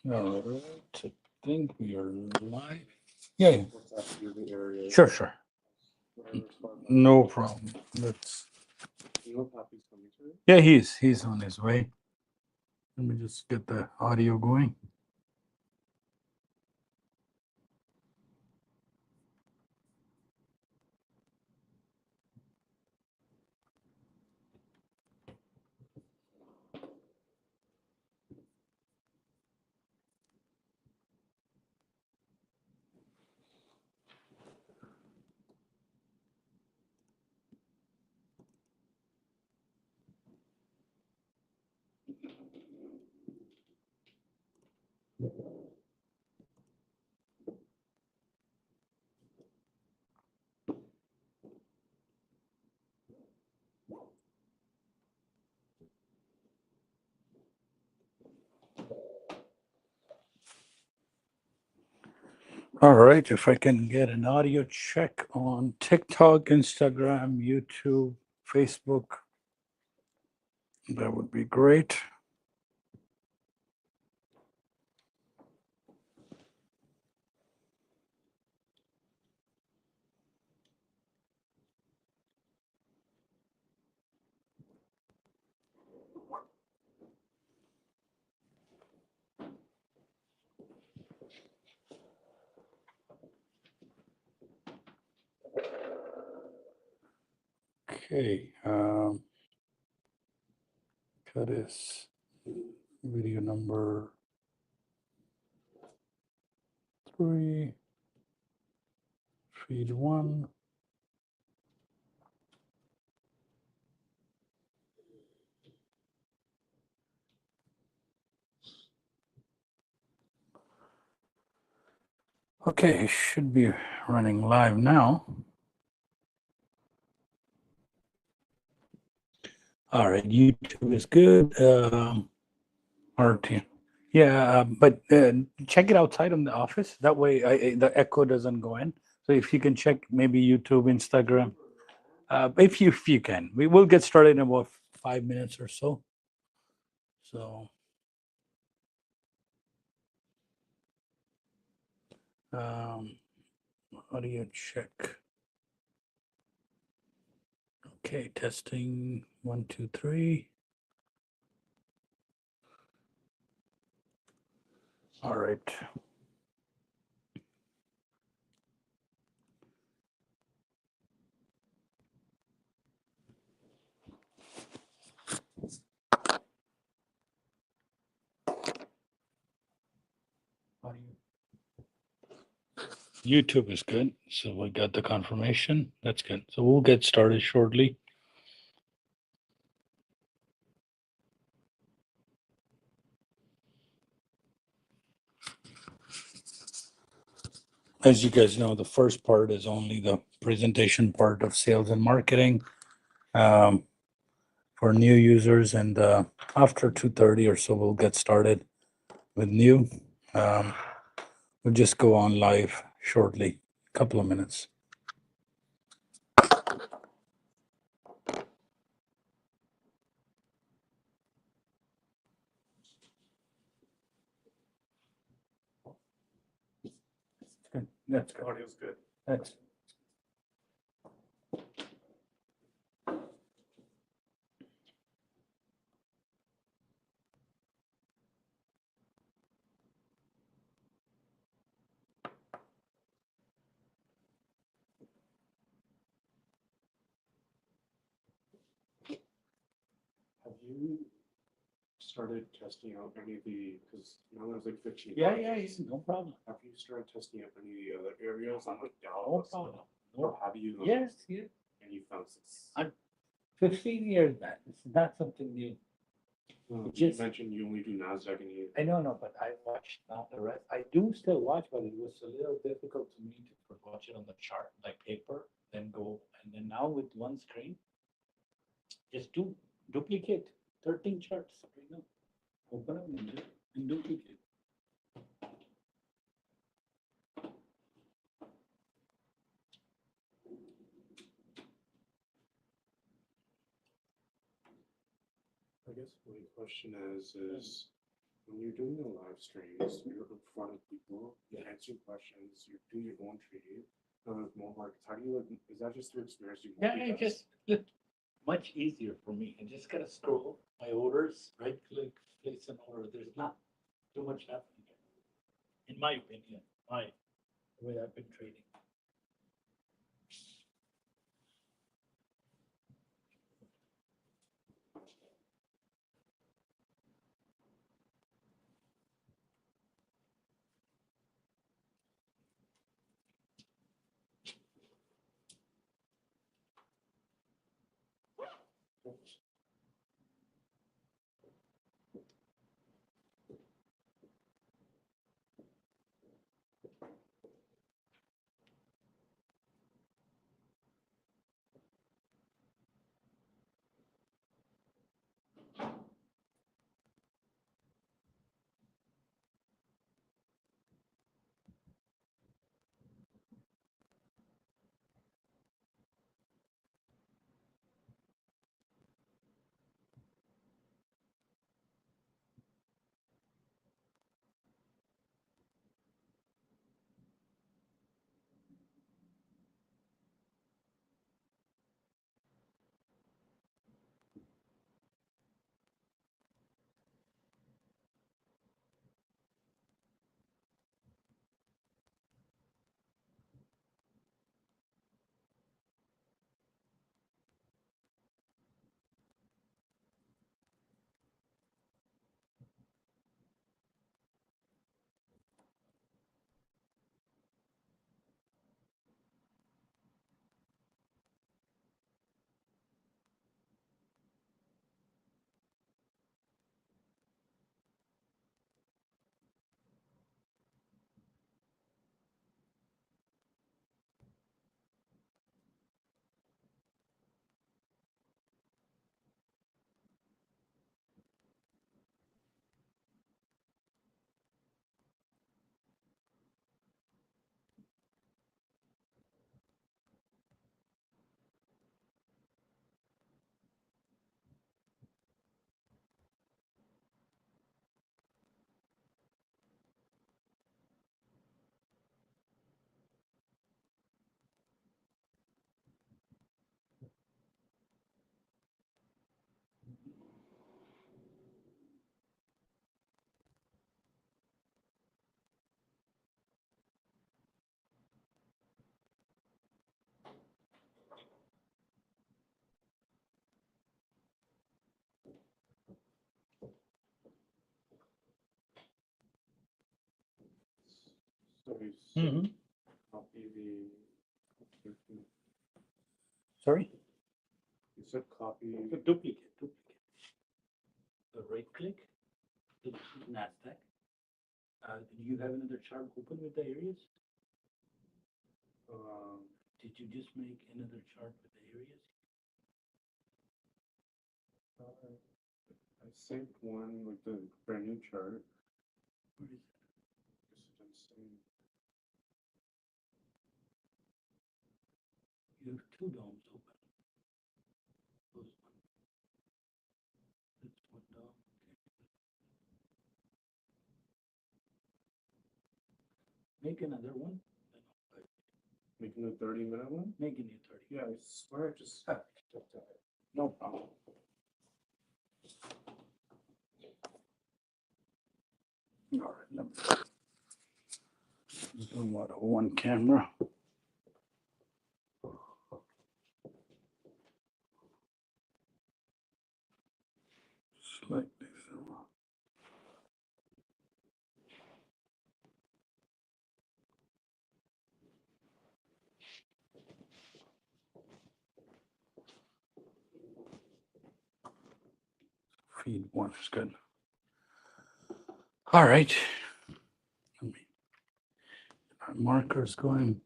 All right, I think we are live. Yeah, sure, sure. No problem. Let's. Yeah, he's on his way. Let me just get the audio going. All right, if I can get an audio check on TikTok, Instagram, YouTube, Facebook, that would be great. Okay, that is video number 3, feed 1. Okay, should be running live now. All right, YouTube is good. RT. Yeah, but check it outside in the office. That way the echo doesn't go in. So if you can check maybe YouTube, Instagram, if you can. We will get started in about 5 minutes or so. So audio check. Okay, testing 1, 2, 3. All right. YouTube is good. So we got the confirmation. That's good. So we'll get started shortly. As you guys know, the first part is only the presentation part of sales and marketing for new users. And after 2:30 or so, we'll get started with new. We'll just go on live shortly, a couple of minutes. Good. That's good. Audio's good. That's Have you started testing out any of the, because now there's like 15. yeah, no problem. Have you started testing out any of the other areas on like No Dallas? problem. Or have you? Yes. And you found success? 15 years back. It's not something new. You just- mentioned you only do Nasdaq and you. I know, but I watched not the rest. I do still watch, but it was a little difficult to me to watch it on the chart, like paper, then go. And then now with one screen, just duplicate 13 charts right now. Open up and duplicate. I guess my question is when you're doing the live streams, you're in front of people, you Yeah. answer questions, you do your own trade. With more markets, how do you like? Is that just through experience? Yeah, it just looked much easier for me. I just gotta scroll my orders, right click, place an order. There's not too much happening here. In my opinion, the way I've been trading. So you Mhm. copy the. Sorry? You said copy. Duplicate. The right click, the Nasdaq. Do you have another chart open with the areas? Um, Did you just make another chart with the areas? I saved one like the brand new chart. Where is it? Guess it didn't save. You have two DOMs open. Close one. That's one DOM. Okay. Make another one. Then I'll Making a 30-minute one? make a new 30. Yeah, I swear I just stepped on it. No problem. All right, let me zoom out of one camera. Slightly zoom out. Feed one is good. All right. Let me, our marker's going.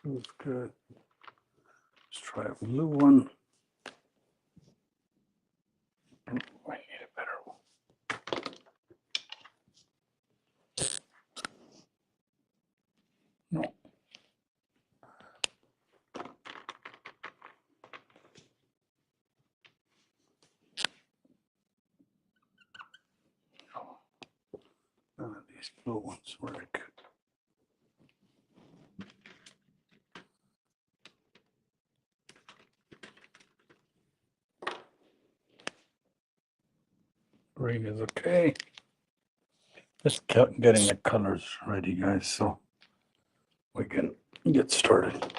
Blue's good. Let's try a blue one. Oh, I need a better one. No. None of these blue ones work. Green is okay. Just getting the colors ready, guys, so we can get started.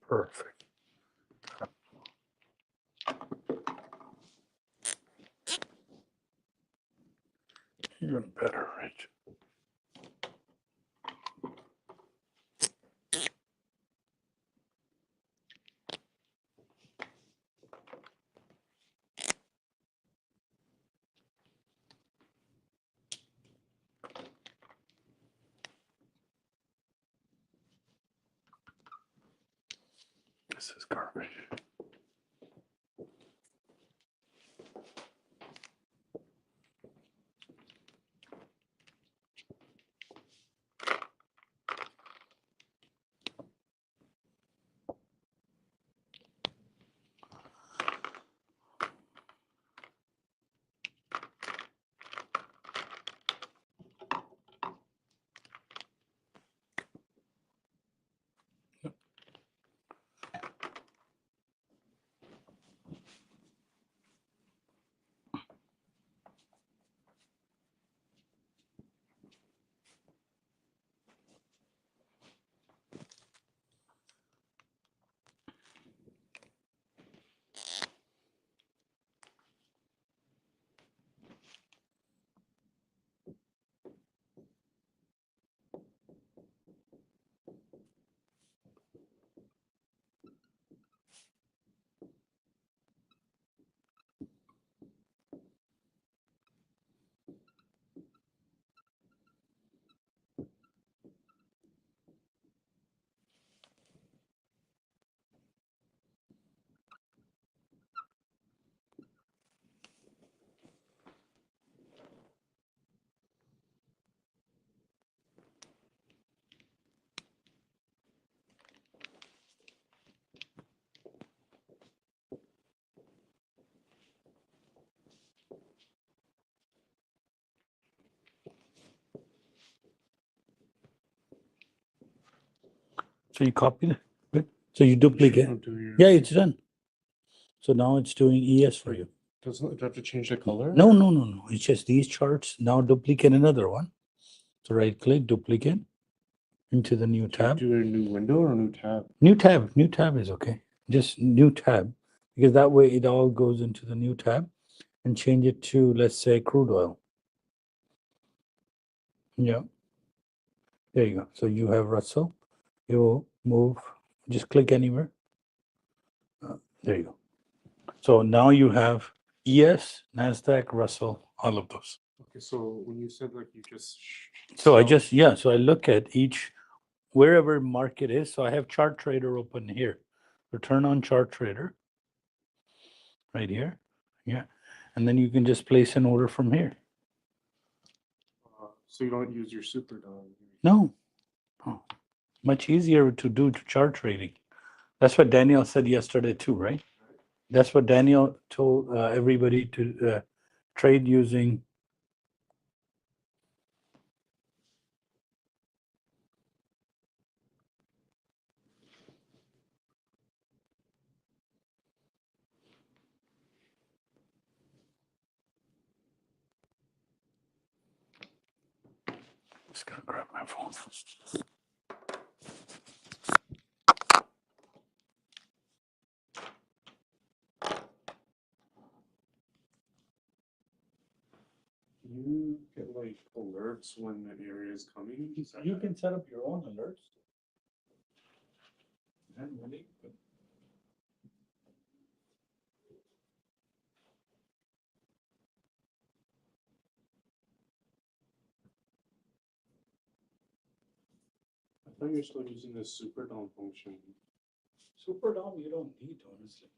Perfect. Even better, Rich. This is garbage. So you copied it? Good. So you duplicate. Yeah, it's done. So now it's doing ES for you. Doesn't it have to change the color? No, no, no, no. It's just these charts. Now duplicate another one. So right click, duplicate into the new tab. Do a new window or a new tab? New tab. New tab is okay. Just new tab. Because that way it all goes into the new tab and change it to, let's say, crude oil. Yeah. There you go. So you have Russell. You will move. Just click anywhere. There you go. So now you have ES, Nasdaq, Russell, all of those. Okay, so when you said like you just So I just, yeah, so I look at each, wherever market is. So I have chart trader open here. Return on chart trader right here. Yeah. And then you can just place an order from here. so you don't use your super dog. No. Oh, much easier to do to chart trading. That's what Daniel said yesterday too, right? That's what Daniel told everybody to trade using. Just gonna grab my phone. you get like alerts when the area is coming? You can set up your own alerts. Really, but I thought you were still using the super down function. super down you don't need, honestly.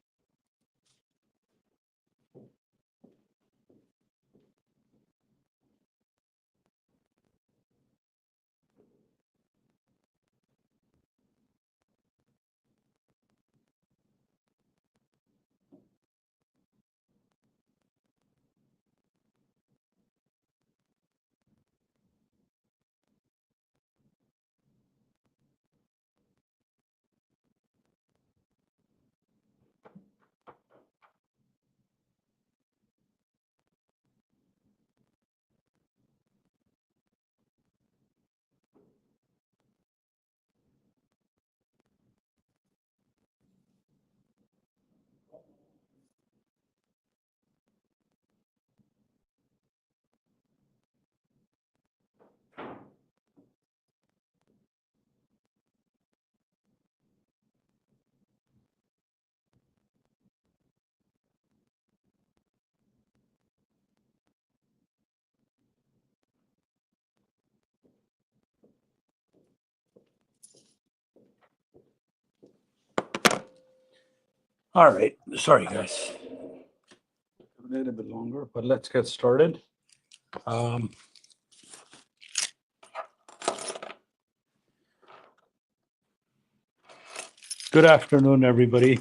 All right, sorry guys. A little bit longer, but let's get started. Good afternoon, everybody.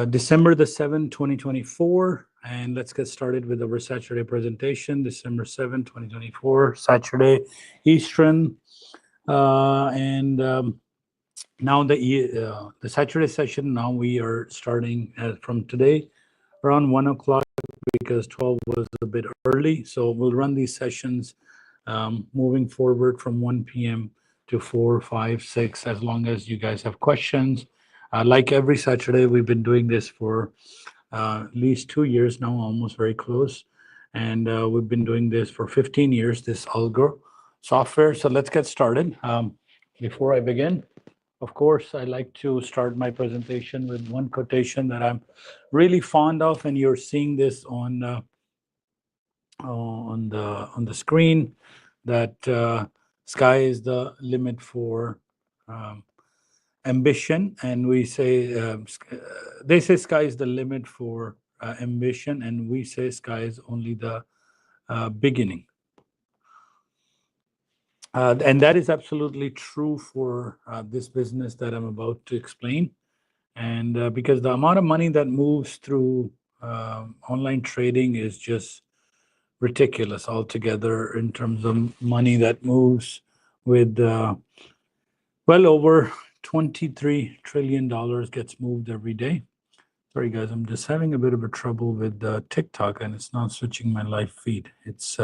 December the 7th, 2024, and let's get started with our Saturday presentation, December 7th, 2024, Saturday, Eastern. Now the Saturday session, now we are starting from today around 1 o'clock because 12 was a bit early. So we'll run these sessions moving forward from 1 p.m. to 4, 5, 6, as long as you guys have questions. Like every Saturday, we've been doing this for at least 2 years now, almost very close. And we've been doing this for 15 years, this algo software. So let's get started. Before I begin, of course, I like to start my presentation with one quotation that I'm really fond of, and you're seeing this on the screen. That sky is the limit for ambition, and we say they say sky is the limit for ambition, and we say sky is only the beginning. And that is absolutely true for this business that I'm about to explain. And because the amount of money that moves through online trading is just ridiculous altogether in terms of money that moves with well over $23 trillion gets moved every day. Sorry, guys, I'm just having a bit of a trouble with TikTok, and it's not switching my live feed. It's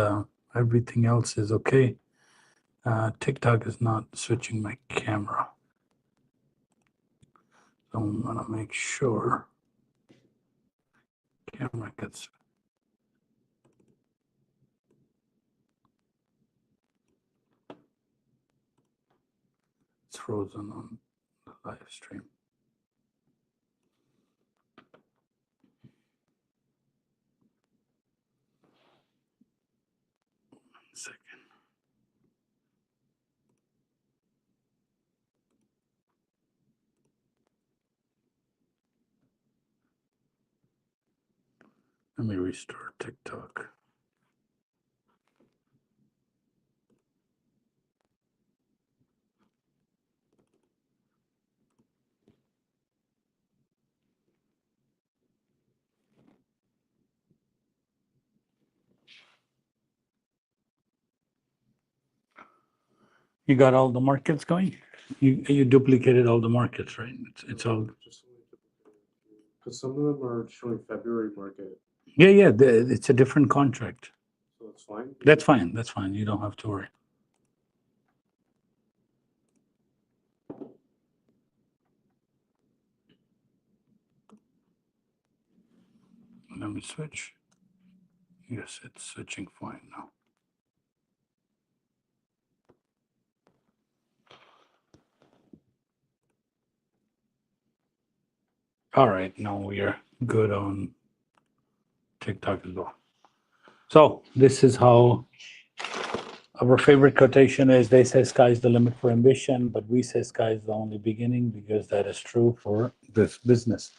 everything else is okay. TikTok is not switching my camera. So I'm gonna make sure camera gets. It's frozen on the live stream. Second. Let me restart TikTok. You got all the markets going? You duplicated all the markets, right? It's all. Because some of them are showing February market, Yeah. It's a different contract. so it's fine. That's fine. That's fine. You don't have to worry. Let me switch. Yes, it's switching fine now. All right, now we are good on TikTok as well. So this is how our favorite quotation is. They say sky's the limit for ambition, but we say sky's the only beginning, because that is true for this business.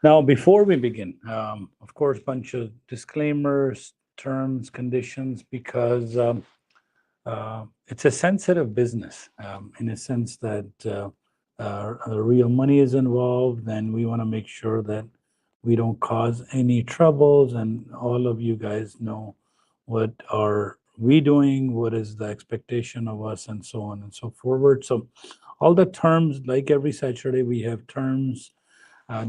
Now, before we begin, of course, bunch of disclaimers, terms, conditions, because it's a sensitive business, in a sense that real money is involved, and we want to make sure that we don't cause any troubles. And all of you guys know what are we doing, what is the expectation of us, and so on and so forward. So all the terms, like every Saturday, we have terms,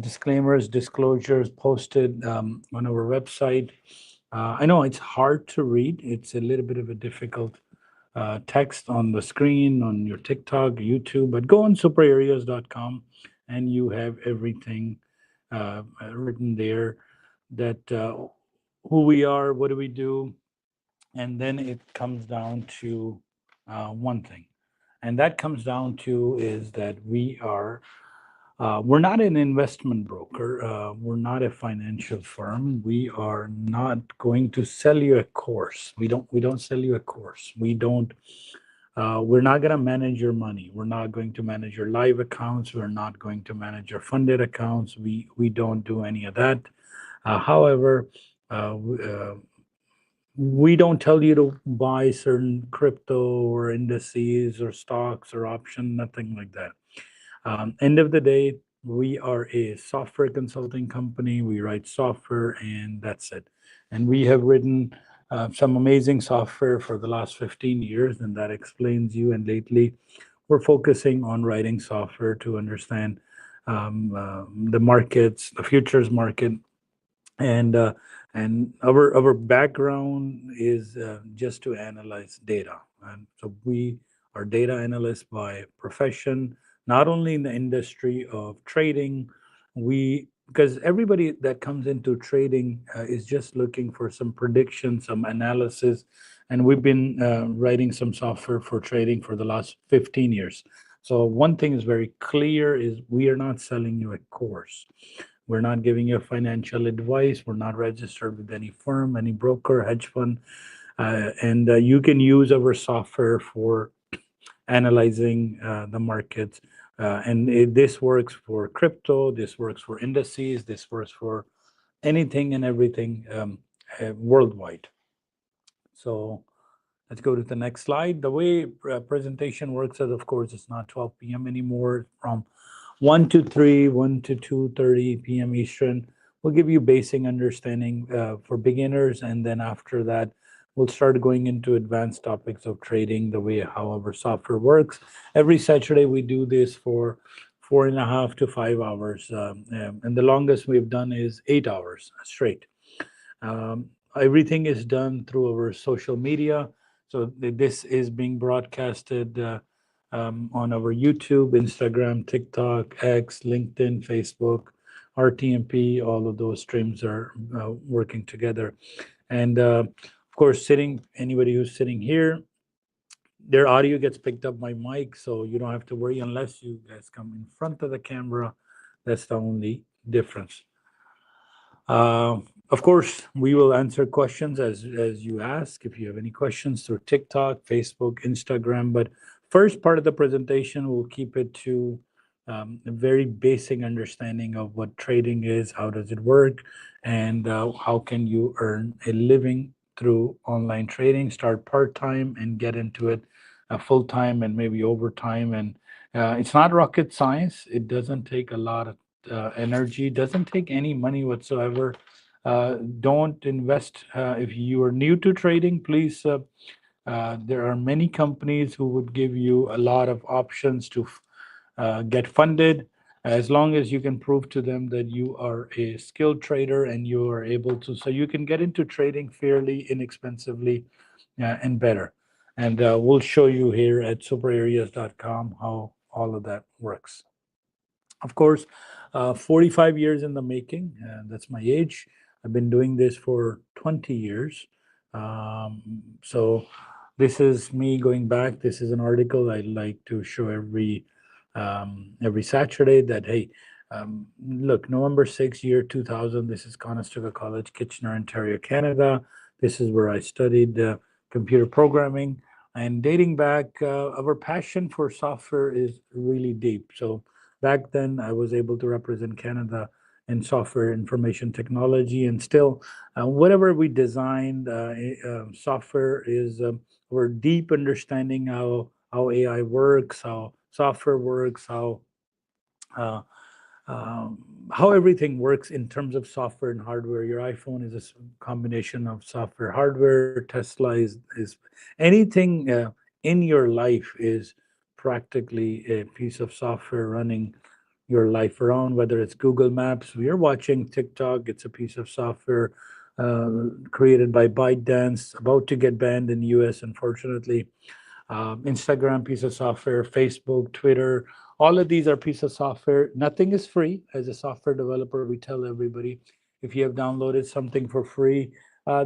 disclaimers, disclosures posted on our website. I know it's hard to read. It's a little bit of a difficult text on the screen, on your TikTok, YouTube, but go on superareas.com and you have everything written there, that who we are, what do we do, and then it comes down to one thing, and that comes down to is that we're not an investment broker. We're not a financial firm. We are not going to sell you a course. We don't sell you a course. We're not going to manage your money. We're not going to manage your live accounts. We're not going to manage your funded accounts. We don't do any of that. However, we don't tell you to buy certain crypto or indices or stocks or option, nothing like that. End of the day, we are a software consulting company. We write software, and that's it. And we have written some amazing software for the last 15 years, and that explains you. And lately, we're focusing on writing software to understand the markets, the futures market, and our background is just to analyze data. And so we are data analysts by profession, not only in the industry of trading. We Because everybody that comes into trading is just looking for some prediction, some analysis, and we've been writing some software for trading for the last 15 years. So one thing is very clear: is we are not selling you a course. We're not giving you financial advice. We're not registered with any firm, any broker, hedge fund. And you can use our software for analyzing the markets. This works for crypto, this works for indices, this works for anything and everything worldwide. So let's go to the next slide. The way presentation works is, of course, it's not 12 p.m. anymore. From 1 to 3, 1 to 2:30 p.m. Eastern. We'll give you basic understanding for beginners, and then after that, we'll start going into advanced topics of trading, the way how our software works. Every Saturday, we do this for 4.5 to 5 hours, and the longest we've done is 8 hours straight. Everything is done through our social media. So this is being broadcasted on our YouTube, Instagram, TikTok, X, LinkedIn, Facebook, RTMP. All of those streams are working together. And of course, anybody who's sitting here, their audio gets picked up by mic, so you don't have to worry unless you guys come in front of the camera. That's the only difference. Of course, we will answer questions as you ask. If you have any questions through TikTok, Facebook, Instagram, but first part of the presentation, we'll keep it to a very basic understanding of what trading is, how does it work, and how can you earn a living through online trading, start part-time and get into it full-time and maybe overtime. And it's not rocket science. It doesn't take a lot of energy, doesn't take any money whatsoever. Don't invest. If you are new to trading, please, there are many companies who would give you a lot of options to get funded, as long as you can prove to them that you are a skilled trader and you are able to, so you can get into trading fairly, inexpensively, and better. And we'll show you here at superareas.com how all of that works. Of course, 45 years in the making, that's my age. I've been doing this for 20 years. So this is me going back. This is an article I like to show every Saturday that, hey, look, November 6th, year 2000, this is Conestoga College, Kitchener, Ontario, Canada. This is where I studied computer programming. And dating back, our passion for software is really deep. So back then, I was able to represent Canada in software information technology. And still, whatever we designed, software is our deep understanding how AI works, how software works, uh, how everything works in terms of software and hardware. Your iPhone is a combination of software, hardware. Tesla is anything in your life is practically a piece of software running your life around. Whether it's Google Maps, we are watching TikTok. It's a piece of software created by ByteDance, about to get banned in the U.S. Unfortunately. Instagram piece of software, Facebook, Twitter, all of these are piece of software. Nothing is free. As a software developer, we tell everybody if you have downloaded something for free,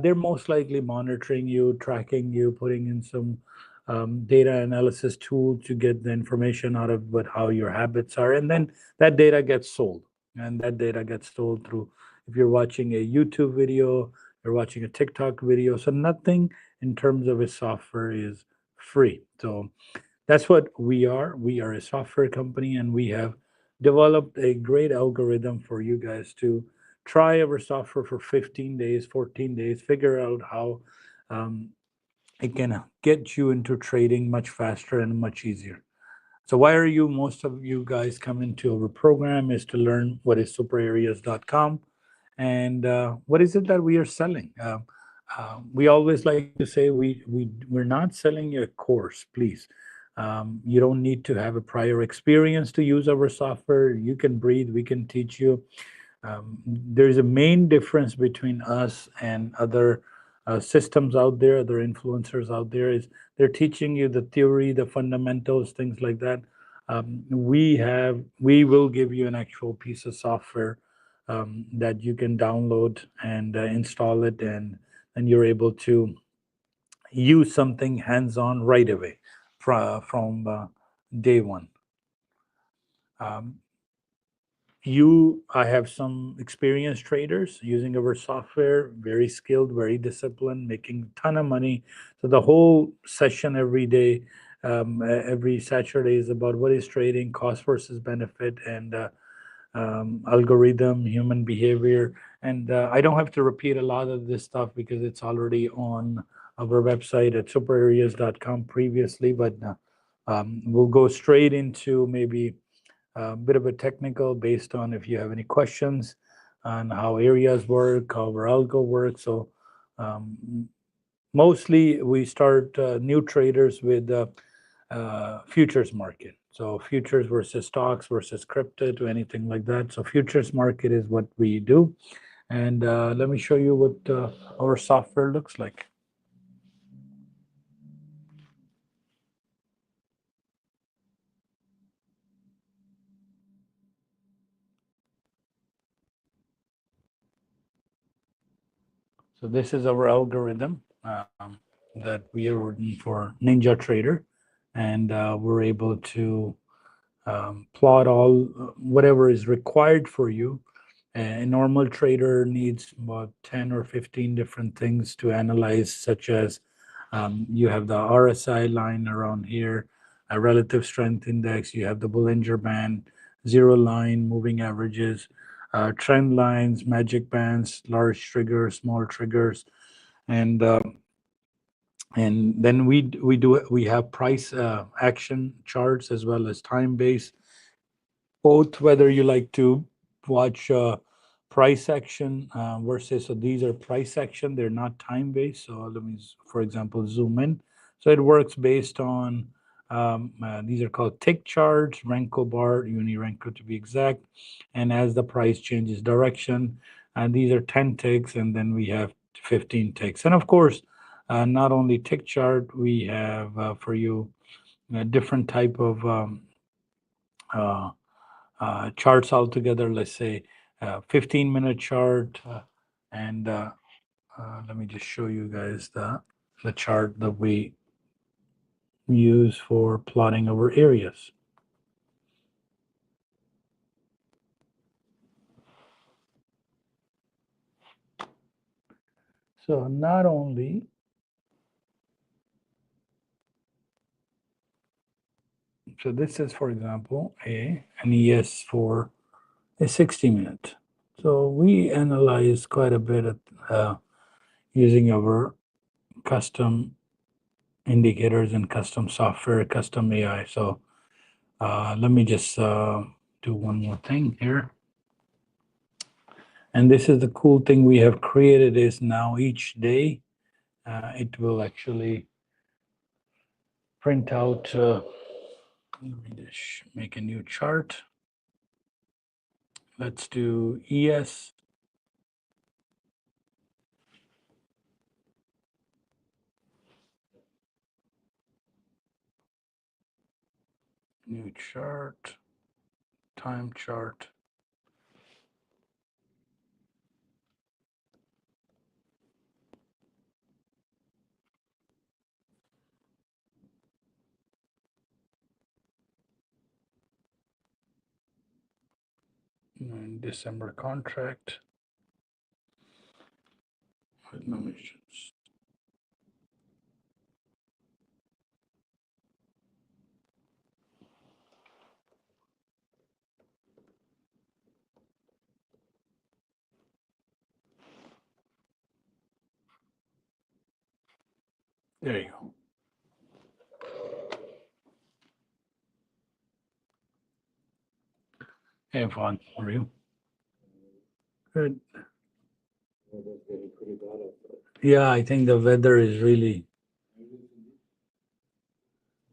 they're most likely monitoring you, tracking you, putting in some data analysis tool to get the information out of what how your habits are, and then that data gets sold. And that data gets sold through if you're watching a YouTube video, you're watching a TikTok video. So nothing in terms of a software is free. So that's what we are. We are a software company, and we have developed a great algorithm for you guys to try our software for 15 days, 14 days, figure out how um, it can get you into trading much faster and much easier. So why are you, most of you guys come into our program is to learn what is superareas.com and what is it that we are selling. We always like to say we're not selling you a course, please. You don't need to have a prior experience to use our software. You can breathe, we can teach you. There's a main difference between us and other systems out there, other influencers out there, is they're teaching you the theory, the fundamentals, things like that. We will give you an actual piece of software that you can download and install it, and you're able to use something hands-on right away from day one. Um, I have some experienced traders using our software, very skilled, very disciplined, making a ton of money. So the whole session every day, every Saturday is about what is trading, cost versus benefit, and algorithm, human behavior. And I don't have to repeat a lot of this stuff because it's already on our website at superareas.com previously, but we'll go straight into maybe a bit of a technical based on if you have any questions on how areas work, how our algo works. So mostly we start new traders with futures market. So futures versus stocks versus crypto to anything like that. So futures market is what we do. And let me show you what our software looks like. So this is our algorithm that we are running for NinjaTrader, and we're able to plot all whatever is required for you. A normal trader needs about 10 or 15 different things to analyze, such as you have the RSI line around here, a relative strength index, you have the Bollinger Band, zero line, moving averages, trend lines, magic bands, large triggers, small triggers, and then we have price action charts as well as time based, both whether you like to watch price action versus, so these are price action, they're not time based. So let me for example zoom in. So it works based on these are called tick charts, Renko bar, uni Renko to be exact, and as the price changes direction, and these are 10 ticks, and then we have 15 ticks. And of course not only tick chart, we have for you a different type of charts altogether. Let's say 15-minute chart, And let me just show you guys the chart that we use for plotting our areas. So not only so this is, for example, an ES for a 60-minute. So we analyze quite a bit at, using our custom indicators and custom software, custom AI. So let me just do one more thing here. And this is the cool thing we have created is now each day it will actually print out. Let me just make a new chart. Let's do ES. New chart, time chart. And December contract. Let me just there you go. Hey, Vaughn, how are you? Good. Weather's getting pretty bad out there. Yeah, I think the weather is really.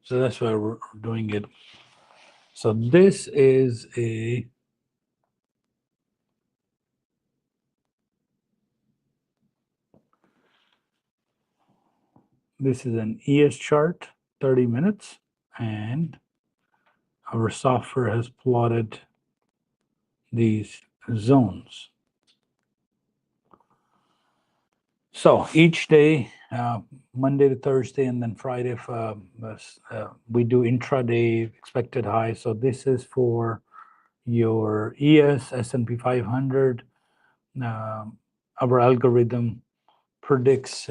So that's why we're doing it. So this is a. This is an ES chart, 30 minutes, and our software has plotted these zones. So each day, Monday to Thursday, and then Friday, we do intraday expected high. So this is for your ES, S&P 500. Our algorithm predicts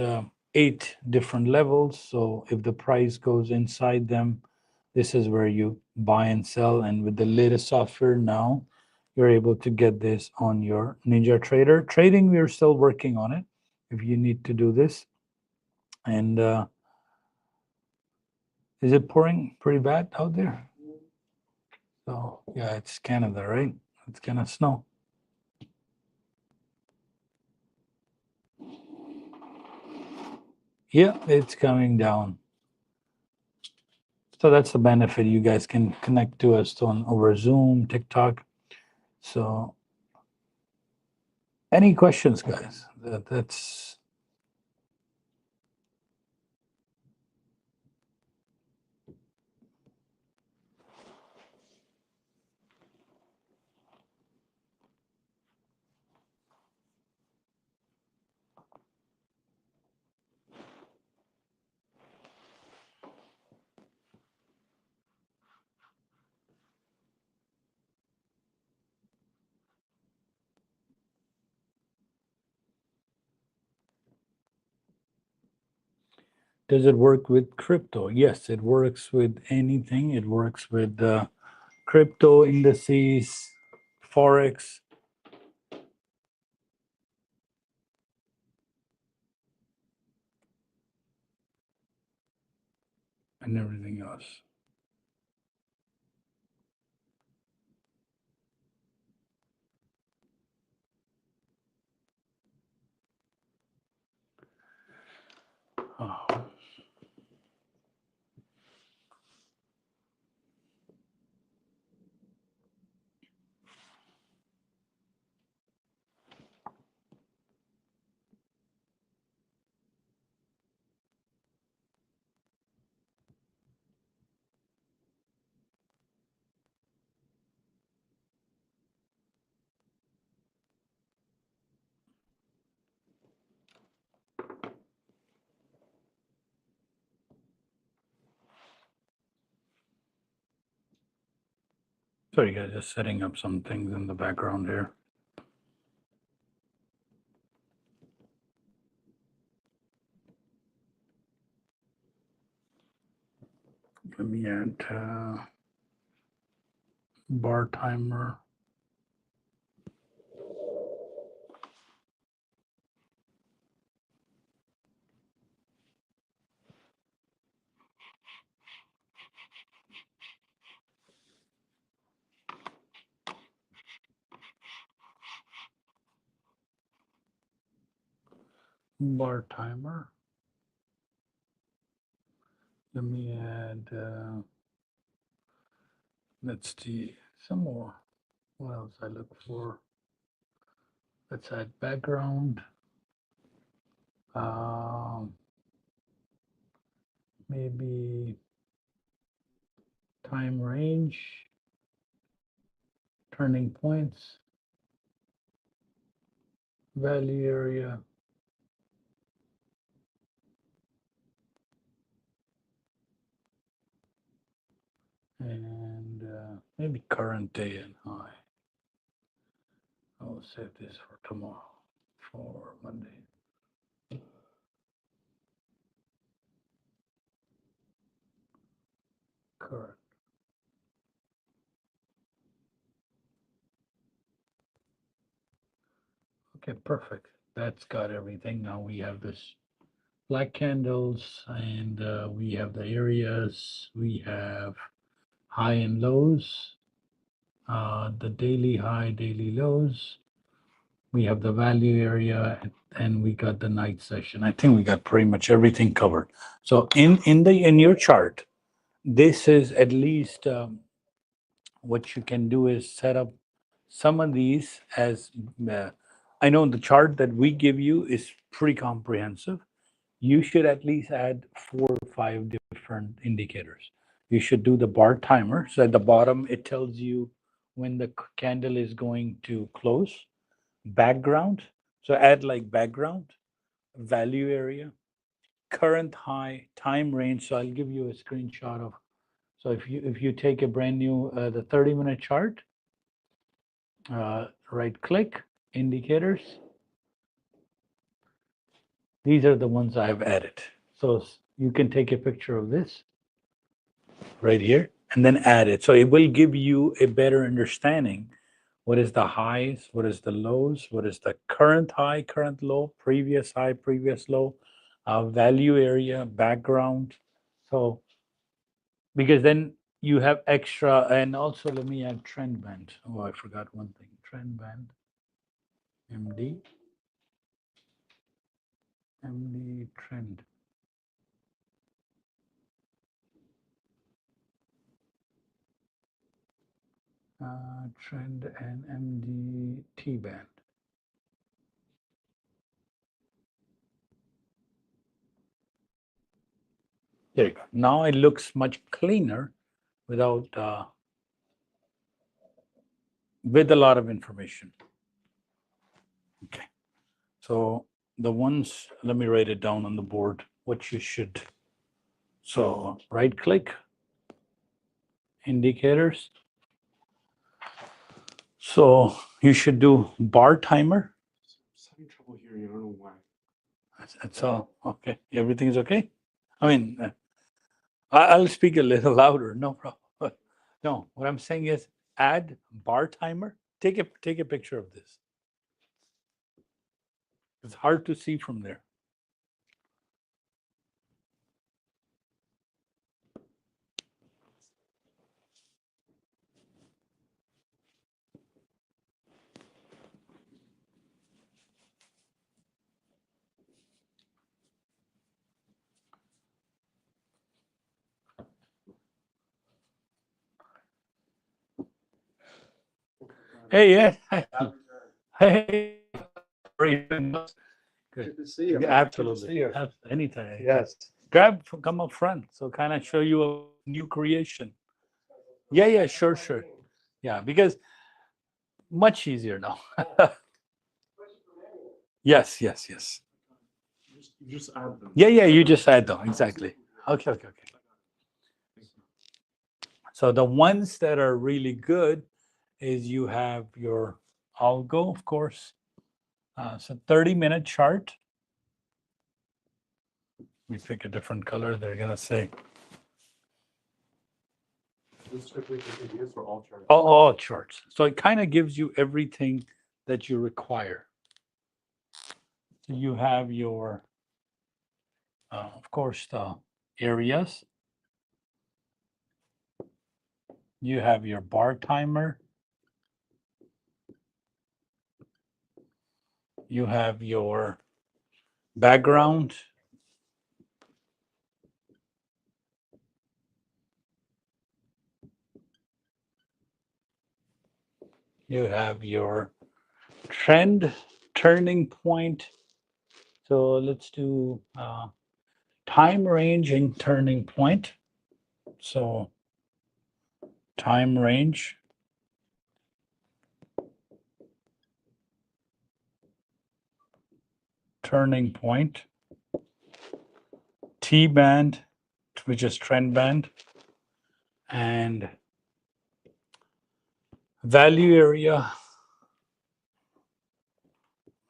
8 different levels. So if the price goes inside them, this is where you buy and sell. And with the latest software now, you're able to get this on your Ninja Trader. Trading, we're still working on it if you need to do this. And is it pouring pretty bad out there? So yeah, it's Canada, right? It's gonna snow. Yeah, it's coming down. So that's the benefit. You guys can connect to us on over Zoom, TikTok. So any questions, guys? That's does it work with crypto? Yes, it works with anything. It works with crypto indices, forex, and everything else. Oh. Sorry, guys, just setting up some things in the background here. Let me add bar timer. Bar timer. Let me add, let's see, some more. What else I look for? Let's add background. Maybe time range, turning points, value area, and maybe current day and high. I'll save this for tomorrow, for Monday. Current. Okay, perfect. That's got everything. Now we have this black candles, and we have the areas. We have high and lows, the daily high, daily lows. We have the value area, and we got the night session. I think we got pretty much everything covered. So in your chart, this is at least what you can do is set up some of these as I know the chart that we give you is pretty comprehensive. You should at least add 4 or 5 different indicators. You should do the bar timer. So at the bottom, it tells you when the candle is going to close. Background. So add like background, value area, current high, time range. So I'll give you a screenshot of. So if you take a brand new the 30-minute chart, right click, indicators. These are the ones I've added. So you can take a picture of this right here and then add it. So it will give you a better understanding. What is the highs? What is the lows? What is the current high, current low, previous high, previous low, value area, background. So because then you have extra, and also let me add trend band. Oh, I forgot one thing. Trend band, MD trend. Trend and MD T band. There you go. Now it looks much cleaner without with a lot of information. Okay. So the ones, let me write it down on the board, what you should. So right click, indicators. So you should do bar timer. I'm having trouble hearing. I don't know why. That's all. Okay. Everything's okay? I mean, I'll speak a little louder. No problem. No, what I'm saying is add bar timer. Take a picture of this. It's hard to see from there. Hey, yeah. Hey. Good to see you. Yeah, absolutely. Anytime. Yes. Come up front. So kind of show you a new creation. Yeah, sure. Yeah, because much easier now. Yes. You just add them. Yeah, you just add them. Exactly. Okay. So the ones that are really good is you have your algo, of course. So 30-minute chart. We pick a different color. They're gonna say This is strictly for ideas for all charts. all charts. So it kind of gives you everything that you require. So you have your, of course, the areas. You have your bar timer. You have your background. You have your trend turning point. So let's do time range and turning point. So time range. Turning point. T band, which is trend band. And value area.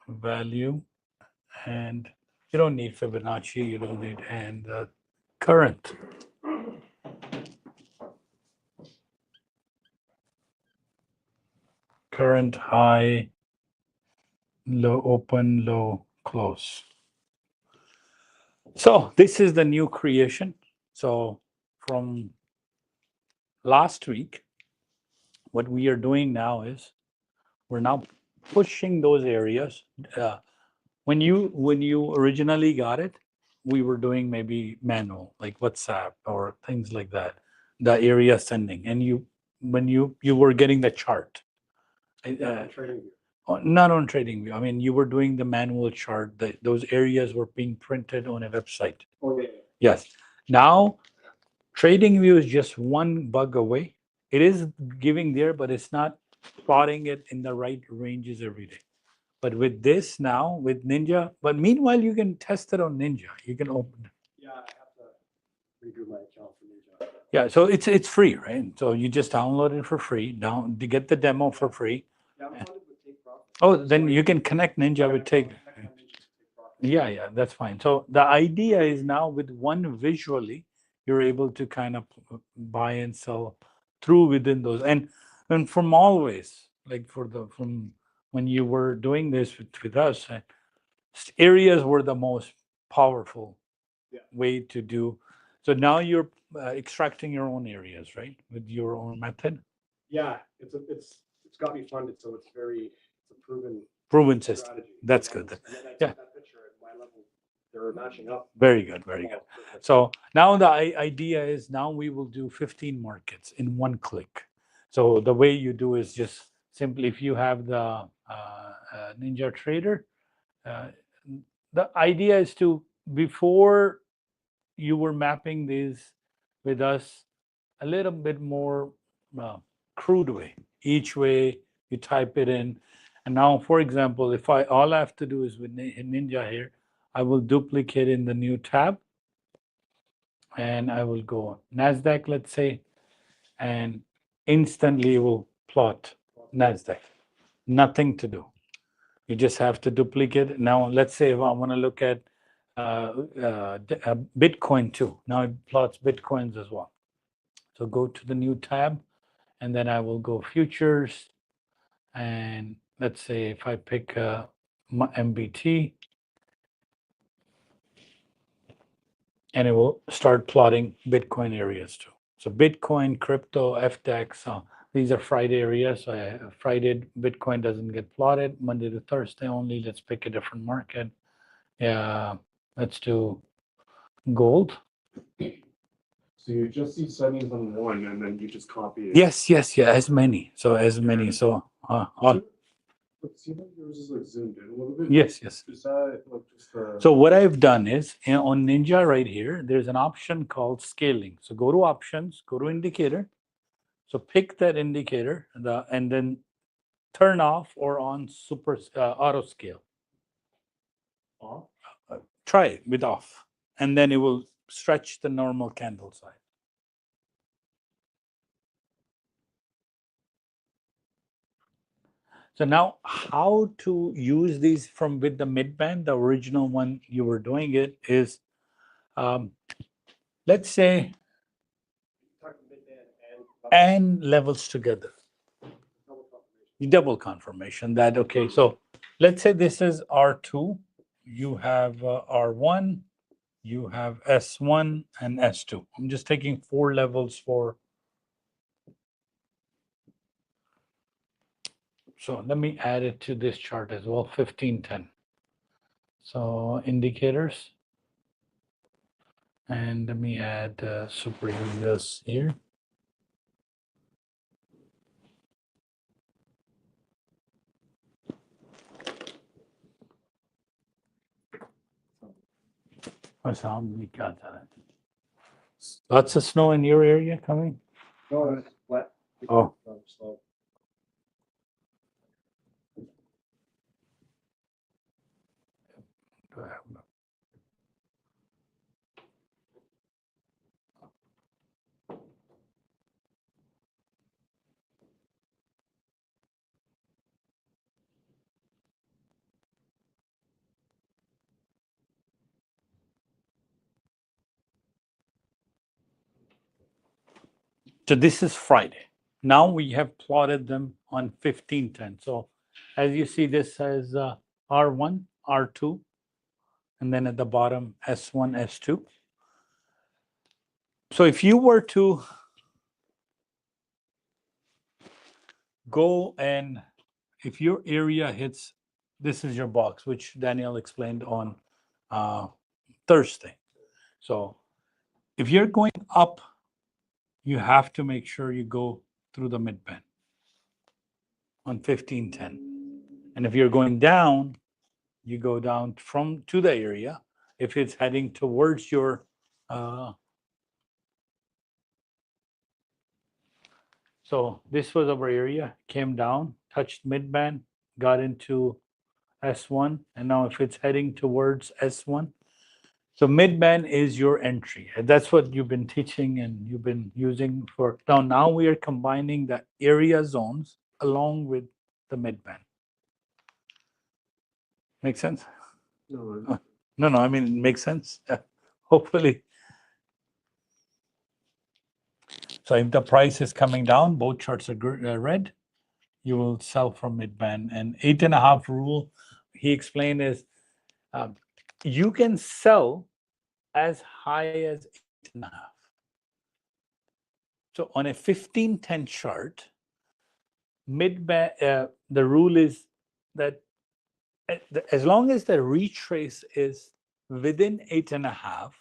Value. And you don't need Fibonacci, you don't need, and current. Current high, low, open, low, close. So this is the new creation. So from last week, what we are doing now is we're now pushing those areas. When you originally got it, we were doing maybe manual, like WhatsApp or things like that, the area sending, and when you were getting the chart. Trading view. Not on TradingView. I mean, you were doing the manual chart. Those areas were being printed on a website. Oh, yeah. Yes. Now, TradingView is just one bug away. It is giving there, but it's not plotting it in the right ranges every day. But with this now, with Ninja, but meanwhile, you can test it on Ninja. You can open it. Yeah, I have to redo my account for Ninja. Yeah, so it's free, right? So you just download it for free. Down to get the demo for free. Yeah, I'm funded with Take Profit. Oh, then you can connect Ninja with Take. Connect my Ninja to Take Profit. Yeah, that's fine. So the idea is now with one visually, you're able to kind of buy and sell through within those. And from always, like from when you were doing this with us, areas were the most powerful Yeah. way to do. So now you're extracting your own areas, right? With your own method. Yeah, it's got me funded, so it's a Proven system. strategy. That's good. And then I took Yeah. that picture at my level. They're matching up. Very good, very good. Perfect. So now the idea is now we will do 15 markets in one click. So the way you do is just simply if you have the Ninja Trader, the idea is to, before you were mapping these with us a little bit more crude way. Each way you type it in. And now, for example, if all I have to do is with Ninja here, I will duplicate in the new tab and I will go Nasdaq, let's say, and instantly it will plot Nasdaq. Nothing to do. You just have to duplicate it. Now, let's say if I want to look at Bitcoin too. Now it plots Bitcoins as well. So go to the new tab and then I will go futures. And let's say if I pick MBT, and it will start plotting Bitcoin areas too. So Bitcoin, crypto, FTX, these are Friday areas. So Friday, Bitcoin doesn't get plotted. Monday to Thursday only. Let's pick a different market. Yeah, let's do gold. So you just see settings on one, and then you just copy it. Yes, yeah, as many. So as many. So But see how yours is like zoomed in a little bit? yes. Is that like just a... So what I've done is on Ninja right here, there's an option called scaling. So go to options, go to indicator. So pick that indicator and then turn off or on super auto scale. off? Try it with off, and then it will stretch the normal candle size. So now how to use these from with the midband, the original one you were doing it is, let's say, and levels together. Double confirmation that, okay, so let's say this is R2, you have R1, you have S1 and S2. I'm just taking 4 levels for, so let me add it to this chart as well, 1510. So indicators, and let me add super areas here. What's how many got that? Lots of snow in your area coming? No, it's wet. Oh. Slow. So this is Friday. Now we have plotted them on 1510. So as you see, this says R1, R2, and then at the bottom, S1, S2. So if you were to go and if your area hits, this is your box, which Daniel explained on Thursday. So if you're going up, you have to make sure you go through the midband on 1510. And if you're going down, you go down from to the area. If it's heading towards your so this was our area, came down, touched midband, got into S1, and now if it's heading towards S1, so midband is your entry. And that's what you've been teaching and you've been using for now. Now we are combining the area zones along with the midband. Make sense? No, No, I mean, it makes sense. Hopefully. So if the price is coming down, both charts are red, you will sell from midband. And 8.5 rule, he explained is you can sell as high as 8.5. So on a 1510 chart, midband, the rule is that as long as the retrace is within 8.5,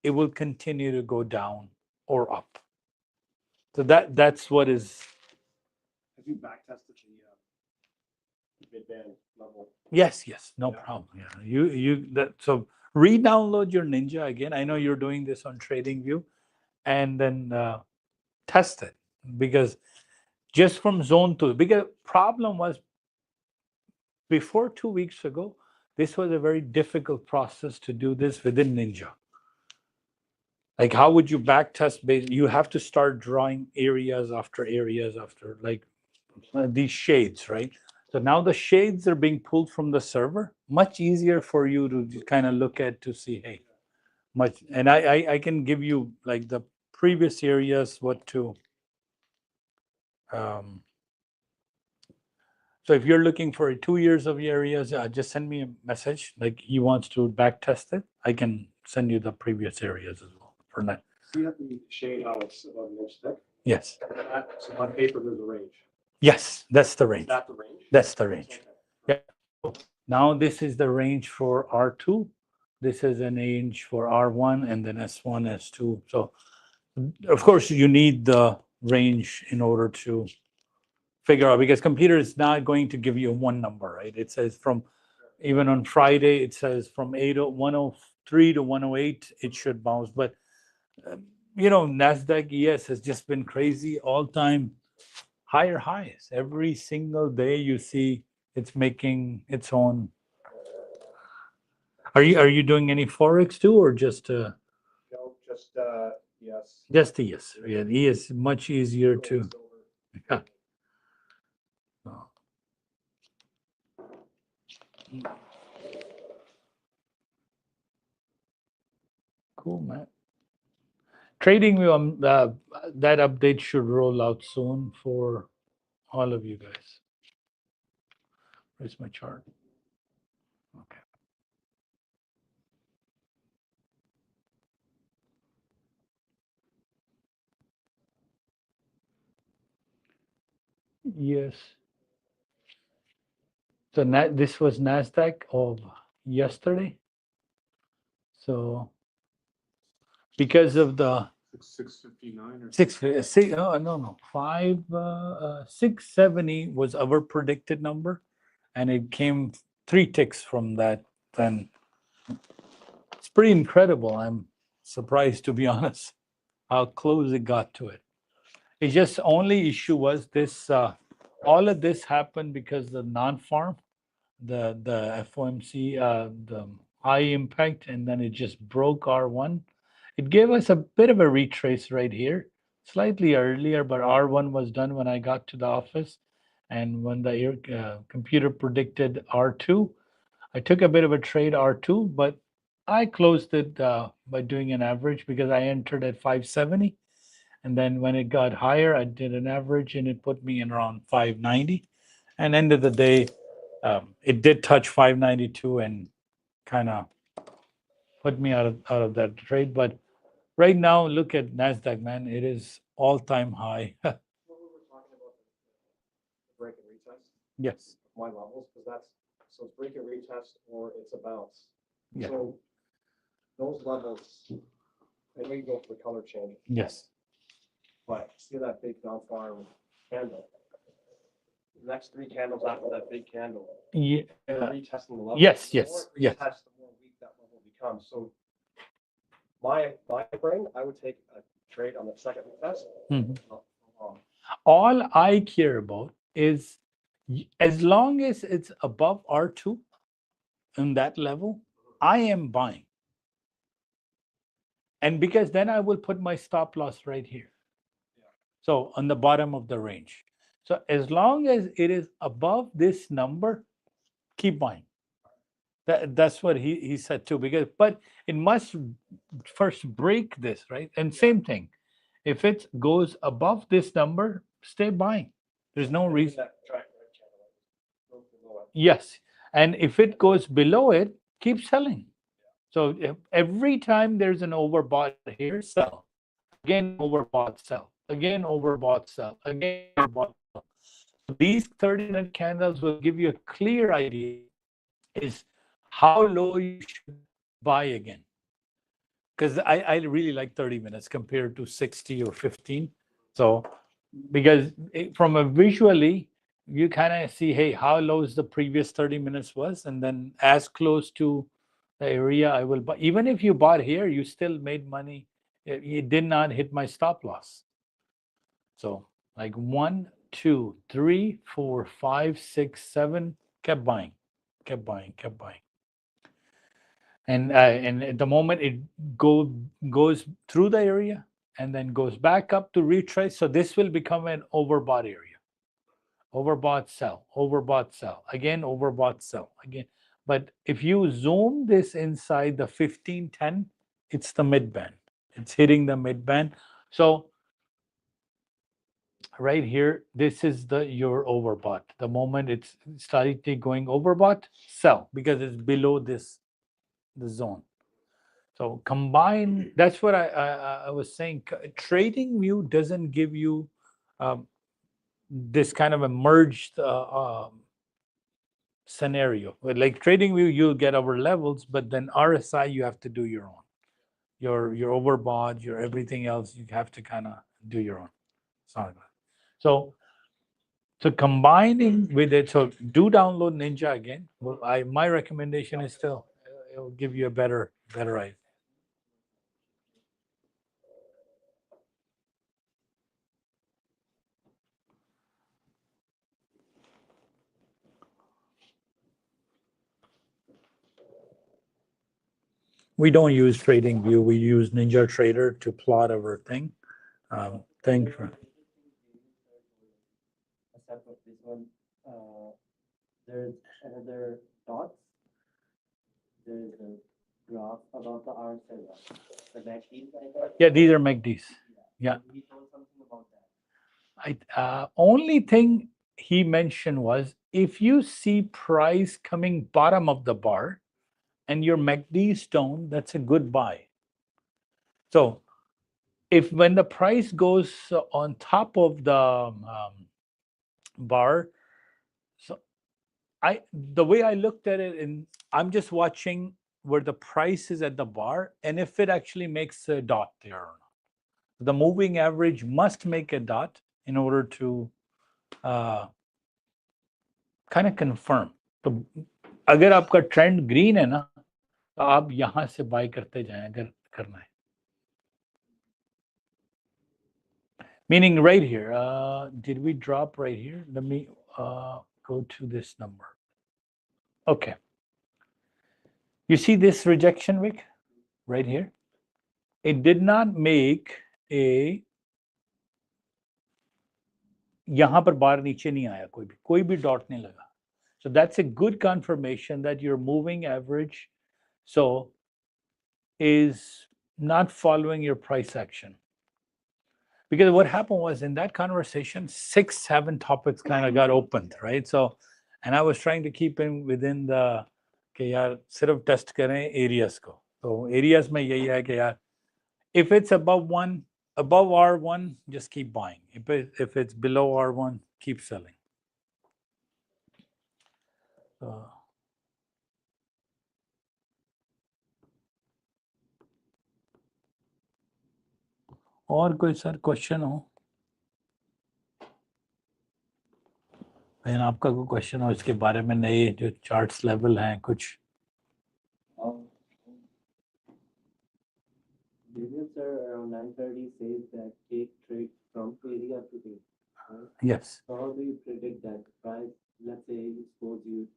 it will continue to go down or up. So that's what is. have you back tested the midband level? Yes, no Yeah. problem. Yeah, so re-download your Ninja again. I know you're doing this on TradingView, and then test it, because just from zone 2, because problem was before 2 weeks ago, this was a very difficult process to do this within Ninja. Like, how would you back test base? You have to start drawing areas after like these shades, right? So now the shades are being pulled from the server. Much easier for you to kind of look at to see, hey, much. And I can give you like the previous areas, what to. So if you're looking for 2 years of areas, just send me a message. Like he wants to back test it, I can send you the previous areas as well for that. See that the shade how it's about an inch thick? Yes. So on paper, there's a range. Yes, that's the Is range. that the range? That's the range. Okay. Yeah. Now this is the range for R2. This is an range for R1 and then S1, S2. So of course you need the range in order to figure out, because computer is not going to give you one number, right? It says from, even on Friday, it says from 103 to 108, it should bounce. But Nasdaq ES has just been crazy, all time higher highs. Every single day you see it's making its own. Are you doing any forex too, or just No, just yes. just the ES? Yeah, the ES is much easier to. Yeah. Cool, man. TradingView, that update should roll out soon for all of you guys. Where's my chart? Okay. Yes. So this was Nasdaq of yesterday. So because of the 659 or 6 no 670 was our predicted number, and it came 3 ticks from that. Then it's pretty incredible. I'm surprised, to be honest, how close it got to it. It just only issue was this. All of this happened because the non-farm, the FOMC, the high impact, and then it just broke R1. It gave us a bit of a retrace right here, slightly earlier, but R1 was done when I got to the office. And when the computer predicted R2, I took a bit of a trade R2, but I closed it by doing an average because I entered at 570. And then when it got higher, I did an average and it put me in around 590. And end of the day, it did touch 592 and kind of put me out of that trade. But right now, look at Nasdaq, man. It is all-time high. what we were talking about, the break and retest, Yes. my levels, because that's, so it's break and retest or it's a bounce. Yeah. So those levels, and we can go for the color change, Yes. but see that big non-farm candle? The next 3 candles after that big candle, Yeah. retesting the level. Yes, The yes, more it yes. retests, the more weak that level becomes. So my brain, I would take a trade on the second retest. Mhm. Um, All I care about is as long as it's above R2 in that level, I am buying. And because then I will put my stop loss right here. So on the bottom of the range. So as long as it is above this number, keep buying. That's what he said too. Because but it must first break this, right? And same thing. If it goes above this number, stay buying. There's no reason. that track red candle, broke below it. Yes. And if it goes below it, keep selling. So if every time there's an overbought here, sell. Again, overbought, sell. Again, overbought, sell. Again, overbought, sell. So these 30-minute candles will give you a clear idea is how low you should buy again. Because I really like 30 minutes compared to 60 or 15. So because from a visually, you kind of see, hey, how low is the previous 30 minutes was, and then as close to the area I will buy. Even if you bought here, you still made money. It did not hit my stop loss. So like 1, 2, 3, 4, 5, 6, 7, kept buying, kept buying, kept buying. And at the moment it goes through the area and then goes back up to retrace. So this will become an overbought area. Overbought, sell, overbought, sell, again, overbought, sell, again. But if you zoom this inside the 1510, it's the mid band. It's hitting the mid band. So right here, this is your overbought. The moment it's slightly going overbought, sell because it's below the zone. So combine. That's what I was saying. Trading View doesn't give you this kind of a merged scenario. Like Trading View, you'll get our levels, but then RSI you have to do your own. Your overbought, your everything else you have to kind of do your own. Sorry. So combining with it, so do download Ninja again. Well, my recommendation is still it will give you a better idea. We don't use Trading View. We use Ninja Trader to plot our thing. Thank you. Except for this one, there's another dots the graph about the R seller. The MACDs, I guess. Yeah, these are MACDs. Yeah. He told something about that. Only thing he mentioned was if you see price coming bottom of the bar and your MACD is down, that's a good buy. So if when the price goes on top of the bar, so the way I looked at it, I'm just watching where the price is at the bar and if it actually makes a dot there or not. The moving average must make a dot in order to kind of confirm. तो अगर आपका trend green है ना तो आप यहां से bye करते जाएं अगर करना है. Meaning right here, did we drop right here? Let me go to this number. Okay. You see this rejection wick right here? It did not make a यहाँ पर बार नीचे नहीं आया कोई भी डॉट नहीं लगा. So that's a good confirmation that your moving average is not following your price action. Because what happened was in that conversation, 6-7 topics kind of got opened, right? So, and I was trying to keep in within the कि यार सिर्फ test करें areas को. So areas में यही है कि यार if it's above R1, just keep buying. If it's below R1, keep selling. और कोई सर क्वेश्चन हो? आपका कोई क्वेश्चन हो इसके बारे में, नए जो चार्ट्स लेवल हैं कुछ? Business sir around 9:30 says that take trade from area to day. Yes. So how do you predict that price? Let's say you suppose you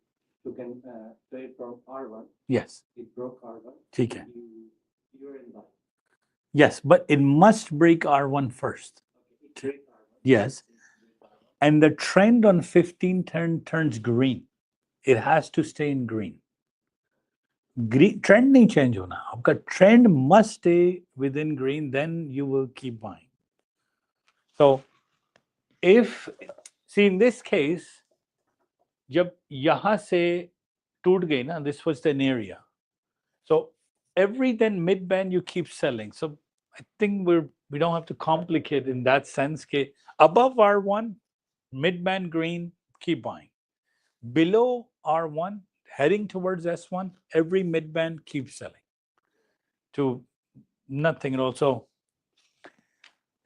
can trade from R1. Yes. It broke R1. ठीक है. You're in buy. Yes, but it must break R1 first. Okay, it breaks R1. Yes. And the trend on 15 turns green. It has to stay in green. Green trend नहीं change होना. आपका trend must stay within green, then you will keep buying. So in this case, जब यहाँ से टूट गई ना, this was an area. So every then mid band you keep selling. So I think we don't have to complicate in that sense. के above R1, mid band green, keep buying. Below R1, heading towards S1, every mid band keep selling. To nothing at all. So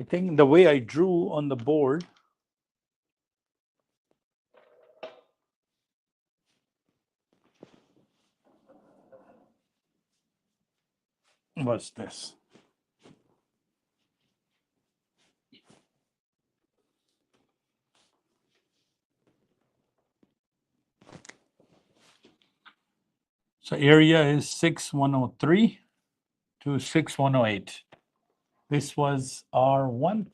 I think the way I drew on the board was this. So area is 6103 to 6108. This was R1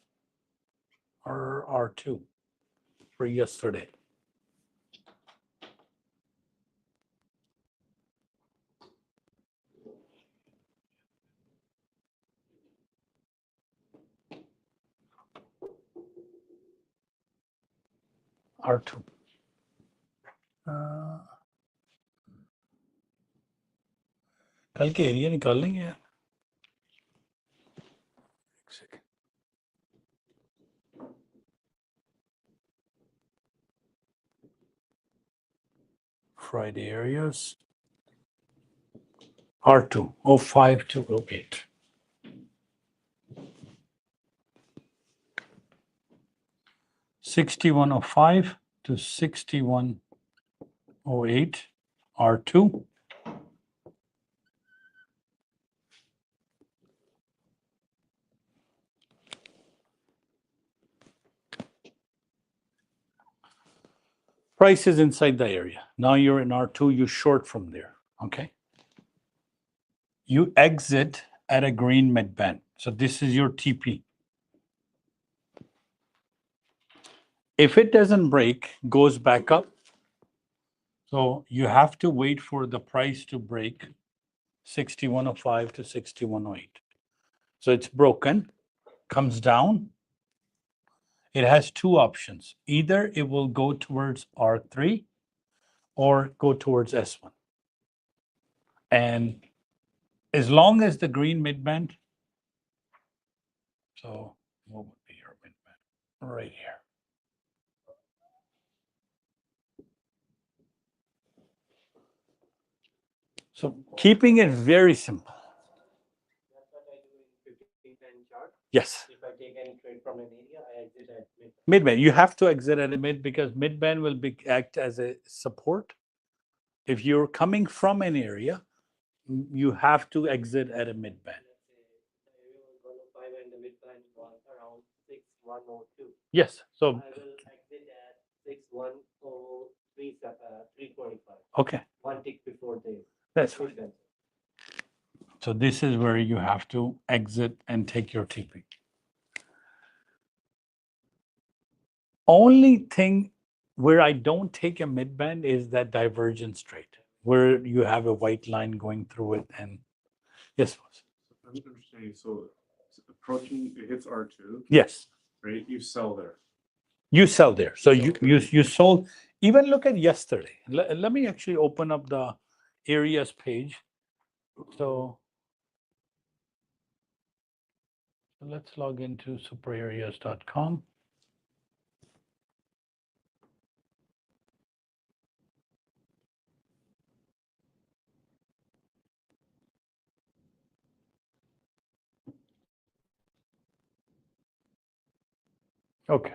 or R2 for yesterday. R2. कल के area निकाल लेंगे यार. एक second. Friday areas. R2, 05 to 08. $61.05 to $61.08, R2. Price is inside the area. Now you're in R2, you short from there, okay? You exit at a green mid band. So this is your TP. If it doesn't break, goes back up. So you have to wait for the price to break 6105 to 6108. So it's broken, comes down. It has two options. Either it will go towards R3 or go towards S1. And as long as the green midband, so what would be your midband? Right here. So keeping it very simple. That's what I do in 15-10 chart. Yes. If I take any trade from an area, I exit at mid. Midband. You have to exit at a mid because midband will act as a support. If you're coming from an area, you have to exit at a midband. Let's say the area was 105 and the midpoint was around 6102. Yes. So I will exit at 325. okay, One tick before day. that's fine. So this is where you have to exit and take your TP. Only thing where I don't take a midband is that divergence trade, where you have a white line going through it. And yes, boss. I'm understanding, so it's approaching, it hits R2, Yes, right? You sell there. you sell there. So you sold. Even look at yesterday. Let me actually open up the areas page. So let's log into superareas.com. Okay.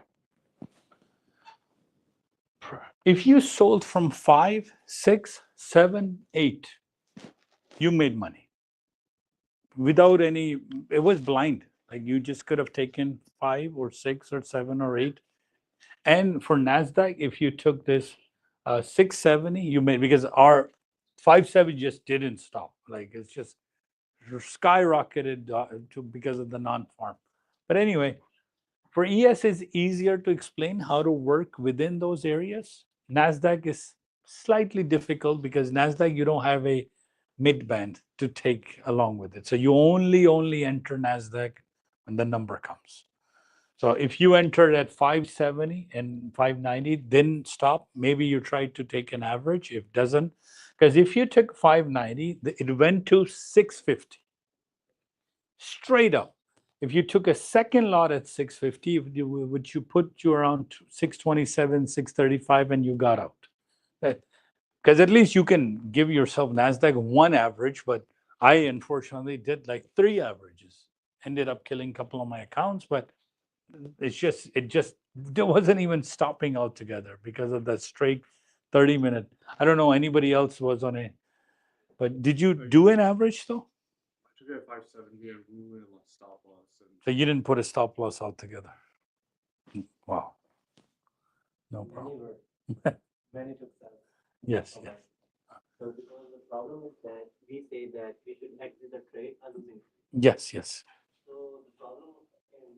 If you sold from 5, 6, 7, 8, you made money without any, it was blind. Like you just could have taken 5 or 6 or 7 or 8. And for Nasdaq, if you took this 670, you made, because our 570 just didn't stop. Like it's just skyrocketed because of the non-farm. But anyway, for ES, it's easier to explain how to work within those areas. Nasdaq is slightly difficult because Nasdaq, you don't have a midband to take along with it. So you only enter Nasdaq when the number comes. So if you entered at 570 and 590, then stop. Maybe you try to take an average. If doesn't, because if you took 590, it went to 650 straight up. If you took a second lot at 650, which you put you around 627, 635, and you got out. Because at least you can give yourself Nasdaq one average, but I unfortunately did like 3 averages. Ended up killing a couple of my accounts, but it just there wasn't even stopping altogether because of that straight 30-minute. I don't know anybody else was on a, but did you do an average though? I took it at 570 and moved in a stop loss. And So you didn't put a stop loss altogether. Wow. No problem. Many took that. Yes, yes. So because the problem is that we say that we should exit the trade a losing. Yes, yes, So the problem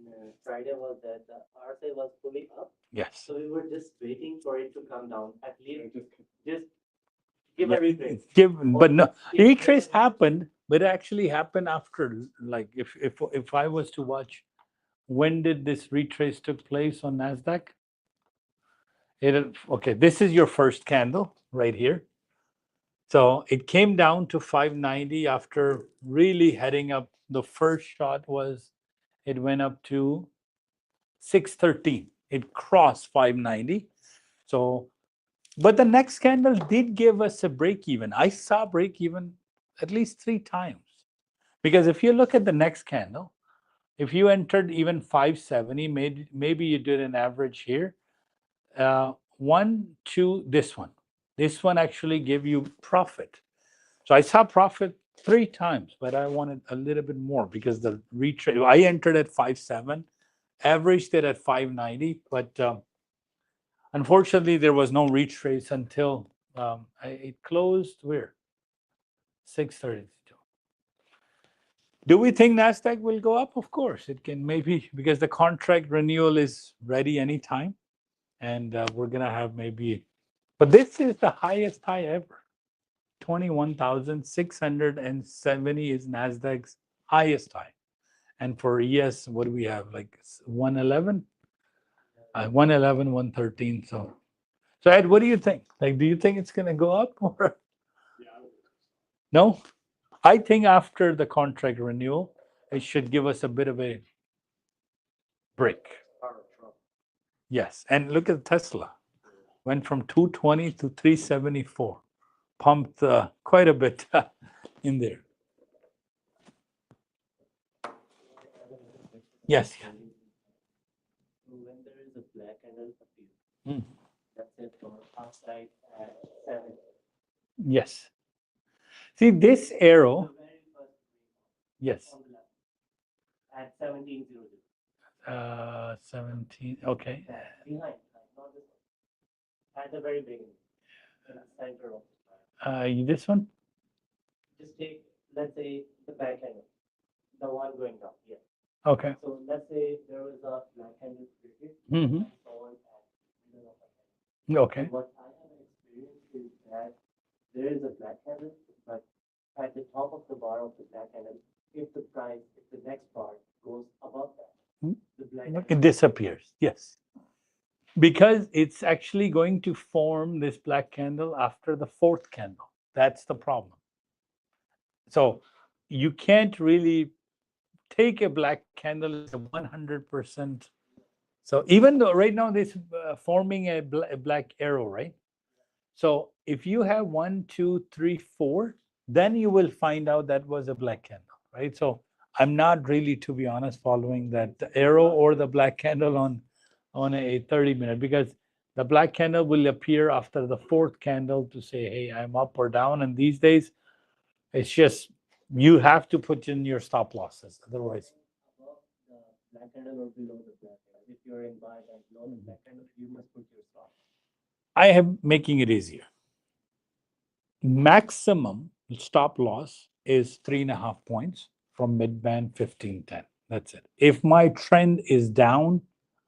in Friday was that the RSI was fully up. yes. So we were just waiting for it to come down. At I least just just give Yeah. a retrace. But no, If- retrace happened, but it actually happened after. Like if I was to watch, when did this retrace took place on Nasdaq? Okay, this is your first candle right here. So it came down to 590 after really heading up. The first shot was it went up to 613. It crossed 590. So, but the next candle did give us a break even. I saw break even at least 3 times. Because if you look at the next candle, if you entered even 570, maybe you did an average here. 1, 2, this one. This one actually gave you profit. So I saw profit 3 times, but I wanted a little bit more because the retrace, I entered at 5.7, averaged it at 590, but unfortunately there was no retrace until it closed where? 6:32. Do we think Nasdaq will go up? Of course, it can, maybe, because the contract renewal is ready anytime, and we're gonna have maybe, but this is the highest high ever. 21,670 is Nasdaq's highest high. And for ES, what do we have? Like 111? 111, 113. So Ed, what do you think? Like, do you think it's going to go up or no? I think after the contract renewal, it should give us a bit of a break. Yes. And look at Tesla. Went from 220 to 374. Pumped quite a bit in there. Yes. When there is a black candle appear, Mm. that's it for outside at 7. Yes. See this arrow. The very first Yes. on the left at 17:00. 17. Okay. Behind, not this one. At the very beginning, in the center of This one. just take, let's say, the back candle, the one going down here. Okay. So let's say there was a black candle created, Mm-hmm. and someone at middle of a candle. Okay. What I have experienced is that there is a black candle, but at the top of the bar of the black candle, if the next bar goes above that, the black It candle, disappears. Yes. Because it's actually going to form this black candle after the fourth candle. That's the problem. So you can't really take a black candle as a 100%. So even though right now this forming a black arrow, right? So if you have 1, 2, 3, 4, then you will find out that was a black candle, right? So I'm not really, to be honest, following that arrow or the black candle on a 30-minute, because the black candle will appear after the fourth candle to say, hey, I'm up or down. And these days, it's just you have to put in your stop losses. Otherwise, above the black candle or below the black candle. If you're in buy and below the black candle, you must put your stop. I am making it easier. Maximum stop loss is 3.5 points from mid-band 1510. That's it. If my trend is down,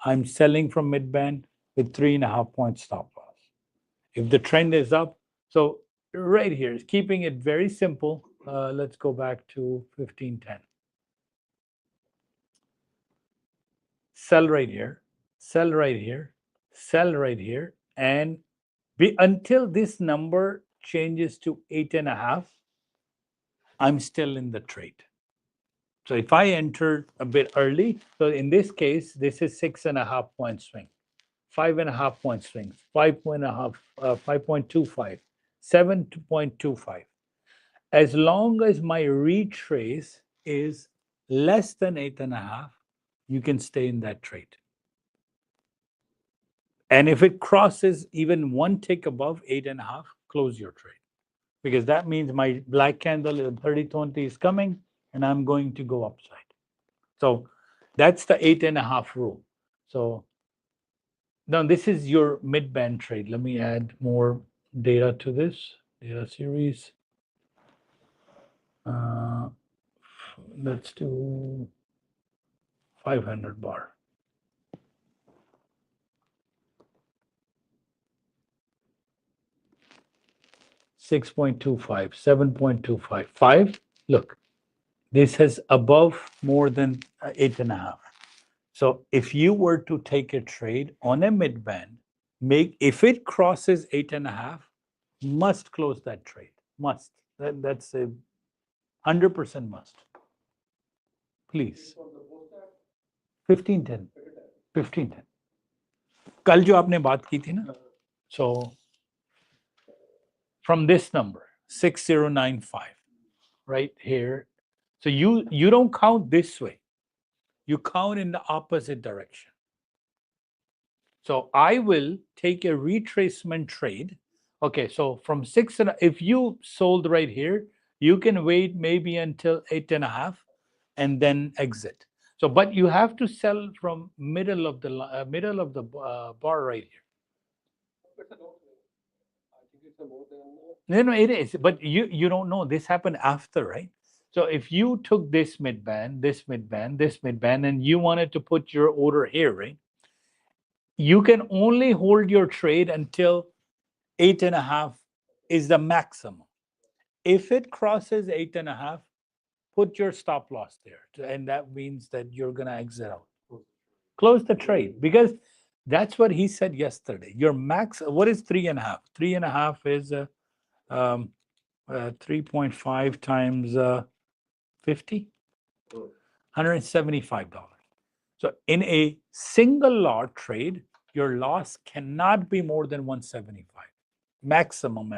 I'm selling from mid-band with 3.5 point stop loss. If the trend is up, so right here is keeping it very simple. Let's go back to 1510. Sell right here, sell right here, sell right here, and until this number changes to 8.5, I'm still in the trade. So if I enter a bit early, so in this case, this is 6.5 point swing, 5.5 point swings, 5.25, 7.25. As long as my retrace is less than 8.5, you can stay in that trade. And if it crosses even one tick above 8.5, close your trade. Because that means my black candle in 30-20 is coming and I'm going to go upside. So that's the 8.5 rule. So now this is your mid-band trade. Let me add more data to this data series. Let's do 500 bar. 6.25, 7.25, 5. Look, this has above more than 8.5. So if you were to take a trade on a mid-band, if it crosses 8.5, must close that trade. Must. That's a 100% must. Please. 1510. 1510. कल जो आपने बात की थी ना, so from this number 6095 right here, so you don't count this way, you count in the opposite direction. So I will take a retracement trade. Okay, so from 6, and if you sold right here, you can wait maybe until 8.5 and then exit. So but you have to sell from middle of the bar right here. No, it is, but you don't know. This happened after, right? So if you took this mid-band, this mid-band, this mid-band, and you wanted to put your order here, right? You can only hold your trade until 8.5 is the maximum. if it crosses 8.5, put your stop loss there. And that means that you're going to exit out. Close the trade, because that's what he said yesterday. Your max, what is 3.5? 3.5 is 3.5 times 50, $175. So in a single lot trade, your loss cannot be more than 175, maximum.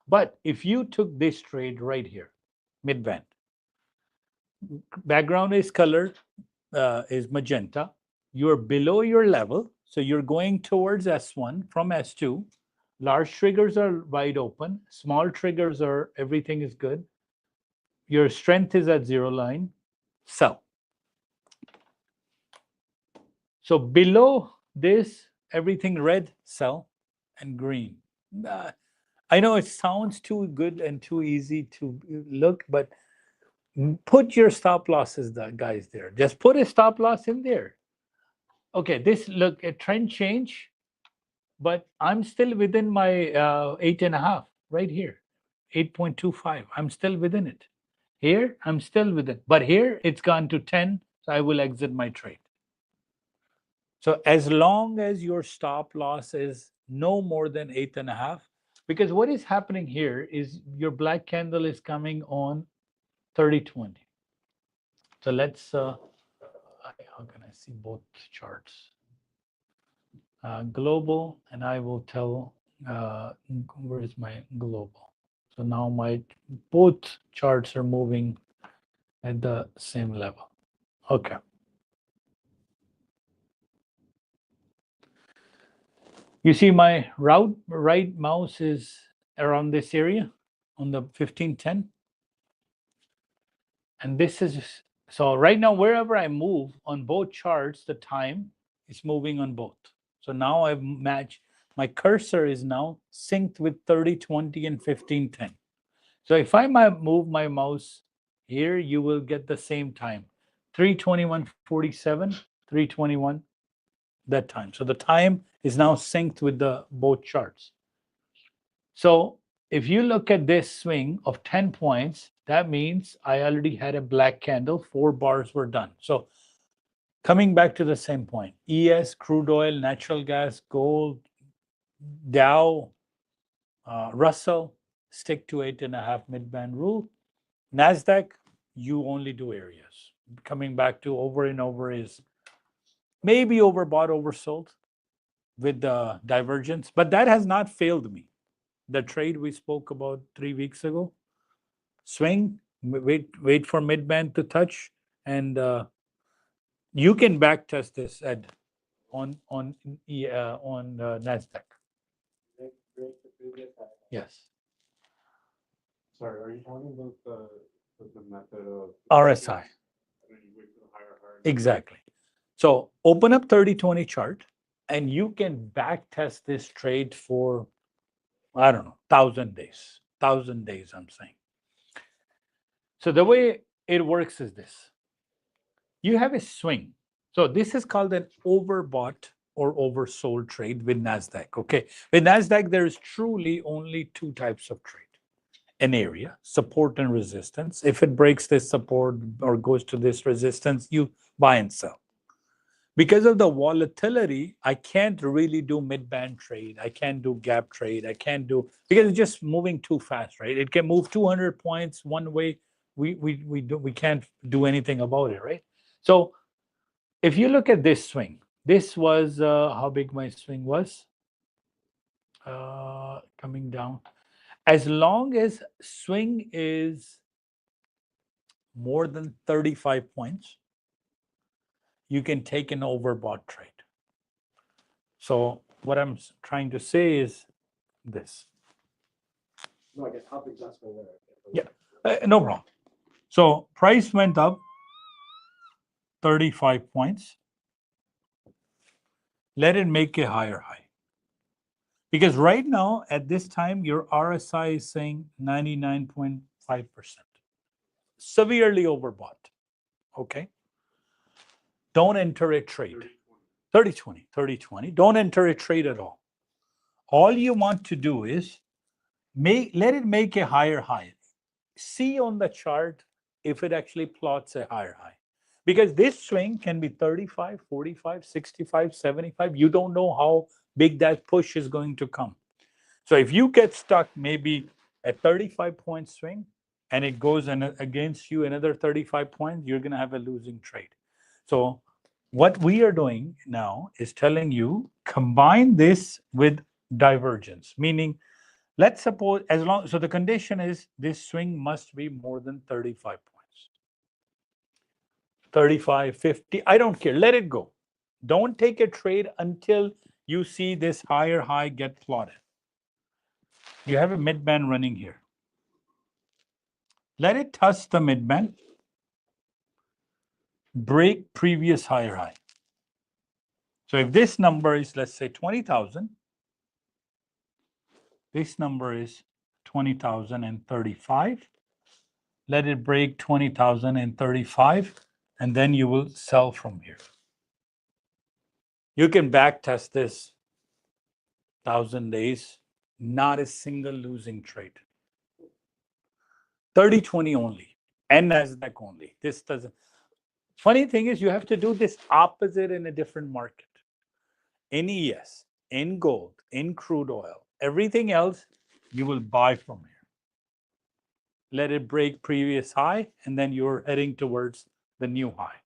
But if you took this trade right here, mid-band, background is color, is magenta, you're below your level, so you're going towards S1 from S2. Large triggers are wide open, small triggers are, everything is good. Your strength is at zero line, sell. So below this, everything red, sell, and green. I know it sounds too good and too easy to look, but put your stop losses, guys, there. Just put a stop loss in there. Okay, this look a trend change, but I'm still within my 8.5 right here, 8.25. I'm still within it. Here, I'm still within, but here it's gone to 10, so I will exit my trade. So as long as your stop loss is no more than 8.5, because what is happening here is your black candle is coming on 30-20. So let's, how can I see both charts? Global, and I will tell, where is my global? So now my both charts are moving at the same level. Okay. You see my right mouse is around this area on the 1510. And this is, so right now, wherever I move on both charts, the time is moving on both. So now I've matched, my cursor is now synced with 30-20 and 15-10. So if I move my mouse here, you will get the same time, 3:21:47, 3:21, that time. So the time is now synced with the both charts. So if you look at this swing of 10 points, that means I already had a black candle, 4 bars were done. So coming back to the same point, ES, crude oil, natural gas, gold, Dow, Russell, stick to 8.5 mid-band rule. Nasdaq, you only do areas. Coming back to over and over is maybe overbought, oversold with the divergence, but that has not failed me. The trade we spoke about 3 weeks ago, swing, wait for mid-band to touch, and you can back test this at on Nasdaq. Break the previous high. Yes. Sorry, are you talking about the method of RSI. and then you wait for the higher? Exactly. So open up 30-20 chart, and you can back test this trade for, I don't know, 1,000 days. 1,000 days, I'm saying. So the way it works is this. You have a swing. So this is called an overbought or oversold trade with Nasdaq. Okay. With Nasdaq, there is truly only 2 types of trade. An area, support and resistance. If it breaks this support or goes to this resistance, you buy and sell. Because of the volatility, I can't really do mid-band trade. I can't do gap trade. I can't do, because it's just moving too fast, right? It can move 200 points one way. We can't do anything about it, right? So if you look at this swing, this was how big my swing was, coming down. As long as swing is more than 35 points, you can take an overbought trade. So what I'm trying to say is this. No, I guess how big that's for Yeah, no problem. So price went up 35 points. Let it make a higher high. Because right now, at this time, your RSI is saying 99.5%. Severely overbought. Okay? Don't enter a trade. 30-20, 30-20. Don't enter a trade at all. All you want to do is let it make a higher high. see on the chart if it actually plots a higher high. Because this swing can be 35, 45, 65, 75. You don't know how big that push is going to come. So if you get stuck maybe a 35-point swing and it goes against you another 35 points, you're going to have a losing trade. So what we are doing now is telling you combine this with divergence, meaning let's suppose so the condition is this swing must be more than 35 points. 35, 50, I don't care, let it go. Don't take a trade until you see this higher high get plotted. You have a midband running here. Let it touch the midband, break previous higher high. So if this number is, let's say 20,000, this number is 20,035. Let it break 20,035, and then you will sell from here. You can back test this 1,000 days, not a single losing trade. 30-20 only, and Nasdaq only. This doesn't. Funny thing is, you have to do this opposite in a different market. In ES, in gold, in crude oil, everything else you will buy from here. Let it break previous high, and then you're heading towards the new high.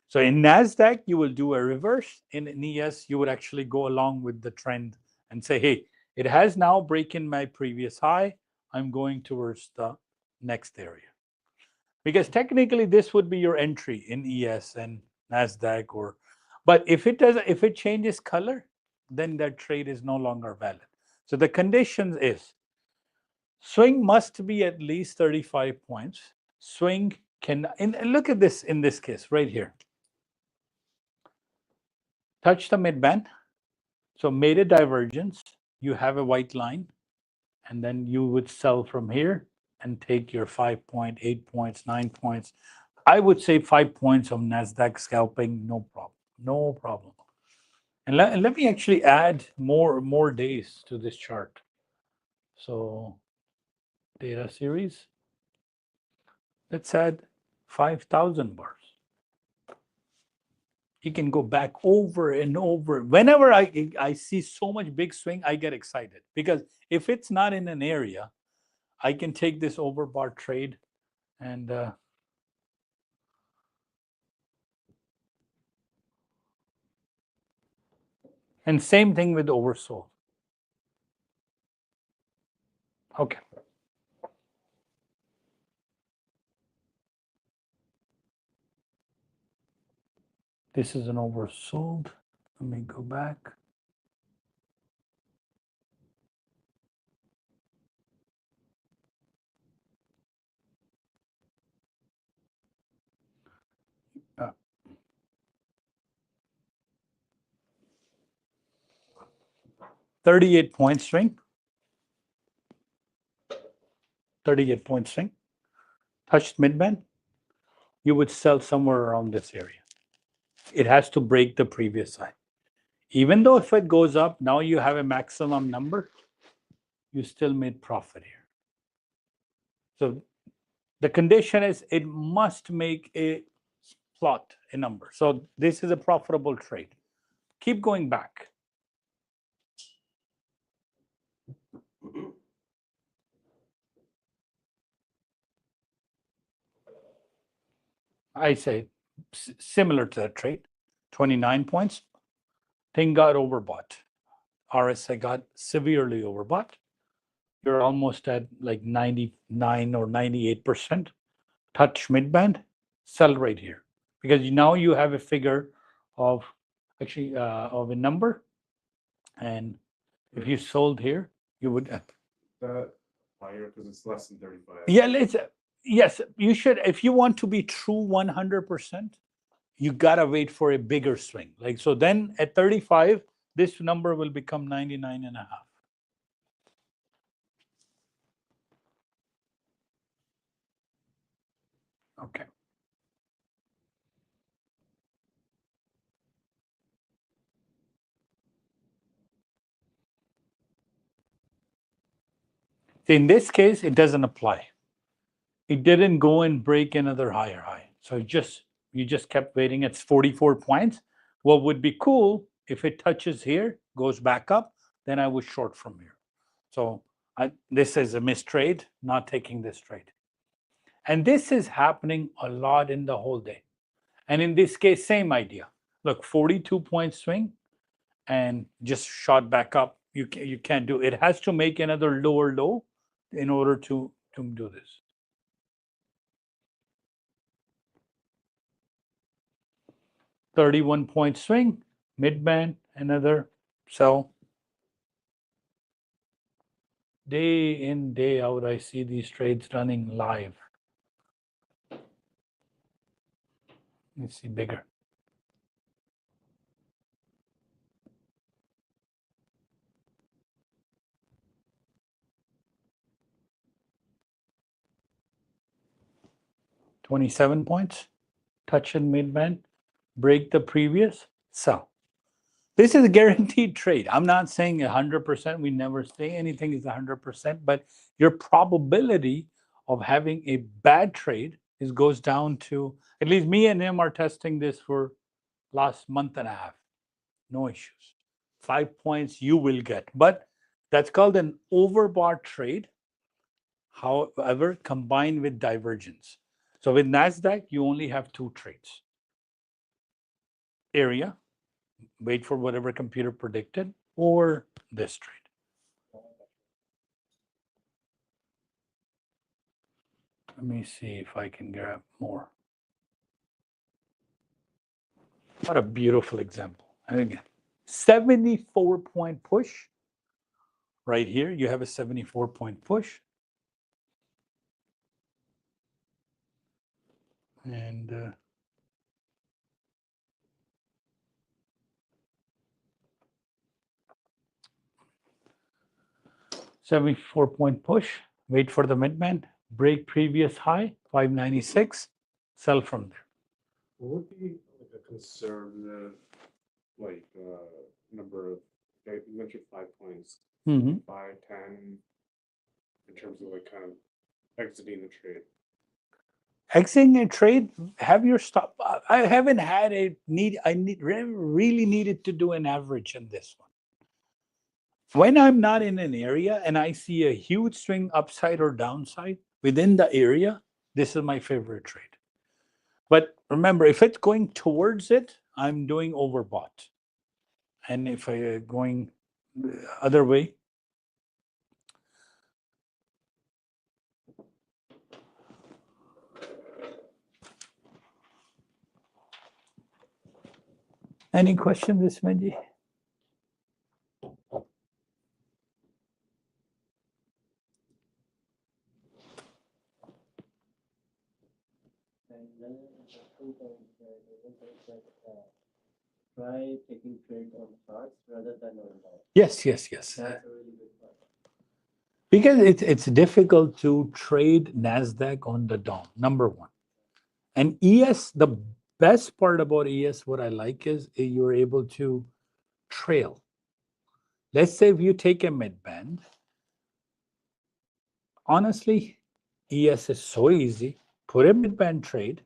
So in Nasdaq, you will do a reverse. In ES, you would actually go along with the trend and say, hey, it has now broken my previous high. I'm going towards the next area. Because technically this would be your entry in ES and Nasdaq, but if it changes color, then that trade is no longer valid. So the conditions is swing must be at least 35 points. Swing can, and look at this in this case right here. Touch the midband. So made a divergence. You have a white line, and then you would sell from here and take your 5 point, 8 points, 9 points. I would say 5 points of Nasdaq scalping, no problem, no problem. And let me actually add more days to this chart. So data series, let's add 5,000 bars. You can go back over and over. Whenever I see so much big swing, I get excited because if it's not in an area, I can take this overbought trade and same thing with oversold. Okay. This is an oversold. Let me go back. Uh, 38-point swing. 38-point swing. Touched midband. You would sell somewhere around this area. It has to break the previous high. Even though if it goes up, now you have a maximum number, you still made profit here. So the condition is it must make a plot, a number. So this is a profitable trade. Keep going back. I say similar to that trade, 29 points. Thing got overbought. RSI got severely overbought. You're almost at like 99 or 98%. Touch midband, sell right here. Because now you have a figure of actually of a number. And if you sold here, you would. That higher because it's less than 35. Yeah, yes, you should. If you want to be true 100%, you gotta wait for a bigger swing. Like so, then at 35, this number will become 99 and a half. Okay. In this case, it doesn't apply. it didn't go and break another higher high. So you just kept waiting. It's 44 points. What would be cool if it touches here, goes back up, then I would short from here. So this is a missed trade, not taking this trade. And this is happening a lot in the whole day. And in this case, same idea. Look, 42-point swing and just shot back up. You can't do it. It has to make another lower low in order to do this. .31 swing, mid-band, another sell. Day in, day out, I see these trades running live. Let's see bigger. .27 points, touch in mid-band, break the previous, sell. This is a guaranteed trade. I'm not saying 100%. We never say anything is 100%, but your probability of having a bad trade goes down to, at least me and him are testing this for last month and a half. No issues. 5 points you will get, but that's called an overbought trade. However, combined with divergence. So with Nasdaq, you only have 2 trades. Area, wait for whatever computer predicted, or this trade. Let me see if I can grab more. What a beautiful example. And again, 74-point push. Right here, you have a 74-point push. And 74-point push, wait for the mid-band, break previous high, 596, sell from there. What would be like a conservative, like, number of, you mentioned 5 points, 5, 10, in terms of like kind of exiting the trade? Exiting a trade, have your stop. I haven't had a need, really needed to do an average in this one. When I'm not in an area and I see a huge swing upside or downside within the area, this is my favorite trade. But remember, if it's going towards it, I'm doing overbought. And if I going the other way, any questions, Ismaji? And then sometimes try taking trade on charts rather than on down. Yes. That's a really good part. Because it's difficult to trade Nasdaq on the dawn, number one. And ES, the best part about ES, what I like is you're able to trail. Let's say if you take a mid-band, honestly, ES is so easy. Put a mid-band trade,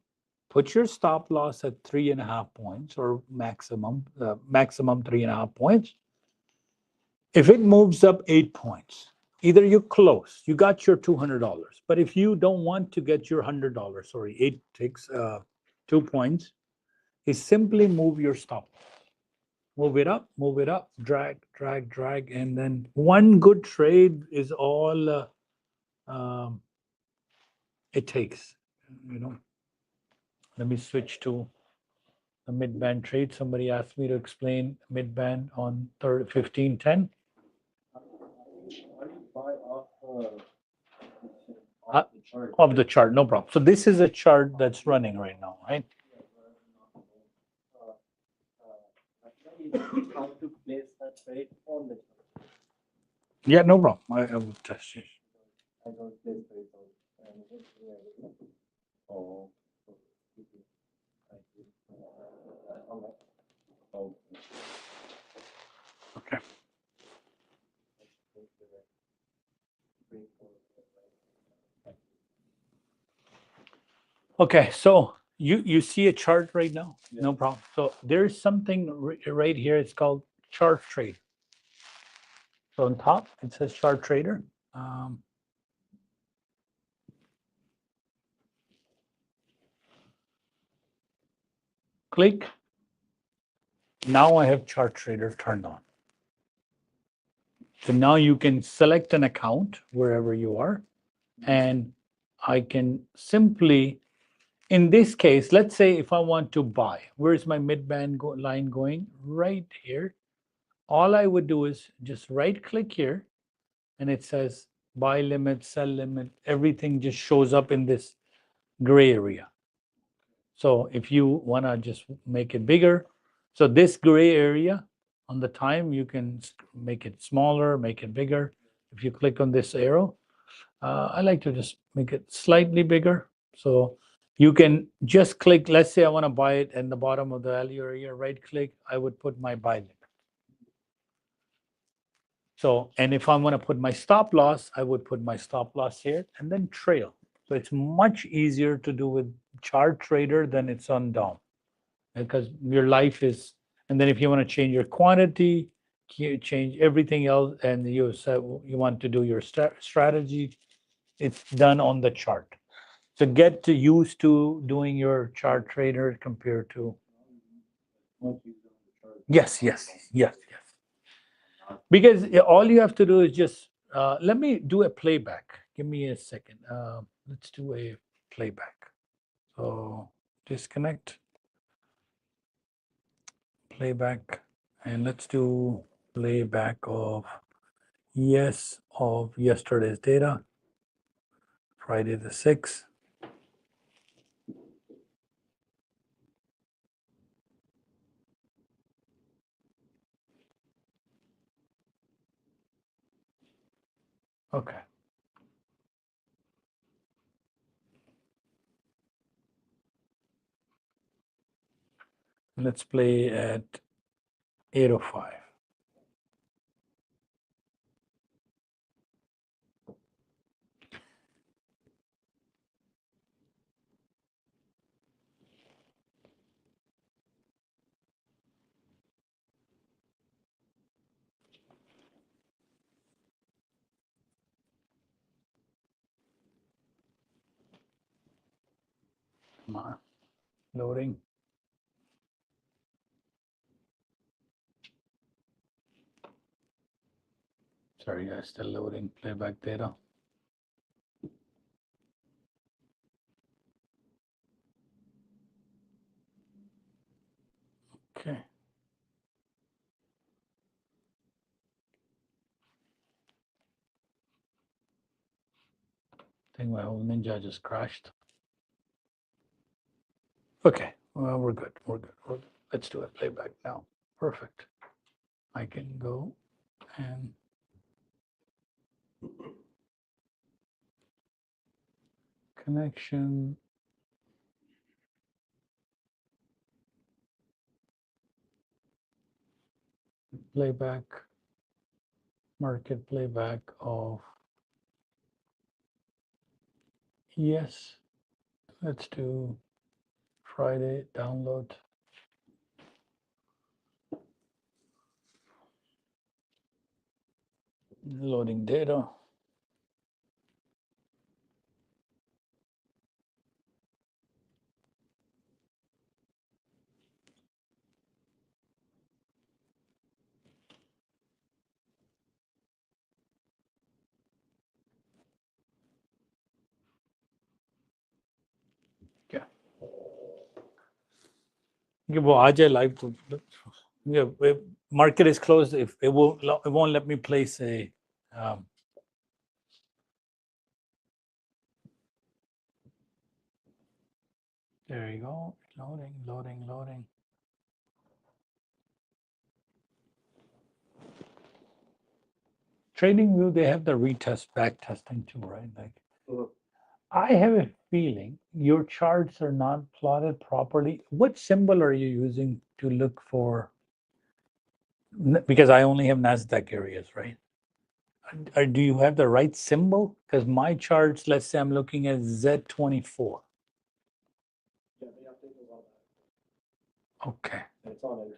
put your stop loss at 3.5 points or maximum 3.5 points. If it moves up 8 points, either you close, you got your $200. But if you don't want to get your $100, sorry, 8 takes 2 points, is simply move your stop. Move it up, drag, drag, drag, and then one good trade is all it takes. Let me switch to the mid-band trade. Somebody asked me to explain mid-band on 1510. Of the chart, no problem. So this is a chart that's running right now, right? How to place that trade on the chart. Yeah, no problem. I will test it. I don't place trades on. Oh. Okay. Okay, so you see a chart right now? Yeah. No problem. So there's something right here. It's called chart trade. So on top it says chart trader. Click. Now I have chart trader turned on. So now you can select an account wherever you are, and I can simply, in this case, let's say if I want to buy, where's my mid-band line going? Right here. All I would do is just right click here, and it says buy limit, sell limit, everything just shows up in this gray area. So if you want to just make it bigger, so this gray area on the time, you can make it smaller, make it bigger. If you click on this arrow, I like to just make it slightly bigger. So you can just click, let's say I want to buy it in the bottom of the value area, right click, I would put my buy limit. So, and if I want to put my stop loss, I would put my stop loss here and then trail. So it's much easier to do with chart trader than it's on DOM, because your life is, and then if you want to change your quantity, you change everything else, and you said you want to do your strategy, it's done on the chart. So get to used to doing your chart trader compared to, yes, yes, yes, yes. Because all you have to do is just, let me do a playback. Give me a second. Let's do a playback. So disconnect, playback, and let's do playback of yes of yesterday's data, Friday the 6th. Okay. Let's play at 8:05. Come on. Loading. Sorry, guys, still loading playback data. Okay. I think my whole Ninja just crashed. Okay, well, we're good. We're good. We're good. Let's do a playback now. Perfect. I can go and connection. Playback, market playback of yes. Let's do Friday download. Loading data. Yeah. Yeah, well, Ajay live to, yeah, market is closed. If it won't let me place a there you go. Loading, loading, loading. TradingView, they have the retest back testing too, right? Like, I have a feeling your charts are not plotted properly. What symbol are you using to look for? Because I only have Nasdaq areas, right? Or do you have the right symbol? Because my charts, let's say I'm looking at Z24. Okay. It's on it.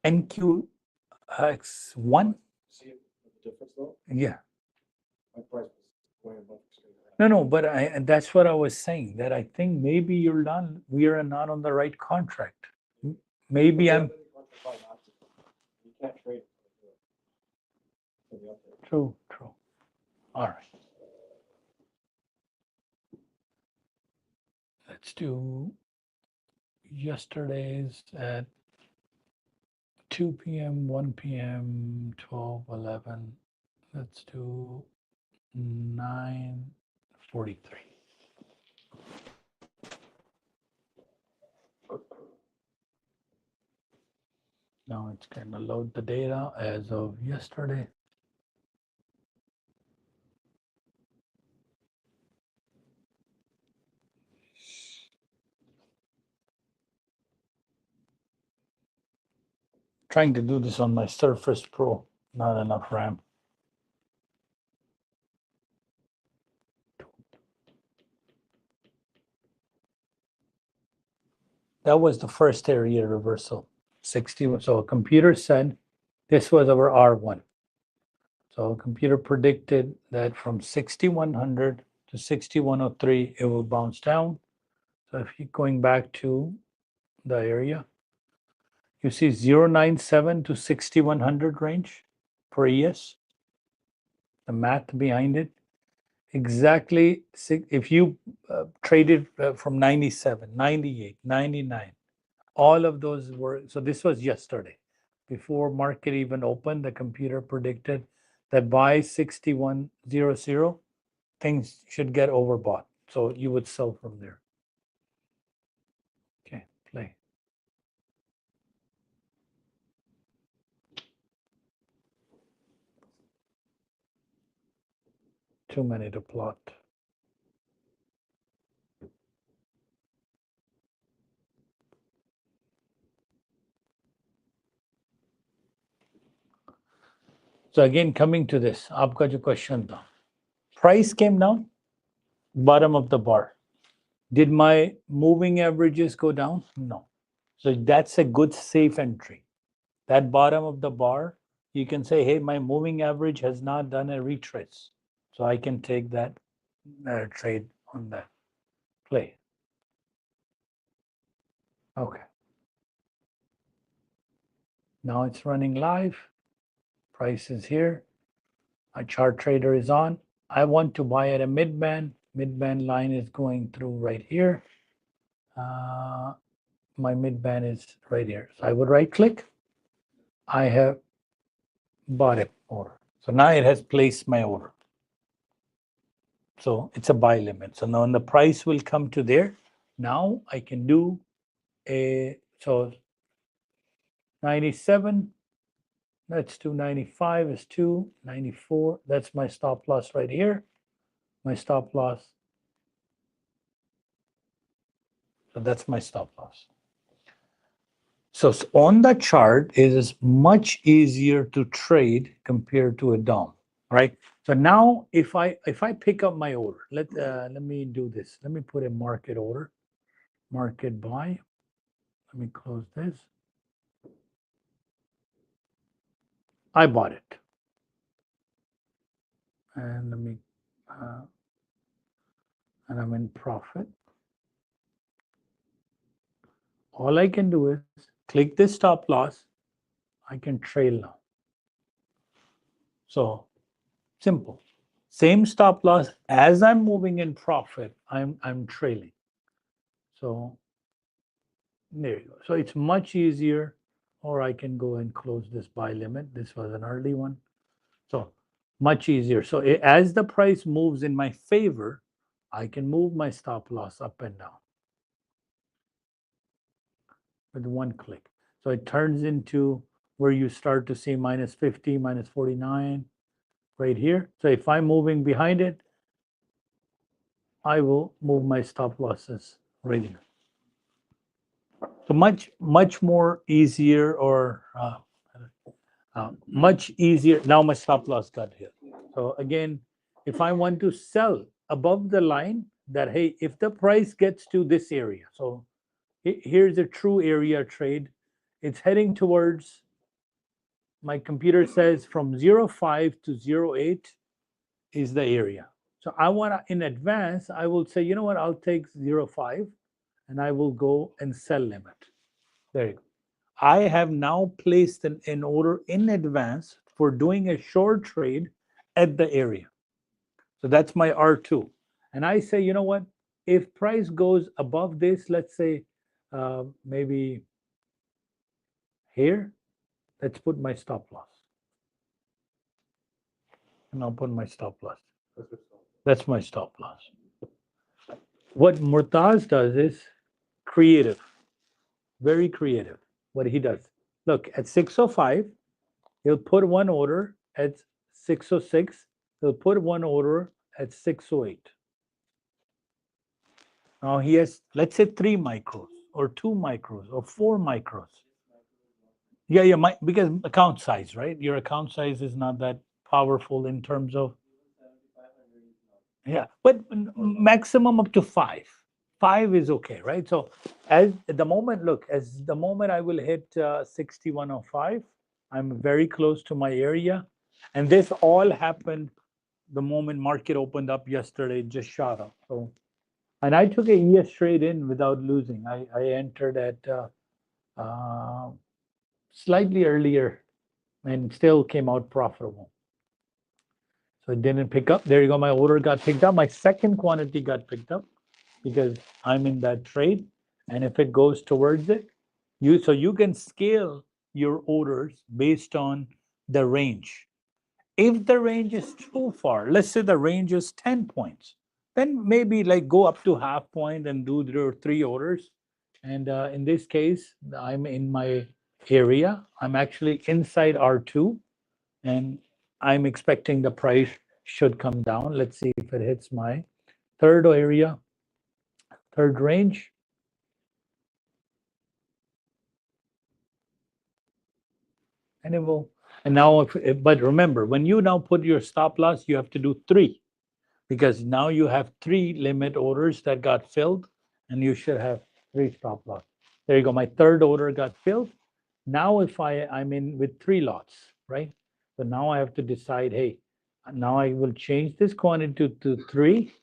NQX1? See the difference though? Yeah. My price was way above. No, but and that's what I was saying, that I think maybe we are not on the right contract. Maybe I'm, You can't trade. true. All right. Let's do yesterday's at 2 p.m., 1 p.m., 12, 11. Let's do 9:43. Now it's going to load the data as of yesterday. Trying to do this on my Surface Pro, not enough RAM. That was the first area reversal, 60. So a computer said this was our R1. So a computer predicted that from 6100 to 6103, it will bounce down. So if you're going back to the area, you see 097 to 6100 range for ES. The math behind it, exactly. If you traded from 97, 98, 99, all of those were, so this was yesterday. Before market even opened, the computer predicted that by 6100, things should get overbought. So you would sell from there. Okay, play. Too many to plot. So again, coming to this, आपका जो question था, price came down, bottom of the bar. Did my moving averages go down? No. So that's a good safe entry. That bottom of the bar, you can say, hey, my moving average has not done a retrace. So I can take that trade on that play. Okay. Now it's running live. Price is here. My chart trader is on. I want to buy at a mid-band. Mid-band line is going through right here. My mid-band is right here. So I would right click. I have bought it order. So now it has placed my order. So it's a buy limit. So now when the price will come to there, now I can do so 97, let's do 95 is 2, 94, that's my stop loss right here. My stop loss. So that's my stop loss. So on the chart, it is much easier to trade compared to a DOM, right? So now if I pick up my order, let me do this. Let me put a market order, market buy. Let me close this. I bought it. And let me, and I'm in profit. All I can do is click this stop loss. I can trail now. So simple. Same stop loss as I'm moving in profit, I'm trailing. So there you go. So it's much easier, or I can go and close this buy limit. This was an early one. So much easier. So as the price moves in my favor, I can move my stop loss up and down with one click. So it turns into where you start to see minus 50, minus 49 right here. So if I'm moving behind it, I will move my stop losses right here. So much more easier, or much easier. Now my stop loss got here. So again, if I want to sell above the line, that hey, if the price gets to this area, so Here's a true area trade. It's heading towards, my computer says from 0.5 to 0.8 is the area. So I want to, in advance, I will say, you know what, I'll take 0.5 and I will go and sell limit. There you go. I have now placed an order in advance for doing a short trade at the area. So that's my R2. And I say, you know what, if price goes above this, let's say maybe here, let's put my stop loss. And I'll put my stop loss. That's my stop loss. What Murtaz does is creative, very creative. What he does, look, at 6:05, he'll put one order at 6:06. He'll put one order at 6:08. Now he has, let's say, 3 micros or 2 micros or 4 micros. Yeah, because account size, right? Your account size is not that powerful in terms of, yeah, but maximum up to 5. 5 is okay, right? So as at the moment, look, as the moment I will hit 6105, I'm very close to my area. And this all happened the moment market opened up yesterday, it just shot up. So, and I took a ES trade in without losing. I entered at slightly earlier and still came out profitable. So it didn't pick up. There you go. My order got picked up. My second quantity got picked up because I'm in that trade. And if it goes towards it, so you can scale your orders based on the range. If the range is too far, let's say the range is 10 points, then maybe like go up to half point and do your 3 orders. And in this case, I'm in my area. I'm actually inside R2 and I'm expecting the price should come down. Let's see if it hits my third area, third range. And it will, and now, but remember, when you now put your stop loss, you have to do 3 because now you have 3 limit orders that got filled and you should have 3 stop loss. There you go. My third order got filled. Now if I'm in with 3 lots, right? So now I have to decide, hey, now I will change this quantity to 3.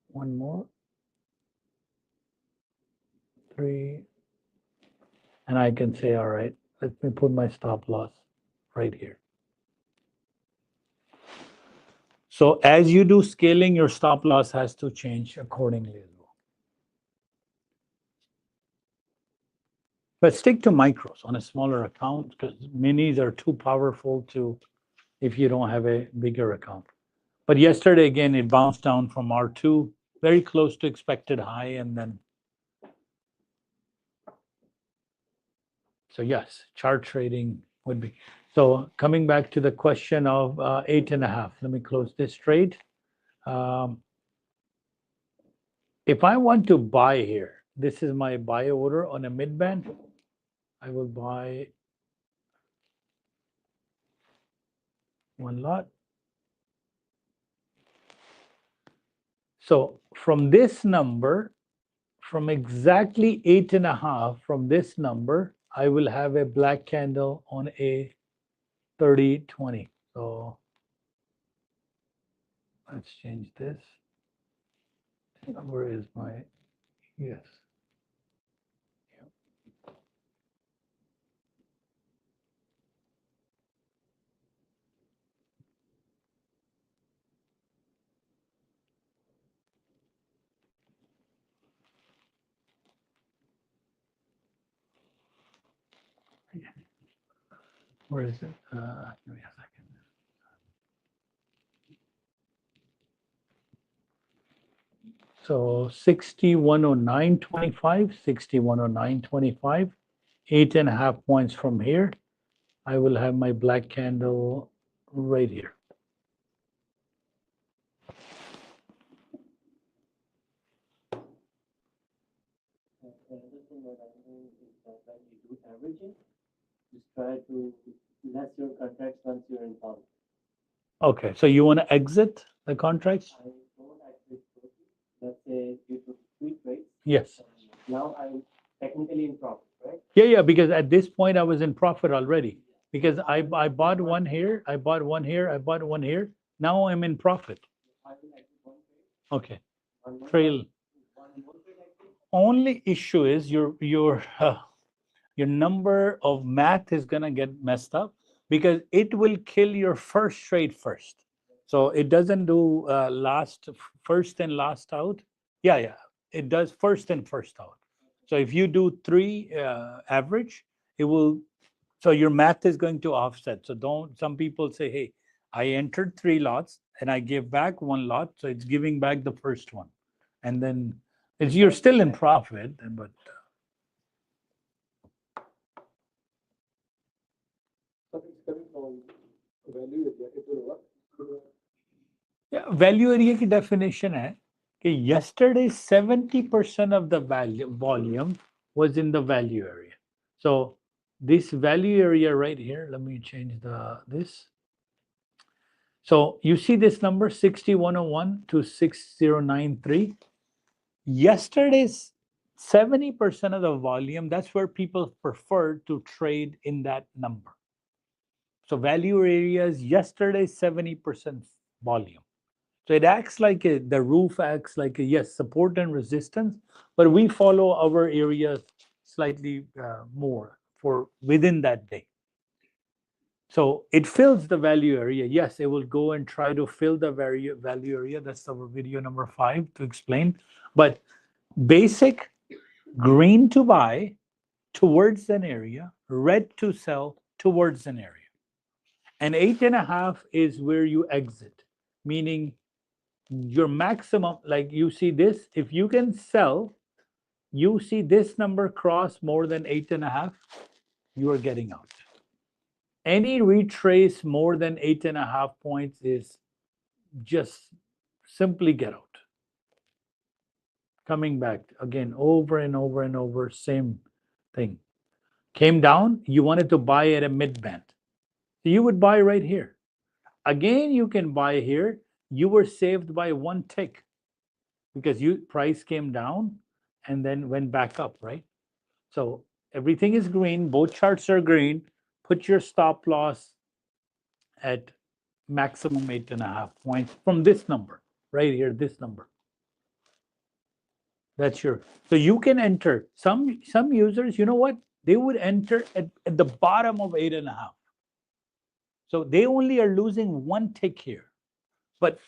One more. 3. And I can say, all right, let me put my stop loss right here. So as you do scaling, your stop loss has to change accordingly as well. But stick to micros on a smaller account because minis are too powerful to, if you don't have a bigger account. But yesterday, again, it bounced down from R2, very close to expected high, and then. So yes, chart trading would be. So coming back to the question of 8.5, let me close this trade. If I want to buy here, this is my buy order on a mid-band. I will buy 1 lot. So from this number, from exactly 8.5, from this number, I will have a black candle on a 30-20. So let's change this. Where is my, yes. Where is it? Give me a second. So 6109.25, 6109.25, 8.5 points from here. I will have my black candle right here. Another thing that I'm doing is that when you do averaging, just try to less your contracts once you're in poly. Okay, so you want to exit the contracts? I don't Yes. Now I'm technically in profit, right? Yeah, because at this point I was in profit already. Because I bought one here, I bought one here, I bought one here. Now I'm in profit. I will exit one trade, Okay. one more, Trail. one more trade exit. Only issue is your number of math is gonna get messed up because it will kill your first trade first. So it doesn't do first and last out. Yeah, it does first and first out. So if you do three average, it will. So your math is going to offset. So don't. Some people say, "Hey, I entered three lots and I give back one lot, so it's giving back the first one," and then you're still in profit, but. Yeah, value area की definition है कि yesterday 70% of the volume was in the value area. So this value area right here, let me change this. So you see this number 6101 to 6093. Yesterday's 70% of the volume, that's where people prefer to trade in that number. So value area is yesterday's 70% volume. So it acts like the roof acts like yes, support and resistance, but we follow our area slightly more for within that day. So it fills the value area. Yes, it will go and try to fill the value area. That's our video number 5 to explain. But basic green to buy towards an area, red to sell towards an area. And 8.5 is where you exit, meaning your maximum, like you see this, if you can sell, you see this number cross more than 8.5, you are getting out. Any retrace more than 8.5 points is just simply get out. Coming back again over and over and over, same thing. Came down, you wanted to buy at a mid band. So you would buy right here. Again, you can buy here. You were saved by one tick because price came down and then went back up, right? So everything is green. Both charts are green. Put your stop loss at maximum 8.5 points from this number right here, this number. That's your. So you can enter. Some users, you know what? They would enter at the bottom of 8.5. So they only are losing one tick here. But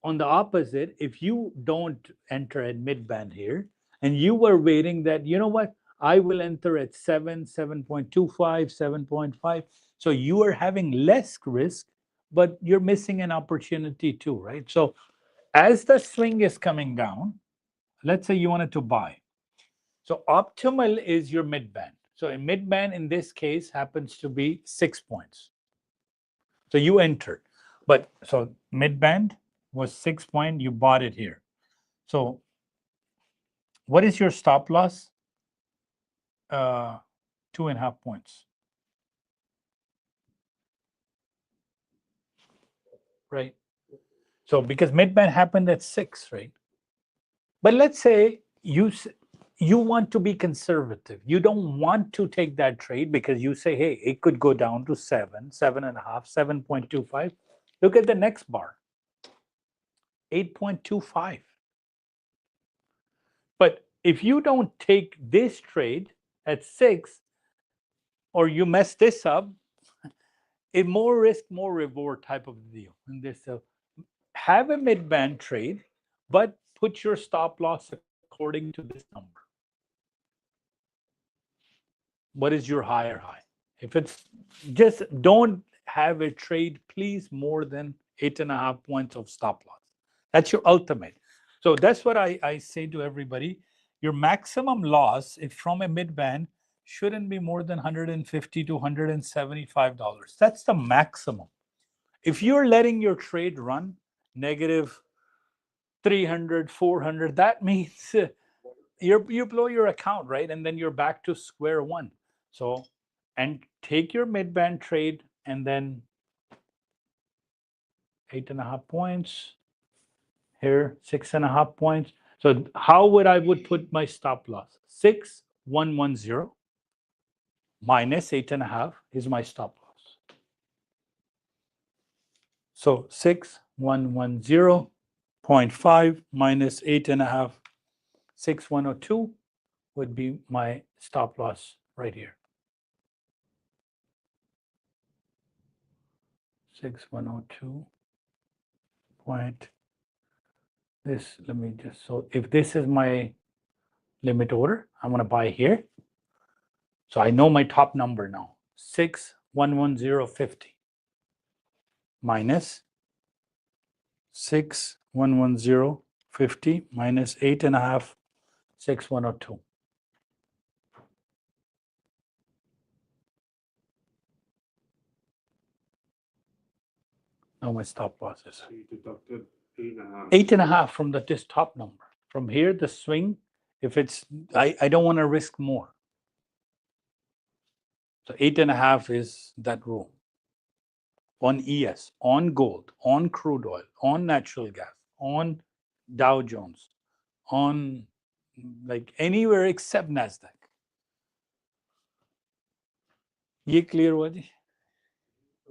on the opposite, if you don't enter at mid band here, and you were waiting that, you know what, I will enter at 7.25, 7.5. So you are having less risk, but you're missing an opportunity too, right? So as the swing is coming down, let's say you wanted to buy. So optimal is your mid band. So a mid band in this case happens to be 6 points. So you entered, but so mid band was 6 point, you bought it here. So what is your stop loss? 2.5 points. Right. So because mid band happened at 6, right? But let's say you want to be conservative. You don't want to take that trade because you say, hey, it could go down to 7, 7.5, 7.25. Look at the next bar, 8.25. But if you don't take this trade at 6, or you mess this up, a more risk, more reward type of deal. In this, have a mid band trade, but put your stop loss according to this number. What is your higher high? If it's just don't have a trade, please, more than 8.5 points of stop loss. That's your ultimate. So that's what I say to everybody. Your maximum loss, if from a mid band, shouldn't be more than $150 to $175. That's the maximum. If you're letting your trade run negative 300, 400, that means you blow your account, right? And then you're back to square one. So, and take your mid band trade and then 8.5 points here, 6.5 points. So how would I put my stop loss? 6110 minus 8.5 is my stop loss. So 6110.5 minus 8.5, 6102 would be my stop loss right here. 6102 point this, let me just, so if this is my limit order, I'm going to buy here. So I know my top number now, 6110.50 minus 6110.50 minus 8.5, 6102. Now my stop loss is So you deducted 8.5. 8.5 from this top number. From here, the swing, if it's, I don't want to risk more. So 8.5 is that rule. On ES, on gold, on crude oil, on natural gas, on Dow Jones, on like anywhere except Nasdaq. ये clear हुआ जी?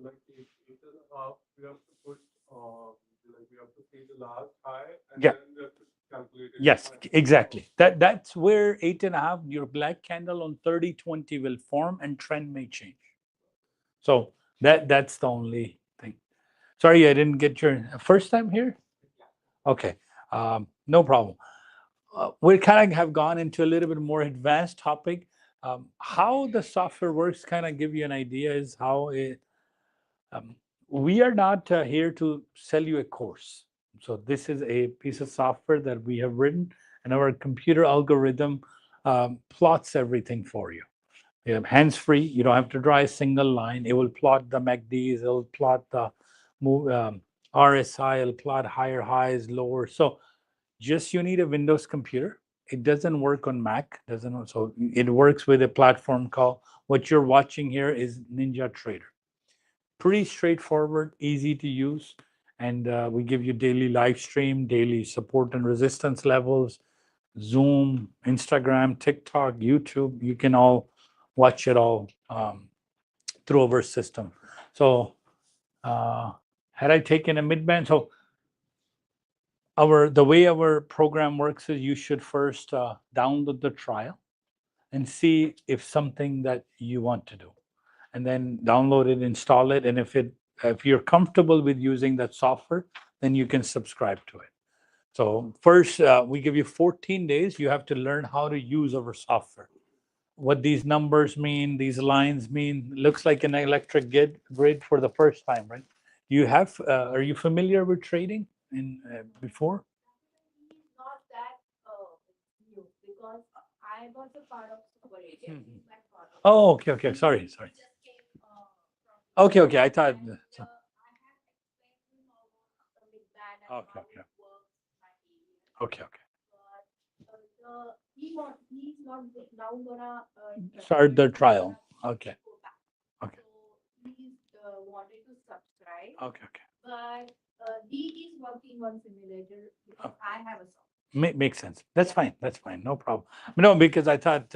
Like 8.5, we have to put, like we have to see the last high and Yeah. then we have to calculate it. Yes, exactly. That's where 8.5, your black candle on 30-20 will form and trend may change. So that's the only thing. Sorry, I didn't get your first time here. Okay, no problem. We kind of have gone into a little bit more advanced topic. How the software works, kind of give you an idea, is how it, we are not here to sell you a course. So this is a piece of software that we have written, and our computer algorithm plots everything for you. You have hands-free. You don't have to draw a single line. It will plot the MACDs. It will plot the RSI. It'll plot higher highs, lower. So just you need a Windows computer. It doesn't work on Mac. Doesn't, so it works with a platform called, what you're watching here is Ninja Trader. Pretty straightforward, easy to use, and we give you daily live stream, daily support and resistance levels, Zoom, Instagram, TikTok, YouTube. You can all watch it all through our system. So had I taken a mid-band, so the way our program works is you should first download the trial and see if something that you want to do, and then download it, install it, and if you're comfortable with using that software, then you can subscribe to it. So first, we give you 14 days. You have to learn how to use our software. What these numbers mean, these lines mean. Looks like an electric grid for the first time, right? You have, are you familiar with trading before? Not that new, because I was a part of Commodities. Mhm. My part of Oh, okay. Sorry. Just came from Okay. I thought. and, So, I have explained him about the big band and Okay, how okay. it works my area. okay. But he's not now gonna Start the he's trial. gonna Okay. go back. Okay. So he's wanted to subscribe, Okay. but he is working on simulator because Oh. I have a software. Makes sense. That's fine. No problem. No, because I thought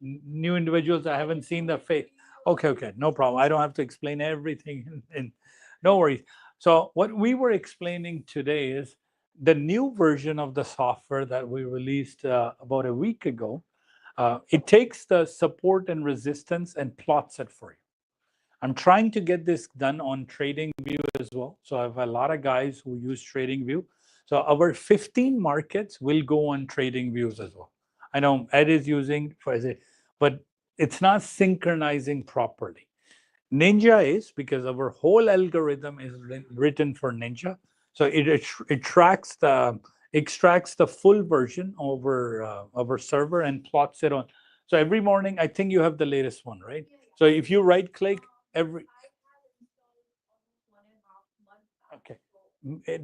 new individuals, I haven't seen the face. Okay. No problem. I don't have to explain everything. And no worries. So what we were explaining today is the new version of the software that we released about a week ago. It takes the support and resistance and plots it for you. I'm trying to get this done on TradingView as well. So I have a lot of guys who use TradingView. So our 15 markets will go on TradingViews as well. I know Ed is using but it's not synchronizing properly. Ninja is, because our whole algorithm is written for Ninja. So it extracts the full version over our server and plots it on. So every morning, I think you have the latest one, right? So if you right click every, okay.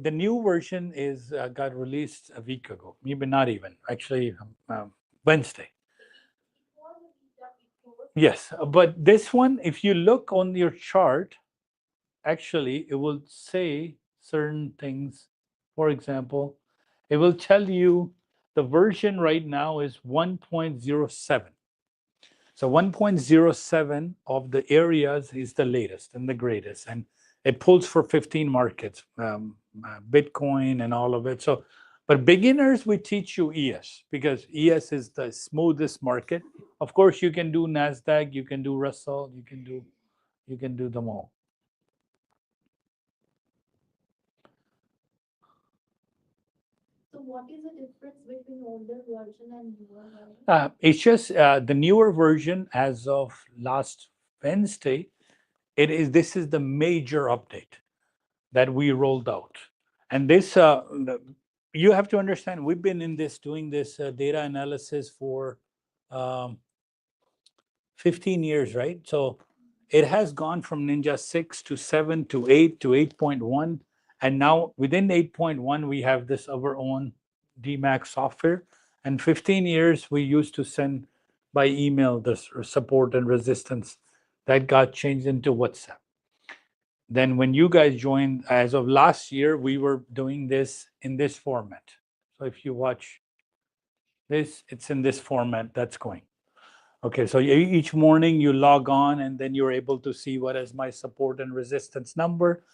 The new version is got released a week ago, maybe not even, actually Wednesday. Yes, but this one, if you look on your chart, actually it will say certain things. For example, it will tell you the version right now is 1.07. So 1.07 of the areas is the latest and the greatest, and it pulls for 15 markets, Bitcoin and all of it. So, but beginners, we teach you ES because ES is the smoothest market. Of course, you can do Nasdaq, you can do Russell, you can do them all. So what is the difference between older version and newer version? It's just the newer version as of last Wednesday. This is the major update that we rolled out, and this you have to understand. We've been in this doing this data analysis for um, 15 years, right? So it has gone from Ninja 6 to 7 to 8 to 8.1, and now within 8.1 we have this our own DMAX software. And 15 years we used to send by email this support and resistance that got changed into WhatsApp. Then when you guys joined, as of last year, we were doing this in this format. So if you watch this, it's in this format that's going. Okay, so each morning you log on and then you're able to see what is my support and resistance number.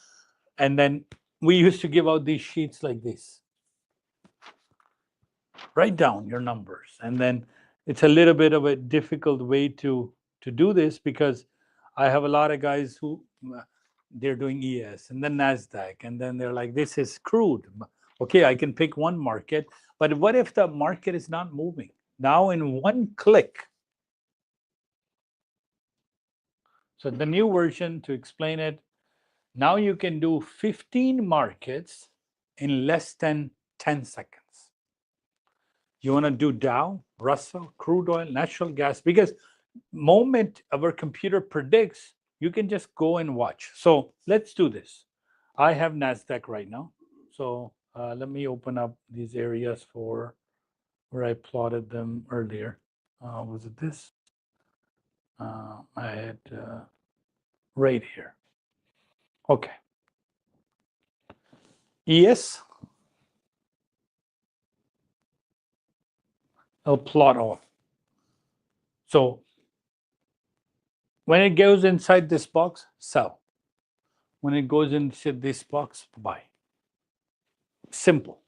And then we used to give out these sheets like this. Write down your numbers. And then it's a little bit of a difficult way to do this because I have a lot of guys who they're doing ES and then Nasdaq, and then they're like, this is crude. Okay, I can pick one market, but what if the market is not moving? Now in one click. So the new version, to explain it, now you can do 15 markets in less than 10 seconds. You want to do Dow, Russell, crude oil, natural gas, because moment our computer predicts, you can just go and watch. So let's do this. I have Nasdaq right now. So let me open up these areas for where I plotted them earlier. Was it this? I had right here. Okay. ES. I'll plot all. So when it goes inside this box, sell. When it goes into this box, buy. Simple.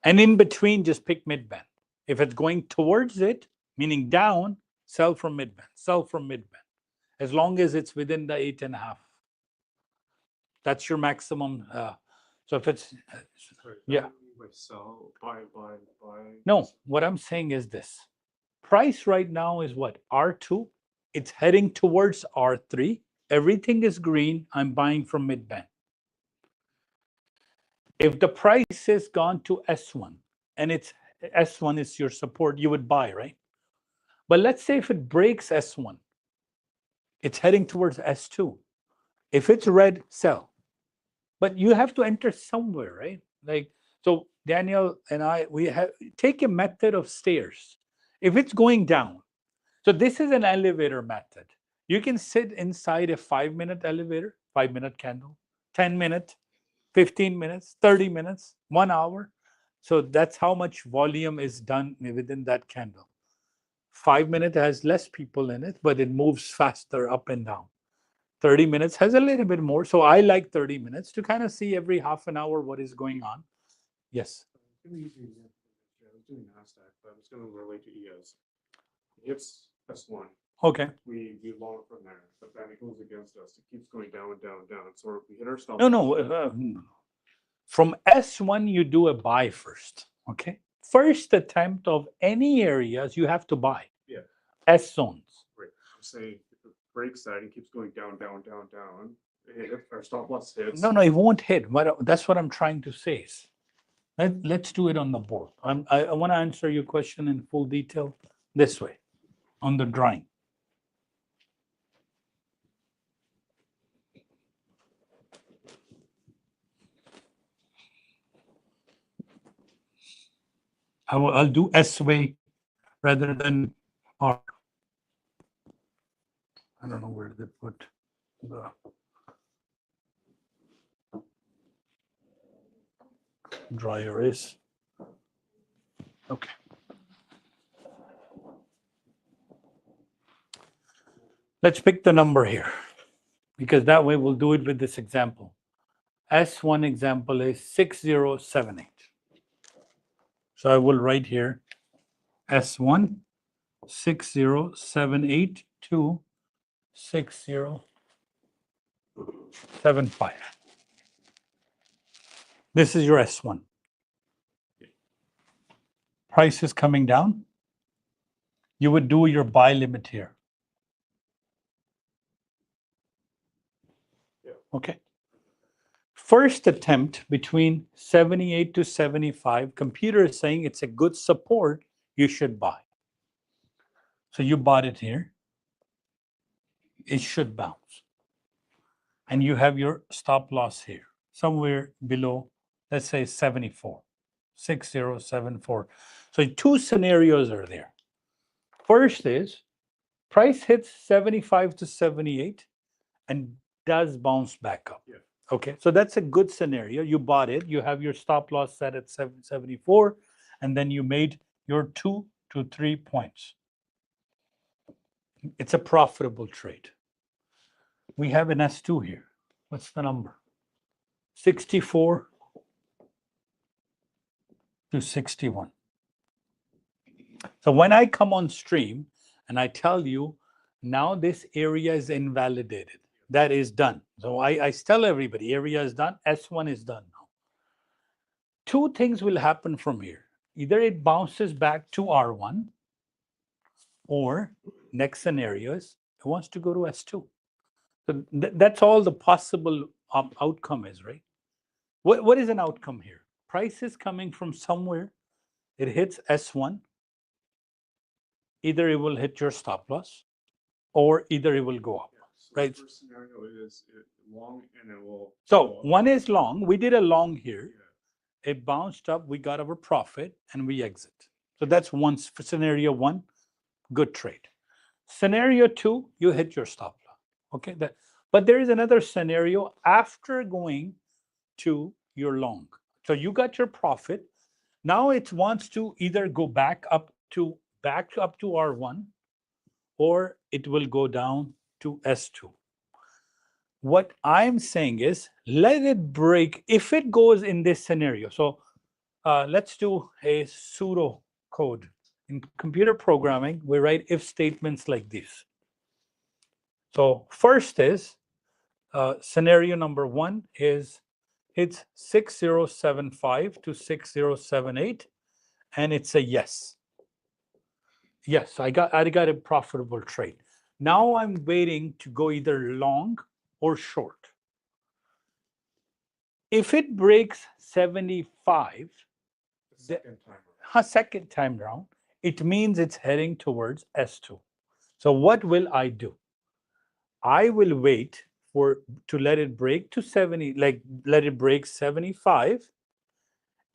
And in between, just pick midband. If it's going towards it, meaning down, sell from midband, sell from midband. As long as it's within the 8.5. That's your maximum. So if it's, yeah. Sell, buy. No, what I'm saying is this. Price right now is what? R2. It's heading towards R3. Everything is green. I'm buying from midband. If the price has gone to S1 and it's S1 is your support, you would buy, right? But let's say if it breaks S1, it's heading towards S2. If it's red, sell. But you have to enter somewhere, right? Like, so Daniel and I, we have take a method of stairs. If it's going down, so this is an elevator method. You can sit inside a 5-minute elevator, 5-minute candle, 10-minute, 15 minutes, 30 minutes, 1 hour. So that's how much volume is done within that candle. 5 minutes has less people in it, but it moves faster up and down. 30 minutes has a little bit more. So I like 30 minutes to kind of see every half an hour what is going on. Yes. I was doing Nasdaq, but I was going to relate to ES. It's S1. Okay. We long from there, but then it goes against us. It keeps going down and down and down. So if we hit ourselves. No. From S1, you do a buy first. Okay. First attempt of any areas, you have to buy. Yeah. S zones. Right. I'm saying if it breaks that, it keeps going down. If our stop loss hits. No, it won't hit. But that's what I'm trying to say. Let's do it on the board. I want to answer your question in full detail this way, on the drawing. I'll do S way rather than R. I don't know where they put the dryer is. Okay. Let's pick the number here, because that way we'll do it with this example. S1 example is 6078. So I will write here S1 6078 to 6075. This is your S1. Price is coming down. You would do your buy limit here. Okay. First attempt between 78 to 75, computer is saying it's a good support, you should buy. So you bought it here. It should bounce. And you have your stop loss here, somewhere below, let's say 74, 6074. So two scenarios are there. First is price hits 75 to 78 and does bounce back up. Yeah. Okay, so that's a good scenario. You bought it, you have your stop loss set at 774, and then you made your 2 to 3 points. It's a profitable trade. We have an S2 here. What's the number? 64 to 61. So when I come on stream and I tell you, now this area is invalidated, that is done. So I tell everybody, area is done, S1 is done now. Two things will happen from here. Either it bounces back to R1, or next scenario is it wants to go to S2. So that's all the possible outcome is, right? What is an outcome here? Price is coming from somewhere. It hits S1. Either it will hit your stop loss, or either it will go up. So right? The first scenario is long and it will. So one is long. We did a long here. Yeah. It bounced up. We got our profit and we exit. So that's one scenario one. Good trade. Scenario two, you hit your stop loss. Okay. But there is another scenario after going to your long. So you got your profit. Now it wants to either go back up to R1, or it will go down to S2. What I'm saying is let it break if it goes in this scenario. So let's do a pseudo code. In computer programming, we write if statements like this. So first is scenario number one is it's 6075 to 6078, and it's a yes. Yes, I got a profitable trade. Now I'm waiting to go either long or short. If it breaks 75, The second time around. second time round, it means it's heading towards S2. So what will I do? I will wait to let it break to 70, like let it break 75,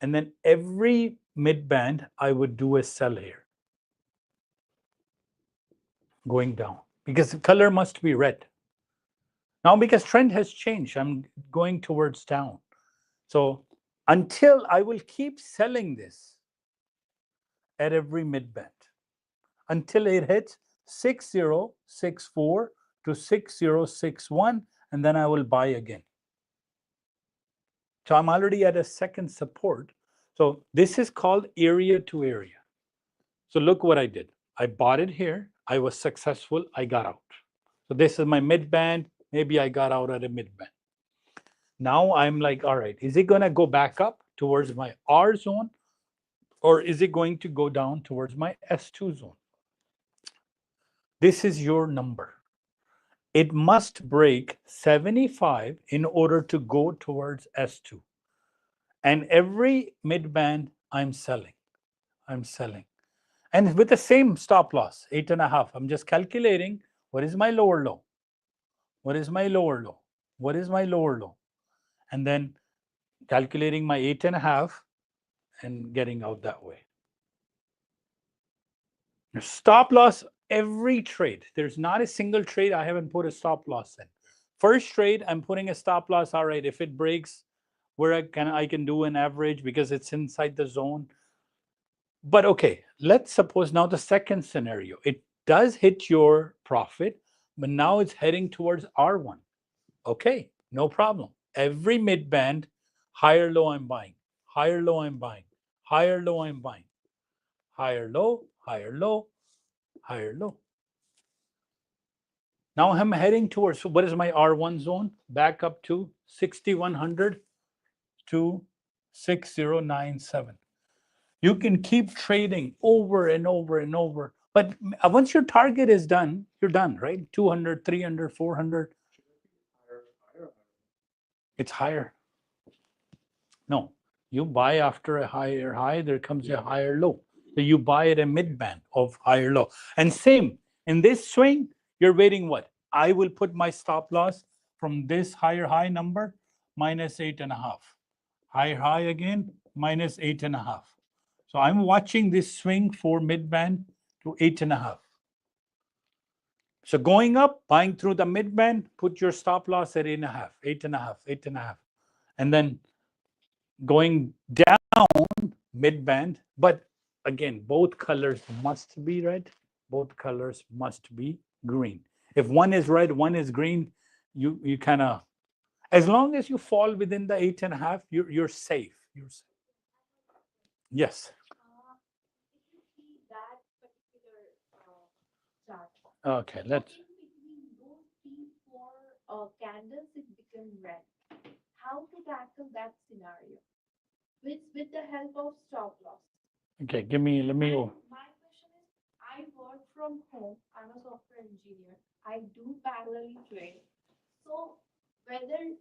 and then every mid band I would do a sell here, going down, because the color must be red. Now because trend has changed, I'm going towards down. So until I will keep selling this at every mid band until it hits 6064 to 6061, and then I will buy again. So I'm already at a second support. So this is called area to area. So look what I did. I bought it here. I was successful. I got out. So this is my mid band. Maybe I got out at a mid band. Now I'm like, all right, is it going to go back up towards my R zone, or is it going to go down towards my S2 zone? This is your number. It must break 75 in order to go towards S2. And every mid band I'm selling. And with the same stop loss, 8.5. I'm just calculating what is my lower low? What is my lower low? What is my lower low? And then calculating my 8.5 and getting out that way. Stop loss every trade. There's not a single trade I haven't put a stop loss in. First trade, I'm putting a stop loss. All right, if it breaks, where I can do an average because it's inside the zone. But okay, let's suppose now the second scenario. It does hit your profit, but now it's heading towards R1. Okay, no problem. Every mid band, higher low I'm buying, higher low I'm buying, higher low I'm buying, higher low, higher low, higher low. Now I'm heading towards, so what is my R1 zone? Back up to 6100 to 6097. You can keep trading over and over and over. But once your target is done, you're done, right? 200, 300, 400. Higher. It's higher. No, you buy after a higher high, there comes a higher low. So you buy at a mid band of higher low. And same, in this swing, you're waiting what? I will put my stop loss from this higher high number, minus 8.5. Higher high again, minus 8.5. So I'm watching this swing for mid band to 8.5. So going up, buying through the mid band, put your stop loss at 8.5, 8.5, 8.5. And then going down mid band, but again, both colors must be red, both colors must be green. If one is red, one is green, you kind of, as long as you fall within the 8.5, you're safe. You're safe. Yes. If you see that particular chart, Okay, let's. between those three, four candles, it became red. How to tackle that scenario? With the help of stop loss. Okay, let me. And my question is, I work from home. I'm a software engineer. I do parallel trade. So whether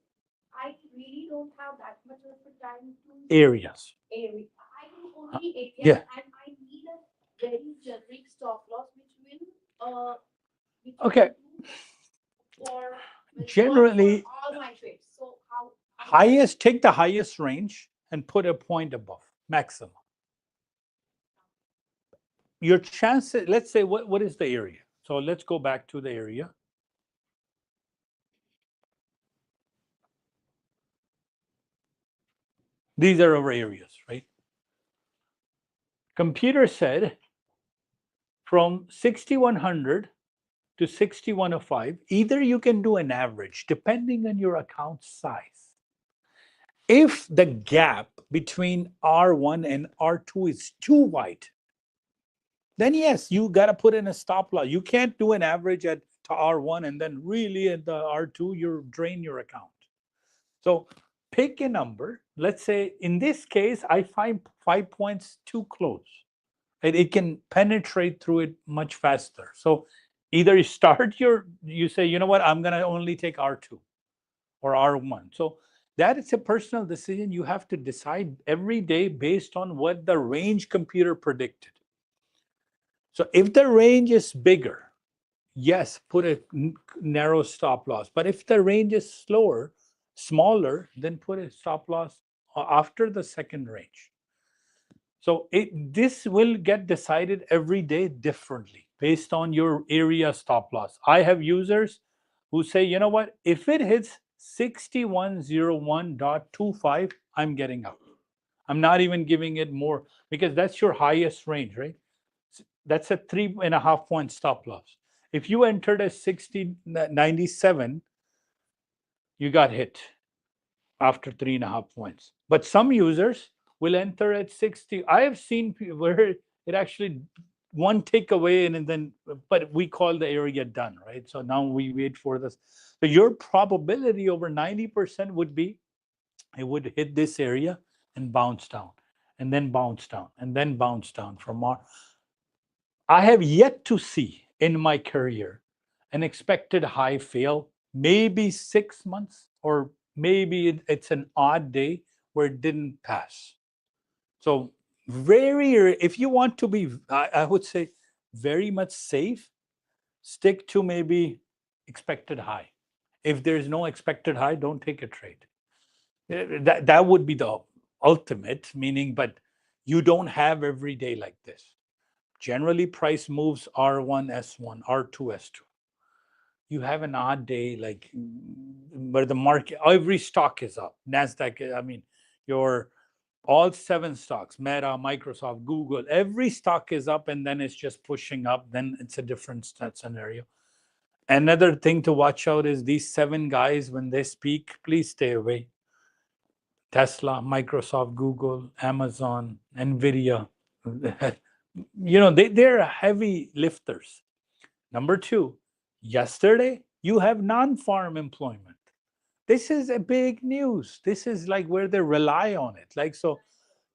I really don't have that much of a time to Areas. area. I do only areas, yeah. and I need a very generic stop loss which will Okay. for Generally, for all my trades. So how highest, take the highest range and put a point above, maximum. Your chances, let's say, what is the area? So let's go back to the area. These are our areas, right? Computer said from 6100 to 6105, either you can do an average depending on your account size. If the gap between R1 and R2 is too wide, then yes, you got to put in a stop loss. You can't do an average at R1 and then really at the R2, you drain your account. So pick a number. Let's say in this case, I find 5 points too close. It can penetrate through it much faster. So either you say, you know what, I'm going to only take R2 or R1. So that is a personal decision. You have to decide every day based on what the range computer predicted. So if the range is bigger, yes, put a narrow stop loss. But if the range is smaller, then put a stop loss after the second range. So this will get decided every day differently based on your area stop loss. I have users who say, you know what, if it hits 6101.25, I'm getting out. I'm not even giving it more because that's your highest range, right? That's a 3.5 point stop loss. If you entered at 60.97, you got hit after 3.5 points. But some users will enter at 60. I have seen where it actually one takeaway and then, but we call the area done, right? So now we wait for this. So your probability over 90% would be it would hit this area and bounce down, and then bounce down, and then bounce down from our. I have yet to see in my career an expected high fail, maybe 6 months, or maybe it's an odd day where it didn't pass. So, if you want to be, I would say, very much safe, stick to maybe expected high. If there's no expected high, don't take a trade. That would be the ultimate meaning, but you don't have every day like this. Generally, price moves R1, S1, R2, S2. You have an odd day like where the market, every stock is up. Nasdaq, I mean, your all 7 stocks, Meta, Microsoft, Google, every stock is up and then it's just pushing up, then it's a different scenario. Another thing to watch out is these 7 guys, when they speak, please stay away. Tesla, Microsoft, Google, Amazon, Nvidia, they're heavy lifters. Number 2, yesterday you have non-farm employment. This is a big news. This is like where they rely on it. Like, so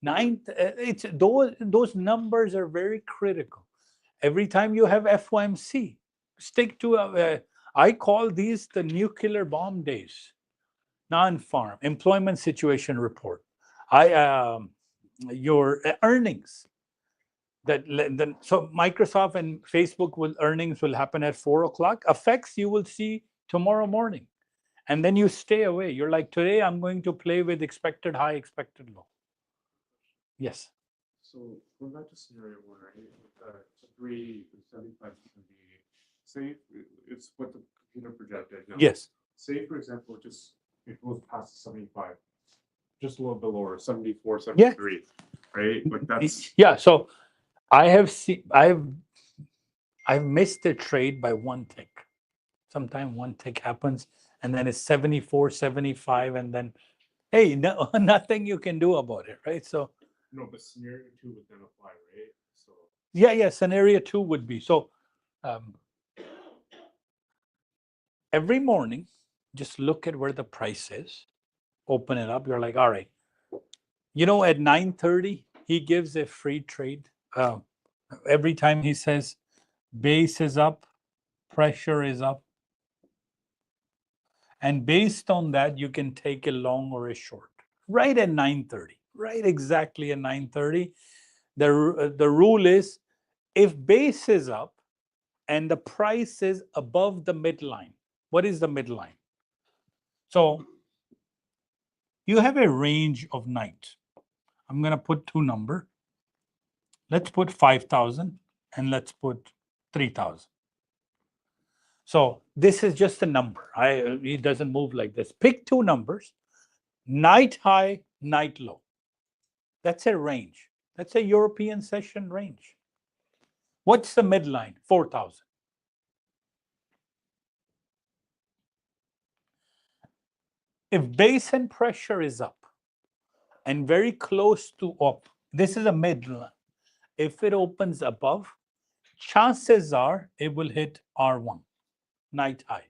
it's those numbers are very critical. Every time you have FOMC, stick to I call these the nuclear bomb days. Non-farm employment situation report. Your earnings. So Microsoft and Facebook earnings will happen at 4:00. Effects you will see tomorrow morning, and then you stay away. You're like, today I'm going to play with expected high, expected low. Yes. So going back to scenario 1, right? 3 75 say it's what the computer projected. Now, Yes. Say for example, it goes past 75, just a little bit lower, 74, Yeah. 73, right? But that's Yeah. So I've missed a trade by 1 tick. Sometimes 1 tick happens, and then it's 74, 75, and then, hey, no, nothing you can do about it, right? So no, but scenario 2 would then apply, right? So yeah, scenario 2 would be so. Every morning, just look at where the price is, open it up. You're like, all right. At 9:30, he gives a free trade. Every time he says base is up, pressure is up. And based on that, you can take a long or a short. Right at 9:30, right exactly at 9:30. The rule is, if base is up and the price is above the midline, what is the midline? So you have a range of nights. I'm going to put 2 numbers. Let's put 5,000 and let's put 3,000. So this is just a number. It doesn't move like this. Pick 2 numbers, night high, night low. That's a range. That's a European session range. What's the midline? 4,000. If base and pressure is up and very close to up, this is a midline. If it opens above, chances are it will hit R1, night high.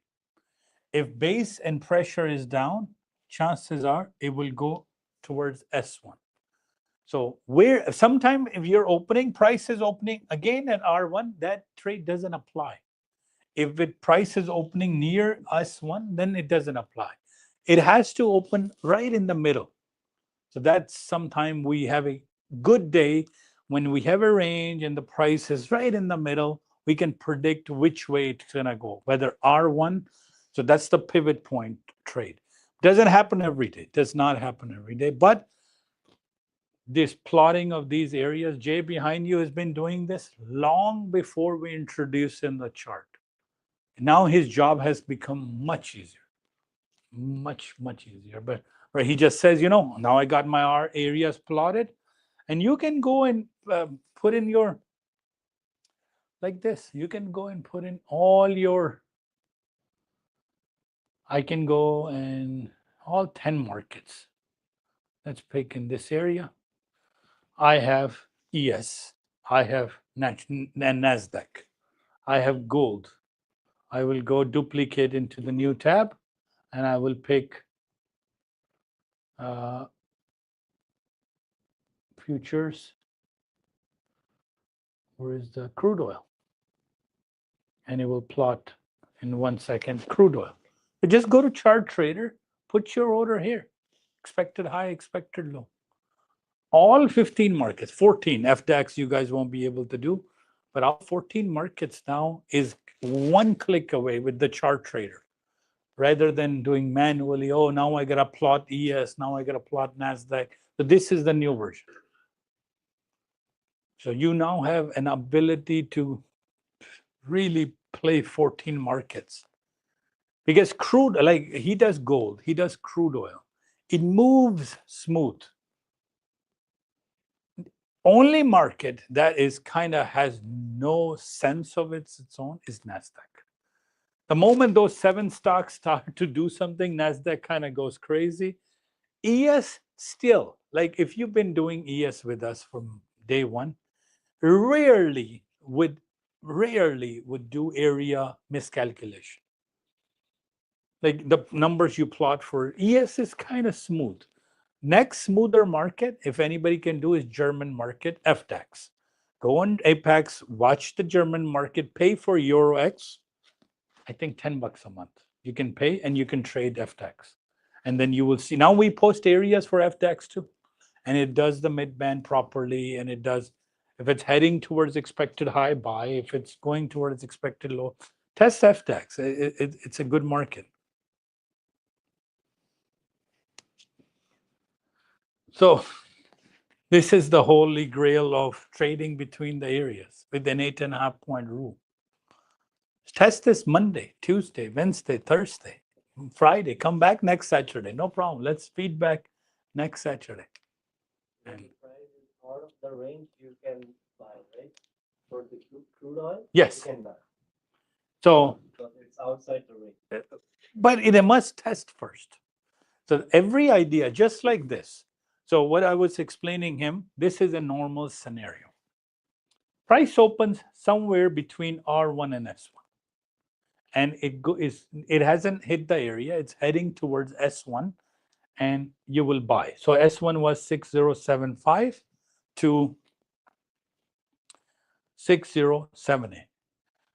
If base and pressure is down, chances are it will go towards S1. So sometime if your opening price is opening again at R1, that trade doesn't apply. If price is opening near S1, then it doesn't apply. It has to open right in the middle. So that's sometime we have a good day when we have a range and the price is right in the middle. We can predict which way it's gonna go, whether R1. So that's the pivot point trade. Doesn't happen every day. Does not happen every day. But this plotting of these areas, Jay behind you has been doing this long before we introduced in the chart. Now his job has become much easier. Much easier. But right, he just says, now I got my areas plotted, and you can go and put in your, like this, you can go and put in all your, I can go and all 10 markets. Let's pick in this area. I have ES, I have Nasdaq, I have gold. I will go duplicate into the new tab, and I will pick futures. Where is the crude oil? And it will plot in 1 second crude oil. So just go to chart trader, put your order here. Expected high, expected low. All 15 markets, 14 FDAX you guys won't be able to do, but all 14 markets now is 1 click away with the chart trader. Rather than doing manually, oh, now I gotta plot ES, now I gotta plot Nasdaq. So this is the new version. So you now have an ability to really play 14 markets. Because crude, like he does gold, he does crude oil. It moves smooth. only market that is kind of has no sense of its own is Nasdaq. The moment those 7 stocks start to do something, Nasdaq kind of goes crazy. ES still, like if you've been doing ES with us from day one, rarely would do area miscalculation. Like the numbers you plot for ES is kind of smooth. Next smoother market, if anybody can do, is German market, FTAX. Go on Apex, watch the German market, pay for EuroX, I think $10 a month. You can pay and you can trade FTAX. And then you will see. Now we post areas for FTAX too. And it does the mid-band properly. And it does, if it's heading towards expected high, buy. If it's going towards expected low, test FTAX. It's a good market. So this is the holy grail of trading between the areas with an 8.5-point rule. Test this Monday, Tuesday, Wednesday, Thursday, Friday. Come back next Saturday. No problem. Let's feedback next Saturday. The price is out of the range you can buy, right? For the crude oil? Yes. You can buy. So, It's outside the range. but it must test first. So every idea, just like this. So what I was explaining him, this is a normal scenario. Price opens somewhere between R1 and S1. And it hasn't hit the area, it's heading towards S1, and you will buy. So S1 was 6075 to 6078.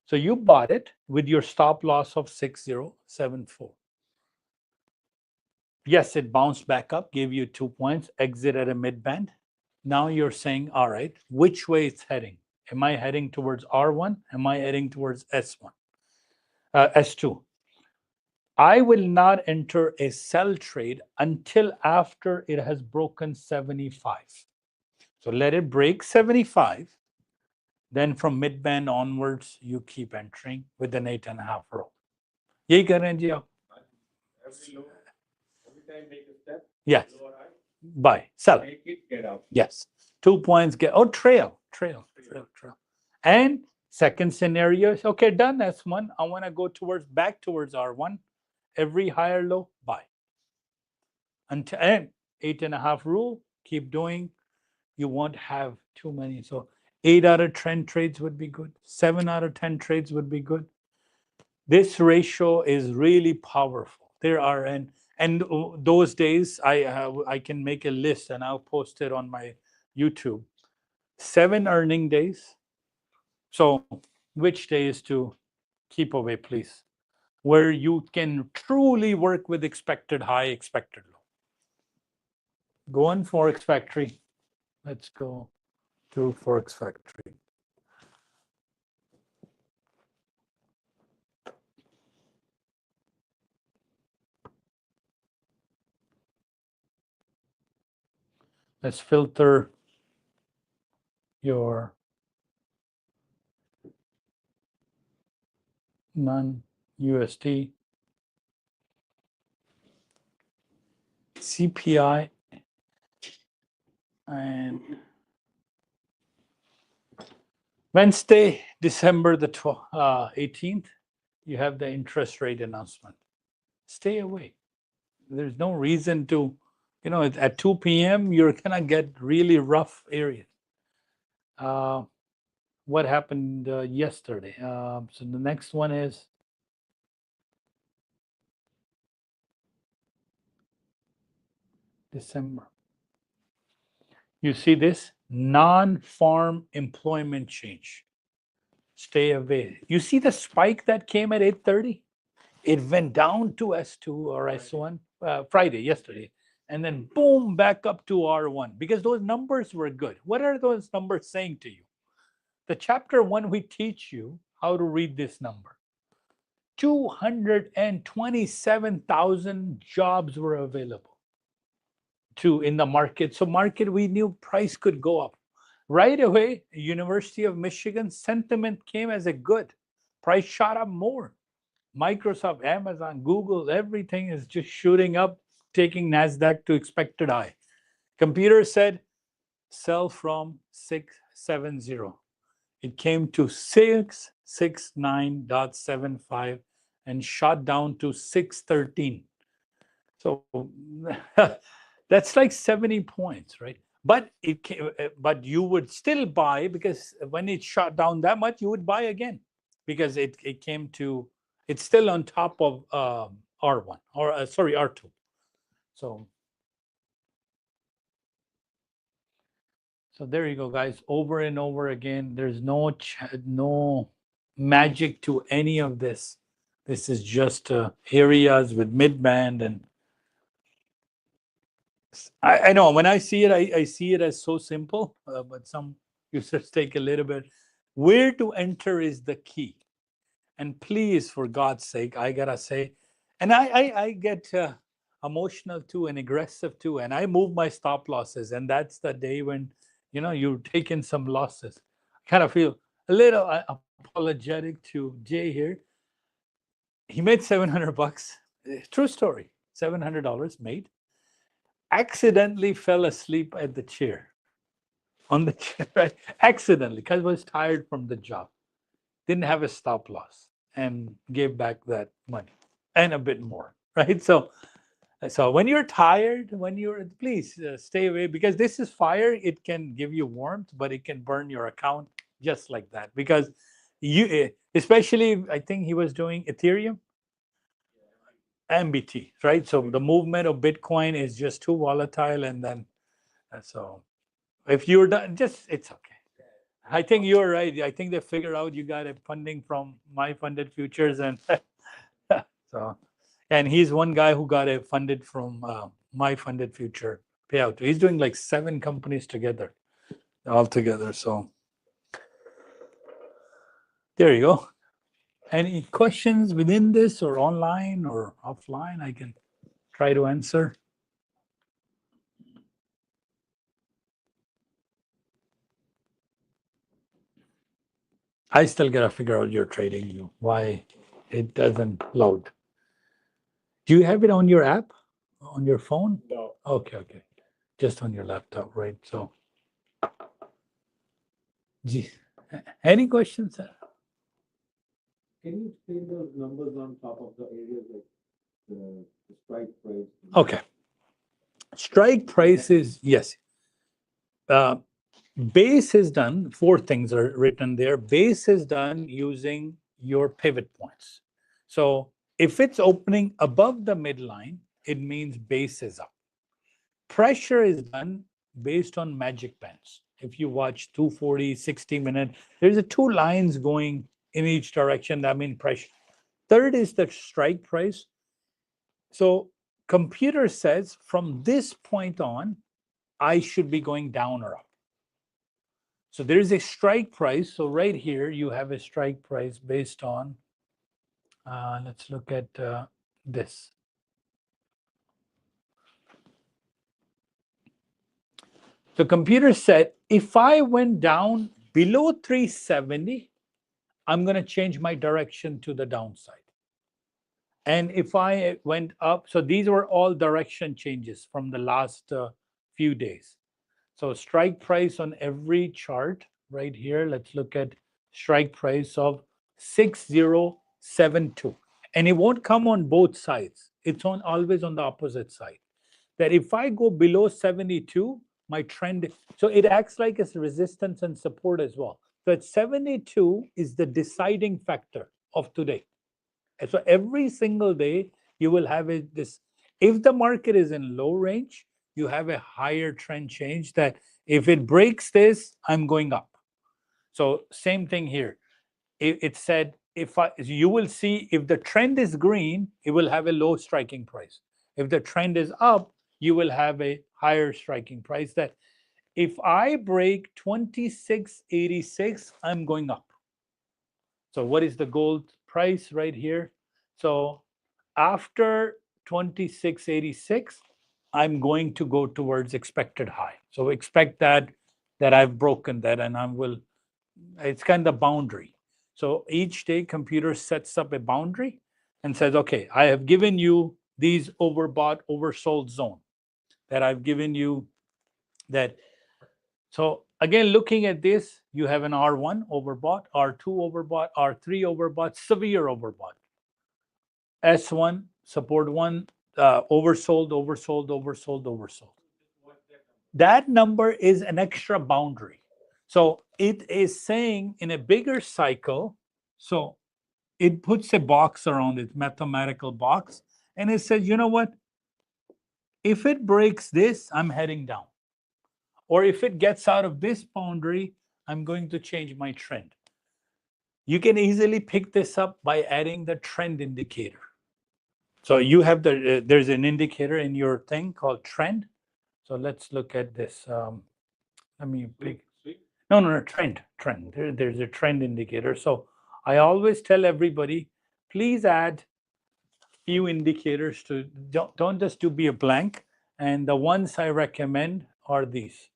So you bought it with your stop loss of 6074. Yes, it bounced back up, gave you 2 points, exit at a mid band. Now you're saying, all right, which way it's heading? Am I heading towards R1? Am I heading towards S1? S2. I will not enter a sell trade until after it has broken 75. So let it break 75. Then from mid-band onwards, you keep entering with an 8.5 row. यही कर रहे हैं जी आप? Every time make a step. Yes. Lower high, Buy, sell. make it, get out. Yes. 2 points get, trail. And second scenario is, okay, done S1. I want to go back towards R1. Every higher low, buy. Until, and 8.5 rule, keep doing. You won't have too many. So 8 out of 10 trades would be good. 7 out of 10 trades would be good. This ratio is really powerful. There are, and those days, I can make a list and I'll post it on my YouTube. 7 earning days. So which days to keep away, please? Where you can truly work with expected high, expected low. Go on Forex Factory. Let's go to Forex Factory. Let's filter your non-USD, CPI, and Wednesday, December the 18th, you have the interest rate announcement. Stay away. There's no reason to, at 2 p.m., you're going to get really rough areas. What happened yesterday? So the next one is December. You see this? Non-farm employment change. Stay away. You see the spike that came at 8:30? It went down to S2 or S1 Friday, yesterday. And then boom, back up to R1 because those numbers were good. What are those numbers saying to you? The chapter 1, we teach you how to read this number. 227,000 jobs were available in the market. So market, we knew price could go up. Right away, University of Michigan sentiment came as a good. Price shot up more. Microsoft, Amazon, Google, everything is just shooting up, taking Nasdaq to expected high. Computer said, sell from 670. It came to 669.75 and shot down to 613. So that's like 70 points, right? But but you would still buy, because when it shot down that much, you would buy again, because it came to, it's still on top of R1, or sorry, R2. So there you go, guys. Over and over again. There's no magic to any of this. This is just areas with mid-band, and I know when I see it, I see it as so simple, but some users take a little bit. Where to enter is the key. And please, for God's sake, I gotta say, and I get emotional too and aggressive too, and I move my stop losses, and that's the day when you're taking some losses. I kind of feel a little apologetic to Jay here. He made $700. True story. $700 made. Accidentally fell asleep at the chair, on the chair, right? Accidentally, because I was tired from the job. Didn't have a stop loss and gave back that money and a bit more, right? So when you're tired, please stay away, because this is fire. It can give you warmth, but it can burn your account just like that, because especially, I think he was doing Ethereum, MBT, right? So the movement of Bitcoin is just too volatile, and then so if you're done, it's okay. I think you're right. I think they figured out you got a funding from My Funded Futures, and so, and he's one guy who got a funded from My Funded Future payout. He's doing like 7 companies together, all together. So there you go. Any questions within this, or online or offline? I can try to answer. I still gotta figure out your trading view, why it doesn't load. Do you have it on your app, on your phone? No. Okay. Just on your laptop, right? So, any questions? Can you explain those numbers on top of the areas like the strike price? Okay. Strike price is, yes. Base is done, 4 things are written there. Base is done using your pivot points. So if it's opening above the midline, it means base is up. Pressure is done based on magic bands. If you watch 240, 60-minute, there's 2 lines going in each direction. That means pressure. Third is the strike price. So computer says from this point on, I should be going down or up. So there is a strike price. So right here, you have a strike price based on, let's look at this. The computer said, if I went down below 370, I'm going to change my direction to the downside. And if I went up, so these were all direction changes from the last few days. So strike price on every chart right here. Let's look at strike price of 6072. And it won't come on both sides. It's always on the opposite side. That if I go below 72, my trend, so it acts like it's resistance and support as well. So at 72 is the deciding factor of today. And so every single day you will have this. If the market is in low range, you have a higher trend change, that if it breaks this, I'm going up. So same thing here. It said, you will see if the trend is green, it will have a low striking price. If the trend is up, you will have a higher striking price. That if I break 2686, I'm going up. So what is the gold price right here? So after 2686, I'm going to go towards expected high. So expect that I've broken that, and it's kind of boundary. So each day computer sets up a boundary and says, okay, I have given you these overbought, oversold zone, that I've given you, that So again, looking at this, you have an R1 overbought, R2 overbought, R3 overbought, severe overbought. S1, support 1, oversold, oversold, oversold, oversold. That number is an extra boundary. So it is saying in a bigger cycle, so it puts a box around it, mathematical box, and it says, you know what? If it breaks this, I'm heading down. Or if it gets out of this boundary, I'm going to change my trend. You can easily pick this up by adding the trend indicator. So you have there's an indicator in your thing called trend. So let's look at this. Let me pick. No, trend. There's a trend indicator. So I always tell everybody, please add few indicators to, don't just do be a blank. And the ones I recommend are these.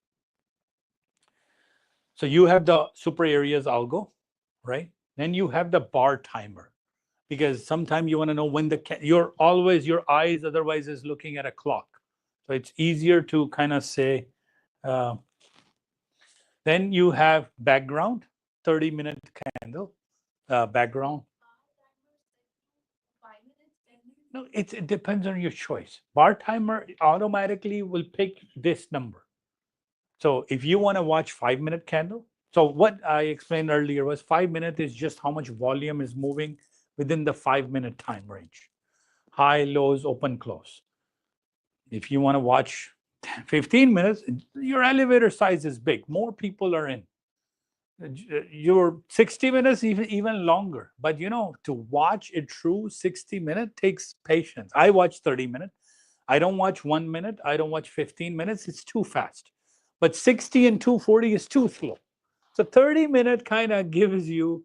So you have the super areas algo, right? Then you have the bar timer, because sometimes you want to know when your eyes otherwise is looking at a clock. So it's easier to kind of say, then you have background, 30-minute candle, background. No, it depends on your choice. Bar timer automatically will pick this number. So if you want to watch 5-minute candle, so what I explained earlier was 5 minutes is just how much volume is moving within the 5-minute time range. High, lows, open, close. If you want to watch 15 minutes, your elevator size is big. More people are in. Your 60 minutes, even longer. But to watch a true 60-minute takes patience. I watch 30 minutes. I don't watch 1 minute. I don't watch 15 minutes. It's too fast. But 60 and 240 is too slow. So 30-minute kind of gives you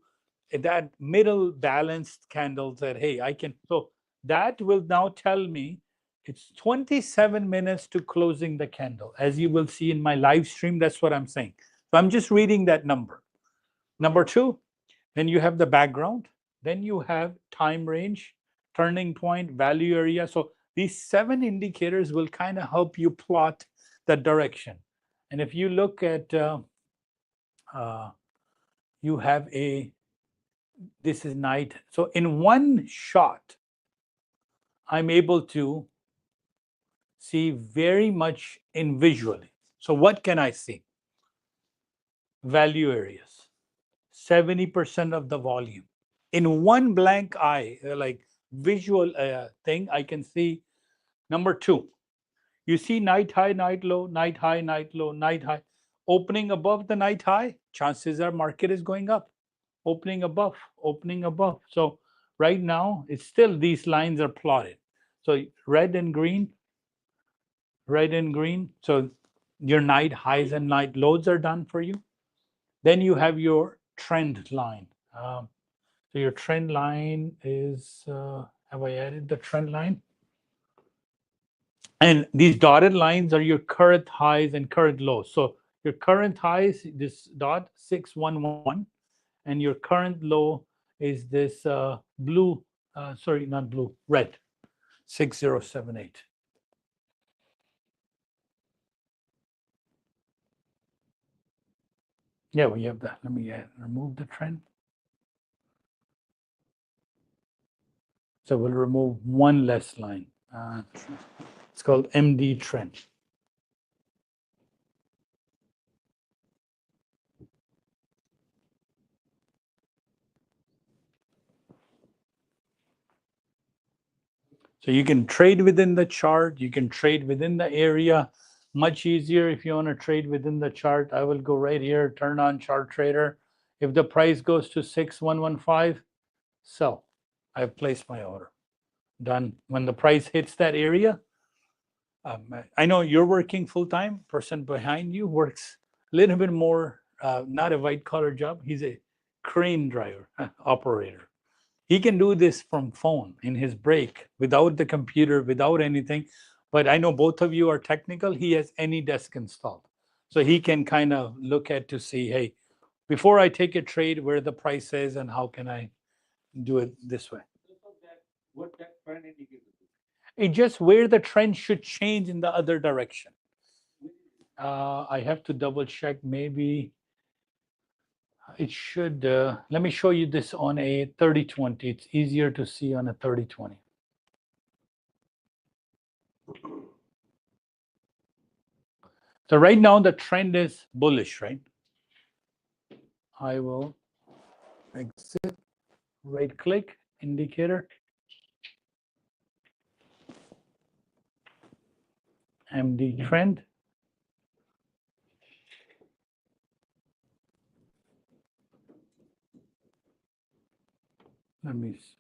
that middle balanced candle that, hey, I can. So that will now tell me it's 27 minutes to closing the candle. As you will see in my live stream, that's what I'm saying. So I'm just reading that number. Number 2, then you have the background. Then you have time range, turning point, value area. So these 7 indicators will kind of help you plot the direction. And if you look at, you have this is night. So in one shot, I'm able to see very much in visually. So what can I see? Value areas, 70% of the volume. In one blank eye, like visual thing, I can see. Number 2, you see night high, night low, night high, night low, night high. Opening above the night high, chances are market is going up. Opening above, opening above. So right now, it's still these lines are plotted. So red and green, red and green. So your night highs and night lows are done for you. Then you have your trend line. So your trend line is, have I added the trend line? And these dotted lines are your current highs and current lows. So your current highs, this dot 611, and your current low is this blue, sorry, not blue, red, 6078. Yeah, we have that. Let me remove the trend. So we'll remove one less line. It's called MD trend. So you can trade within the chart. You can trade within the area. Much easier if you want to trade within the chart. I will go right here, turn on chart trader. If the price goes to 6115, sell. I've placed my order. Done. When the price hits that area, I know you're working full time. Person behind you works a little bit more, not a white collar job. He's a crane driver, operator. He can do this from phone in his break without the computer, without anything. But I know both of you are technical. He has any desk installed. So he can kind of look at to see, hey, before I take a trade, where the price is and how can I do it this way. What that trend indicator? It's just where the trend should change in the other direction. I have to double check. Maybe it should. Let me show you this on a 30/20. It's easier to see on a 30/20. So right now the trend is bullish, right? I will exit, right click, indicator, MD trend. Let me see.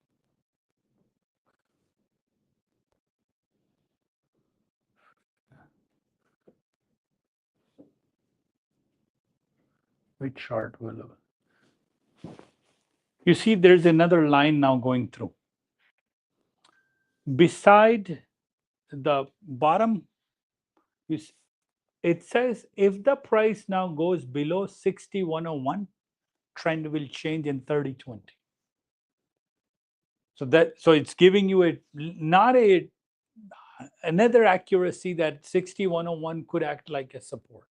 Which chart will you see there's another line now going through. Beside the bottom, it says if the price now goes below 6101, trend will change in 30/20. So it's giving you not another accuracy that 6101 could act like a support.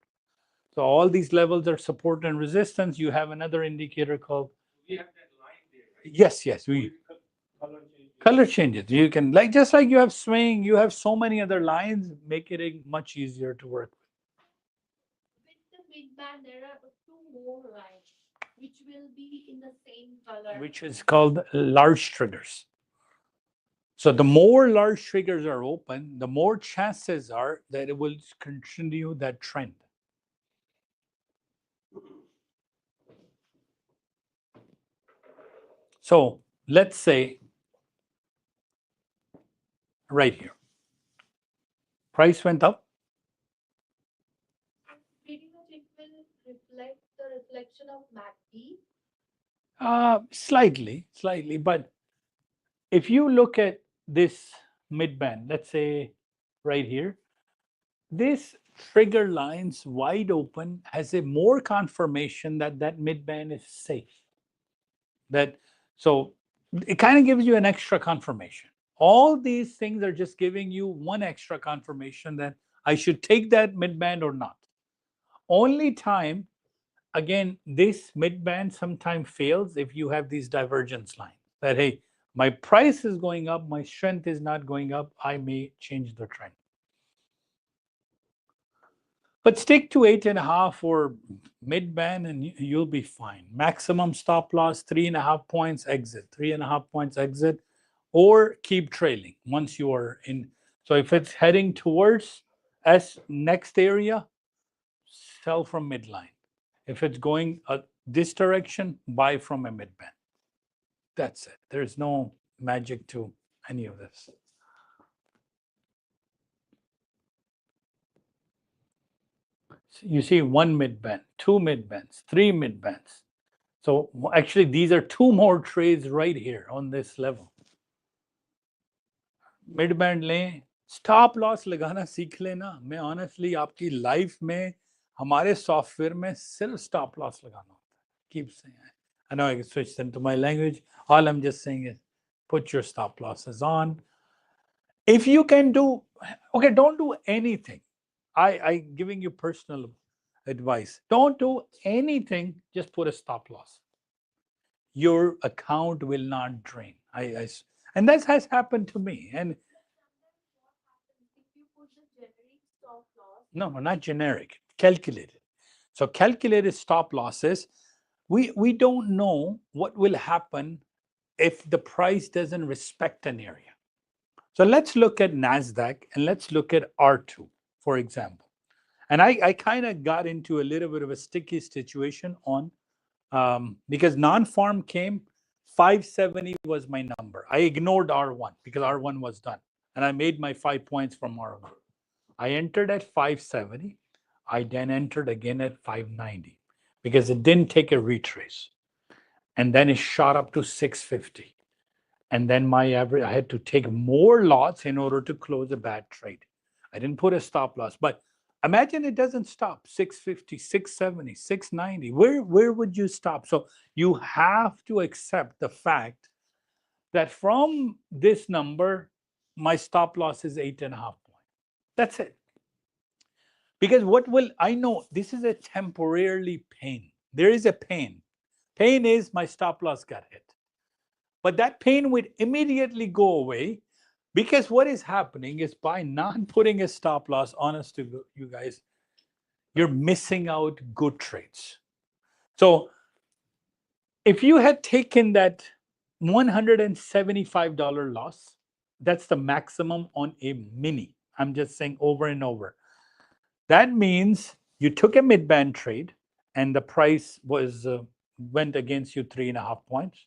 So all these levels are support and resistance. You have another indicator called. We have that line there, right? Yes. Color changes. You can just like you have swing, you have so many other lines, make it much easier to work with. With the mid band, there are two more lines which will be in the same color. Which is called large triggers. So the more large triggers are open, the more chances are that it will continue that trend. So let's say right here, price went up. Pretty much it will reflect the reflection of MACD. Slightly, but if you look at this mid band, let's say right here, this trigger lines wide open has a more confirmation that that mid band is safe. So it kind of gives you an extra confirmation. All these things are just giving you one extra confirmation that I should take that mid band or not. Only time, again, this mid band sometimes fails if you have these divergence lines that, hey, my price is going up, my strength is not going up, I may change the trend. But stick to 8.5 or mid band and you'll be fine. Maximum stop loss, 3.5 points exit, 3.5 points exit, or keep trailing once you are in. So if it's heading towards next area, sell from midline. If it's going this direction, buy from a mid band. That's it. There's no magic to any of this. You see one mid band, two mid bands, three mid bands. So actually, these are two more trades right here on this level. Mid band लें, stop loss लगाना सीख लेना. मैं honestly आपकी life में हमारे software में सिर्फ stop loss लगाना होता है. Keep saying it. I know I can switch into my language. All I'm just saying is put your stop losses on. If you can do, okay, don't do anything. I giving you personal advice. Don't do anything. Just put a stop loss. Your account will not drain. And that has happened to me. And If you put the generic stop loss, no, not generic, calculated. So calculated stop losses, we don't know what will happen if the price doesn't respect an area. So let's look at Nasdaq and let's look at R2, for example. And I kind of got into a little bit of a sticky situation on because non-farm came, 570 was my number. I ignored R1 because R1 was done. And I made my 5 points from R1. I entered at 570. I then entered again at 590 because it didn't take a retrace. And then it shot up to 650. And then my average, I had to take more lots in order to close a bad trade. I didn't put a stop loss, but imagine it doesn't stop 650, 670, 690. Where would you stop? So you have to accept the fact that from this number, my stop loss is 8.5 points. That's it. Because what will, I know this is a temporarily pain. There is a pain. Pain is my stop loss got hit. But that pain would immediately go away, because what is happening is by not putting a stop loss, honest to you guys, you're missing out good trades. So if you had taken that $175 loss, that's the maximum on a mini. I'm just saying over and over. That means you took a mid-band trade and the price was went against you 3.5 points.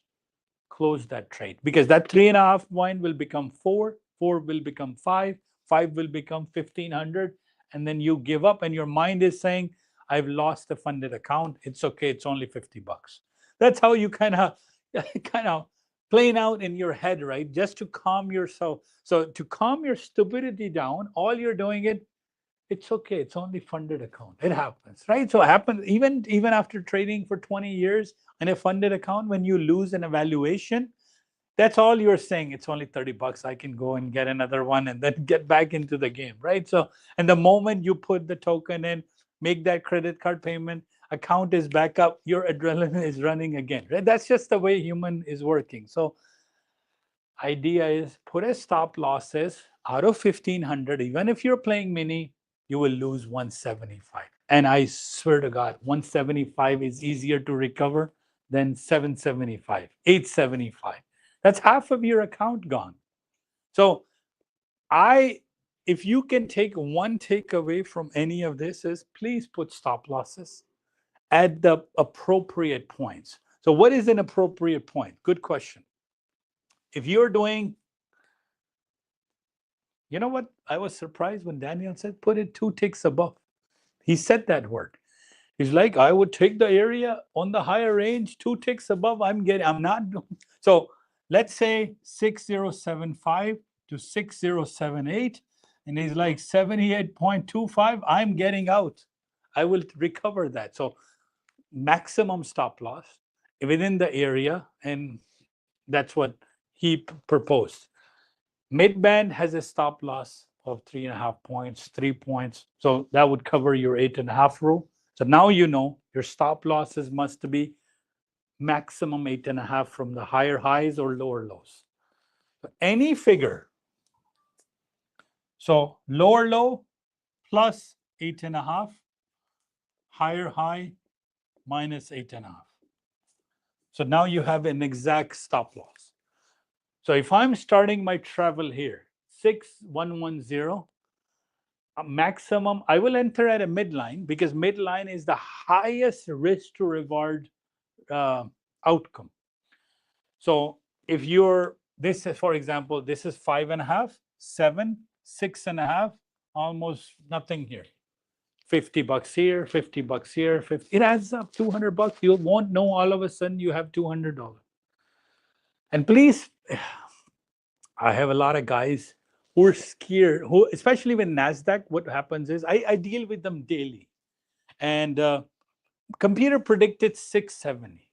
Close that trade, because that 3.5 point will become 4, 4 will become 5, 5 will become 1,500, and then you give up and your mind is saying, I've lost the funded account. It's okay. It's only $50. That's how you kind of playing out in your head, right? Just to calm yourself. So to calm your stupidity down, all you're doing it's okay. It's only funded account. It happens, right? So it happens even after trading for 20 years in a funded account, when you lose an evaluation, that's all you're saying. It's only $30. I can go and get another one and then get back into the game, right? So, and the moment you put the token in, make that credit card payment, account is back up, your adrenaline is running again, right? That's just the way human is working. So idea is put a stop losses out of 1,500. Even if you're playing mini, you will lose 175. And I swear to God, 175 is easier to recover than 775, 875. That's half of your account gone. So if you can take one takeaway from any of this is, please put stop losses at the appropriate points. So what is an appropriate point? Good question. If you're doing, you know what? I was surprised when Daniel said, put it 2 ticks above. He said that word. He's like, I would take the area on the higher range, 2 ticks above. I'm not. So let's say 6075 to 6078. And he's like 78.25. I'm getting out. I will recover that. So maximum stop loss within the area. And that's what he proposed. Mid-band has a stop loss of 3.5 points, 3 points. So that would cover your 8.5 rule. So now you know your stop losses must be maximum 8.5 from the higher highs or lower lows. So any figure. So lower low plus 8.5, higher high minus 8.5. So now you have an exact stop loss. So if I'm starting my travel here, 6110, maximum, I will enter at a midline, because midline is the highest risk to reward outcome. So if this is, for example, this is 5.5, 7, 6.5, almost nothing here. $50 here, $50 here, 50. It adds up, $200. You won't know all of a sudden you have $200. And please, I have a lot of guys who are scared, who, especially with Nasdaq, what happens is I deal with them daily. And computer predicted 670.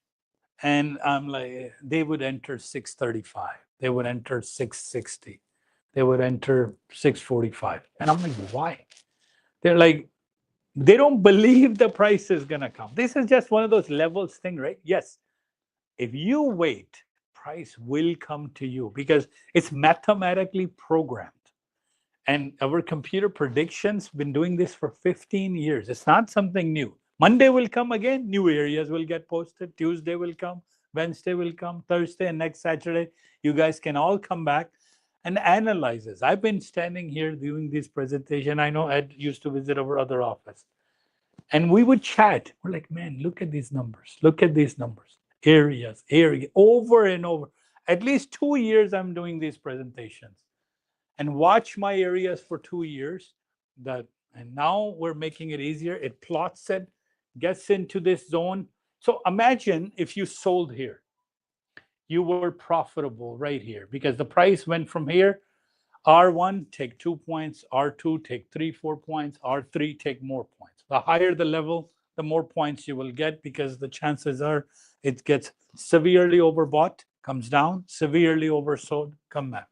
And I'm like, they would enter 635. They would enter 660. They would enter 645. And I'm like, why? They're like, they don't believe the price is going to come. This is just one of those levels thing, right? Yes. If you wait, price will come to you, because it's mathematically programmed. And our computer predictions been doing this for 15 years. It's not something new. Monday will come again, new areas will get posted. Tuesday will come, Wednesday will come, Thursday, and next Saturday. You guys can all come back and analyze this. I've been standing here doing this presentation. I know Ed used to visit our other office. And we would chat. We're like, man, look at these numbers. Look at these numbers. Area, over and over. At least 2 years I'm doing these presentations. And watch my areas for 2 years. And now we're making it easier. It plots it, gets into this zone. So imagine if you sold here. You were profitable right here, because the price went from here. R1, take 2 points. R2, take 3, 4 points. R3, take more points. The higher the level, the more points you will get, because the chances are it gets severely overbought, comes down, severely oversold, come back.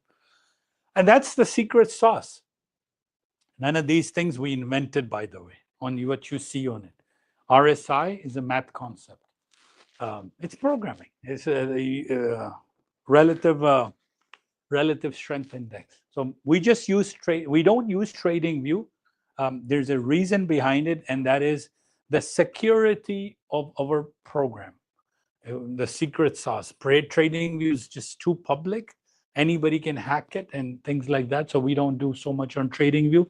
And that's the secret sauce. None of these things we invented, by the way. on what you see on it. RSI is a math concept. It's programming. It's a relative strength index. So we just use trade. We don't use trading view. There's a reason behind it, and that is the security of our program. The secret sauce. Trading view is just too public. Anybody can hack it and things like that. So we don't do so much on trading view.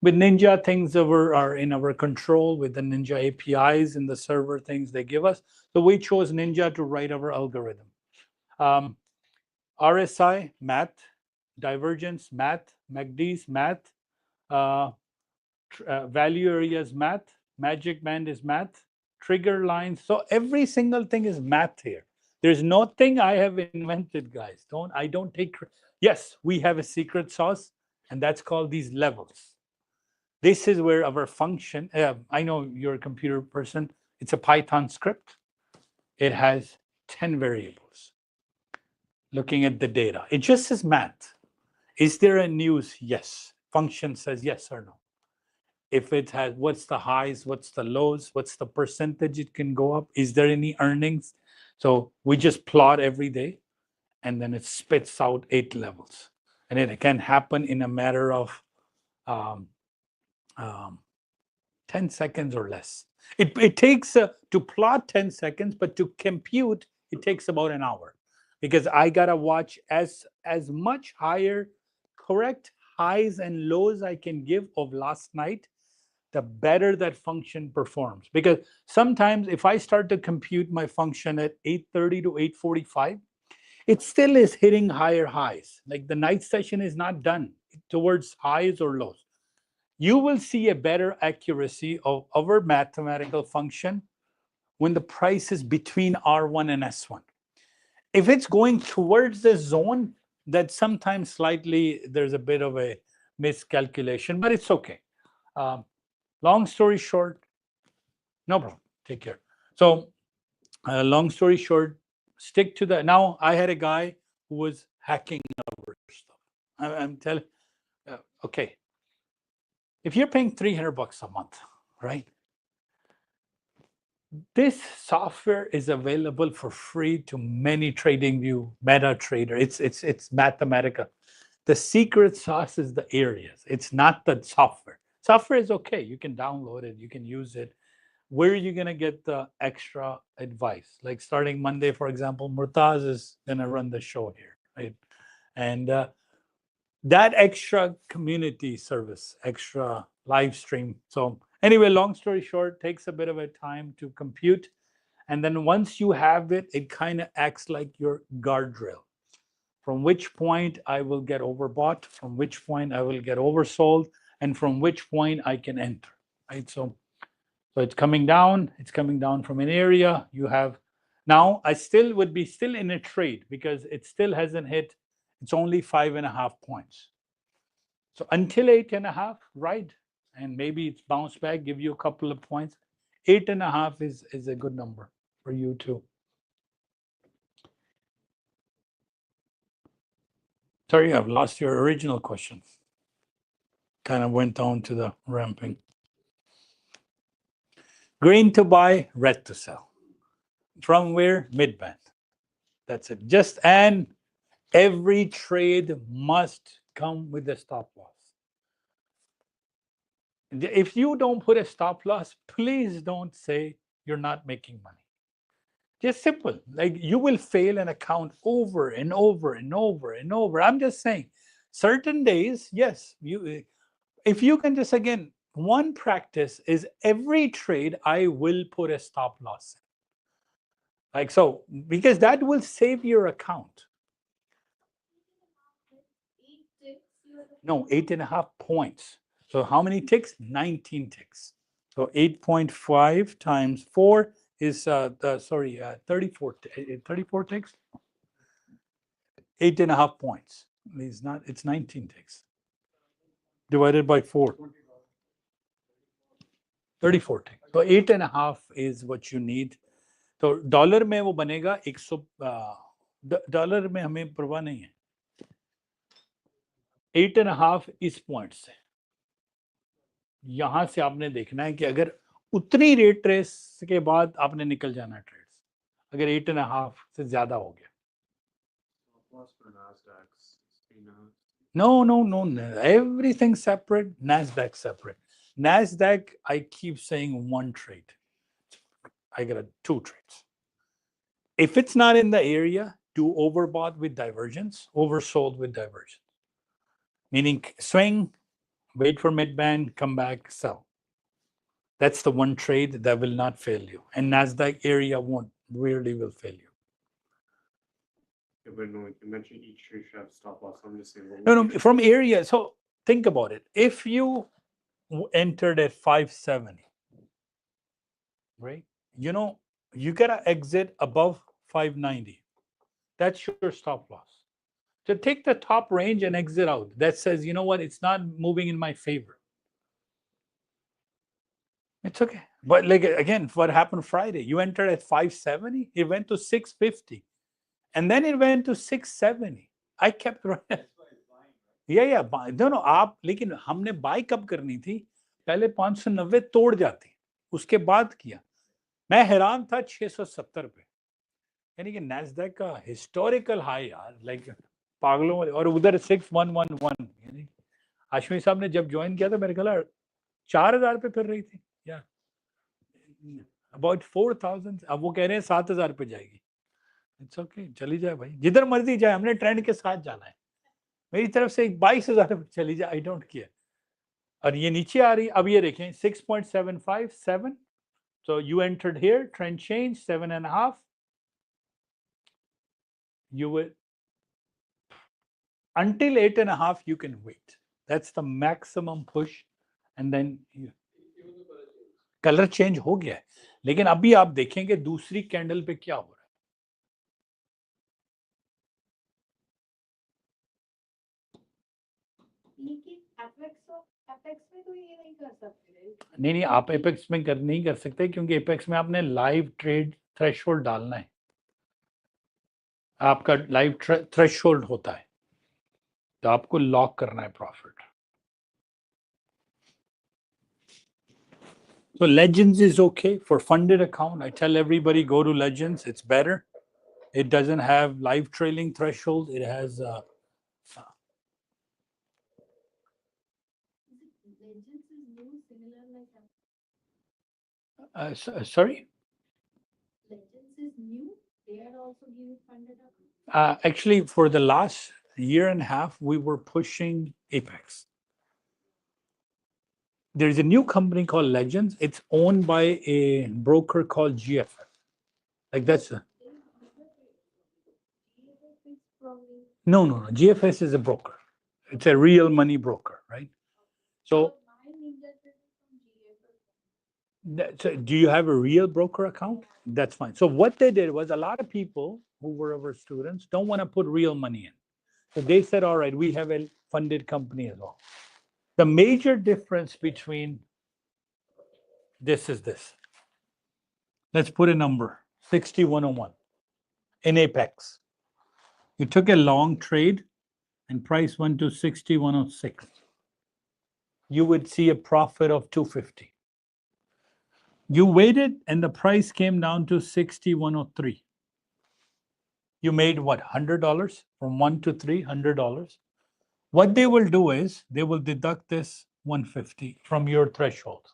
With Ninja, things are in our control with the Ninja APIs and the server things they give us. So we chose Ninja to write our algorithm. RSI, math. Divergence, math. MACDs, math. Value areas, math. Magic band is math. Trigger lines. So every single thing is math here. There's nothing I have invented, guys. I don't take. Yes, we have a secret sauce, and that's called these levels. This is where our function. I know you're a computer person. It's a Python script. It has 10 variables. Looking at the data, it just says math. Is there a news? Yes. Function says yes or no. If it has, what's the highs, what's the lows, what's the percentage it can go up? Is there any earnings? So we just plot every day, and then it spits out 8 levels. And it can happen in a matter of 10 seconds or less. It takes to plot 10 seconds, but to compute, it takes about an hour. Because I gotta watch as much higher, correct highs and lows I can give of last night, the better that function performs. Because sometimes if I start to compute my function at 8:30 to 8:45, it still is hitting higher highs. Like the night session is not done towards highs or lows. You will see a better accuracy of our mathematical function when the price is between R1 and S1. If it's going towards the zone, that sometimes slightly there's a bit of a miscalculation, but it's okay. Long story short, no problem. Take care. So, long story short, stick to the. Now, I had a guy who was hacking our stuff. I'm telling. Okay, if you're paying $300 a month, right? This software is available for free to many TradingView, MetaTrader. It's mathematical. The secret sauce is the areas. It's not the software. Software is okay. You can download it. You can use it. Where are you going to get the extra advice? Like starting Monday, for example, Murtaz is going to run the show here, right? And that extra community service, extra live stream. So anyway, long story short, takes a bit of a time to compute. And then once you have it, it kind of acts like your guardrail. From which point I will get overbought, from which point I will get oversold, and from which point I can enter, right? So it's coming down from an area. You have, now I still would be still in a trade because it still hasn't hit, it's only 5.5 points. So until 8.5, right? And maybe it's bounced back, give you a couple of points. 8.5 is a good number for you too. Sorry, I've lost your original question. Kind of went down to the ramping. Green to buy, red to sell. From where? Mid-band. That's it. Just, and every trade must come with a stop loss. If you don't put a stop loss, please don't say you're not making money. Just simple. Like you will fail an account over and over and over and over. I'm just saying, certain days, yes, if you can just, again, one practice is every trade I will put a stop loss in. Like so, because that will save your account. No, 8.5 points. So how many ticks? 19 ticks. So 8.5 times 4 is 34 ticks. 8.5 points. It's 19 ticks. Divided by 4. 34 ticks. So 8.5 is what you need. तो dollar में वो बनेगा 100 dollar में हमें परवाह नहीं है 8.5 इस पॉइंट से यहाँ से आपने देखना है कि अगर उतनी रेट रेस के बाद आपने निकल जाना है ट्रेड्स, अगर 8.5 से ज्यादा हो गया. Plus for Nasdaq's, you know. No. Everything separate. Nasdaq separate. Nasdaq, I keep saying one trade. I got 2 trades. If it's not in the area, do overbought with divergence, oversold with divergence. Meaning swing, wait for mid-band, come back, sell. That's the one trade that will not fail you. And Nasdaq area rarely will fail you. Yeah, but no, you mentioned each trade should have stop loss. I'm just saying. No, from area. So think about it. If you entered at 570, right? You know, you gotta exit above 590. That's your stop loss. So take the top range and exit out. That says, you know what, it's not moving in my favor. It's okay. But like again, what happened Friday? You entered at 570, it went to 650, and then it went to 670. I kept running. Yeah. No, आप लेकिन हमने bye कब करनी थी? पहले 590 तोड़ जाती, उसके बाद किया. मैं हैरान था 670 पे, यानी कि नैस्डैक का हिस्टोरिकल हाई यार, लाइक पागलों वाले. और उधर 6111, यानी अश्विनी साहब ने जब ज्वाइन किया था मेरे ख्याल 4000 पे फिर रही थी, या अबाउट 4000. अब वो कह रहे हैं 7000 पे जाएगी. इट्स ओके, चली जाए भाई, जिधर मर्जी जाए, हमने ट्रेंड के साथ जाना है. मेरी तरफ से 22,000 पे चली जाए, आई डोंट केयर. और ये नीचे आ रही, अब ये देखें 6.757. So you entered here, trend change 7.5. You will, until 8.5 you can wait. That's the maximum push, and then colour change हो गया है. लेकिन अभी आप देखेंगे दूसरी कैंडल पे क्या हो रहा है. नहीं, आप एपेक्स में नहीं कर सकते, क्योंकि एपेक्स में आपने लाइव ट्रेड थ्रेशोल्ड डालना है. आपका लाइव थ्रेशोल्ड होता है, तो आपको लॉक करना है profit. So Legends is okay for funded account. I tell everybody go to Legends. It's better. It doesn't have live trailing threshold. It has sorry. Legends is new. They are also giving funded account. Actually, for the last year and a half, we were pushing Apex. There's a new company called Legends. It's owned by a broker called GFF. Like that's no. GFS is a broker. It's a real money broker, right? So, so do you have a real broker account? That's fine. So what they did was, a lot of people who were our students don't want to put real money in. So they said, all right, we have a funded company as well. The major difference between this is this. Let's put a number, 6101 in Apex. You took a long trade and price went to 6106. You would see a profit of 250. You waited and the price came down to 6103. You made what, $100 from 1 to 3, $100. What they will do is they will deduct this 150 from your threshold.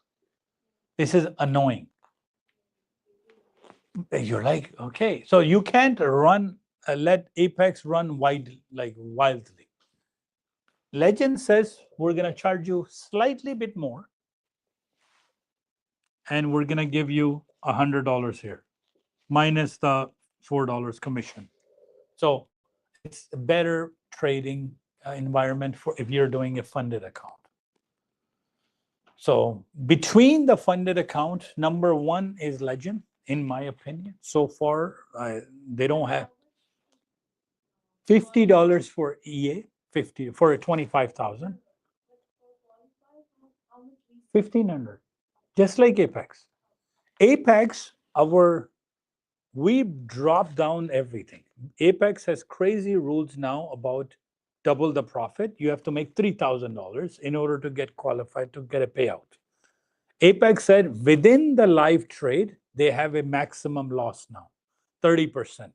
This is annoying. You're like, okay, so you can't let Apex run wildly. Legend says we're going to charge you slightly bit more, and we're going to give you $100 here, minus the $4 commission. So it's a better trading environment for if you're doing a funded account. So between the funded account, number one is Legend, in my opinion. So far, they don't have $50 for EA, 50 for 25,000, 1,500, just like Apex. Apex, we dropped down everything. Apex has crazy rules now about double the profit, you have to make $3,000 in order to get qualified to get a payout. Apex said within the live trade, they have a maximum loss now, 30%.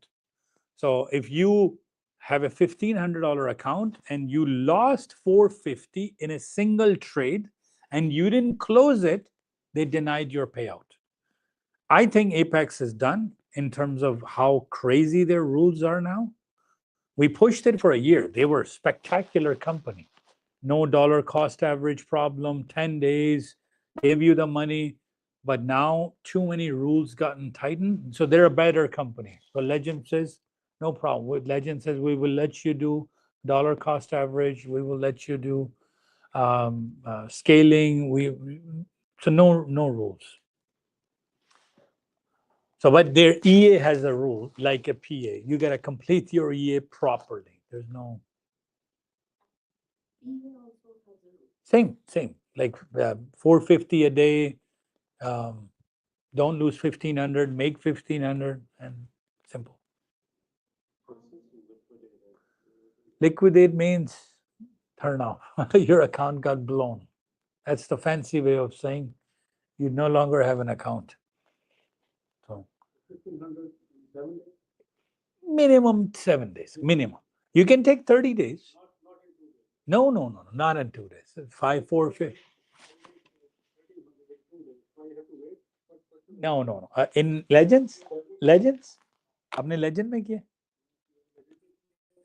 So if you have a $1,500 account and you lost $450 in a single trade and you didn't close it, they denied your payout. I think Apex is done in terms of how crazy their rules are now. We pushed it for a year. They were a spectacular company. No dollar cost average problem, 10 days, gave you the money. But now too many rules gotten tightened. So they're a better company. So Legend says, no problem. With Legend says, we will let you do dollar cost average. We will let you do scaling. So no rules. So, but their EA has a rule, like a PA. You got to complete your EA properly. There's no. Same. Like 450 a day. Don't lose 1,500. Make 1,500, and simple. Liquidate means turn off. Your account got blown. That's the fancy way of saying you no longer have an account. So. 1,500, 7 days? Minimum 7 days. Minimum. You can take 30 days. No, not in 2 days. 5, 4, 5. No. In Legends, आपने Legend में किया?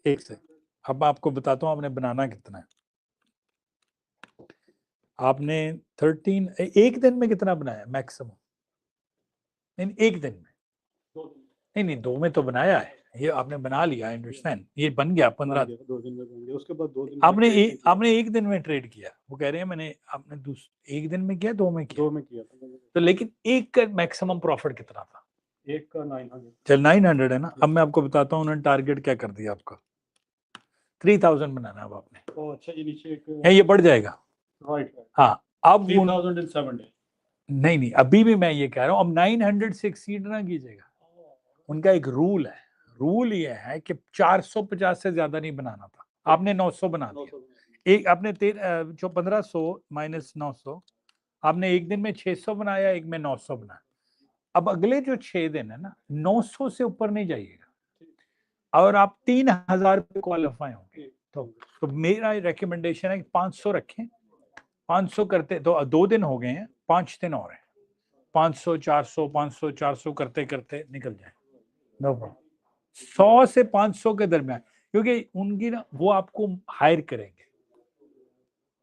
एक से. अब आपको बताता हूँ आपने बनाना कितना है. आपने 13 एक दिन में कितना बनाया मैक्सिमम? इन एक दिन में नहीं 2 में तो बनाया है. ये आपने बना लिया. अंडरस्टैंड. ये बन गया 15. 2 दिन में बन गया. उसके बाद 2 दिन आपने एक दिन में ट्रेड किया. वो कह रहे हैं मैंने आपने एक दिन में किया 2 में किया. 2 में किया. तो लेकिन एक का मैक्सिमम प्रॉफिट कितना था? एक का 900. चल 900 है ना. अब मैं आपको बताता हूँ उन्होंने टारगेट क्या कर दिया आपका. 3000 बनाना अब आपने. तो अच्छा ये नीचे एक है ये बढ़ जाएगा. राइट. हाँ अब 3000 इन 7 days. नहीं अभी भी मैं ये कह रहा हूँ अब 900 से एक्सीड ना कीजिएगा. उनका एक रूल है. रूल ये है कि 450 से ज्यादा नहीं बनाना था. आपने 900 बना दिया. एक आपने 1500 माइनस 900 आपने एक दिन में 600 बनाया. एक में 900 बनाया. अब अगले जो 6 दिन है ना 900 से ऊपर नहीं जाइएगा और आप 3000 पे क्वालिफाई होंगे. तो मेरा रिकमेंडेशन है कि 500 रखें. 500 करते तो 2 दिन हो गए हैं. 5 दिन और हैं. 500 400 करते करते निकल जाए. No problem. 100 से 500 के दरमियान क्योंकि उनकी ना वो आपको हायर करेंगे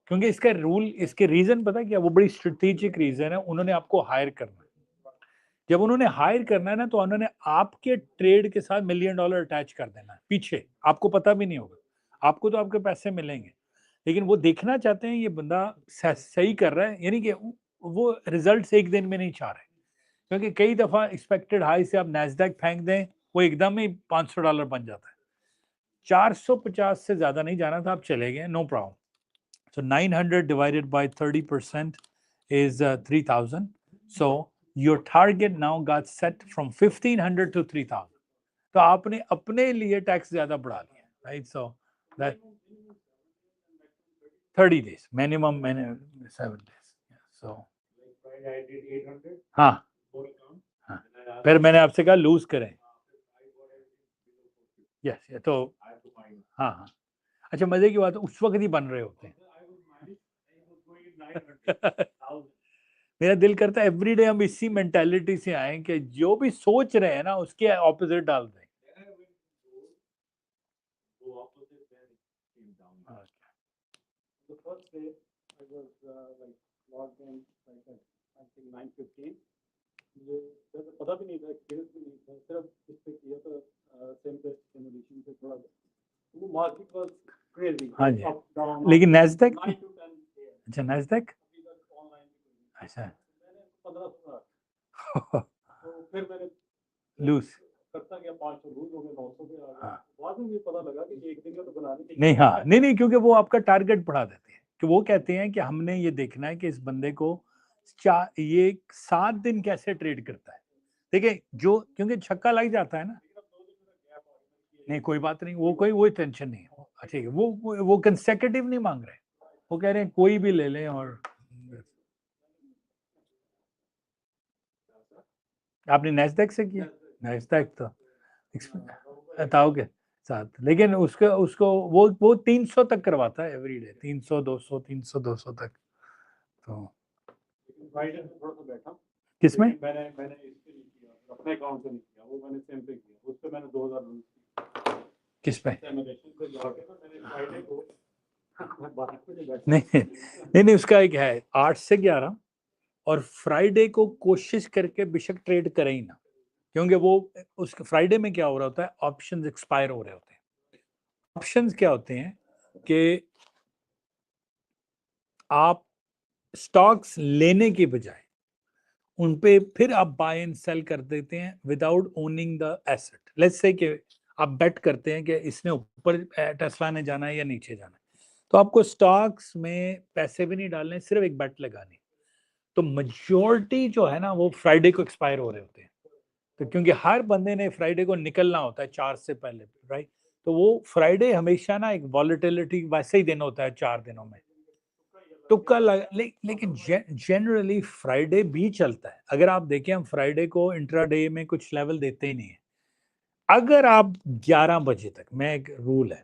क्योंकि इसका रूल इसके रीजन पता है क्या. वो बड़ी स्ट्रेटेजिक रीजन है. उन्होंने आपको हायर करना है. जब उन्होंने हायर करना है ना तो उन्होंने आपके ट्रेड के साथ $1 मिलियन अटैच कर देना है पीछे. आपको पता भी नहीं होगा. आपको तो आपके पैसे मिलेंगे लेकिन वो देखना चाहते हैं ये बंदा सही कर रहा है. यानी कि वो रिजल्ट्स एक दिन में नहीं चाह रहे क्योंकि कई दफा एक्सपेक्टेड हाई से आप नैस्डैक फेंक दें वो एकदम ही $500 बन जाता है. 450 से ज्यादा नहीं जाना था. आप चले गए. No problem. So 900 divided by 30% is 3,000. So your target now got set from 1,500 to 3,000. तो आपने अपने लिए टैक्स ज्यादा बढ़ा लिया. Right? So that 30 days minimum 7 days. So हाँ फिर मैंने आपसे कहा लूज करें. यस तो हाँ अच्छा मजे की बात उस वक्त ही बन रहे होते हैं. मेरा दिल करता है एवरीडे हम इसी मेंटालिटी से आए कि जो भी सोच रहे हैं ना उसके ऑपोजिट डाल दें. The first day I was like logged in like at I think 9:15. मुझे पता भी नहीं था एक्सपीरियंस भी नहीं था. सिर्फ इस पे किया था सेम पे सिमुलेशन पे थोड़ा वो मार्केट वाज क्रेजी. हाँ जी. लेकिन नैस्डैक अच्छा नैस्डैक अच्छा फिर मैंने लूज करता गया 500 लूज हो गए 900 पे आ गया. बाद में मुझे पता लगा कि एक दिन का तो बनाने के नहीं. हाँ नहीं क्योंकि वो आपका टारगेट बढ़ा देते हैं कि वो कहते हैं कि हमने ये देखना है कि इस बंदे को ये 7 दिन कैसे ट्रेड करता है. देखिए जो क्योंकि छक्का लग जाता है ना. नहीं कोई बात नहीं. वो टेंशन नहीं है. ठीक है, वो कंसेक्यूटिव नहीं मांग रहे, वो कह रहे हैं कोई भी ले लें। और आपने नैस्डैक से किया? नैस्डैक तो बताओगे साथ, लेकिन उसको वो 300 तक करवाता है एवरी डे, 300 200 300 200 तक। तो फ्राइडे में थोड़ा सा बैठा, किसमें? मैंने इससे नहीं किया, अपने अकाउंट से नहीं किया, वो मैंने सेम पे किया, उस पे मैंने 2000 किस पे? सेमिनेशन से जाके ना मैंने फ्राइडे को 12 बजे बैठा। नहीं, उसका एक है 8 से 11, और फ्राइडे को कोशिश करके बेशक ट्रेड करें ही ना, क्योंकि वो उसके फ्राइडे में क्या हो रहा होता है, ऑप्शंस एक्सपायर हो रहे होते हैं। ऑप्शंस क्या होते हैं कि आप स्टॉक्स लेने के बजाय उन पे फिर आप बाय एंड सेल कर देते हैं without owning the asset. Let's say कि आप बेट करते हैं कि इसने ऊपर टेस्ला ने जाना है या नीचे जाना है, तो आपको स्टॉक्स में पैसे भी नहीं डालने, सिर्फ एक बेट लगानी। तो मेजॉरिटी जो है ना वो फ्राइडे को एक्सपायर हो रहे होते हैं, तो क्योंकि हर बंदे ने फ्राइडे को निकलना होता है 4 से पहले, राइट? तो वो फ्राइडे हमेशा ना एक वॉलेटिलिटी वैसे ही दिन होता है 4 दिनों में, तुक्का लेकिन जनरली फ्राइडे भी चलता है। अगर आप देखें, हम फ्राइडे को इंट्राडे में कुछ लेवल देते ही नहीं है। अगर आप 11 बजे तक, मैं एक रूल है,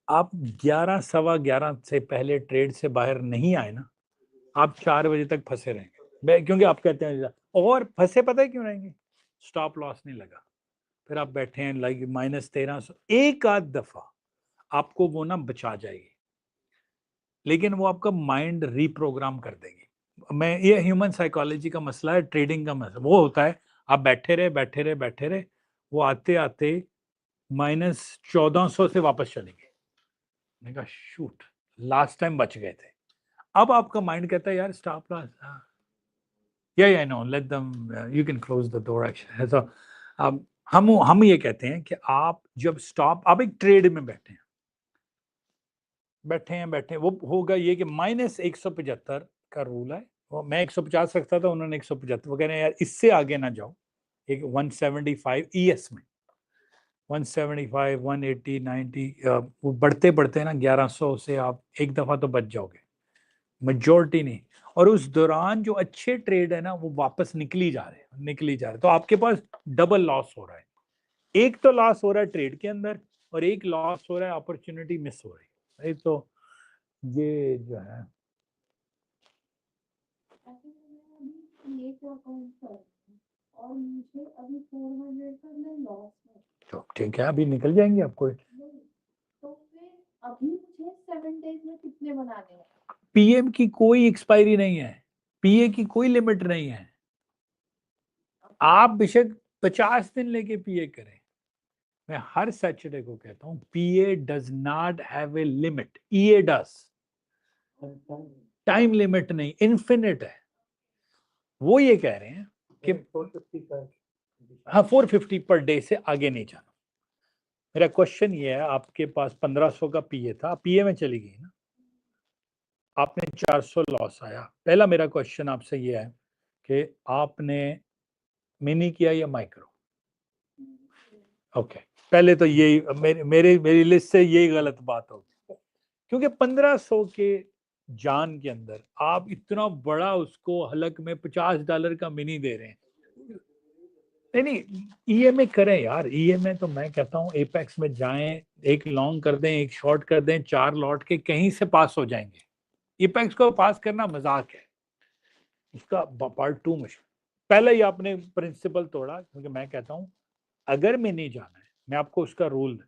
आप 11 सवा 11 से पहले ट्रेड से बाहर नहीं आए ना, आप 4 बजे तक फंसे रहेंगे, क्योंकि आप कहते हैं, और फंसे पता है क्यों रहेंगे? स्टॉप लॉस नहीं लगा, फिर आप बैठे हैं लाइक -1300, एक आध दफा आपको वो ना बचा जाएगी, लेकिन वो आपका माइंड रीप्रोग्राम कर देगी। मैं, ये ह्यूमन साइकोलॉजी का मसला है, ट्रेडिंग का मसला वो होता है, आप बैठे रहे, वो आते आते -1400 से वापस चलेंगे। मैंने कहा शूट, लास्ट टाइम बच गए थे। अब आपका माइंड कहता है यार स्टॉप लॉस, या no let them, you can close the door action. तो अब हम ये कहते हैं कि आप जब स्टॉप, आप एक ट्रेड में बैठे हैं, वो होगा ये कि -175 का रूल है। वो मैं 150 रखता था, उन्होंने 175, वो कह रहे हैं यार इससे आगे ना जाओ। एक 175 ईएस में 175 180 90, वो बढ़ते ना 1100 से आप एक दफा तो बच जाओगे, मेजॉरिटी नहीं। और उस दौरान जो अच्छे ट्रेड है ना वो वापस निकली जा रहे हैं, तो आपके पास डबल लॉस हो रहा है। एक तो लॉस हो रहा है ट्रेड के अंदर, और एक लॉस हो रहा है अपॉर्चुनिटी मिस हो रही है। तो ये जो है, और मुझे अभी 400 का मैं लॉस में, तो ठीक है, अभी निकल जाएंगे आपको। तो फिर अभी मुझे 7 डेज में कितने बनाने हैं? पीएम की कोई एक्सपायरी नहीं है, पीए की कोई लिमिट नहीं है। आप बेशक 50 दिन लेके पीए करें। मैं हर सैटरडे को कहता हूं, PA does not have a limit, EA does. Time limit नहीं, इन्फिनिट है। वो ये कह रहे हैं कि 450 पर डे से आगे नहीं जाना। मेरा क्वेश्चन ये है, आपके पास 1500 का पीए था, पीए में चली गई ना, आपने 400 लॉस आया। पहला मेरा क्वेश्चन आपसे ये है कि आपने मिनी किया या माइक्रो? ओके, पहले तो यही मेरी लिस्ट से यही गलत बात होगी, क्योंकि 1500 के जान के अंदर आप इतना बड़ा उसको हलक में $50 का मिनी दे रहे हैं। नहीं, ईएमए करें यार, ईएमए तो मैं कहता हूँ एपेक्स में जाएं, एक लॉन्ग कर दें, एक शॉर्ट कर दें, 4 लॉट के कहीं से पास हो जाएंगे। एपेक्स को पास करना मजाक है, इसका पार्ट 2 मुश्किल। पहले ही आपने प्रिंसिपल तोड़ा, क्योंकि मैं कहता हूं अगर मैं नहीं जाना है, मैं आपको उसका रूल,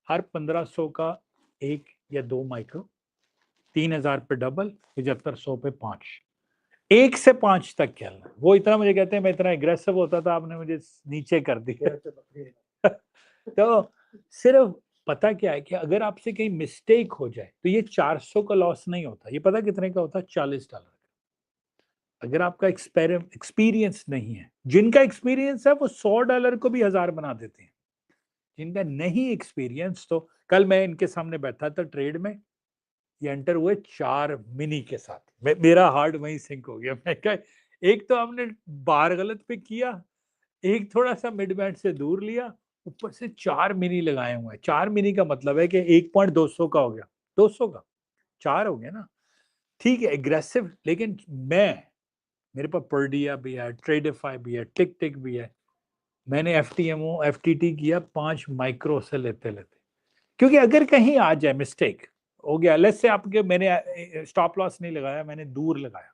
हर 1500 का 1 या 2 माइक्रो, 3000 पे डबल, 7500 पे 5, 1 से 5 तक खेलना। वो इतना मुझे कहते हैं मैं इतना एग्रेसिव होता था, आपने मुझे नीचे कर दिया। तो सिर्फ पता क्या है कि अगर आपसे कहीं मिस्टेक हो जाए तो ये 400 का लॉस नहीं होता, ये पता कितने का होता है? $40। अगर आपका एक्सपीरियंस नहीं है, जिनका एक्सपीरियंस है वो $100 को भी 1000 बना देते हैं। जिनका नहीं एक्सपीरियंस, तो कल मैं इनके सामने बैठा था ट्रेड में, ये एंटर हुए 4 मिनी के साथ, मेरा हार्ट वहीं सिंक हो गया। मैं कहा एक तो हमने बार गलत पे किया, एक थोड़ा सा मिड बैंड से दूर लिया, ऊपर से 4 मिनी लगाए हुए हैं। 4 मिनी का मतलब है कि 1.200 का हो गया, 200 का 4 हो गया ना, ठीक है एग्रेसिव। लेकिन मेरे पास पर्डिया भी है, ट्रेडिफाई भी है, टिक टिक भी है। मैंने एफटीएमओ एफटीटी किया 5 माइक्रो से लेते लेते, क्योंकि अगर कहीं आ जाए मिस्टेक हो गया, लेट्स से आपके मैंने स्टॉप लॉस नहीं लगाया, मैंने दूर लगाया।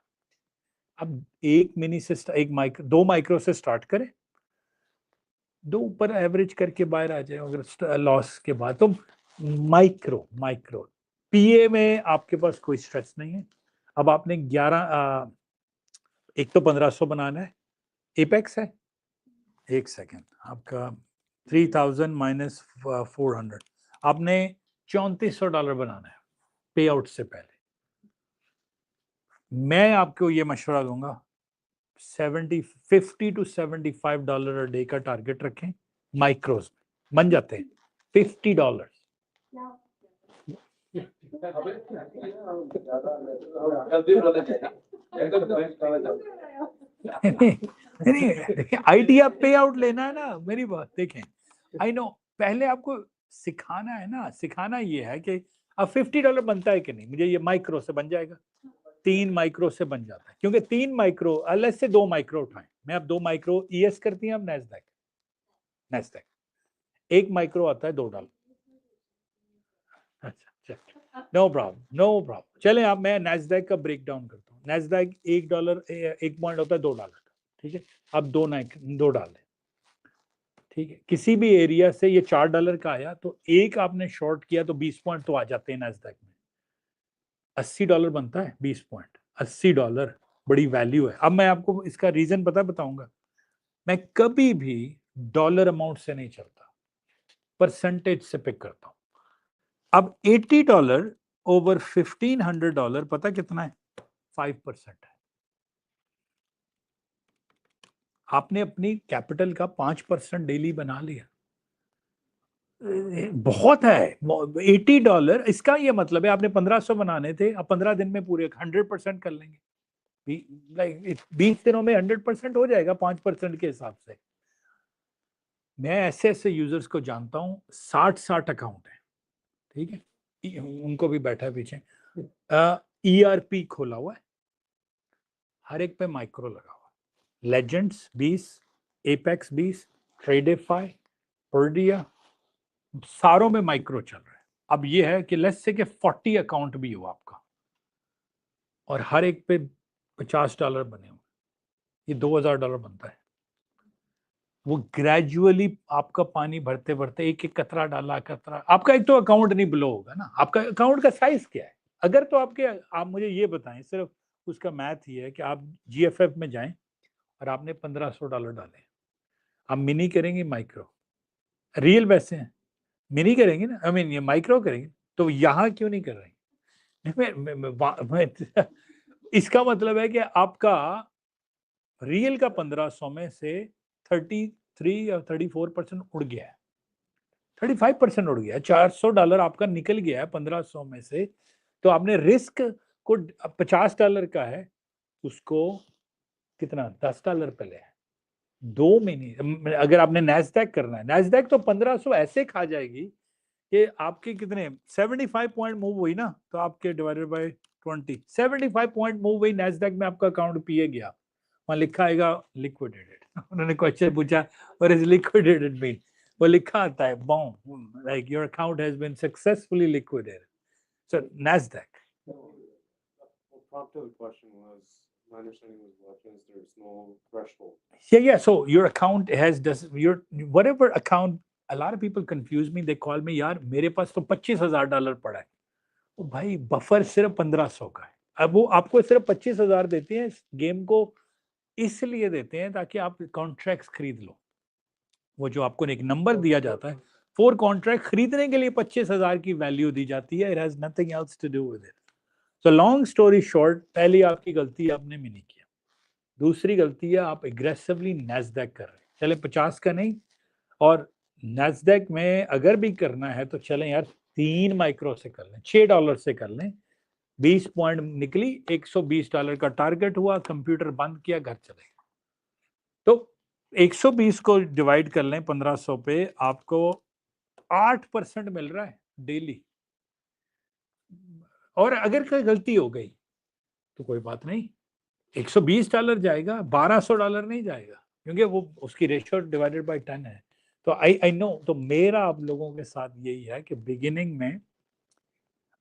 अब 1 मिनी से एक माइक्रो 2 माइक्रो से स्टार्ट करें, 2 ऊपर एवरेज करके बाहर आ जाए अगर लॉस के बाद, तो माइक्रो माइक्रो पीए में आपके पास कोई स्ट्रेस नहीं है। अब आपने 11 एक तो 1500 बनाना है, एपेक्स है, एक सेकेंड आपका 3000 माइनस 400, आपने $3400 बनाना है पे आउट से पहले। मैं आपको ये मशवरा दूंगा 50 to $75 अ डे का टारगेट रखें, माइक्रोस में बन जाते हैं $50। नहीं देखिए, आइडिया पे आउट लेना है ना, मेरी बात देखें, आई नो पहले आपको सिखाना है ना, सिखाना ये है कि अब $50 बनता है कि नहीं, मुझे ये माइक्रो से बन जाएगा, 3 माइक्रो से बन जाता है, क्योंकि 3 माइक्रो अलग से 2 माइक्रो उठाएं, मैं अब 2 माइक्रो ईएस करती हैं अब नैस्डैक, नैस्डैक 1 माइक्रो आता है $2। अच्छा नो प्रॉब्लम नो प्रॉब्लम, चले आप मैं नैस्डैक का ब्रेक डाउन करता हूँ। नैस्डैक $1 1 पॉइंट होता है $2 का, ठीक है, अब 2 डाल दें, ठीक है, किसी भी एरिया से ये $4 का आया तो एक आपने शॉर्ट किया तो 20 पॉइंट तो आ जाते हैं नैस्डैक में, $80 बनता है 20 पॉइंट, $80 बड़ी वैल्यू है। अब मैं आपको इसका रीजन बताऊंगा, मैं कभी भी डॉलर अमाउंट से नहीं चलता, परसेंटेज से पिक करता हूं। अब $80 ओवर $1500 पता कितना है, 5% है। आपने अपनी कैपिटल का 5% डेली बना लिया, बहुत है। $80 इसका ये मतलब है आपने 1500 बनाने थे, अब 15 दिन में पूरे 100% कर लेंगे, 20 दिनों में 100% हो जाएगा 5% के हिसाब से। मैं ऐसे ऐसे यूजर्स को जानता हूँ 60 अकाउंट है, ठीक है, उनको भी बैठा है पीछे, ईआरपी खोला हुआ है, हर एक पे माइक्रो लगा हुआ है, लेजेंड्स 20, एपेक्स 20, ट्रेडिफाई, पर्डिया, सारों में माइक्रो चल रहा है। अब ये है कि लेट्स से कि 40 अकाउंट भी हो आपका और हर एक पे $50 बने हो, ये $2000 बनता है। वो ग्रेजुअली आपका पानी भरते भरते एक एक कतरा डाला कतरा, आपका एक तो अकाउंट नहीं ब्लो होगा ना, आपका अकाउंट का साइज क्या है, अगर तो आपके, आप मुझे ये बताएं, सिर्फ उसका मैथ ये है कि आप जीएफएफ में जाएं और आपने $1500 डाले, आप मिनी करेंगे माइक्रो, रियल वैसे हैं, मिनी करेंगे ना, आई मीन ये माइक्रो करेंगे, तो यहाँ क्यों नहीं कर रहे? इसका मतलब है कि आपका रियल का 1500 में से 33 या 34% उड़ गया है, 35% उड़ गया है, $400 आपका निकल गया है 1500 में से, तो आपने रिस्क को $50 का है, उसको कितना $10 पे ले, 2 महीने। अगर आपने नैस्डैक करना है, नैस्डैक तो 1500 ऐसे खा जाएगी कि आपके कितने 75 पॉइंट मूव हुई ना, तो आपके डिवाइडेड बाय 20 75 पॉइंट मूव हुई नैस्डैक में, आपका अकाउंट पिए गया, वहां लिखा आएगा लिक्विडेटेड। उन्होंने क्वेश्चन पूछा व्हाट इज लिक्विडेटेड मीन, वो लिखा आता है boom like your account has been successfully liquidated, so Nasdaq. What prompted the question was, my understanding was there's no threshold. Yeah, so your account has your whatever account, a lot of people confuse me, they call me, यार मेरे पास तो $25,000 पड़ा है, ओ भाई buffer सिर्फ 1500 का है। अब वो आपको सिर्फ 25,000 देते हैं, गेम को इसलिए देते हैं ताकि आप कॉन्ट्रैक्ट्स खरीद लो, वो जो आपको एक नंबर दिया जाता है, 4 कॉन्ट्रैक्ट खरीदने के लिए 25,000 की वैल्यू दी जाती है, it has nothing else to do with it. So long story short, पहली आपकी गलती आपने मिनी किया, दूसरी गलती है आप एग्रेसिवली नैस्डैक कर रहे हैं, चले 50 का नहीं, और नैस्डैक में अगर भी करना है तो चलें यार 3 माइक्रो से कर लें, $6 से कर लें, 20 पॉइंट निकली, $120 का टारगेट हुआ, कंप्यूटर बंद किया, घर चले गए। तो 120 को डिवाइड कर लें 1500 पे, आपको 8% मिल रहा है डेली। और अगर कोई गलती हो गई तो कोई बात नहीं, $120 जाएगा, $1200 नहीं जाएगा, क्योंकि वो उसकी रेशियो डिवाइडेड बाय 10 है। तो आई नो, तो मेरा आप लोगों के साथ यही है कि बिगिनिंग में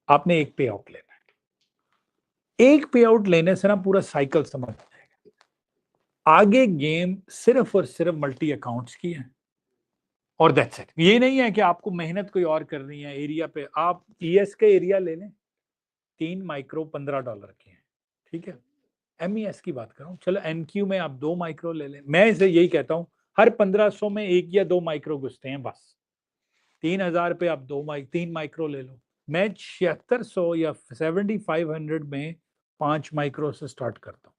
आपने एक पे आउट लेना है। एक पे आउट लेने से ना पूरा साइकिल समझ जाएगा। आगे गेम सिर्फ और सिर्फ मल्टी अकाउंट्स की है, और दैट्स इट। ये नहीं है कि आपको मेहनत कोई और करनी है एरिया पे। आप ईएस के एरिया ले लें, 3 माइक्रो $15 के हैं, ठीक है। एमईएस की बात कर रहा हूँ, चलो एनक्यू में आप 2 माइक्रो ले लें। मैं इसे यही कहता हूँ, हर 1500 में 1 या 2 माइक्रो घुसते हैं बस। 3000 पे आप 3 माइक्रो ले लो। मैं 7600 या 7500 में 5 माइक्रो से स्टार्ट करता हूँ।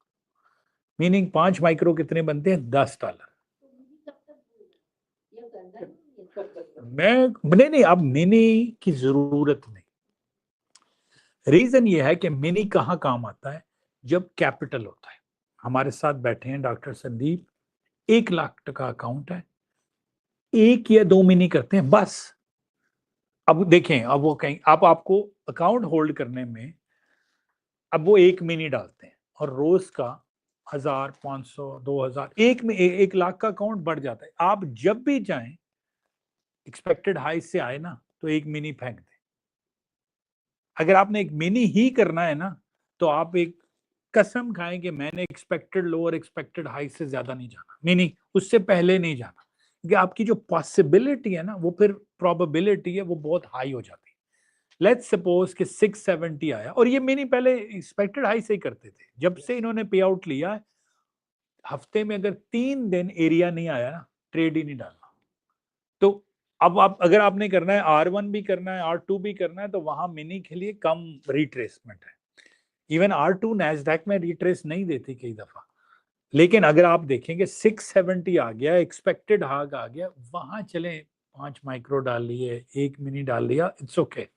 मीनिंग 5 माइक्रो कितने बनते हैं? $10। मैं नहीं, अब मिनी की जरूरत नहीं। रीजन ये है कि मिनी कहाँ काम आता है? जब कैपिटल होता है। हमारे साथ बैठे हैं डॉक्टर संदीप, 1 लाख का अकाउंट है, 1 या 2 मिनी करते हैं बस। अब देखें, अब वो कहीं आपको अकाउंट होल्ड करने में, अब वो 1 मिनी डालते हैं और रोज का 1000, 500, 2000, 1 लाख का अकाउंट बढ़ जाता है। आप जब भी जाएं, एक्सपेक्टेड हाई से आए ना, तो 1 मिनी फेंक दें। अगर आपने एक मिनी ही करना है ना, तो आप एक कसम खाएं कि मैंने एक्सपेक्टेड लो और एक्सपेक्टेड हाई से ज्यादा नहीं जाना, मीनिंग उससे पहले नहीं जाना, क्योंकि आपकी जो पॉसिबिलिटी है ना, वो फिर प्रोबेबिलिटी है, वो बहुत हाई हो जाती है। लेट्स सपोज कि 670 आया, और ये मिनी पहले एक्सपेक्टेड हाई से ही करते थे। जब से इन्होंने पे आउट लिया, हफ्ते में अगर 3 दिन एरिया नहीं आया ना, ट्रेड ही नहीं डालना। तो अब आप अगर आपने करना है R1 भी करना है, R2 भी करना है, तो वहां मिनी के लिए कम रिट्रेसमेंट है। इवन R2 नैस्डैक में रिट्रेस नहीं देती कई दफा। लेकिन अगर आप देखेंगे 670 आ गया, एक्सपेक्टेड हाग आ गया, वहां चले 5 माइक्रो डाल लिए, 1 मिनी डाल लिया, इट्स ओके।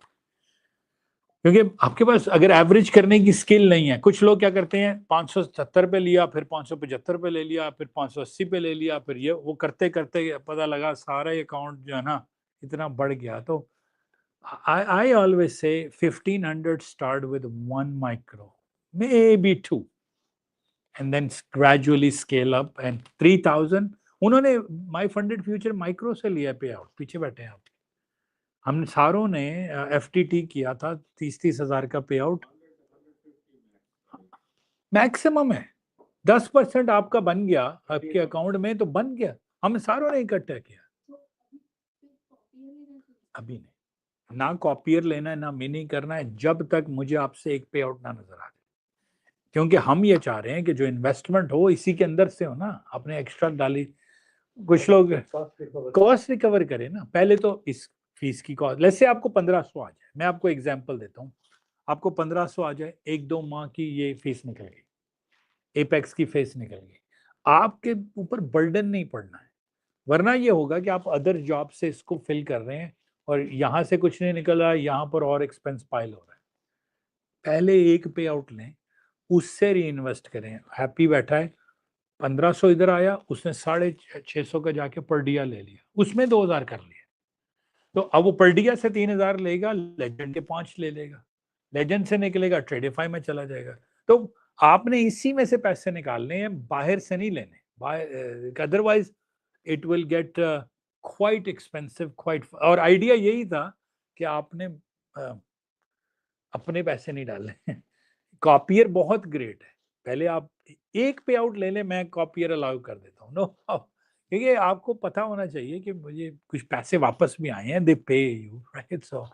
क्योंकि आपके पास अगर एवरेज करने की स्किल नहीं है, कुछ लोग क्या करते हैं 570 पे लिया, फिर 575 पे ले लिया, फिर 580 पे ले लिया, फिर ये वो करते करते पता लगा सारा अकाउंट जो है ना इतना बढ़ गया। तो I always say 1500 start with 1 micro, maybe 2, and then gradually scale up, and 3000 उन्होंने माई फंडेड फ्यूचर माइक्रो से लिया पे आउट, पीछे बैठे हैं आप। हमने सारों ने एफटीटी किया था 30-30 हजार का पे आउट, मैक्सिमम है। 10% आपका बन गया आपके अकाउंट में, तो बन गया। हम सारों ने इकट्ठा किया। अभी नहीं, ना कॉपियर लेना है, ना मिनी करना है, जब तक मुझे आपसे एक पे आउट ना नजर आ जाए। क्योंकि हम ये चाह रहे हैं कि जो इन्वेस्टमेंट हो इसी के अंदर से हो ना, आपने एक्स्ट्रा डाली। कुछ लोग कॉस्ट रिकवर करें ना, पहले तो इस फीस की कॉस्ट, जैसे आपको 1500 आ जाए, मैं आपको एग्जांपल देता हूँ, आपको 1500 आ जाए, 1-2 माह की ये फीस निकल गई, एपेक्स की फीस निकल गई, आपके ऊपर बर्डन नहीं पड़ना है। वरना ये होगा कि आप अदर जॉब से इसको फिल कर रहे हैं और यहाँ से कुछ नहीं निकल रहा है, यहाँ पर और एक्सपेंस पाइल हो रहा है। पहले एक पे आउट लें, उससे री इन्वेस्ट करें। हैप्पी बैठा है, 1500 इधर आया, उसने 650 का जाके पर्डिया ले लिया, उसमें 2000 कर लिया। तो अब वो पर्डिया से 3000 लेगा, लेजेंड के 5 ले लेगा, लेजेंड से निकलेगा ट्रेडिफाई में चला जाएगा। तो आपने इसी में से पैसे निकालने हैं, बाहर से नहीं लेने, otherwise it will get quite expensive, quite. और आइडिया यही था कि आपने अपने पैसे नहीं डालने। कॉपियर बहुत ग्रेट है, पहले आप एक पे आउट ले लें, मैं कॉपियर अलाउ कर देता हूँ, नो, क्योंकि आपको पता होना चाहिए कि मुझे कुछ पैसे वापस भी आए हैं, they pay you, right. So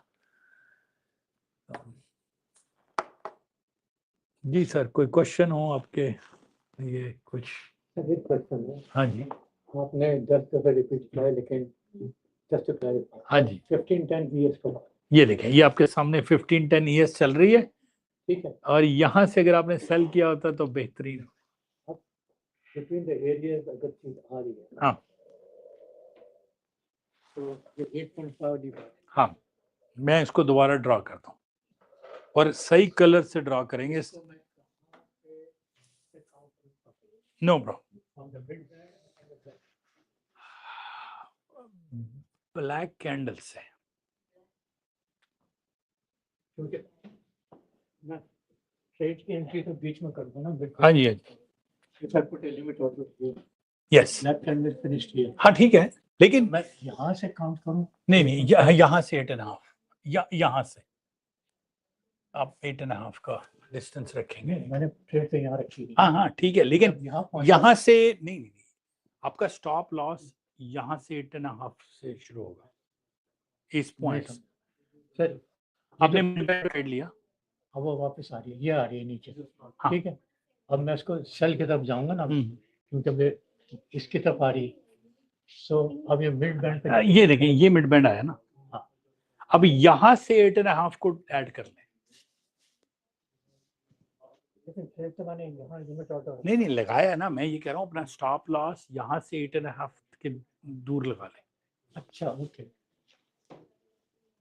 जी सर, कोई क्वेश्चन हो आपके? ये कुछ एक क्वेश्चन है, हाँ जी, आपने 10 दफे रिपीट किया है, लेकिन जस्ट टू क्लैरिफाई, हाँ जी, 15-10 ईयर्स का, ये देखें, ये आपके सामने 15-10 ईयर्स चल रही है, ठीक है। और यहाँ से अगर आपने सेल किया होता तो बेहतरीन। बिटवीन द एरियाज अगर चीज आ रही है, हाँ तो ये 8.5 डिवाइड, हाँ, मैं इसको दोबारा ड्रॉ करता हूँ, और सही कलर से ड्रॉ करेंगे। No bro, from the mid band and the back. Black candle से क्योंकि मैं ट्रेड की एंट्री तो बीच में कर दूं ना, हाँ जी, हाँ जी, if I put a limit order here, yes, black candle finished here. हाँ ठीक है, लेकिन मैं यहाँ से काउंट करूँ? नहीं नहीं, यहाँ से 8.5, यहाँ से आप 8.5 का डिस्टेंस रखेंगे। नहीं, मैंने ट्रेड तो यहाँ रखी थी। हाँ हाँ ठीक है, लेकिन यहाँ से नहीं नहीं, आपका स्टॉप लॉस यहाँ से 8.5 से शुरू होगा इस पॉइंट। सर आपने ट्रेड लिया, अब वो वापस आ रही है, ये आ रही है नीचे, हाँ। ठीक है। अब मैं इसको सेल की तरफ जाऊंगा ना, क्योंकि अब ये इसकी तरफ आ रही है, सो अब ये मिड बैंड पे ये देखें, ये मिड बैंड आया ना, हाँ। अब यहाँ से 8.5 को ऐड कर लें। लेकिन ट्रेड तो मैंने यहाँ लिमिट ऑर्डर नहीं नहीं लगाया ना, मैं ये कह रहा हूँ अपना स्टॉप लॉस यहाँ से 8.5 के दूर लगा लें। अच्छा, ओके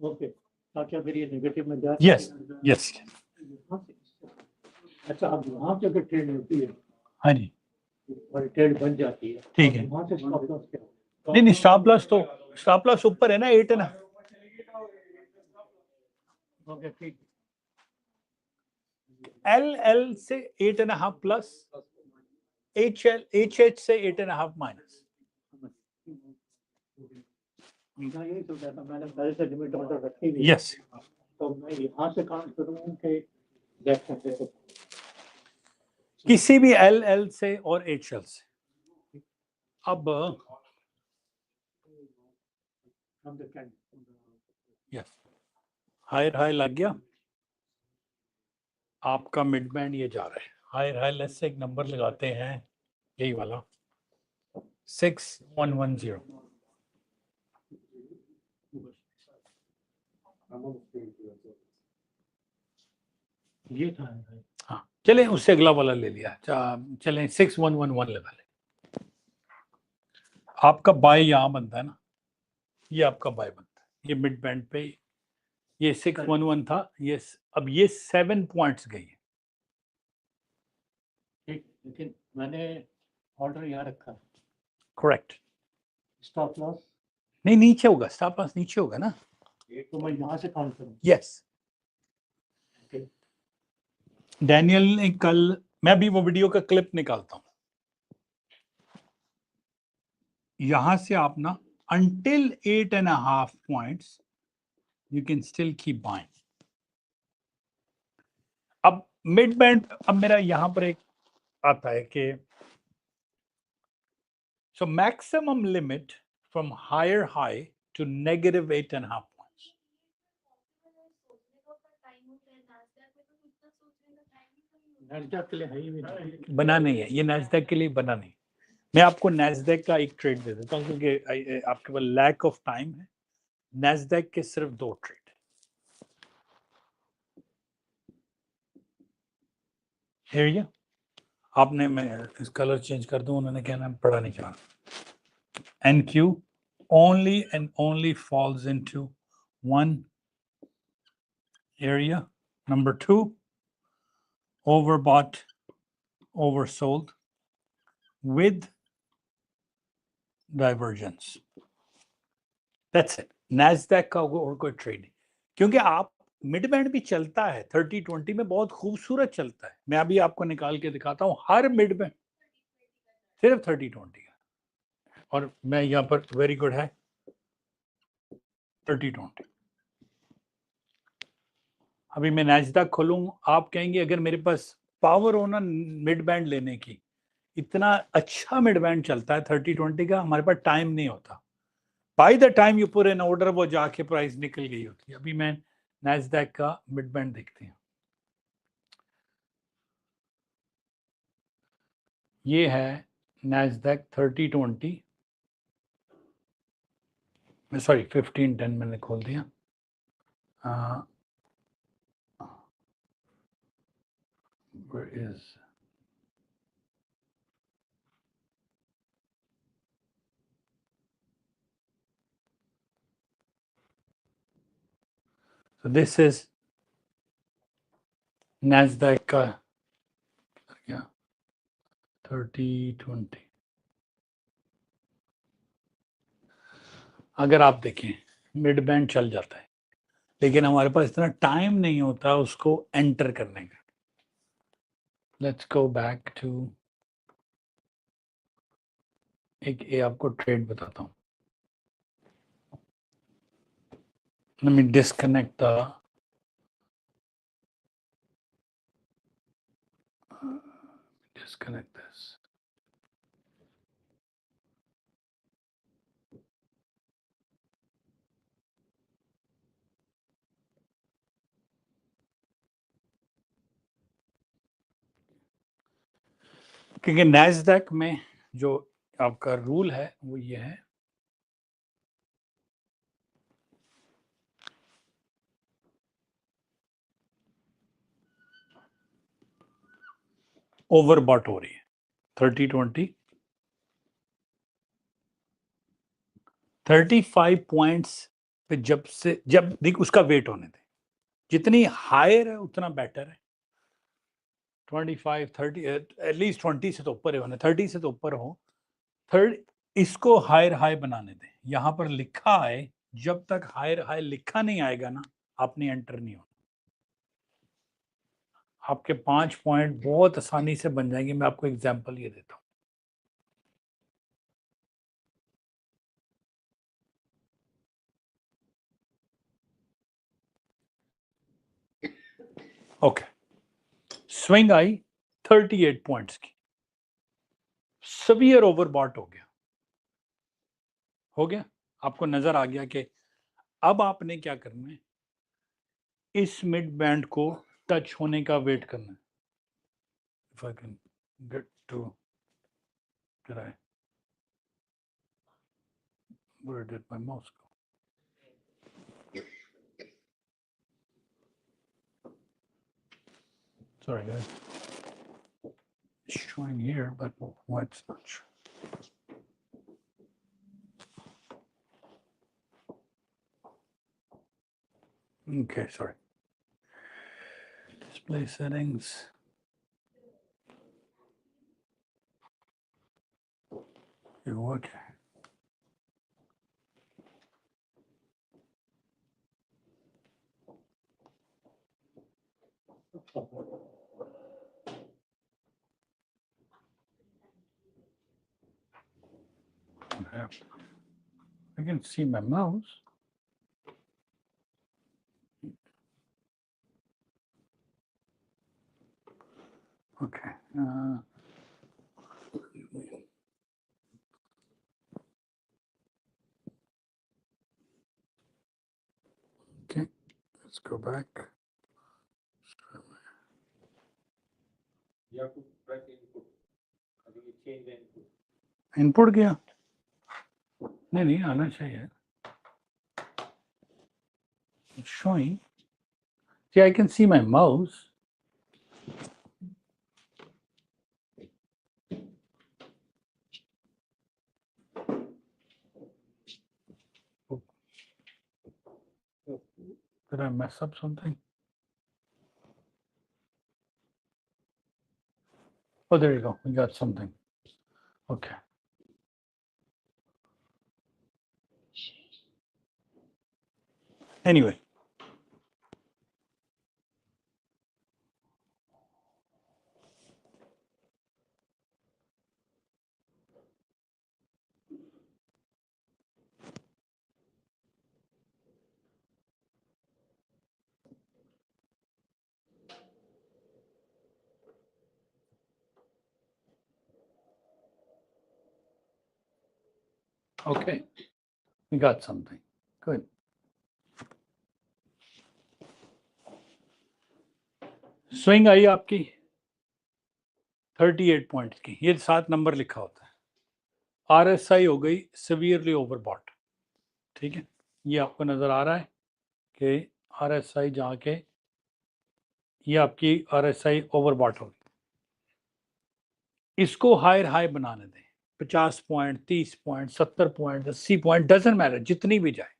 ओके, ताकि अगर ये नेगेटिव में जाए। यस यस, अच्छा, अब वहाँ पे अगर ट्रेड होती है, हाँ जी और ट्रेड बन जाती है, ठीक है। वहाँ से स्टॉप लॉस क्या होगा? नहीं नहीं, स्टॉप लॉस ऊपर है ना 8.5। ओके ठीक, एल से 8.5 प्लस, एच से 8.5 माइनस। मैं यही सोच रहा था, मैंने पहले से लिमिट ऑर्डर रखी हुई है। यस, तो मैं यहाँ से काउंट करूँ कि बैक करते से किसी भी एल से और एच से। अब from the can. Yes, higher high लग गया, आपका मिड बैंड ये जा रहा है हायर हाई। लेट्स से एक नंबर लगाते हैं, यही वाला 6110। ये था हाँ चलें, उससे अगला वाला ले लिया, चलें 6111 लगा लें। आपका बाय यहाँ बनता है ना, ये आपका बाय बनता है, ये मिड बैंड पे ये 611 था, ये अब ये 7 पॉइंट्स गई है। ठीक, लेकिन मैंने ऑर्डर यहाँ रखा, करेक्ट। स्टॉप लॉस नहीं नीचे होगा, स्टॉप लॉस नीचे होगा ना। तो मैं यहाँ से काउंट करूँ। यस, डैनियल ने कल, मैं अभी वो वीडियो का क्लिप निकालता हूं, यहां से आप ना until 8.5 points you can still keep buying। अब मिड बैंड, अब मेरा यहां पर एक आता है कि so maximum limit from higher high to negative 8.5 points। Nasdaq के लिए है ही नहीं। बना नहीं है, ये नैस्डैक के लिए बना नहीं। मैं आपको नैस्डैक का एक ट्रेड दे देता हूँ, क्योंकि आपके पास लैक ऑफ टाइम है। नैस्डैक के सिर्फ 2 ट्रेड, एरिया आपने, मैं इस कलर चेंज कर दूं, उन्होंने कहना पढ़ा नहीं चाह। NQ only and only falls into one area। Number 2, overbought, oversold with divergence। That's it। Nasdaq का और कोई ट्रेड नहीं, क्योंकि आप मिड बैंड भी चलता है 30-20 में, बहुत खूबसूरत चलता है। मैं अभी आपको निकाल के दिखाता हूँ, हर मिड बैंड सिर्फ 30-20 का, और मैं यहाँ पर वेरी गुड है 30-20। अभी मैं नैस्डैक खोलूं, आप कहेंगे अगर मेरे पास पावर हो ना मिड बैंड लेने की, इतना अच्छा मिड बैंड चलता है 30-20 का, हमारे पास टाइम नहीं होता। By the time you put in order, वो जाके प्राइस निकल गई होती है। अभी मैं नैस्डैक का मिड बैंड देखते हैं, ये है नैस्डैक 30-20, सॉरी 15-10 मैंने खोल दिया। Where is, so this is Nasdaq का, क्या 30-20, अगर आप देखें मिड बैंड चल जाता है, लेकिन हमारे पास इतना टाइम नहीं होता उसको एंटर करने का। लेट्स गो बैक टू, एक ये आपको ट्रेड बताता हूँ। Let me disconnect this. क्योंकि नैस्डैक में जो आपका रूल है वो ये है, ओवरबॉट हो रही है 30-20 35 पॉइंट्स पे, जब देख उसका वेट होने दे, जितनी हायर है उतना बेटर है। 25 30 एटलीस्ट 20 से तो ऊपर होने, 30 से तो ऊपर हो, थर्ड इसको हायर हाई बनाने दें। यहां पर लिखा है जब तक हायर हाई लिखा नहीं आएगा ना, आपने एंटर नहीं होना। आपके 5 पॉइंट बहुत आसानी से बन जाएंगे। मैं आपको एग्जांपल ये देता हूं। ओके, स्विंग आई 38 पॉइंट्स की, सवियर ओवरबॉट हो गया। आपको नजर आ गया कि अब आपने क्या करना है, इस मिड बैंड को टच होने का वेट करना है। If I can get to, where did my mouse go? Sorry guys, it's showing here but why it's not showing. Okay, sorry. Display settings. You okay? I can see my mouse. Okay. Okay, let's go back. You have to press input. I think you change the input. Input गया? नहीं आना चाहिए. It's showing. See, I can see my mouse. Did I mess up something? Oh, there you go. We got something. Okay. Anyway. Okay. We got something. Good. Swing आई आपकी 38 points की, ये 7 number लिखा होता है। आरएसआई हो गई severely overbought. ठीक है, ये आपको नजर आ रहा है कि आरएसआई जहाँ के, ये आपकी आरएसआई ओवरबॉट होगी। इसको हायर हाई बनाने दें, 50 point, 30 point, 70 point, 80 point, doesn't matter, जितनी भी जाए,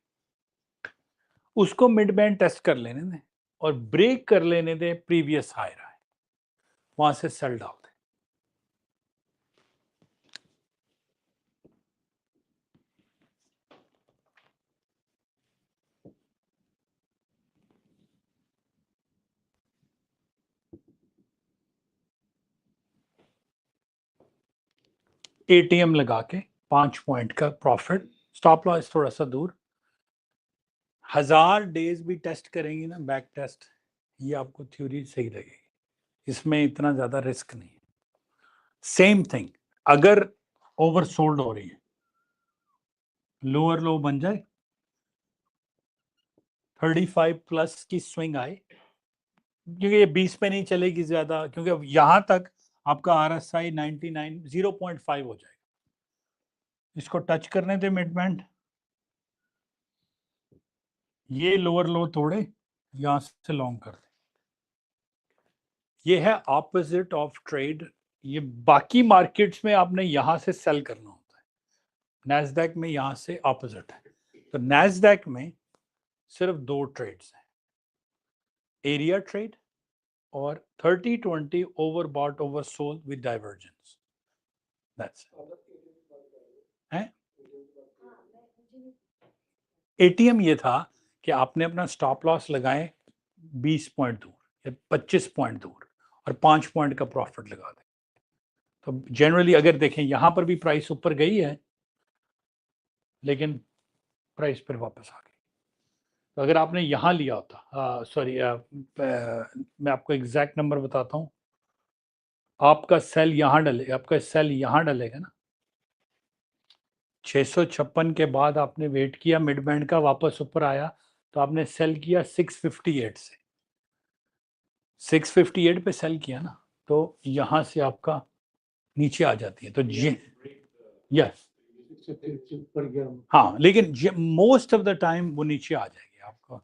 उसको मिड बैंड टेस्ट कर लेने दें और ब्रेक कर लेने दें प्रीवियस हायर हाई, वहां से सेल डाल दें। एटीएम लगा के 5 पॉइंट का प्रॉफिट, स्टॉप लॉस थोड़ा सा दूर, 1000 डेज भी टेस्ट करेंगे ना बैक टेस्ट, ये आपको थ्योरी सही लगेगी, इसमें इतना ज्यादा रिस्क नहीं है। सेम थिंग अगर ओवरसोल्ड हो रही है, लोअर लो बन जाए, 35 प्लस की स्विंग आए, क्योंकि ये 20 पे नहीं चलेगी ज्यादा, क्योंकि अब यहां तक आपका RSI 99 0.5 हो जाएगा, इसको टच करने दे मिड बैंड, ये लोअर लो तोड़े, यहां से लॉन्ग कर दे, ये है ऑपोजिट ऑफ ट्रेड। ये बाकी मार्केट्स में आपने यहां से सेल करना होता है, नैस्डैक में यहां से ऑपोजिट है। तो नैस्डैक में सिर्फ 2 ट्रेड्स हैं, एरिया ट्रेड और 30-20 overbought oversold with divergence, that's है। एटीएम ये था कि आपने अपना स्टॉप लॉस लगाए 20 पॉइंट दूर या 25 पॉइंट दूर और 5 पॉइंट का प्रॉफिट लगा दें। तो जनरली अगर देखें यहां पर भी प्राइस ऊपर गई है, लेकिन प्राइस पर वापस आ गई। तो अगर आपने यहां लिया होता, सॉरी मैं आपको एग्जैक्ट नंबर बताता हूं, आपका सेल यहां डले, आपका सेल यहां डलेगा ना, 656 के बाद आपने वेट किया, मिड बैंड का वापस ऊपर आया, तो आपने सेल किया 658 से, 658 पे सेल किया ना, तो यहां से आपका नीचे आ जाती है। तो ये यस, हाँ, लेकिन मोस्ट ऑफ द टाइम वो नीचे आ जाएगी आपको।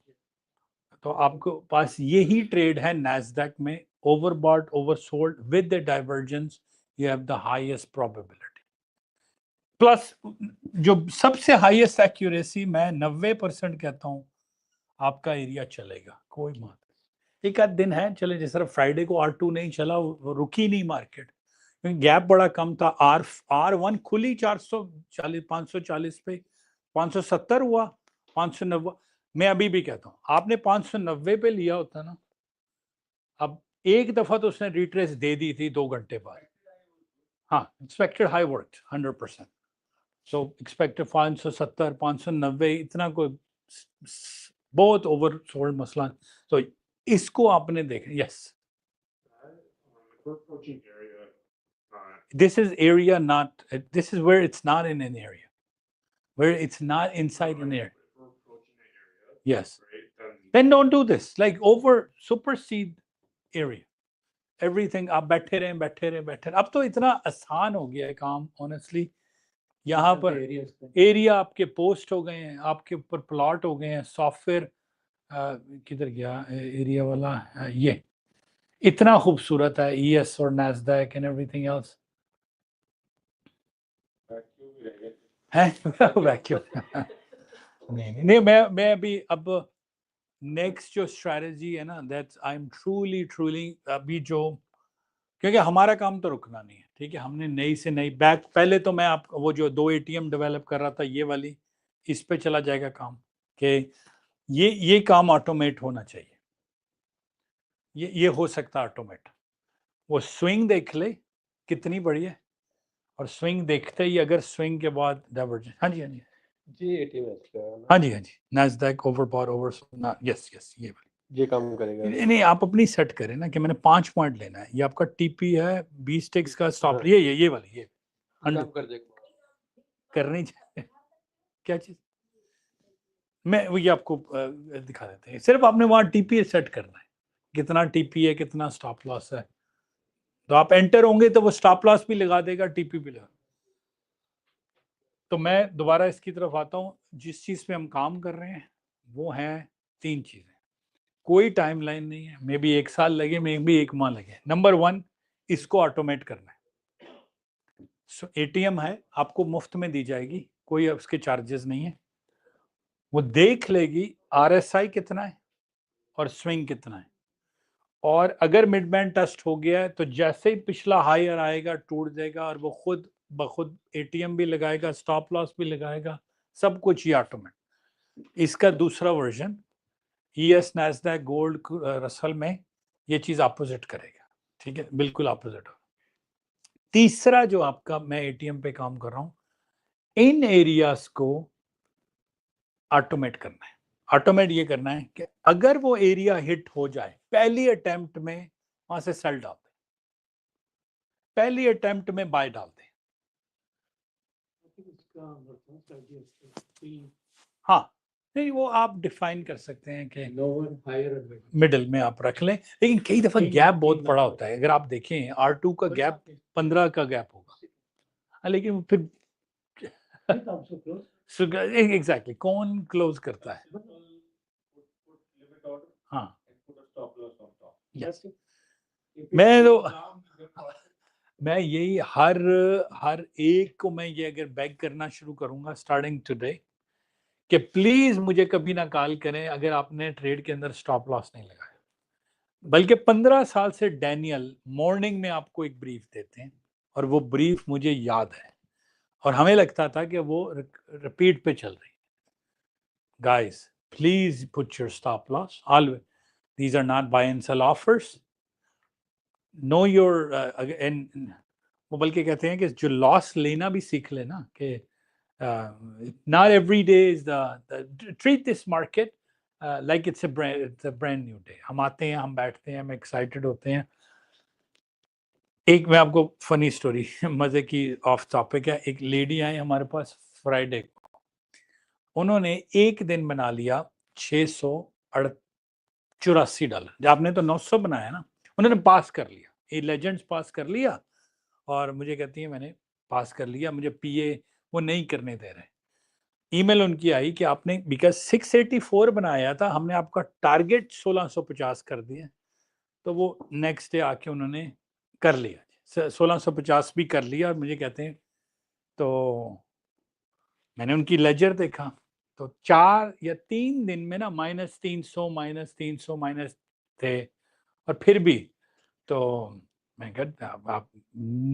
तो आपको पास यही ट्रेड है नैस्डैक में, overbought oversold with the divergence, you have the highest probability, plus जो सबसे हाईएस्ट एक्यूरेसी, मैं 90% कहता हूं आपका एरिया चलेगा, कोई बात नहीं। एक आध दिन है चले, जिस तरह फ्राइडे को R2 नहीं चला, वो रुकी नहीं मार्केट, क्योंकि गैप बड़ा कम था। R1 खुली 440 540 पे, 570 हुआ, 590। मैं अभी भी कहता हूं आपने 590 पे लिया होता ना, अब एक दफा तो उसने रिट्रेस दे दी थी 2 घंटे बाद, हाँ, एक्सपेक्टेड हाई वर्क 100%, सो एक्सपेक्टेड 570 590, इतना कोई बहुत ओवर सोल्ड मसला। तो इसको आपने देखा, yes, We're approaching area. this is area, not this is where it's not in an area, where it's not inside an area. We're approaching an area. Yes, Right. then don't do this, like over supersede area everything, आप बैठे रहे बैठे रहे बैठे रहे। अब तो इतना आसान हो गया है काम, ऑनेस्टली, यहाँ पर एरिया आपके पोस्ट हो गए हैं, आपके ऊपर प्लॉट हो गए हैं, सॉफ्टवेयर किधर गया एरिया वाला, ये इतना खूबसूरत है, ES और नैस्डैक एंड एवरीथिंग एल्स है वैक्यूम। नहीं, मैं अभी अब नेक्स्ट जो स्ट्रेटजी है ना, दैट्स आई एम ट्रूली अभी जो, क्योंकि हमारा काम तो रुकना नहीं है, ठीक है, हमने नई से नई बैक, पहले तो मैं आप वो जो 2 ATM डेवलप कर रहा था, ये वाली, इस पे चला जाएगा काम, कि ये काम ऑटोमेट होना चाहिए, ये हो सकता है ऑटोमेट। वो स्विंग देख ले कितनी बड़ी है, और स्विंग देखते ही अगर स्विंग के बाद डाइवर्जेंस, हाँ जी, हाँ जी जी ATM हाँ जी, हाँ जी, नैस्डैक ओवरबॉट ओवर, यस ये वाली, ये काम करेगा। नहीं आप अपनी सेट करें ना कि मैंने 5 पॉइंट लेना है, ये आपका TP है 20 टिक्स का स्टॉप, हाँ। ये वाली, ये काम कर देगा। करनी चाहिए। क्या चीज, मैं वो ये आपको दिखा देते हैं, सिर्फ आपने वहां TP सेट करना है, कितना TP है, कितना स्टॉप लॉस है, तो आप एंटर होंगे तो वो स्टॉप लॉस भी लगा देगा, TP भी लगा। तो मैं दोबारा इसकी तरफ आता हूँ, जिस चीज पे हम काम कर रहे हैं वो है 3 चीजें, कोई टाइमलाइन नहीं है, मे बी 1 साल लगे, मे बी 1 माह लगे। नंबर 1, इसको ऑटोमेट करना है। ATM है, आपको मुफ्त में दी जाएगी, कोई उसके चार्जेस नहीं है, वो देख लेगी RSI कितना है और स्विंग कितना है, और अगर मिड बैंड टेस्ट हो गया है तो जैसे ही पिछला हायर आएगा टूट जाएगा, और वो खुद बखुद ATM भी लगाएगा, स्टॉप लॉस भी लगाएगा, सब कुछ ये ऑटोमेट। इसका दूसरा version ES Nasdaq gold Russell में ये चीज अपोजिट करेगा, ठीक है, बिल्कुल अपोजिट। तीसरा जो आपका, मैं एटीएम पे काम कर रहा हूं, इन एरियाज को ऑटोमेट करना है। ऑटोमेट ये करना है कि अगर वो एरिया हिट हो जाए पहली अटेम्प्ट में, वहां से सेल डाल दें, पहली अटेम्प्ट में बाय डाल दें। हाँ, नहीं वो आप डिफाइन कर सकते हैं कि लोअर हायर मिडिल में आप रख लें, लेकिन कई दफा गैप बहुत बड़ा होता है। अगर आप देखें R2 का गैप 15 का गैप होगा, हाँ, लेकिन फिर एग्जैक्टली कौन क्लोज करता है? हाँ, yes. मैं यही हर एक को मैं ये अगर बैक करना शुरू करूंगा स्टार्टिंग टुडे, कि प्लीज मुझे कभी ना कॉल करें अगर आपने ट्रेड के अंदर स्टॉप लॉस नहीं लगाया। बल्कि 15 साल से डैनियल मॉर्निंग में आपको एक ब्रीफ देते हैं, और वो ब्रीफ मुझे याद है, और हमें लगता था कि वो रिपीट पे चल रही। Guys, please put your stop loss. Always, these are not buy and sell offers. Know your and वो बल्कि कहते हैं कि जो लॉस लेना भी सीख लेना, कि not every day is the treat this market like it's a brand new day. हम आते हैं, हम बैठते हैं, हम एक्साइटेड होते हैं। एक मैं आपको फनी स्टोरी मजे की ऑफ टॉपिक है। एक लेडी आई हमारे पास फ्राइडे, उन्होंने एक दिन बना लिया $684। जब आपने तो 900 बनाया ना, उन्होंने पास कर लिया, ये लेजेंड्स पास कर लिया, और मुझे कहती है मैंने पास कर लिया, मुझे पीए वो नहीं करने दे रहे। ईमेल उनकी आई कि आपने बिकॉज 684 बनाया था, हमने आपका टारगेट 1650 कर दिया। तो वो नेक्स्ट डे आके उन्होंने कर लिया, 1650 भी कर लिया। और मुझे कहते हैं, तो मैंने उनकी लेजर देखा, तो 4 या 3 दिन में ना -300 माइनस थे। और फिर भी तो मैं कहता, आप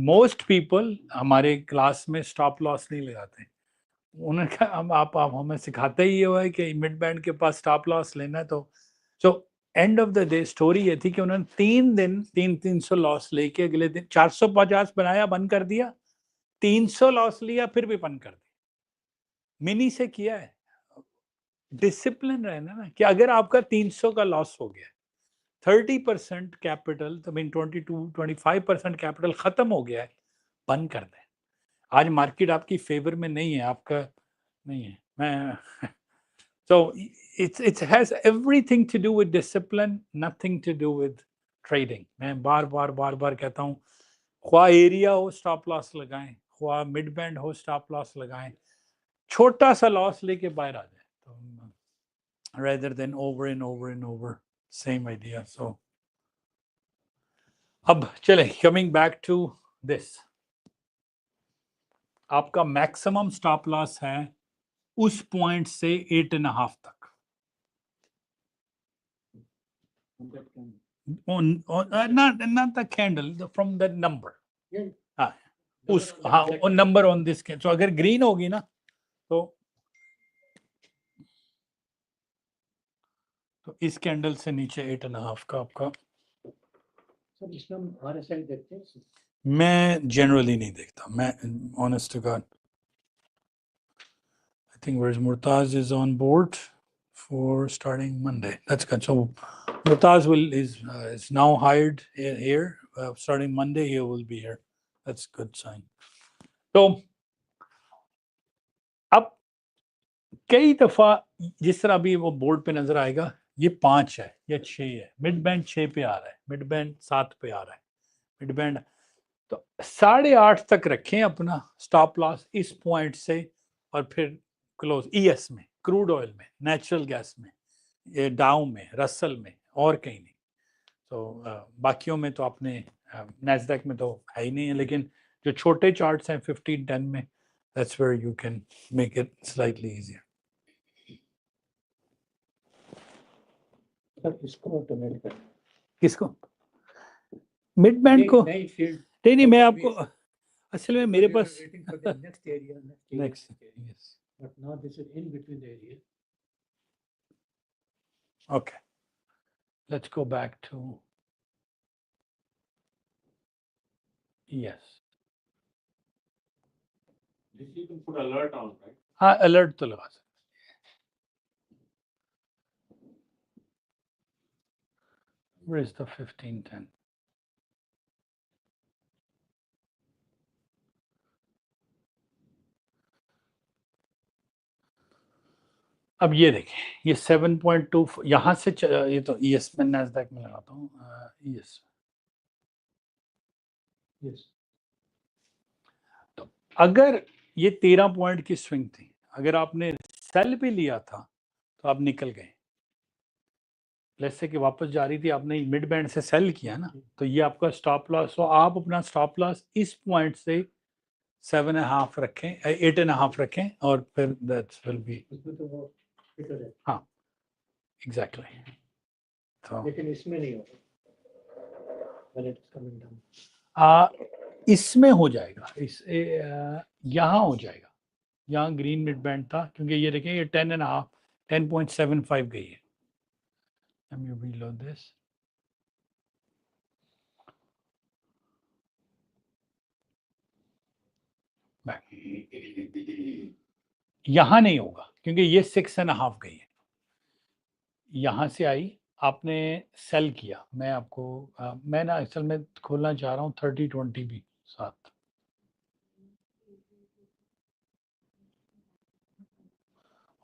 मोस्ट पीपल हमारे क्लास में स्टॉप लॉस नहीं लगाते। उन्होंने कहा आप हमें सिखाते ही ये हुआ है कि मिड बैंड के पास स्टॉप लॉस लेना है। तो so end of the day story ये थी कि उन्होंने 3 दिन 300 लॉस लेके अगले दिन 450 बनाया, बंद कर दिया, 300 लॉस लिया, फिर भी बंद कर दिया। मिनी से किया है। डिसिप्लिन रहना ना, कि अगर आपका 300 का लॉस हो गया, 30% कैपिटल, तो मीन 25% कैपिटल खत्म हो गया है, बंद कर दें। आज मार्केट आपकी फेवर में नहीं है, आपका नहीं है। मैं so it has everything to do with discipline, nothing to do with trading. मैं बार कहता हूँ, ख्वा एरिया हो स्टॉप लॉस लगाएं, ख्वा मिड बैंड हो स्टॉप लॉस लगाएं, छोटा सा लॉस लेके बाहर आ जाए, तो rather than over and over same idea. So अब चले, कमिंग बैक टू दिस, आपका मैक्सिमम स्टॉप लॉस है उस पॉइंट से 8.5 तक, not the candle, from the number. हाँ, उस हाँ वो नंबर ऑन दिस के, तो अगर ग्रीन होगी ना, तो इस कैंडल से नीचे 8.5 का आपका। सर इसमें हम RSI देखते हैं? मैं जनरली नहीं देखता, मैं honest to God. I think where's Murtaz is on board for starting Monday. That's good. So Murtaz is now hired here. Starting Monday, he will be here. That's a good sign. तो अब कई दफा जिस तरह अभी वो board पे नजर आएगा, ये 5 है या 6 है, मिड बैंड 6 पे आ रहा है, मिड बैंड 7 पे आ रहा है, मिड बैंड तो 8.5 तक रखें अपना स्टॉप लॉस इस पॉइंट से, और फिर क्लोज ES में, क्रूड ऑयल में, नेचुरल गैस में, ये डाउ में, रसल में, और कहीं नहीं। तो बाकियों में तो आपने नैस्डैक में तो है ही नहीं है, लेकिन जो छोटे चार्ट्स हैं 15-10 में, that's where you can make it slightly easier. Sir इसको ऑटोमेट कर, किसको? मिड बैंड को? नई फील्ड नहीं, मैं आपको असल में मेरे पास next area, next, yes, but now this is in between the area. okay, let's go back to yes, You can put alert on, right? हाँ अलर्ट तो लगा सकते। Where is the 1510? अब ये देखें, ये 7.2 यहाँ से ये तो ES में Nasdaq में लगाता हूँ ES। तो अगर ये 13 पॉइंट की स्विंग थी, अगर आपने सेल भी लिया था तो आप निकल गए। लेट्स से कि वापस जा रही थी, आपने मिड बैंड से सेल किया ना, तो ये आपका स्टॉप लॉस। तो आप अपना स्टॉप लॉस इस पॉइंट से 7.5 रखें, 8.5 रखें, और फिर दैट्स विल बी, हाँ एग्जैक्टली। तो लेकिन इसमें नहीं होगा when it's coming down. इसमें हो जाएगा, यहाँ हो जाएगा, यहाँ ग्रीन मिड बैंड था, क्योंकि ये देखें ये 10.5 10.75 गई है। Let me reload this. यहाँ नहीं होगा क्योंकि ये 6.5 गई है। यहाँ से आई, आपने सेल किया, मैं आपको मैं ना असल में खोलना चाह रहा हूँ 30-20 भी साथ।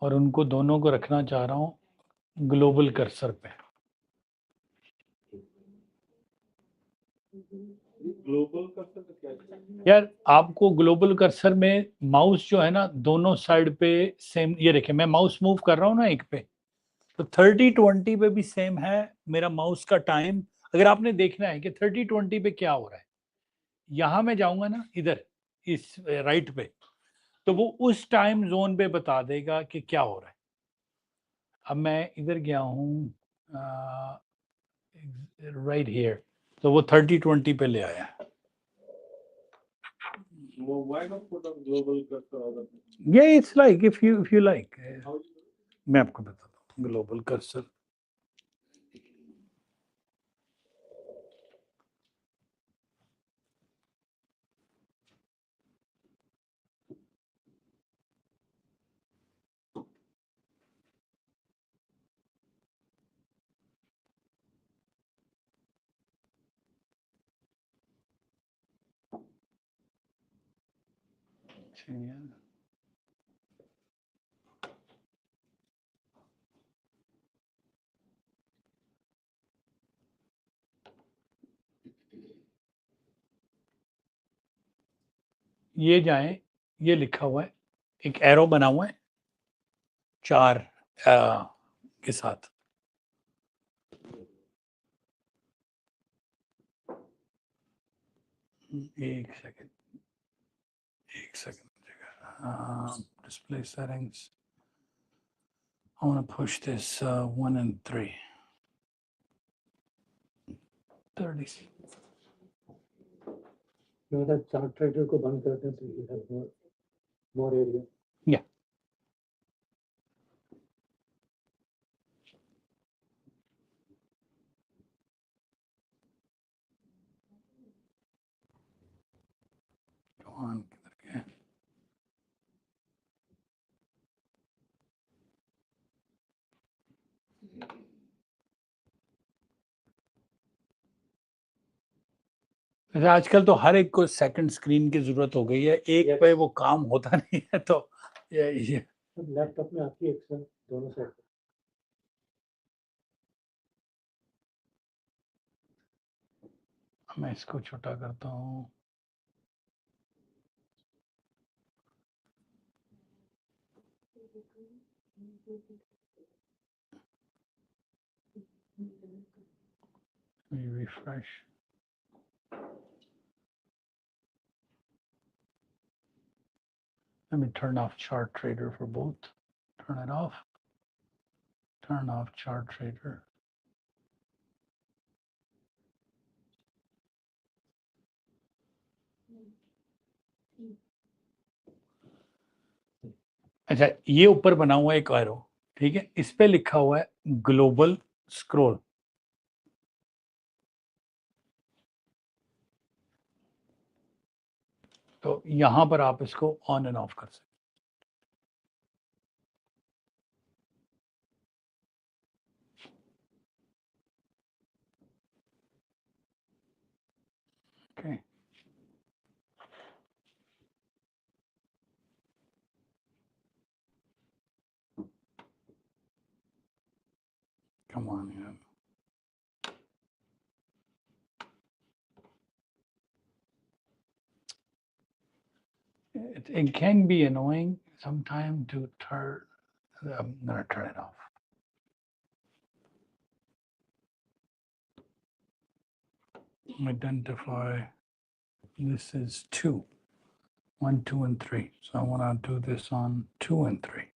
और उनको दोनों को रखना चाह रहा हूँ ग्लोबल कर्सर पे। ग्लोबल कर्सर तो क्या है? यार आपको ग्लोबल कर्सर में माउस जो है ना, दोनों साइड पे सेम, ये देखिए मैं माउस मूव कर रहा हूँ ना एक पे, तो 30-20 पे भी सेम है मेरा माउस का टाइम। अगर आपने देखना है कि 30-20 पे क्या हो रहा है, यहां मैं जाऊंगा ना इधर इस राइट पे, तो वो उस टाइम जोन पे बता देगा कि क्या हो रहा है। अब मैं इधर गया हूँ राइट हियर, तो वो 30-20 पे ले आया। Well, why not put on global cursor all the time? Yeah, it's like if you like, How you मैं आपको बताता हूँ ग्लोबल कर्सर। ये जाएं, ये लिखा हुआ है, एक एरो बना हुआ है 4 के साथ। एक second display settings. I want to push this 1 and 3. 30. that chart trader को बंद करते हैं तो you have more area. Yeah. Go on. Okay. वैसे आजकल तो हर एक को सेकंड स्क्रीन की जरूरत हो गई है, एक Yes. पे वो काम होता नहीं है, तो ये लैपटॉप में आती है एक्सेल दोनों साइड पे। मैं इसको छोटा करता हूँ। Refresh. Let me turn off chart trader for both. Turn it off. Turn off chart trader. अच्छा, ये ऊपर बना हुआ एक एरो, ठीक है, इस पे लिखा हुआ है ग्लोबल स्क्रॉल। तो यहाँ पर आप इसको ऑन एंड ऑफ कर सकते हैं। Okay. Come on, man. It can be annoying sometimes to turn. I'm gonna turn it off. Identify. This is 2, 1, 2, and 3. So I want to do this on 2 and 3.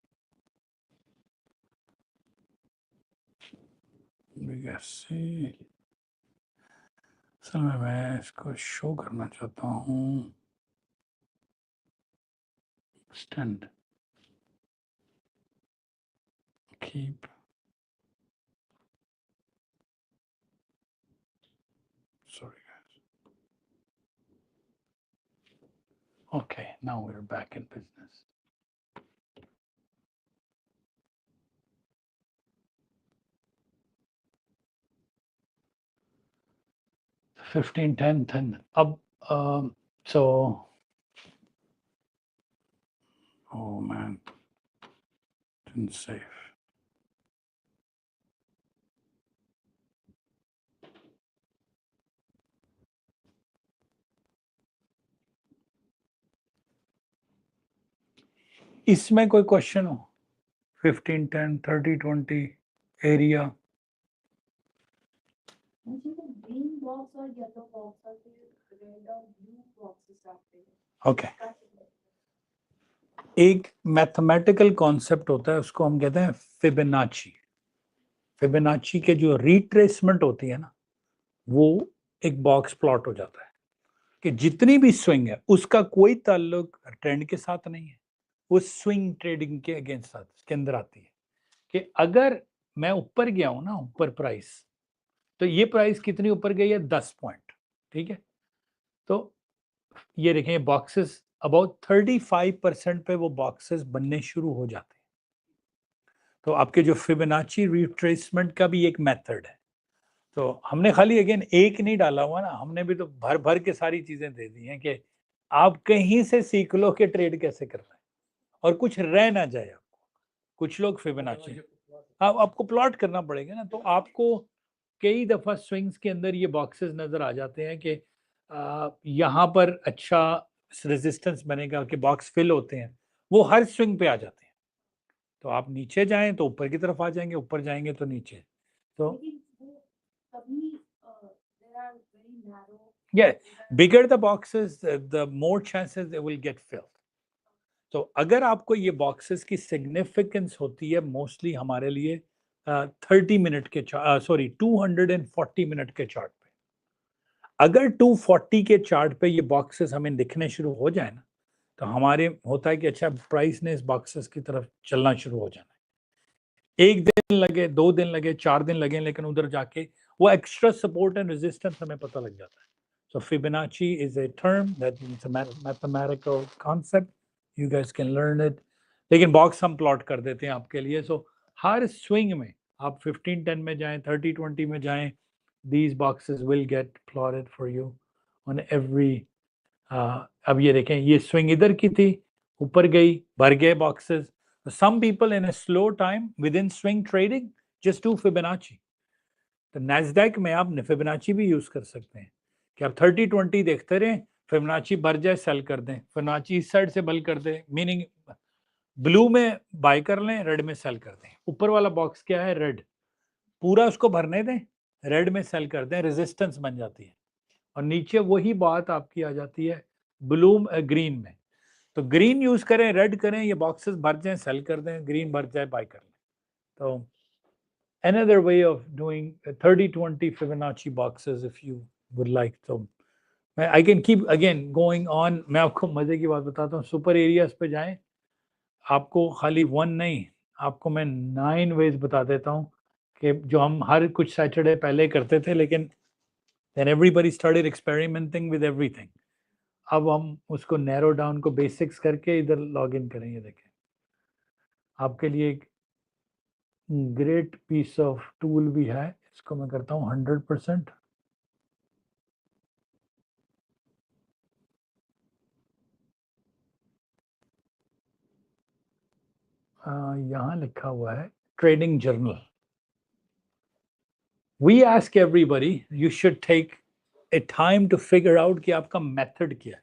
We can see. असल में मैं इसको show करना चाहता हूँ. Extend. Keep. Sorry, guys. Okay, now we're back in business. $15, $10, $10. Up. So. Oh man. Didn't save. इसमें कोई question हो? 15, 10, 30, 20 एरिया. मुझे तो ग्रीन बॉक्स और येलो बॉक्स और फिर रेड और ब्लू बॉक्सेस आते हैं. ओके. एक मैथमेटिकल कॉन्सेप्ट होता है, उसको हम कहते हैं फिबोनाची. फिबोनाची के जो रिट्रेसमेंट होती है ना, वो एक बॉक्स प्लॉट हो जाता है कि जितनी भी स्विंग है उसका कोई ताल्लुक ट्रेंड के साथ नहीं है, वो स्विंग ट्रेडिंग के अगेंस्ट के अंदर आती है. कि अगर मैं ऊपर गया हूं ना, ऊपर प्राइस, तो ये प्राइस कितनी ऊपर गई है? 10 पॉइंट. ठीक है. तो ये देखें, बॉक्सेस अबाउट 35% पे वो बॉक्सेस बनने शुरू हो जाते हैं. तो आपके जो फिबोनाची रिट्रेसमेंट का भी एक मेथड है. तो हमने खाली अगेन एक नहीं डाला हुआ ना, हमने भी तो भर भर के सारी चीजें दे दी हैं कि आप कहीं से सीख लो कि ट्रेड कैसे करना है और कुछ रह ना जाए आपको. कुछ लोग फिबोनाची आपको प्लॉट करना पड़ेगा ना, तो आपको कई दफा स्विंग्स के अंदर ये बॉक्सेस नजर आ जाते हैं कि यहाँ पर अच्छा रेजिस्टेंस बनेगा कि बॉक्स फिल होते हैं, वो हर स्विंग पे आ जाते हैं. तो आप नीचे जाएं तो ऊपर की तरफ आ जाएंगे, ऊपर जाएंगे तो नीचे. तो yeah, bigger the boxes, the more chances they will get filled. तो अगर आपको ये बॉक्सेस की सिग्निफिकेंस होती है मोस्टली हमारे लिए 30 मिनट के 240 मिनट के चार्ट पे. अगर 240 के चार्ट पे ये बॉक्सेस हमें दिखने शुरू हो जाए ना, तो हमारे होता है कि अच्छा प्राइस ने इस बॉक्सेस की तरफ चलना शुरू हो जाना है. 1 दिन लगे, 2 दिन लगे, 4 दिन लगे, लेकिन उधर जाके वो एक्स्ट्रा सपोर्ट एंड रेजिस्टेंस हमें पता लग जाता है. So Fibonacci is a term that is a mathematical concept. You guys can learn it. लेकिन बॉक्स हम प्लॉट कर देते हैं आपके लिए. सो हर स्विंग में आप 15, 10 में जाएं, 30, 20 में जाएं, these boxes will get plotted for you on every. अब ये देखें, ये स्विंग इधर की थी, ऊपर गई, भर गए boxes. Some people in a slow time within swing trading just do Fibonacci. तो Nasdaq में आप Fibonacci भी यूज कर सकते हैं कि आप 30-20 देखते रहें, फिबोनाची भर जाए सेल कर दें, फिबोनाची इस साइड से बल कर दें, मीनिंग ब्लू में बाय कर लें, रेड में सेल कर दें. ऊपर वाला बॉक्स क्या है? रेड. पूरा उसको भरने दें, रेड में सेल कर दें, रेजिस्टेंस बन जाती है. और नीचे वही बात आपकी आ जाती है ब्लू ग्रीन में. तो ग्रीन यूज करें, रेड करें, ये बॉक्सेस भर जाए सेल कर दें, ग्रीन भर जाए बाय कर लें. तो another way of doing 30-20 Fibonacci boxes if you would like to. I can keep again going on. मैं आपको मजे की बात बताता हूँ. सुपर एरियाज पे जाएं, आपको खाली 1 नहीं, आपको मैं 9 वेज बता देता हूँ कि जो हम हर कुछ सैटरडे पहले करते थे, लेकिन then everybody started experimenting with everything. अब हम उसको नैरो डाउन को बेसिक्स करके इधर लॉग इन करेंगे। देखें आपके लिए एक ग्रेट पीस ऑफ टूल भी है, इसको मैं करता हूँ 100%। यहाँ लिखा हुआ है trading journal. We ask everybody you should take a time to figure out कि आपका मेथड क्या है।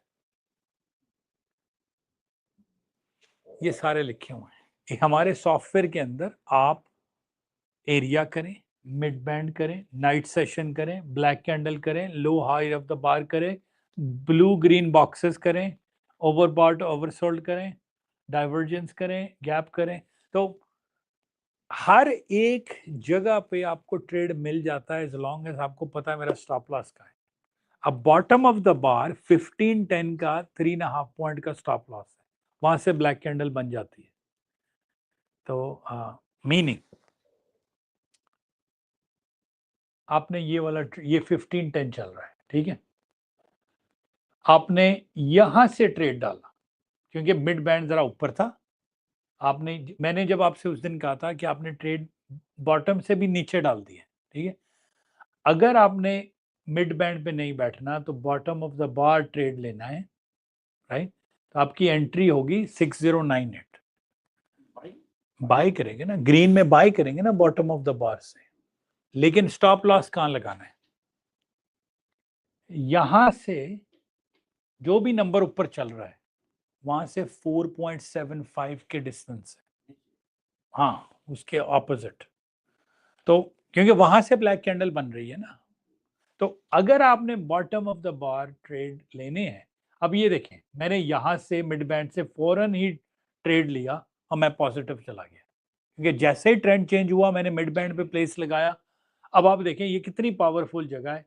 ये सारे लिखे हुए हैं। ये हमारे सॉफ्टवेयर के अंदर आप एरिया करें, मिड बैंड करें, नाइट सेशन करें, ब्लैक कैंडल करें, लो हाई ऑफ द बार करें, ब्लू ग्रीन बॉक्सेस करें, ओवरबॉट ओवरसोल्ड करें, डाइवर्जेंस करें, गैप करें। तो हर एक जगह पे आपको ट्रेड मिल जाता है, एज लॉन्ग एज आपको पता है मेरा स्टॉप लॉस का है। अब बॉटम ऑफ द बार 1510 का 3.5 पॉइंट का स्टॉप लॉस है, वहां से ब्लैक कैंडल बन जाती है। तो मीनिंग आपने ये वाला ये 1510 चल रहा है, ठीक है, आपने यहां से ट्रेड डाला क्योंकि मिड बैंड जरा ऊपर था। मैंने जब आपसे उस दिन कहा था कि आपने ट्रेड बॉटम से भी नीचे डाल दिया, ठीक है। अगर आपने मिड बैंड पे नहीं बैठना तो bottom of the bar trade लेना है, राइट। तो आपकी एंट्री होगी 6098। बाय करेंगे ना, ग्रीन में बाय करेंगे ना बॉटम ऑफ द बार से, लेकिन स्टॉप लॉस कहां लगाना है? यहां से जो भी नंबर ऊपर चल रहा है वहां से 4.75 के डिस्टेंस है, हाँ उसके ऑपोजिट। तो क्योंकि वहां से ब्लैक कैंडल बन रही है ना, तो अगर आपने bottom of the bar trade लेने हैं, अब ये देखें मैंने यहां से मिड बैंड से फौरन ही ट्रेड लिया और मैं पॉजिटिव चला गया, क्योंकि जैसे ही ट्रेंड चेंज हुआ मैंने मिड बैंड पे प्लेस लगाया। अब आप देखें ये कितनी पावरफुल जगह है,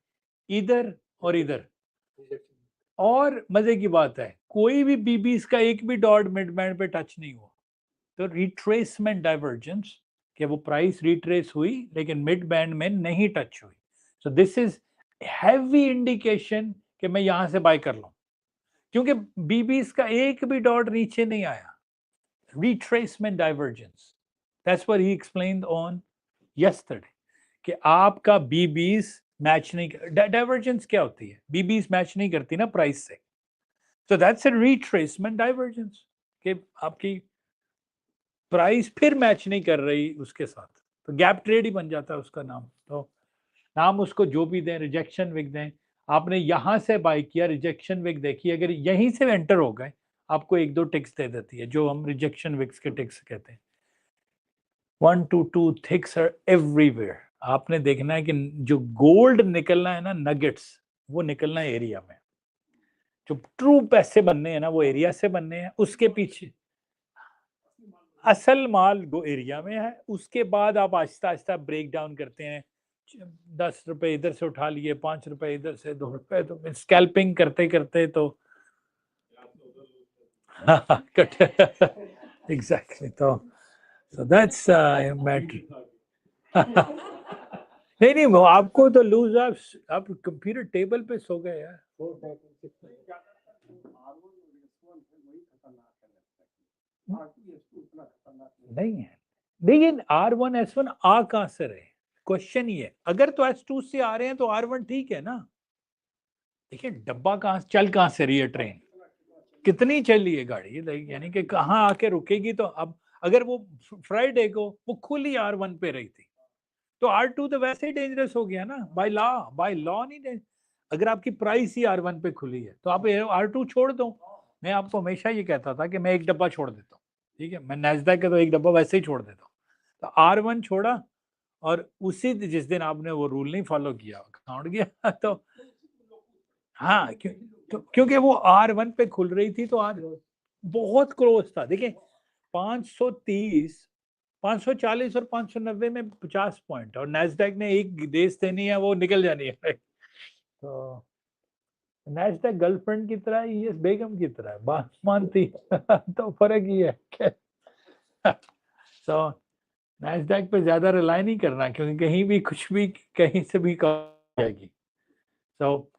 इधर और इधर। और मजे की बात है कोई भी बीबीस का एक भी डॉट मिड बैंड पे टच नहीं हुआ। तो रिट्रेसमेंट डाइवर्जेंस कि वो प्राइस रिट्रेस हुई लेकिन मिड बैंड में नहीं टच हुई। So this is heavy indication कि मैं यहां से बाय कर लूं, क्योंकि बीबीस का एक भी डॉट नीचे नहीं आया। Retracement divergence, that's what he explained on yesterday कि आपका बीबीस मैच नहीं, डाइवर्जेंस क्या होती है? बीबीस मैच नहीं करती ना प्राइस से, so that's a retracement divergence कि आपकी प्राइस फिर मैच नहीं कर रही उसके साथ, तो गैप ट्रेड ही बन जाता है उसका नाम। तो नाम उसको जो भी दें, रिजेक्शन विक दें। आपने यहां से बाय किया, रिजेक्शन विक देखिए, अगर यहीं से एंटर हो गए आपको एक दो टिक्स दे देती है जो हम रिजेक्शन विक्स के टिक्स कहते हैं। 1 to 2 थिक्स आर एवरीवेयर। आपने देखना है कि जो गोल्ड निकलना है ना, नगेट्स, वो निकलना है एरिया में। जो ट्रू पैसे बनने हैं ना वो एरिया से बनने हैं, उसके पीछे असल माल वो एरिया में है। उसके बाद आप आहिस्ता आहिस्ता ब्रेक डाउन करते हैं, 10 रुपए इधर से उठा लिए, 5 रुपए इधर से, 2 रुपए, तो स्कैल्पिंग करते करते तो एग्जैक्टली। तो दैट्स मैटर। नहीं नहीं, वो आपको तो लूज, आप कंप्यूटर टेबल पे सो गए यार। नहीं है, लेकिन R1 S1 आ कहां से रहे? क्वेश्चन ये, अगर तो S2 से आ रहे हैं तो R1 ठीक है ना। देखिए डब्बा कहां चल कहां से रही है, ट्रेन कितनी चली है गाड़ी, यानी कि कहां आके रुकेगी। तो अब अगर वो फ्राइडे को वो खुली R1 पे रही थी तो R2 तो वैसे ही डेंजरस हो गया ना, बाय लॉ नहीं। अगर आपकी प्राइस ही R1 पे खुली है तो आप R2 छोड़ दो। मैं आपको हमेशा ये कहता था कि मैं एक डब्बा छोड़ देता हूँ, ठीक है, मैं नैस्डैक का तो एक डब्बा वैसे ही छोड़ देता हूँ। तो R1 छोड़ा और उसी जिस दिन आपने वो रूल नहीं फॉलो किया, काउंट गया। तो हाँ क्योंकि वो R1 पे खुल रही थी तो आज बहुत क्लोज था। देखिए 530, 540 और 590 में 50 पॉइंट, और नैस्डैक ने एक देश देनी है, वो निकल जानी है। तो नैस्डैक गर्लफ्रेंड की तरह, ये बेगम की तरह है, बात मानती। तो फर्क ही है। तो नैस्डैक पे ज्यादा रिलाई नहीं करना, क्योंकि कहीं भी कुछ भी कहीं से भी जाएगी। तो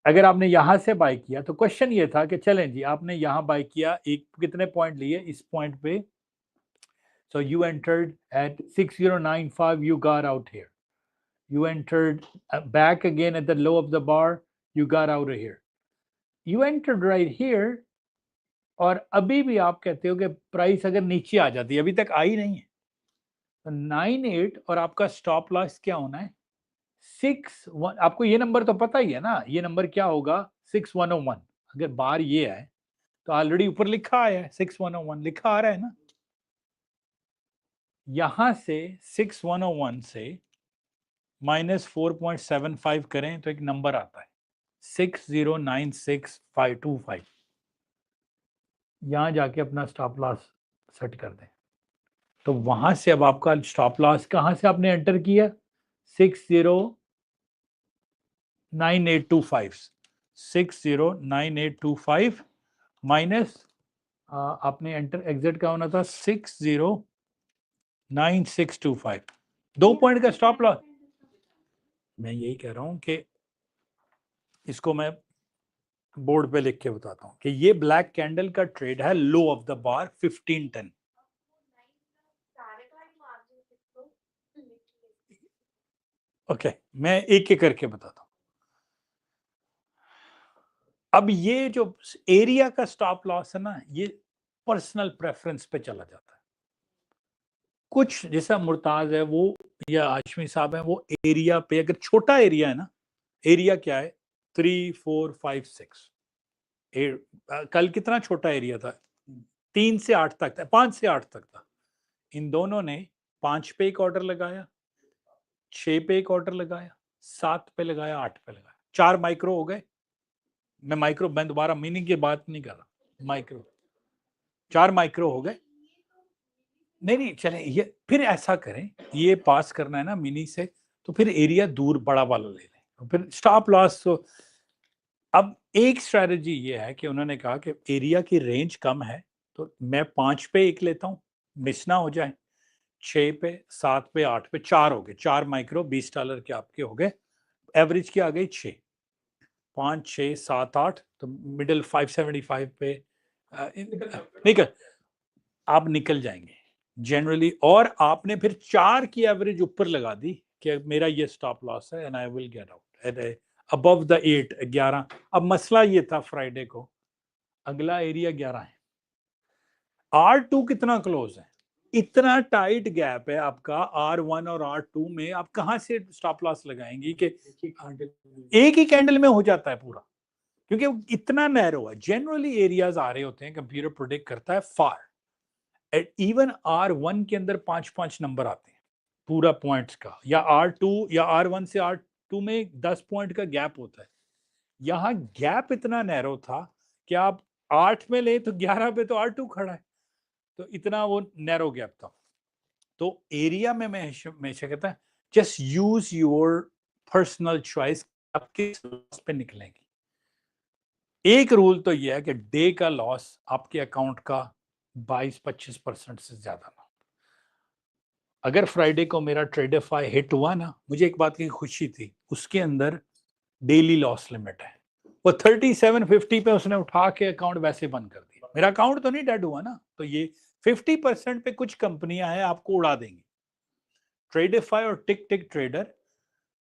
अगर आपने यहां से बाय किया तो क्वेश्चन ये था कि चलें जी, आपने यहां बाय किया, एक कितने पॉइंट लिए इस पॉइंट पे, so you entered at 6095, you got out here, you entered back again at the low of the bar, you got out of here, you entered right here, और अभी भी आप कहते हो कि प्राइस अगर नीचे आ जाती है, अभी तक आई नहीं है, तो 98 और आपका स्टॉप लॉस क्या होना है 61। आपको ये नंबर तो पता ही है ना, ये नंबर क्या होगा 6101। अगर बार ये है तो ऑलरेडी ऊपर लिखा है 6101 लिखा आ रहा है ना, यहां से 6101 से -4.75 करें तो एक नंबर आता है 6096,525। यहां जाके अपना स्टॉप लॉस सेट कर दें, तो वहां से अब आपका स्टॉप लॉस कहां से आपने एंटर किया 609825, 609825 माइनस आपने एंटर एग्जिट का होना था 609625, 2 पॉइंट का स्टॉप लॉस। मैं यही कह रहा हूं कि इसको मैं बोर्ड पे लिख के बताता हूं कि ये ब्लैक कैंडल का ट्रेड है, लो ऑफ द बार 1510। ओके, मैं एक एक करके बताता हूं। अब ये जो एरिया का स्टॉप लॉस है ना, ये पर्सनल प्रेफरेंस पे चला जाता है। कुछ जैसा मुर्ताज है वो या आशमी साहब है, वो एरिया पे, अगर छोटा एरिया है ना, एरिया क्या है 3 4 5 6, कल कितना छोटा एरिया था 3 से 8 तक था, 5 से 8 तक था। इन दोनों ने 5 पे एक ऑर्डर लगाया, 6 पे एक ऑर्डर लगाया, 7 पे लगाया, 8 पे लगाया, 4 माइक्रो हो गए। मैं दोबारा मीनिंग की बात नहीं कर रहा, माइक्रो 4 माइक्रो हो गए। नहीं नहीं चले, ये फिर ऐसा करें, ये पास करना है ना मिनी से, तो फिर एरिया दूर बड़ा वाला ले लें, तो फिर स्टॉप लॉस। तो अब एक स्ट्रेटजी ये है कि उन्होंने कहा कि एरिया की रेंज कम है, तो मैं 5 पे एक लेता हूं, मिस ना हो जाए, 6 पे, 7 पे, 8 पे, 4 हो गए, 4 माइक्रो $20 के आपके हो गए, एवरेज की आ गई 6, 5 6 7 8, तो मिडिल 575 पे निकल, आप निकल जाएंगे जनरली। और आपने फिर 4 की एवरेज ऊपर लगा दी कि मेरा ये स्टॉप लॉस है and I will get out at above the 8 11। अब मसला ये था फ्राइडे को, अगला एरिया 11 है, R2 कितना क्लोज है, इतना टाइट गैप है आपका R1 और R2 में, आप कहां से स्टॉप लॉस लगाएंगे कि एक ही कैंडल में हो जाता है पूरा, क्योंकि इतना नैरो है। जनरली एरियाज आ रहे होते हैं, कंप्यूटर प्रोडिक्ट करता है फार, इवन R1 के अंदर 5 नंबर आते हैं पूरा पॉइंट्स का, या R2 या R1 से R2 में 10 पॉइंट का गैप होता है। यहाँ गैप इतना नैरो था कि आप 8 में ले तो 11 पे तो R2 खड़ा है, तो इतना वो नैरो गैप था। तो एरिया में मैं हमेशा कहता है just use your personal choice, आप किस लॉस पे निकलेंगे। एक रूल तो यह है कि डे का लॉस आपके अकाउंट का 22-25% से ज्यादा ना। अगर फ्राइडे को मेरा ट्रेडिफाई हिट हुआ ना, मुझे एक बात की खुशी थी, उसके अंदर डेली लॉस लिमिट है, वो 3750 पे उसने उठा के अकाउंट वैसे बंद कर दिया। मेरा अकाउंट तो नहीं डेड हुआ ना, तो ये 50% पे कुछ कंपनियां हैं आपको उड़ा देंगी, ट्रेडिफाई और टिक टिक ट्रेडर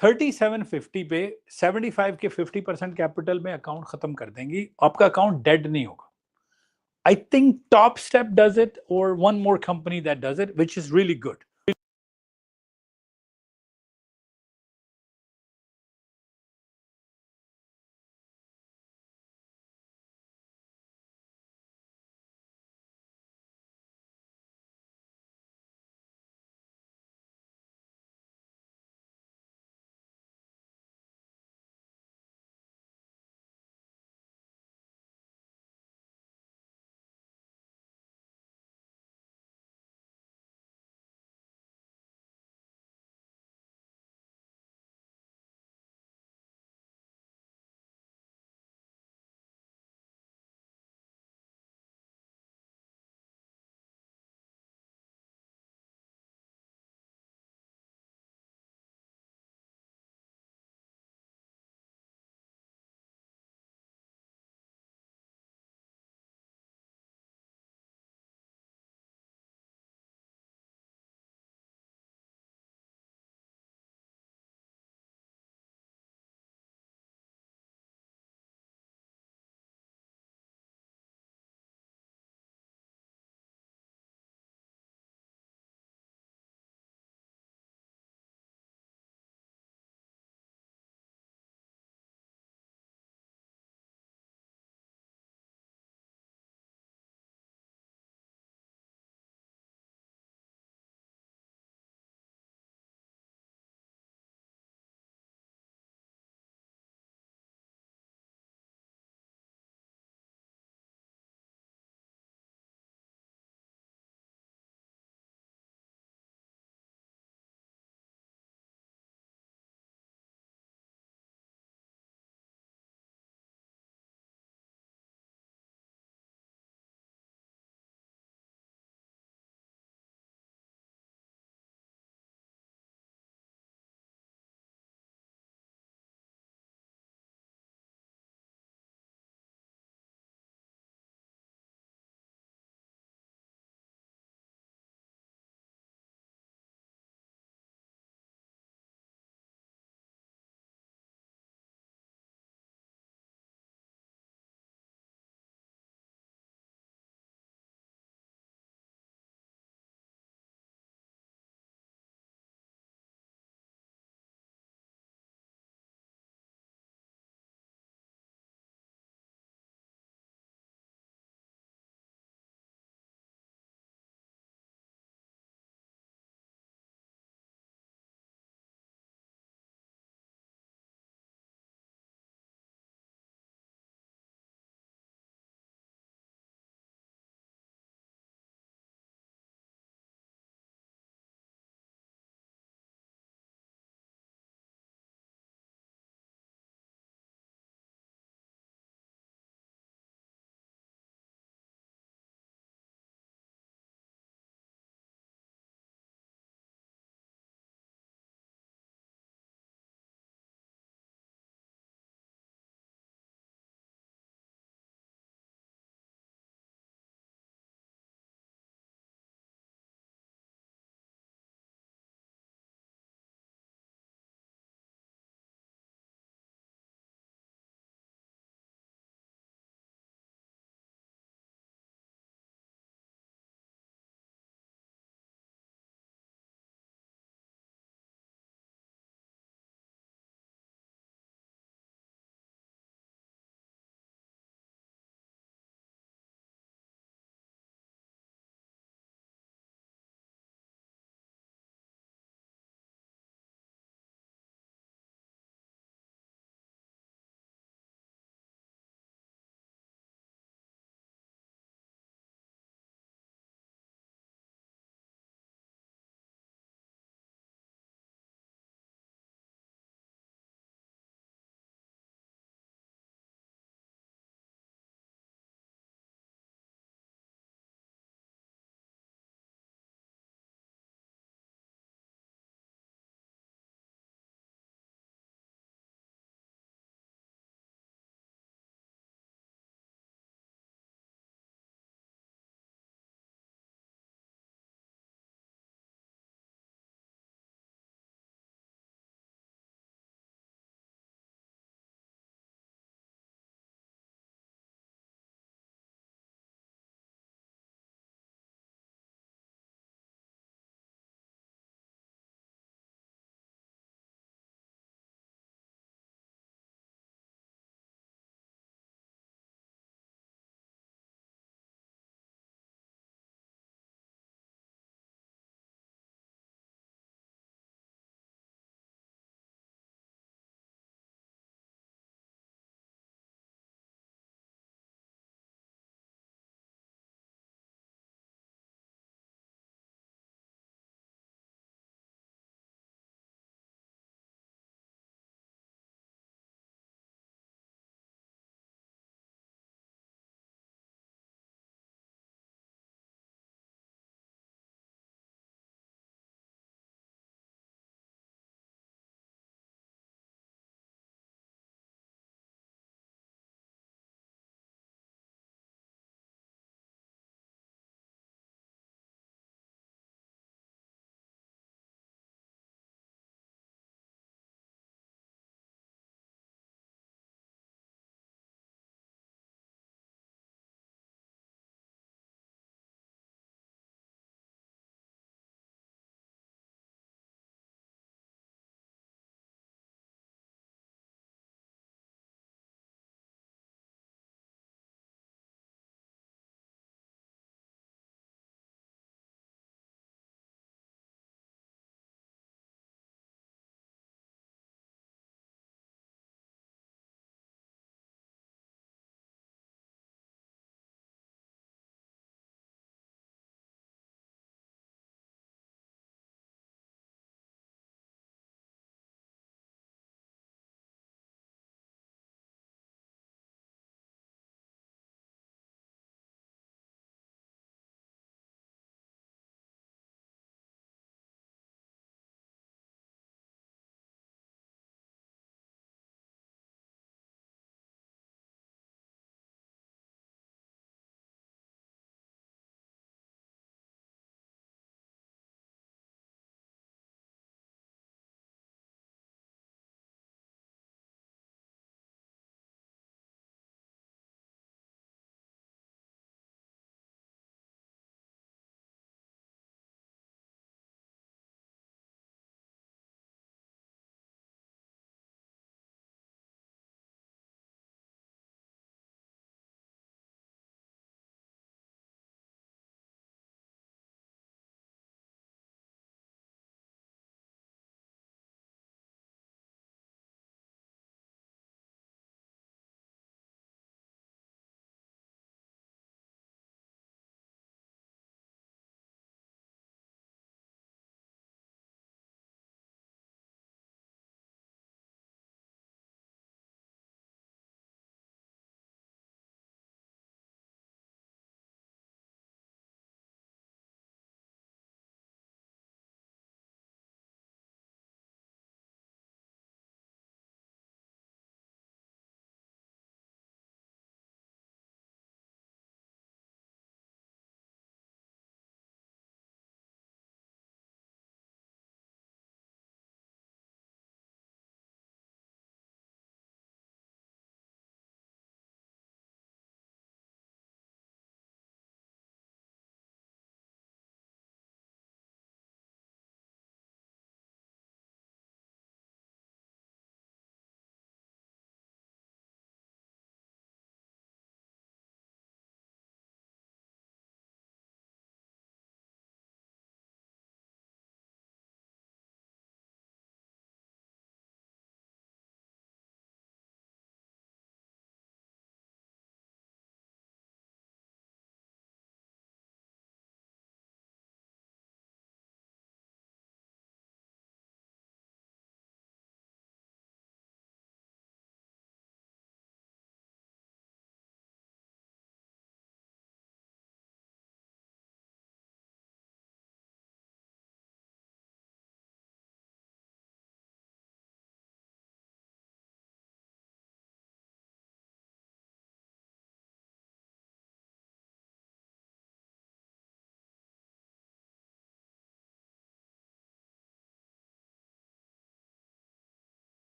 3750 पे 75 के 50% कैपिटल में अकाउंट खत्म कर देंगी, आपका अकाउंट डेड नहीं होगा। I think Top Step does it, or one more company that does it, which is really good.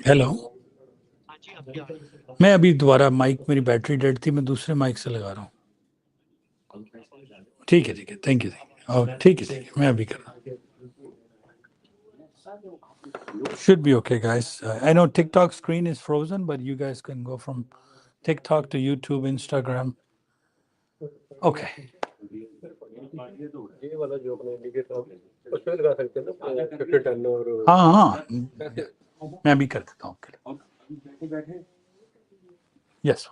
Hello, मैं अभी दोबारा माइक, मेरी बैटरी डेड थी, मैं दूसरे माइक से लगा रहा हूँ। ठीक है, थैंक यू, और ठीक है, मैं अभी कर रहा हूँ। Should be okay, guys. I know TikTok screen is frozen, but you guys can go from TikTok to YouTube, Instagram. Okay. ये वाला जो अपने इंडिकेटर उसमें लगा सकते हैं ना 50 10 और हाँ, मैं अभी कर देता हूँ। Yes.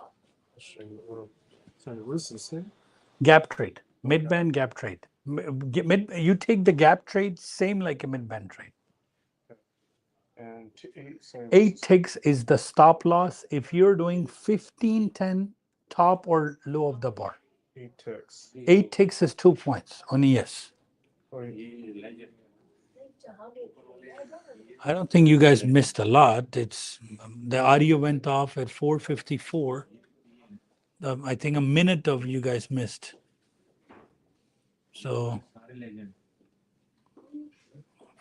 Sorry, what is this thing? Gap trade, mid-band gap trade. You take the gap trade same like a mid-band trade. And 8 ticks is the stop loss if you're doing 15-10 top or low of the bar. 8 ticks. 8 ticks is 2 points on ES. I don't think you guys missed a lot. It's the audio went off at 4:54. I think a minute of you guys missed. So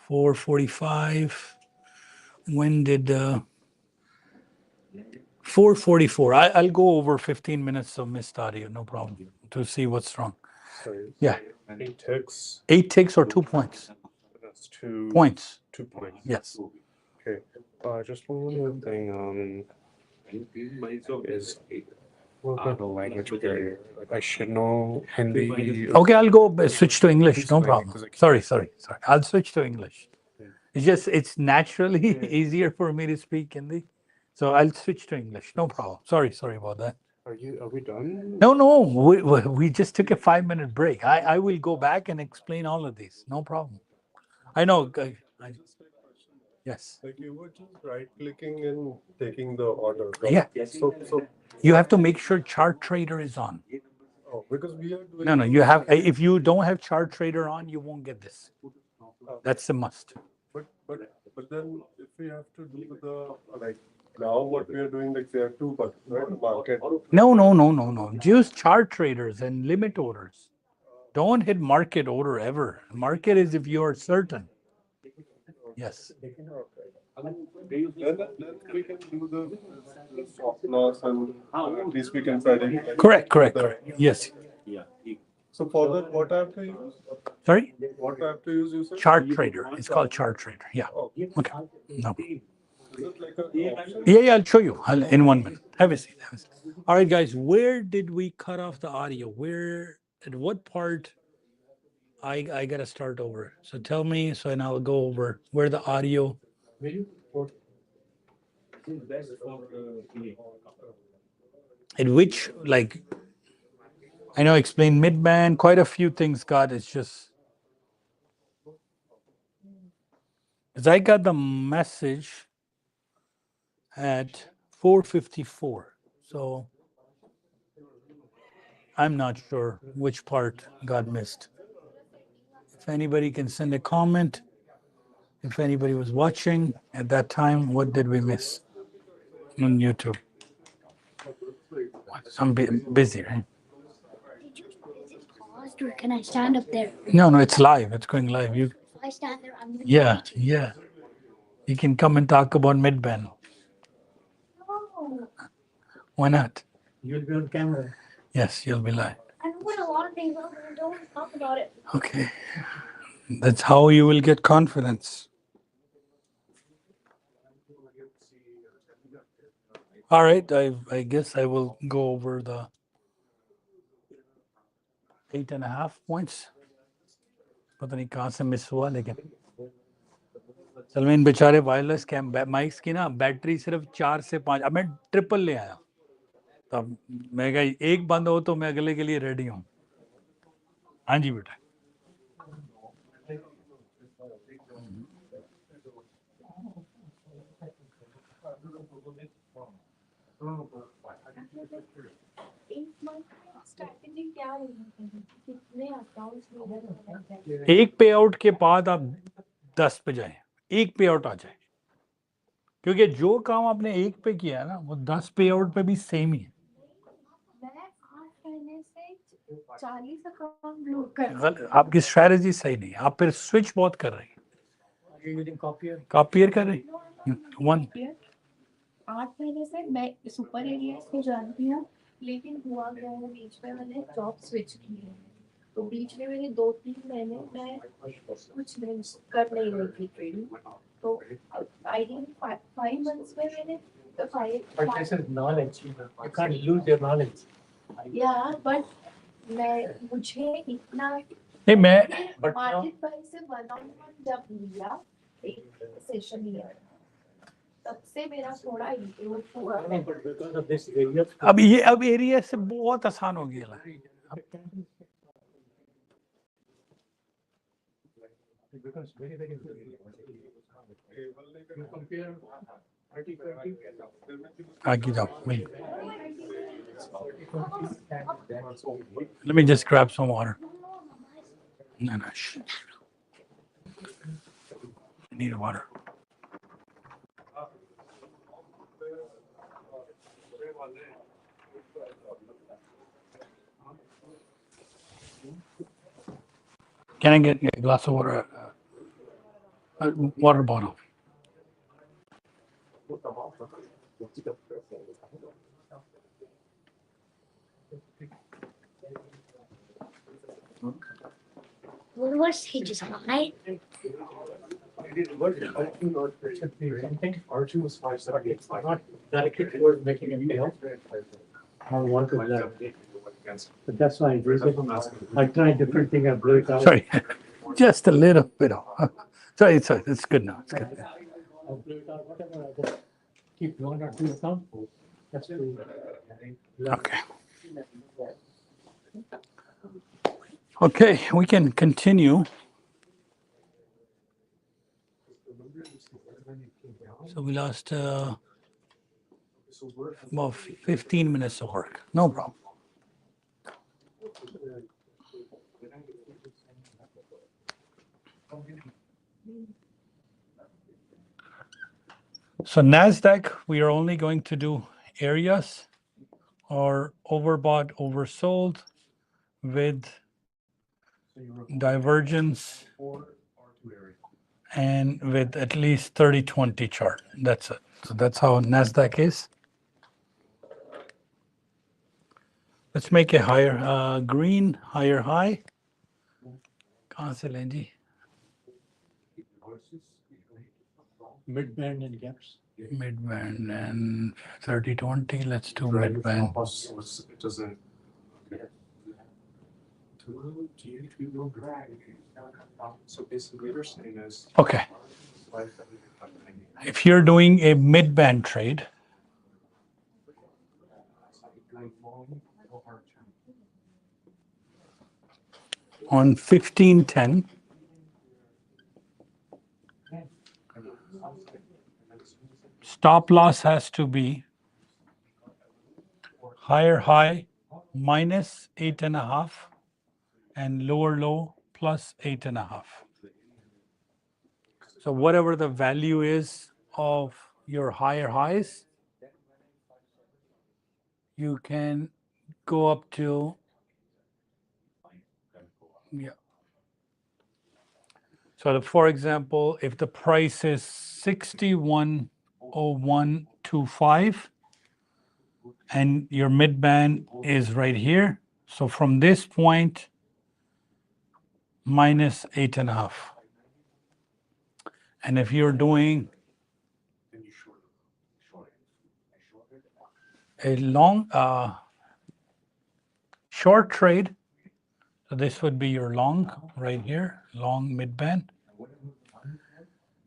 4:45. When did 4:44? I'll go over 15 minutes of missed audio, no problem, to see what's wrong. Sorry. Yeah, 8 ticks. 8 ticks or 2 points. That's 2 Points. 2 points. Yes. Okay. Just one more thing. Is what kind of language barrier? Like I should know Hindi. Okay, I'll go switch to English. No Explain, problem. 'cause I can't- Sorry. I'll switch to English. It's naturally easier for me to speak Hindi, so I'll switch to English. No problem. Sorry about that. Are we done? No, we just took a 5-minute break. I will go back and explain all of these. No problem. I know. Yes. like you were just right clicking and taking the order. Yeah. So You have to make sure chart trader is on. because we are doing No. You have. If you don't have chart trader on, you won't get this. That's a must. but then if we have to do the like now what we are doing, like there are two buttons, right? Market. No. Just chart traders and limit orders. Don't hit market order ever. Market is if you are certain. Yes. Then we can do the stop loss and at least we can predict. Correct. Yes. So for that, what I have to use? Sorry? What I have to use, you said? Chart trader. It's called chart trader. Yeah. Oh, is Okay. No. it like a option? Yeah, I'll show you in 1 minute. Have a seat. All right, guys, where did we cut off the audio? At what part? I gotta start over. So tell me, and I'll go over where the audio. In which, like, I know explain mid-band, quite a few things got, it's just. Because I got the message at 4:54. So I'm not sure which part got missed. If anybody can send a comment, if anybody was watching at that time, what did we miss on YouTube? I'm busy, right? Paused, or can I stand up there? No, it's live. It's going live. If I stand there, I'm gonna Yeah. You can come and talk about mid-band. No. Why not? You'll be on camera. Yes, you'll be live. I know what a lot of things are, but I don't want to talk about it. Okay. That's how you will get confidence. All right, I guess I will go over the 8.5 points. पता नहीं कहाँ से miss हुआ लेकिन सलमान बेचारे wireless cam mics की ना battery सिर्फ 4 से 5, अब मैं ट्रिपल ले आया, तब मैं कहा एक बंद हो तो मैं अगले के लिए रेडी हूँ। हाँ जी बेटा। एक पे आउट के बाद आप 10 पे जाए, एक पे आउट आ जाए, क्योंकि जो काम आपने एक पे किया है ना वो 10 पे आउट पे भी सेम ही है। आपकी स्ट्रेटजी सही नहीं, आप फिर स्विच बहुत कर रहे हैं। You're using copier? Copier कर रहे? No, I'm not One. here. 8 महीने से मैं सुपर एरियाज को जानती हूँ, लेकिन हुआ क्या है बीच में मैंने जॉब स्विच की है, तो बीच में मेरे 2-3 महीने मैं कुछ नहीं कर नहीं रही थी ट्रेडिंग, तो आई थिंक 5 months में मैंने But this is knowledge, you can't lose your knowledge. But मुझे इतना नहीं मैं मार्केट प्राइस से 1-on-1 जब लिया एक सेशन लिया तब से मेरा थोड़ा इम्प्रूव हुआ है। But because of this area. अब एरिया से बहुत आसान हो गया है। It becomes very, very good. You compare 30-20. आगे जाओ wait. Let me just grab some water. No, shh. I need water. Can I get a glass of water? A water bottle. What was he just high? R2 was 570. It's not directly towards making a deal. I want to that. But that's why I tried different thing. I blew it out. Sorry, just a little bit of. Sorry, it's good now. It's good. I blew it out, whatever. I just keep 1 or 2 accounts. That's true. Okay. Okay, we can continue. So we lost about 15 minutes of work. No problem. So Nasdaq, we are only going to do areas or overbought, oversold with divergence and with at least 30-20 chart. That's it. So that's how Nasdaq is. Let's make it higher. Green, higher high. कहाँ से लें जी? Mid-band and gaps. Mid-band and 30-20. Let's do mid-band. It doesn't. So basically, what you're saying is. Okay. If you're doing a mid-band trade, on 1510, stop loss has to be higher high minus 8.5 and lower low plus 8.5. So whatever the value is of your higher highs, you can go up to, yeah. So for example, if the price is 610125 and your mid band is right here, so from this point minus 8.5. And if you're doing a long short trade, so this would be your long right here, long mid band.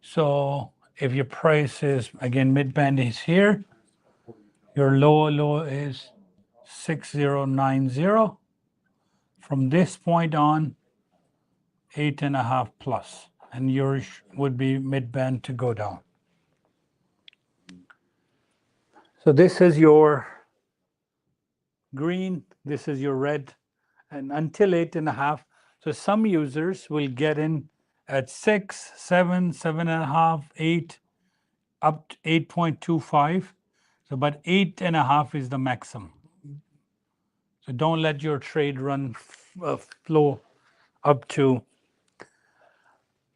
So if your price is, again, mid band is here, your low is 6090. From this point on, 8.5 plus, and yours would be mid band to go down. So this is your green, this is your red, and until 8.5. So some users will get in at 6, 7, 7.5, 8, up to 8.25. So, but 8.5 is the maximum. So don't let your trade run flow up to.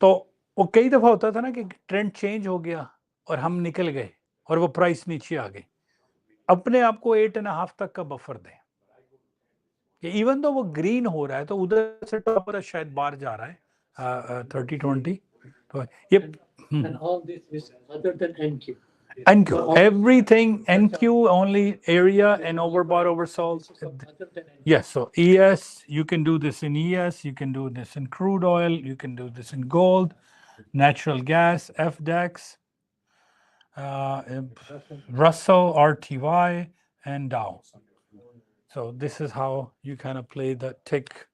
So वो कई दफा होता था ना कि trend change हो गया और हम निकल गए और वो प्राइस नीचे आ गई, अपने आप को 8.5 तक का बफर दें कि इवन तो वो ग्रीन हो रहा है तो उधर से टॉप पर शायद बाहर जा रहा है 30-20, तो ये And all this is other than NQ. NQ, everything NQ only area and overbought oversold. So other than NQ. Yes, so ES, you can do this in ES, you can do this in crude oil, you can do this in gold, natural gas, FDEX, Russell, RTY, and Dow. So this is how you kind of play the tick.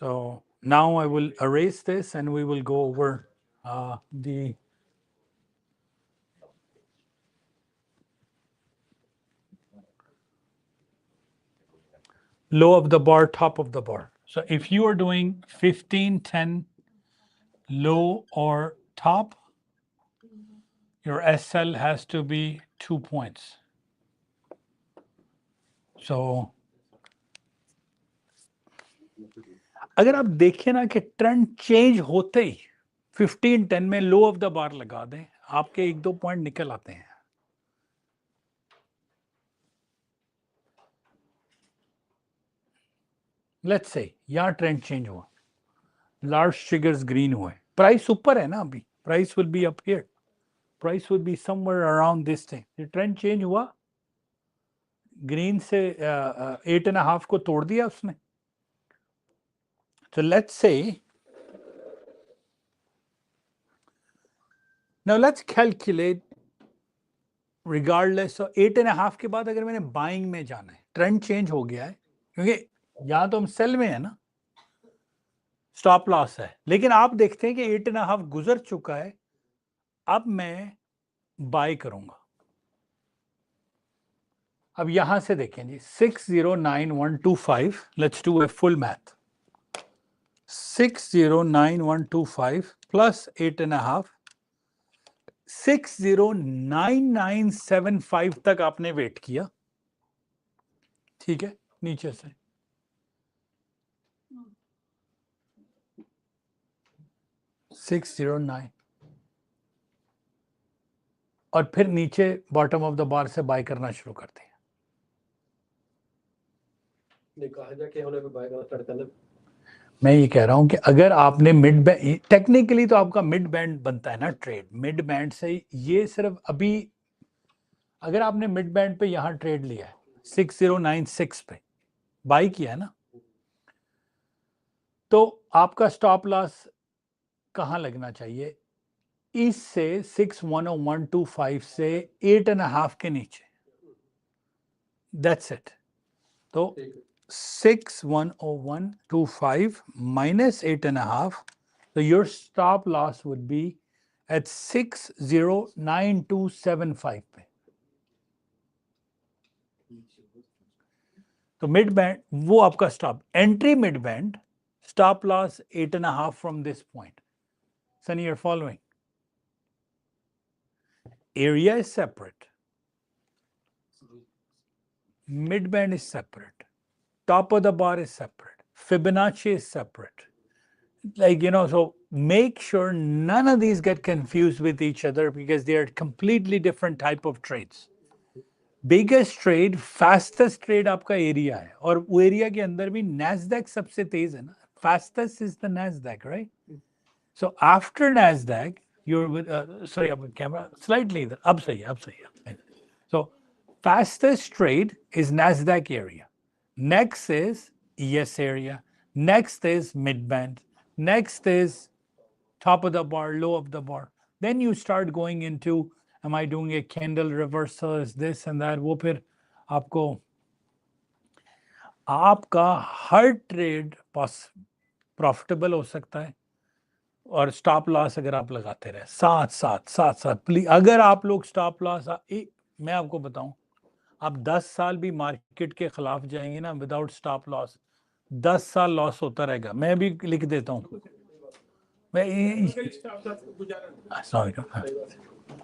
So now I will erase this and we will go over the low of the bar, top of the bar. So if you are doing 15-10 low or top, your SL has to be 2 points. So अगर आप देखें ना कि trend change होते ही 15-10 में लो of the bar लगा दें, आपके 1-2 पॉइंट निकल आते हैं. लेट्स से यहाँ ट्रेंड चेंज हुआ, लार्ज ट्रिगर्स ग्रीन हुए, प्राइस ऊपर है ना, अभी price will be up here, price will be somewhere around this thing. ये ट्रेंड चेंज हुआ, ग्रीन से 8.5 को तोड़ दिया उसने. So let's say, now let's calculate regardless of 8.5 के बाद अगर मैंने बाइंग में जाना है, ट्रेंड चेंज हो गया है, क्योंकि यहां तो हम सेल में है ना, स्टॉप लॉस है, लेकिन आप देखते हैं कि 8.5 गुजर चुका है, अब मैं बाय करूंगा. अब यहां से देखें जी, 609125, let's do a full math. 609125 plus 8.5, 609975 तक आपने वेट किया, ठीक है, नीचे से 609 और फिर नीचे बॉटम ऑफ द बार से बाय करना शुरू करते हैं. मैं ये कह रहा हूं कि अगर आपने मिड बैंड, टेक्निकली तो आपका मिड बैंड बनता है ना ट्रेड, मिड बैंड से ये सिर्फ अभी अगर आपने मिड बैंड पे यहां ट्रेड लिया है 6096 पे बाय किया है ना, तो आपका स्टॉप लॉस कहां लगना चाहिए, इससे 610125 से 8.5 के नीचे. That's it. तो 610125 minus 8.5, so your stop loss would be at 609275 पे. तो मिड बैंड वो आपका stop, entry mid band, stop loss 8.5 from this point. Sunny, you're following? Area is separate, mid band is separate, top of the bar is separate, Fibonacci is separate. Like, you know, so make sure none of these get confused with each other because they are completely different type of trades. Biggest trade, fastest trade आपका area है, और वो area के अंदर भी Nasdaq सबसे तेज है ना, fastest is the Nasdaq, right? So after Nasdaq, you're with, sorry, अब camera slightly इधर, अब सही है, अब सही है. So fastest trade is Nasdaq area. Next is ES area. Next is midband. Next is top of the bar, low of the bar. Then you start going into, am I doing a candle reversal, is this and that. वो फिर आपको आपका हर trade profitable हो सकता है, और stop loss अगर आप लगाते रहे साथ प्लीज, अगर आप लोग स्टॉप लॉस, मैं आपको बताऊं, आप 10 साल भी मार्केट के खिलाफ जाएंगे ना विदाउट स्टॉप लॉस, 10 साल लॉस होता रहेगा. मैं भी लिख देता हूं, मैं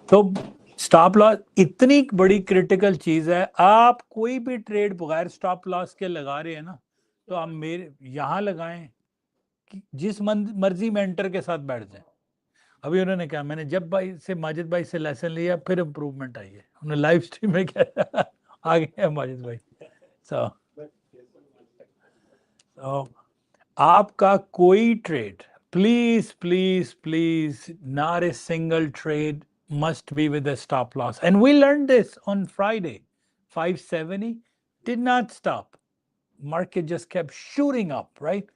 तो स्टॉप लॉस इतनी बड़ी क्रिटिकल चीज है. आप कोई भी ट्रेड बगैर स्टॉप लॉस के लगा रहे हैं ना, तो आप मेरे यहाँ लगाएं कि जिस मर्जी मेंटर के साथ बैठ जाएं। अभी उन्होंने कहा, मैंने जब भाई से माजिद भाई से लेसन लिया फिर इम्प्रूवमेंट आई है। उन्होंने लाइव स्ट्रीम में क्या आ गए माजिद भाई। तो आपका कोई trade, please please please, not a single trade must be with a stop loss. And we learned this on Friday. 570 did not stop. Market just kept shooting up, right?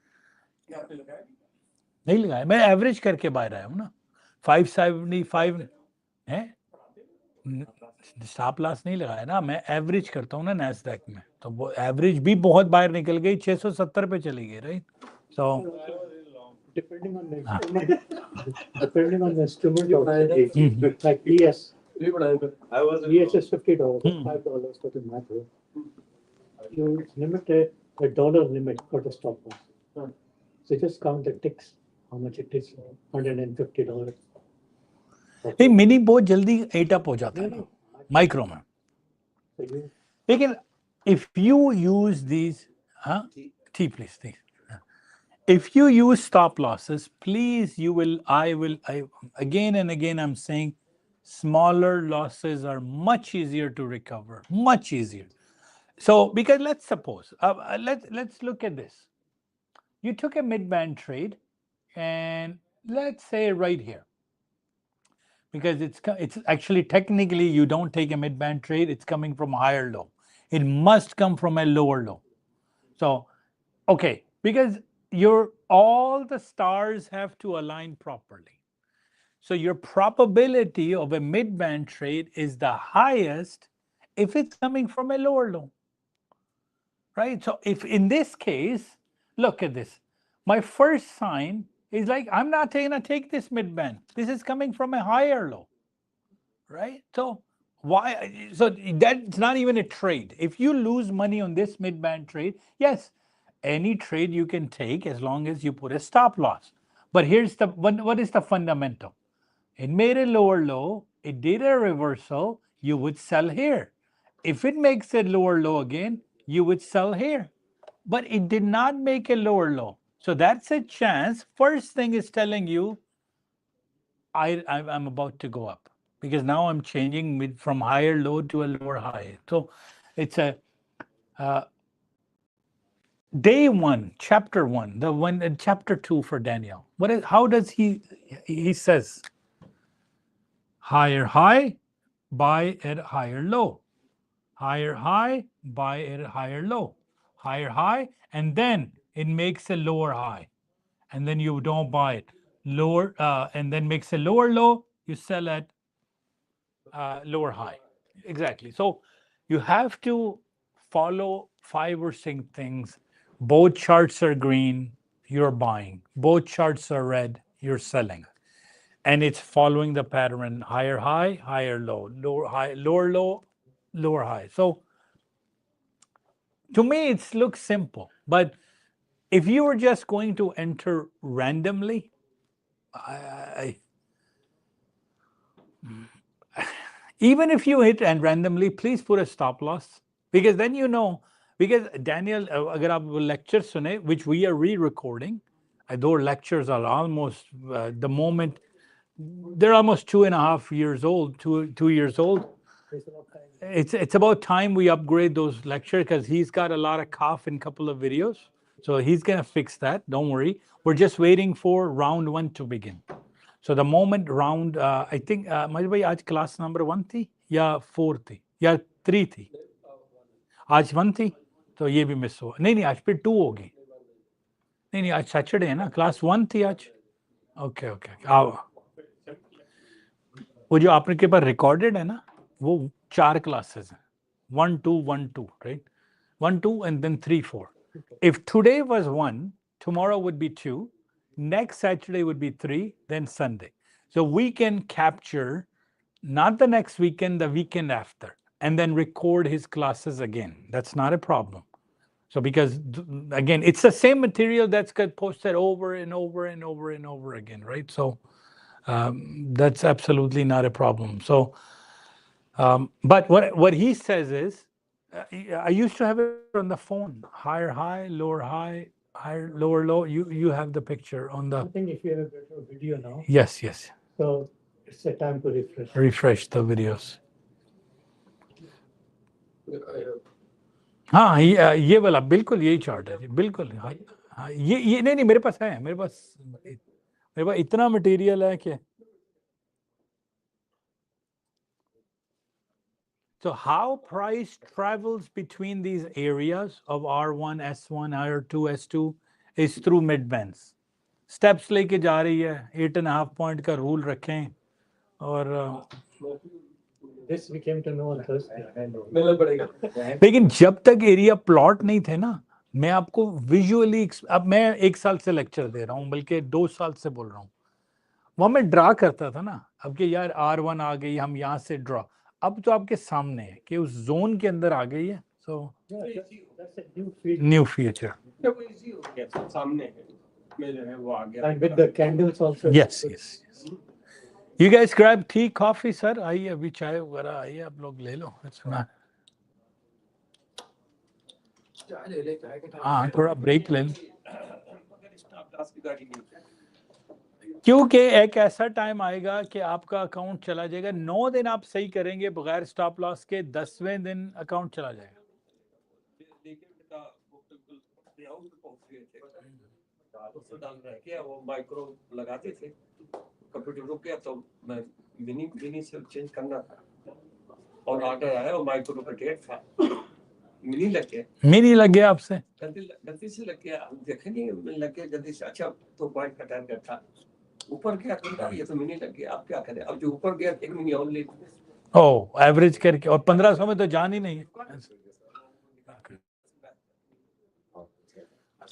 नहीं लगाया, मैं एवरेज करके बाहर आया हूँ ना। 575 है, स्टॉप लॉस नहीं लगाया ना, मैं एवरेज करता हूँ ना नैस्डैक में, तो वो एवरेज भी बहुत बाहर निकल गई, 670 पे चली गई, right? So Depending on the instrument, depending on the instrument of like ES. ES is $50, $5 doesn't matter. You limit a dollar limit for the stop loss. So just count the ticks, how much it is, $150. नहीं, mini बहुत जल्दी eight up हो जाता है ना micro में, लेकिन if you use these, हाँ T please T, if you use stop losses, please, I again and again I'm saying smaller losses are much easier to recover, much easier. So because let's suppose, let's look at this. You took a mid-band trade, and let's say right here, because it's actually technically you don't take a mid-band trade, it's coming from a higher low. It must come from a lower low. So, okay, because all the stars have to align properly. So your probability of a mid-band trade is the highest if it's coming from a lower low, right? So if in this case, look at this, my first sign is like, I'm not gonna take this mid-band. This is coming from a higher low, right? So why? So that's not even a trade. If you lose money on this mid-band trade, yes, any trade you can take as long as you put a stop loss. But here's the what is the fundamental? It made a lower low, it did a reversal, you would sell here. If it makes a lower low again, you would sell here. But it did not make a lower low. So that's a chance. First thing is telling you, I'm about to go up, because now I'm changing from higher low to a lower high. So it's a day one, chapter one, the one in chapter 2 for Daniel. How does he says higher high, buy at higher low, higher high, buy at higher low, higher high, and then it makes a lower high, and then you don't buy it. Lower, and then makes a lower low, you sell at lower high. Exactly. So you have to follow 5 or 6 things. Both charts are green, you're buying. Both charts are red, you're selling. And it's following the pattern: higher high, higher low, lower high, lower low, lower high. So to me, it looks simple. But if you were just going to enter randomly, even if you hit and randomly, please put a stop loss, because then you know. Because Daniel, agar aap lecture sune, which we are re-recording, those lectures are almost the moment they're almost 2.5 years old, 2 years old. It's about time we upgrade those lectures, because he's got a lot of cough in a couple of videos, so he's gonna fix that. Don't worry. We're just waiting for round 1 to begin. So the moment round, I think, Majid bhai, aaj class number 1 thi ya 4 thi ya 3 thi? आज 1 थी, तो ये भी miss हुआ। नहीं, आज फिर 2 होगी। नहीं, आज सैटरडे है ना, क्लास 1 थी आज। ओके, आओ। वो जो आपने के पास रिकॉर्डेड है ना, वो 4 क्लासेस हैं, 1, 2, 1, 2, right? 1, 2 and then 3, 4. If today was 1, tomorrow would be 2, next Saturday would be 3, then Sunday. So we can capture not the next weekend, the weekend after, and then record his classes again. That's not a problem. So because again, it's the same material that's got posted over and over and over and over again, right? So that's absolutely not a problem. So, but what he says is, I used to have it on the phone. Higher high, higher lower low. You have the picture on I the. think if you have a better video now, Yes, yes. so it's a time to refresh. Refresh the videos. हाँ ये वाला बिल्कुल यही chart है जी, बिल्कुल हाँ, हाँ ये नहीं मेरे पास है, मेरे पास इतना मटेरियल है कि so how price travels between these areas of R1, S1, R2, S2 is through mid bands. Steps लेके जा रही है, 8.5 point का रूल रखें और This we came to know on Thursday. लेकिन जब तक एरिया प्लॉट नहीं थे ना, मैं आपको विजुअली, अब मैं 1 साल से लेक्चर दे रहा हूँ, बल्कि 2 साल से बोल रहा हूँ, वहां मैं ड्रा करता था ना, अब कि यार R1 आ गई, हम यहाँ से ड्रा, अब तो आपके सामने है कि उस जोन के अंदर आ गई है. सो न्यू फीचर सामने है वो आ गया. And with the candles also. yes. You guys grab tea, coffee, sir. आइए अभी चाय वगैरह आइए आप लोग ले लो. हाँ थोड़ा ब्रेक ले लो, क्योंकि एक ऐसा टाइम आएगा कि आपका अकाउंट चला जाएगा. 9 दिन आप सही करेंगे बगैर स्टॉप लॉस के, 10वें दिन अकाउंट चला जाएगा. वो माइक्रो लगाते थे, कंप्यूटर रुक गया तो मैं मिनी से चेंज करना था और ऑर्डर आया और माइक्रो का डेट था, मिनी लग गया आपसे गलती से लग गया, देखे नहीं लग गया जल्दी से. अच्छा तो पॉइंट का टारगेट था, ऊपर क्या करता, ये तो मिनी लग गया, अब क्या करें, अब जो ऊपर गया 1 मिनी और ले, एवरेज करके, और 1500 में तो जान ही नहीं है.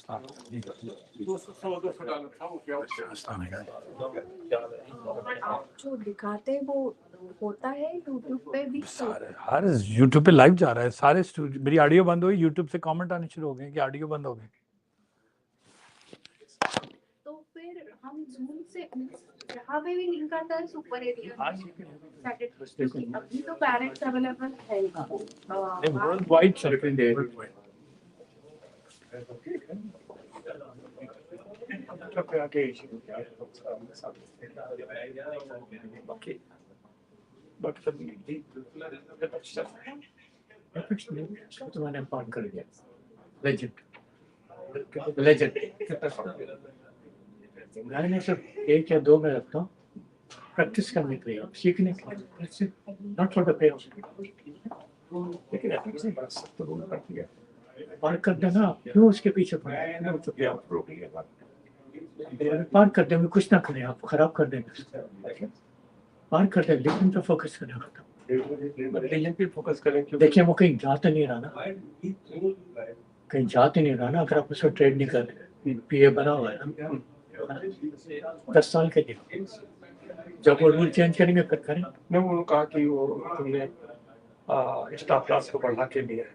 आप जो दिखाते हैं वो होता है यूट्यूब पे भी. हर यूट्यूब पे लाइव जा रहा है. सारे मेरी ऑडियो बंद हुई, यूट्यूब से कमेंट आने शुरू हो गए कि ऑडियो बंद हो गई. तो फिर हम जूम से यहाँ पे भी लिंक आता है सुपर एरिया. अभी तो पैरेट्स अवेलेबल है वर्ल्ड वाइड चल रही है. मैंने सिर्फ 1 या 2 में रखता हूँ प्रैक्टिस करने के लिए, सीखने के लिए, not for the pay of. लेकिन एथिक्स नहीं बना सकते, रूल कर दिया पार कर देना, क्यों उसके पीछे पड़े, पार कर देंगे, कुछ ना करें, आप खराब कर देंगे, पार कर देंगे, लेकिन तो फोकस करना होता. फोकस करें. देखिए वो कहीं जा तो नहीं रहा ना, कहीं जा तो नहीं रहा ना, अगर आप उसको ट्रेड नहीं कर रहे, पीए बना हुआ है ना 10 साल के लिए, जब वो रूल चेंज करेंगे फिर करें. मैं उन्होंने कहा कि वो तुमने स्टॉप लॉस को बढ़ा के दिया है.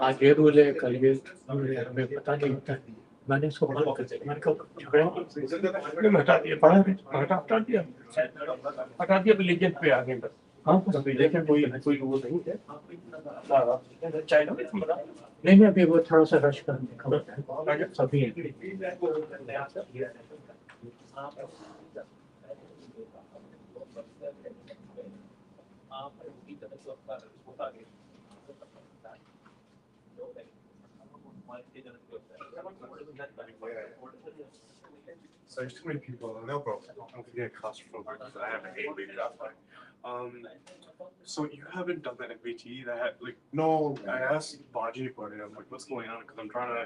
आज ये रूल है, कल ये रूल है, हमें पता नहीं होता. मैंने इसको बंद कर दिया, मैंने कहा हटा दिया रिलीजन पे आ गए बस. हाँ लेकिन कोई वो नहीं है. चाइना में नहीं, अभी वो थोड़ा सा रश कर सभी है. So there's too many people. No problem. I'm gonna get claustrophobic because I haven't ate Rafay. So you haven't done that FBT that like no, I asked Baji about it. I'm like, what's going on? Because I'm trying to.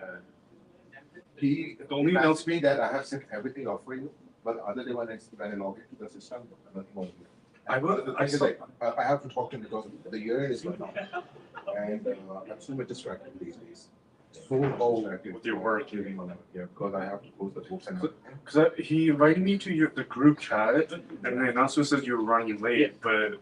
He only tells me that I have set everything up for you, but other day when I log into the system, nothing was there. I have to talk to him because the year is going on, and I'm so much distracted these days. So active With your work, yeah, because I have to post the books and because he invited me to the group chat, and the announcement says you were running late, but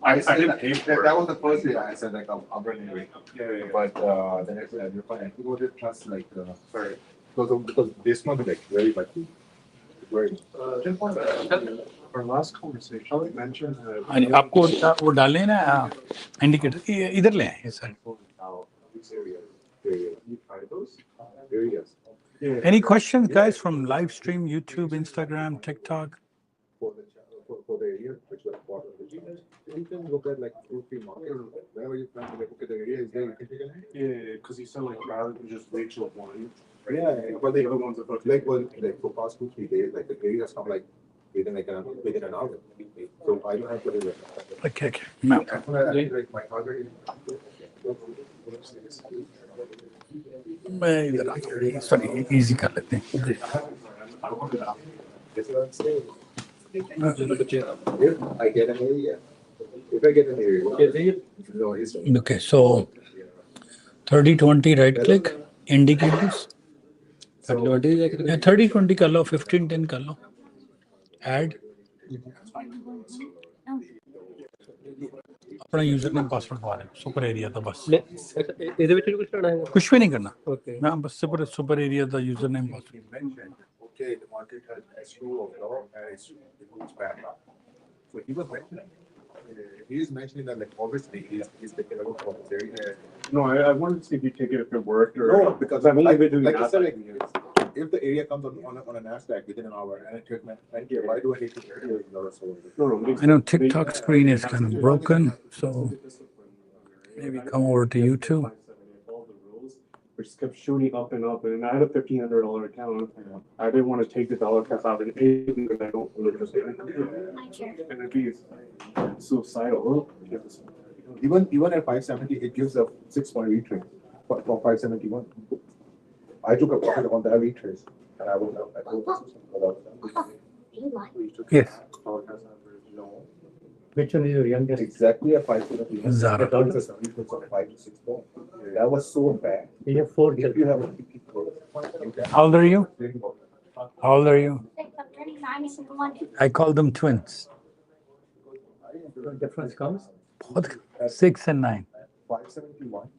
I didn't pay for it. That was the first day I said like I'm running late. Yeah. But the next day you're fine. I think it was plus like sorry. Because this month is like very much. Very. Just one second. Our last conversation, we mentioned that. आपको वो डालें ना indicator इधर ले आए sir. This area. You try those areas. Any questions, guys, from live stream, YouTube, Instagram, TikTok? For the area, which was part of the GS. You can look at like 2-3 market, whenever you plan to look at the area, is there you can take a look? Yeah, because he said like rather than just wait till one. Yeah, But the other ones are like for past 2-3 days, like the areas come like within an hour. So I don't have to do that. Okay. No. Like my target मैं इधर आके sorry easy कर लेते हैं. This is what I'm saying. If I get an area, if I get an area, no, it's Okay, so 30-20 right click, indicators. 30-20 कर लो, 15-10 कर लो. Add. अपना user name password पा रहे हैं. सुपर एरिया था बस. ਇਹਦੇ ਵਿੱਚ ਕੁਝ ਕਰਨਾ ਹੈ? कुछ भी नहीं करना. Okay. ना बस सुपर एरिया था user name password. mentioned, okay, the market has rule of law and it goes back up. So he was mentioning, he is mentioning that like obviously he's taking a look for this area. No, I wanted to see if you take it if it worked or. No, because I've only been doing like I that. said, like, if the area comes on a Nasdaq within an hour and it took me, why do I need to carry another solar? No. I know TikTok screen is kind of broken, so maybe come over to YouTube. Which just kept shooting up and up, and I had a $1,500 account. I didn't want to take the dollar cap out and because I don't really just and it'd be suicidal. Even at 570, it gives a 6-point retrace for 571. I took a profit on that retrace, and I was Yes. No. Which one is your youngest? Exactly at 571. Zara. That was a retrace of 5 to 6 points. That was so bad. You have 4 If you have a How old are you? How old are you? I'm turning 9 in 1. I call them twins. The difference comes. 6 and 9. 571.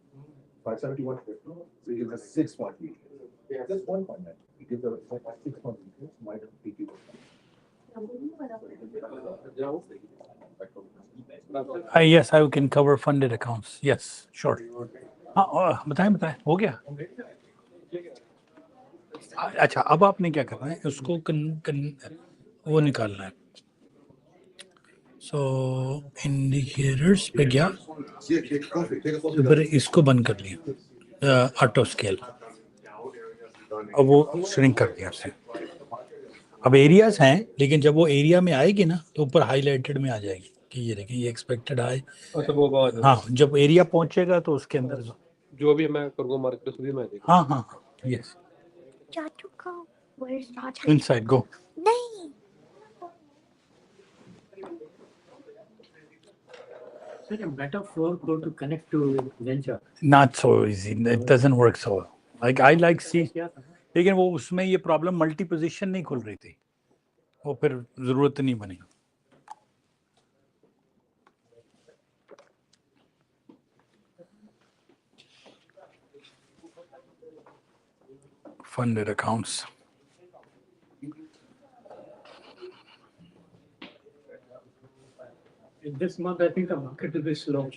571. So you get a 6-point retrace. Just 1 point. It gives a 6-point retrace. Might be Yes, I can cover funded accounts. Yes, sure. बताएं हो गया. अच्छा अब आपने क्या करना है उसको वो निकालना है. So indicators पे गया तो फिर इसको बंद कर लिया ऑटो स्केल. अब वो श्रिंक कर दिया आपसे. अब एरियाज हैं लेकिन जब वो एरिया में आएगी ना तो ऊपर हाईलाइटेड में आ जाएगी कि ये देखिए ये एक्सपेक्टेड हाई. हाँ जब एरिया पहुंचेगा तो उसके अंदर जो भी मैं करूँगा मार्केट में मैं देखूँ. हाँ yes. Where's Raj? Inside go. नहीं. Such a metaphor going to connect to venture. Not so easy. It doesn't work so well. Like I like see. लेकिन वो उसमें ये प्रॉब्लम मल्टी पोजीशन नहीं खुल रही थी. वो फिर जरूरत नहीं बनी. Funded accounts. In this month, I think the market will be slow.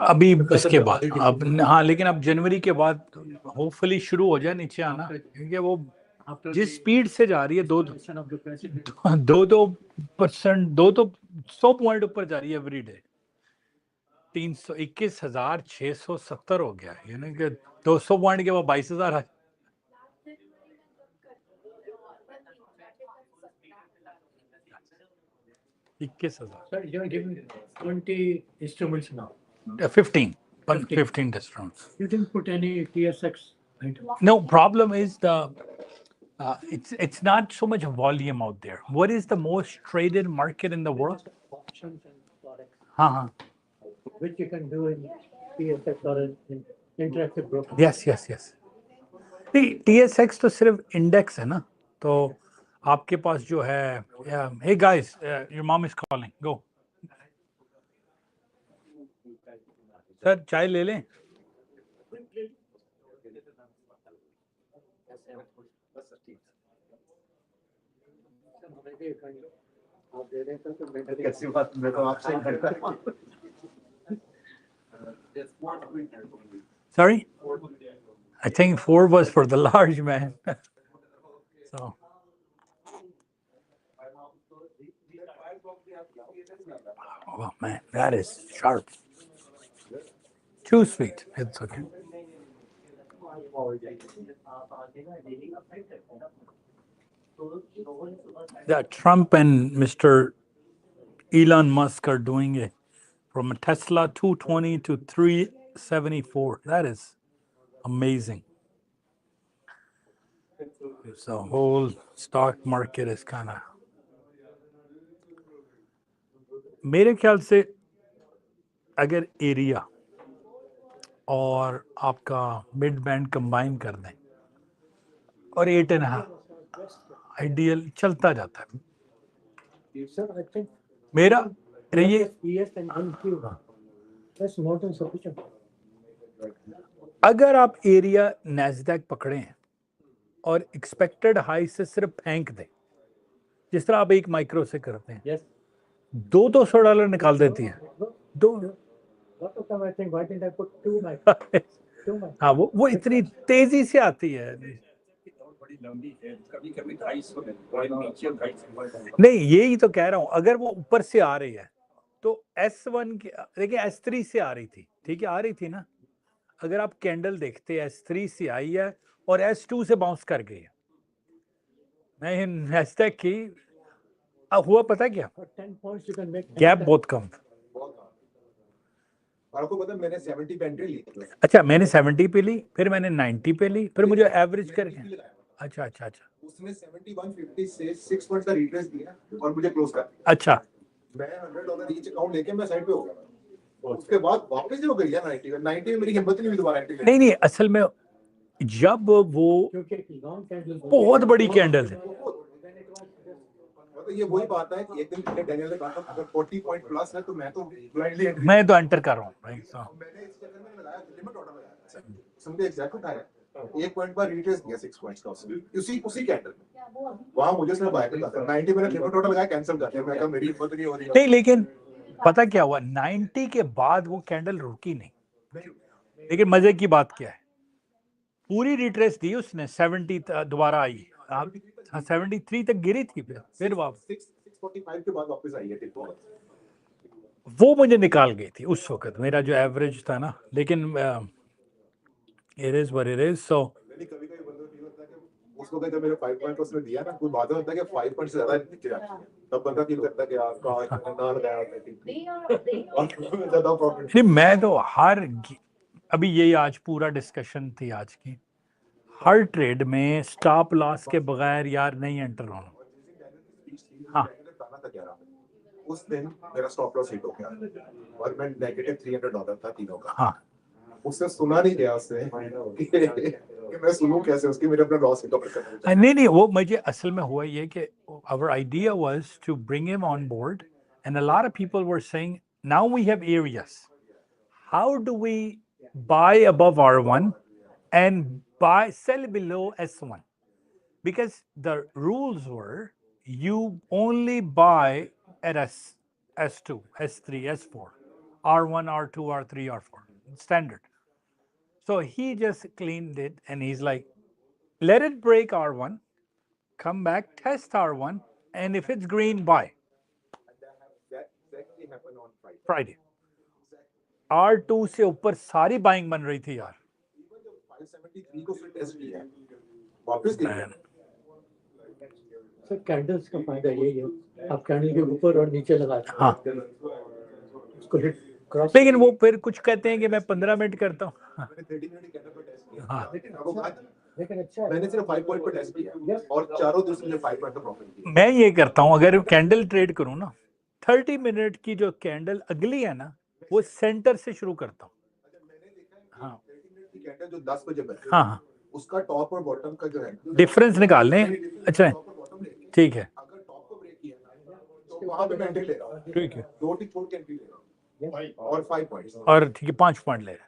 अभी इसके बाद अब हाँ लेकिन अब जनवरी के बाद होपफुली शुरू हो जाए नीचे आना क्योंकि वो जिस स्पीड से जा रही है 2% 100 पॉइंट ऊपर जा रही है एवरी डे. 321,670 हो गया यानी कि 200 पॉइंट के बाद 22,000. Sir, you are giving 20 instruments now. 15 instruments. You didn't put any TSX item. No, problem is it's not so much volume out there. What is the most traded market in the world? Options and forex, हाँ. which you can do in TSX or in interactive broker. Yes. TSX तो सिर्फ index है ना. तो आपके पास जो है hey guys, your mom is calling. Go. Sir चाय ले लें. आप दे रहे थे तो मैं कैसी बात, मैं तो आपसे ही करता हूँ। Sorry? I think 4 was for the large man. So. Oh man, that is sharp. Too sweet. It's okay. That Trump and Mr. Elon Musk are doing it from a Tesla 220 to 374. That is amazing. The whole stock market is kind of. मेरे ख्याल से अगर area और आपका mid band combine कर दें और 8.5 ideal चलता जाता है मेरा ये अगर आप एरिया नैस्डैक पकड़ें और एक्सपेक्टेड हाई से सिर्फ फेंक दें जिस तरह आप एक माइक्रो से करते हैं $200 निकाल देती है हाँ वो इतनी तेजी से आती है नहीं यही तो कह रहा हूं अगर वो ऊपर से आ रही है तो S1 देखिए S3 से आ रही थी ठीक है आ रही थी ना अगर आप कैंडल देखते हैं S3 से आई है और S2 से बाउंस कर गई है नहीं नैस्डैक की अब हुआ पता क्या गैप बहुत कम आपको पता मैंने 70 पे एंट्री ली अच्छा मैंने 70 पे ली फिर मैंने 90 पे ली फिर मुझे एवरेज करके अच्छा उसने 7150 से 6 पॉइंट का रिट्रेस दिया और मुझे क्लोज कर अच्छा मैं $100 ईच अकाउंट लेके मैं साइड पे हो गया उसके बाद वापस जो गई है 90 में मेरी हिम्मत नहीं हुई दोबारा एंट्री नहीं असल में जब वो बहुत बड़ी कैंडल है तो ये वही बात है कि एक दिन पहले डैनियल ने कहा था अगर 40 पॉइंट प्लस है तो मैं तो ब्लाइंडली एंटर कर रहा हूं राइट सो मैंने इस चक्कर में लगाया लिमिट ऑर्डर लगाया समझे एग्जैक्ट उठाया 1 पॉइंट पर रिट्रेस दिया 6 पॉइंट्स का उसी कैंडल में वहां मुझे सिर्फ बाय करना था 90 मैंने लिमिट ऑर्डर लगाया कैंसिल कर दिया मैं कहा मेरी हिम्मत नहीं हो रही नहीं लेकिन पता क्या हुआ 90 के बाद वो कैंडल रुकी नहीं लेकिन मजे की बात क्या है पूरी रिट्रेस दी उसने 70 दोबारा आई 73 तक गिरी थी फिर वापस 645 के बाद वापस आई है वो मुझे निकाल गई थी उस वक्त मेरा जो एवरेज था ना लेकिन it is what it is so कभी-कभी बंदा फील होता है कि उसको जब मेरे 5 पॉइंट उसने दिया ना कोई बात होता है कि 5 पॉइंट से ज्यादा नीचे जाती है तब बंदा फील करता है कि यार का ना लगाया ज्यादा प्रॉफिट नहीं मैं तो अभी यही आज पूरा डिस्कशन थी आज की हर ट्रेड में स्टॉप लॉस के बगैर यार नहीं एंटर होना हाँ उस दिन मेरा स्टॉप लॉस हिट हो गया और मैं नेगेटिव $300 था तीनों का हाँ उसने सुना नहीं गया उसने कि मैं सुनूं कैसे उसकी मेरे अपना लॉस हिट कर नहीं वो मुझे असल में हुआ ये कि our idea was to bring him on board and a lot of people were saying now we have areas how do we buy above R1 and sell below S1 because the rules were you only buy at S2 S3 S4 R1 R2 R3 R4 standard so he just cleaned it and he's like let it break R1 come back test R1 and if it's green buy Friday R2 से ऊपर सारी buying बन रही थी यार 573 को फिर test किया वापस गिरा सर कैंडल्स का फायदा यही है आप कैंडल के ऊपर और नीचे लगाते हाँ उसको हिट क्रॉस लेकिन वो फिर कुछ कहते हैं कि मैं 15 मिनट करता हूँ मैंने 30 मिनट कैंडल पर टेस्ट किया हाँ लेकिन अच्छा मैंने सिर्फ 5 पॉइंट पर टेस्ट किया और चारों दूसरे ने 5 पॉइंट का प्रॉफिट किया मैं ये करता हूँ अगर कैंडल ट्रेड करूँ ना 30 मिनट की जो कैंडल अगली है ना वो सेंटर से शुरू करता हूँ हाँ 30 मिनट की कैंडल जो 10 बजे बनी हाँ उसका टॉप और बॉटम का जो है डिफरेंस निकाल लें अच्छा ठीक है अगर टॉप को ब्रेक किया तो वहां पे मैं एंट्री ले रहा हूं ठीक है 2 टिक छोड़ के एंट्री ले रहा हूं और 5 पॉइंट्स और ठीक है 5 पॉइंट ले रहे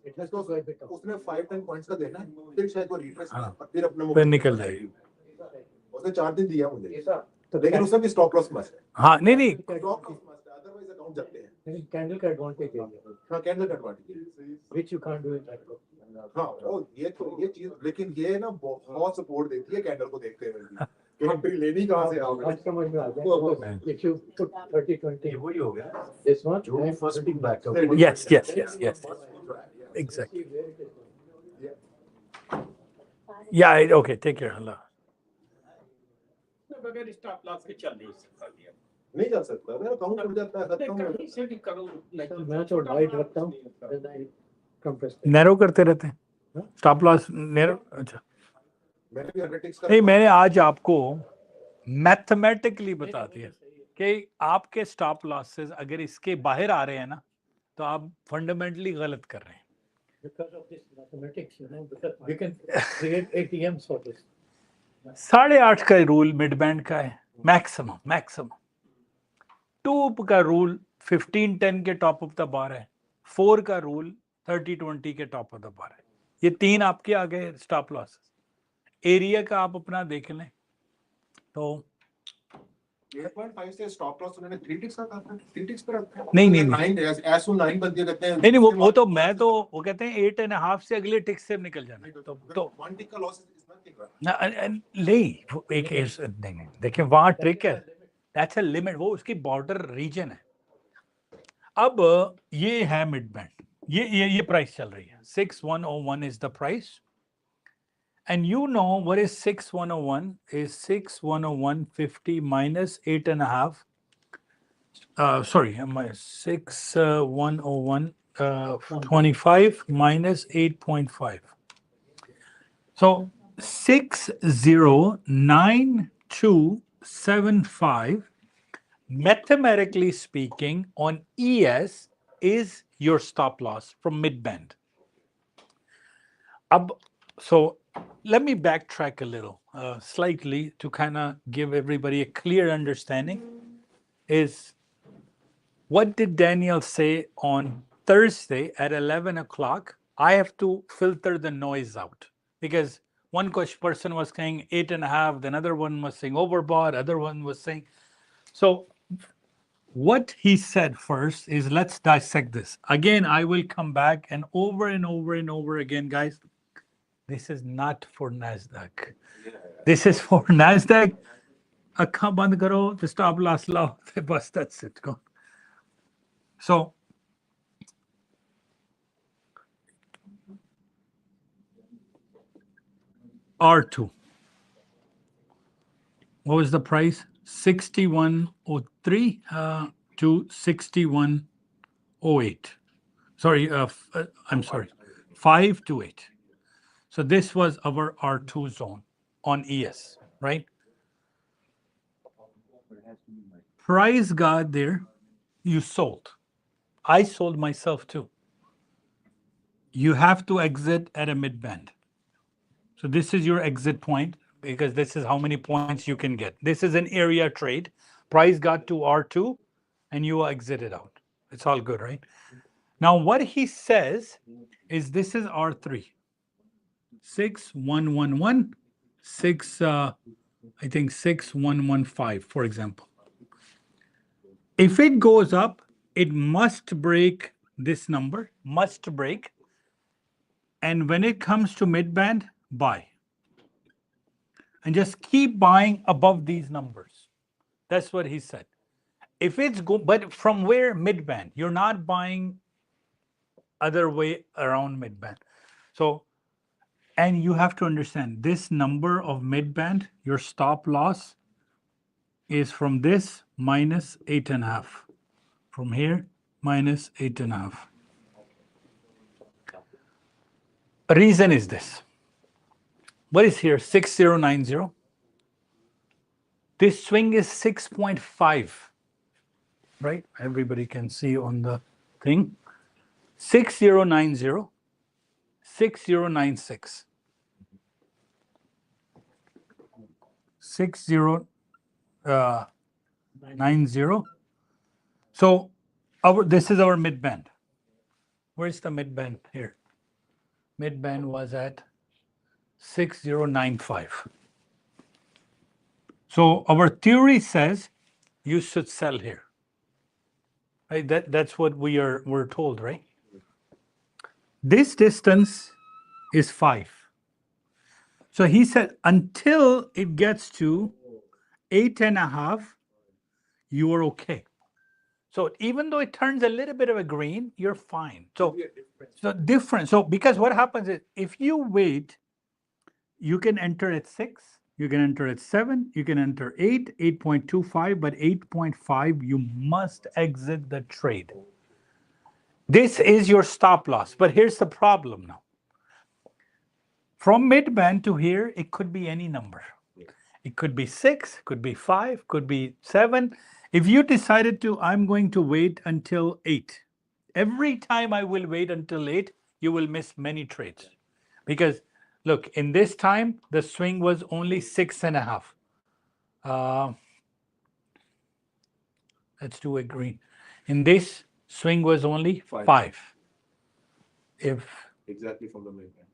तो उसने 5-10 पॉइंट्स का देना है, फिर शायद वो रिट्रेस फिर अपने फिर निकल जाएगी। उसने 4 दिन दिया मुझे, तो लेकिन उसमें भी स्टॉप लॉस मस्ट है। हाँ नहीं नहीं, स्टॉप लॉस मस्ट है, अदरवाइज अकाउंट जाते हैं। कैंडल का एडवांटेज है हाँ, कैंडल का एडवांटेज है, which you can't do in that. हाँ, और ये चीज, लेकिन ये ना बहुत सपोर्ट देती है कैंडल को देखते हुए भी कि एंट्री लेनी कहाँ से आओगे। आज समझ में आ गया। इफ यू पुट 30-20 वही हो गया। दिस वन जो first big back Yes, yes, yes, yes. Exactly. Yeah, okay, take care. Allah. बगैर स्टॉप लॉस के चल नहीं सकता ये। नहीं जा सकता, मेरा अकाउंट टूट जाता है, खत्म हो जाता है। कैसे भी करो, मैं तो वाइट रखता हूँ, then I compress it. Narrow करते रहते हैं स्टॉप लॉस नैरो। अच्छा मैंने भी एनालिटिक्स का नहीं, मैंने आज आपको मैथमेटिकली बता दिया कि आपके स्टॉप लॉसेस अगर इसके बाहर आ रहे हैं ना, तो आप फंडामेंटली गलत कर रहे हैं। Because of this mathematics, you know, because we can create ATMs for this. 8.5 का रूल मिड बैंड का है, मैक्सिमम 2 का रूल 15-10 के टॉप ऑफ द बार है, 4 का रूल 30-20 के टॉप ऑफ द बार है। ये 3 आपके आ गए स्टॉप लॉसेस। एरिया का आप अपना देख लें तो 8.5 से स्टॉप लॉस उन्होंने 3 टिक्स का करता है, 3 टिक्स पे रखते हैं। नहीं 9 बन दिया कहते हैं। नहीं, वो तो मैं तो वो कहते हैं 8.5 से अगले टिक से निकल जाना। तो 1 टिक का लॉस इज नथिंग। नहीं, एक नहीं देखिए, वहां ट्रिक है, दैट्स अ लिमिट, वो उसकी बॉर्डर रीजन है। अब ये है मिड बैंड, ये प्राइस चल रही है 6101 is the price, and you know what is 6101 is 6101.50 minus 8.5. Sorry, 6101.25 minus 8.5. So 609275, mathematically speaking, on ES is your stop loss from mid band. So let me backtrack a little, slightly, to kind of give everybody a clear understanding. Is what did Daniel say on Thursday at 11 o'clock? I have to filter the noise out because one person was saying 8.5, then another one was saying overbought, other one was saying. So what he said first is, let's dissect this. Again, I will come back and over and over and over again, guys. This is not for Nasdaq. This is for Nasdaq. Akkha band karo, the stop loss law. Bas, that's it. Go. So, R2. What was the price? 6103 to 6108. Sorry, I'm sorry, 5 to 8. So this was our R2 zone on ES, right? Price got there, you sold. I sold myself too. You have to exit at a mid band. So this is your exit point because this is how many points you can get. This is an area trade. Price got to R2 and you exited out. It's all good, right? Now what he says is this is R3. 6111, I think 6115, for example. If it goes up, it must break this number, must break. And when it comes to mid band, buy. And just keep buying above these numbers. That's what he said. If it's but from where? Mid band. You're not buying other way around mid band. So, and you have to understand this number of mid band, your stop loss is from this minus 8.5. From here, minus 8.5. Reason is this. What is here? 6090. This swing is 6.5. Right? Everybody can see on the thing. 6090. 6096. 6090. So this is our mid band. Where's the mid band here? Mid-band was at 6095. So our theory says you should sell here. Right? That's what we're told, right? This distance is 5. So he said until it gets to 8.5, you are okay. So even though it turns a little bit of a green, you're fine. So different. So because what happens is if you wait, you can enter at 6, you can enter at 7, you can enter 8, 8.25, but 8.5, you must exit the trade. This is your stop loss. But here's the problem now. From mid-band to here, it could be any number. It could be 6, could be 5, could be 7. If you decided to, I'm going to wait until 8. Every time I will wait until 8, you will miss many trades. Because look, in this time, the swing was only 6.5. Let's do a green. In this, swing was only 5. If Exactly from the mid-band.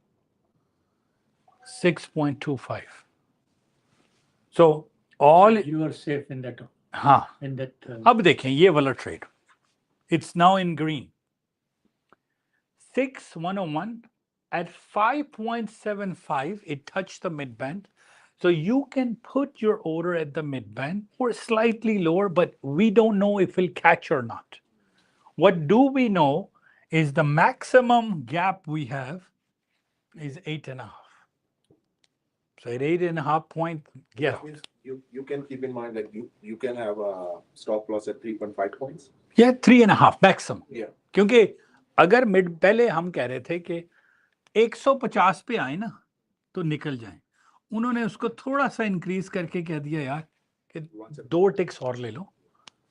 6.25. So all You are safe in that. हाँ In that. अब देखें ये वाला trade. It's now in green. 6101 at 5.75, it touched the mid-band. So you can put your order at the mid-band or slightly lower, but we don't know if it'll catch or not. What do we know is the maximum gap we have is 8.5. So at 8.5 point, get out. You can keep in mind that you can have a stop loss at 3.5 points. Yeah, 3.5 maximum. Yeah. क्योंकि अगर mid पहले हम कह रहे थे कि 150 पे आए ना तो निकल जाएं, उन्होंने उसको थोड़ा सा इंक्रीज करके कह दिया यार कि 2 टिक्स और ले लो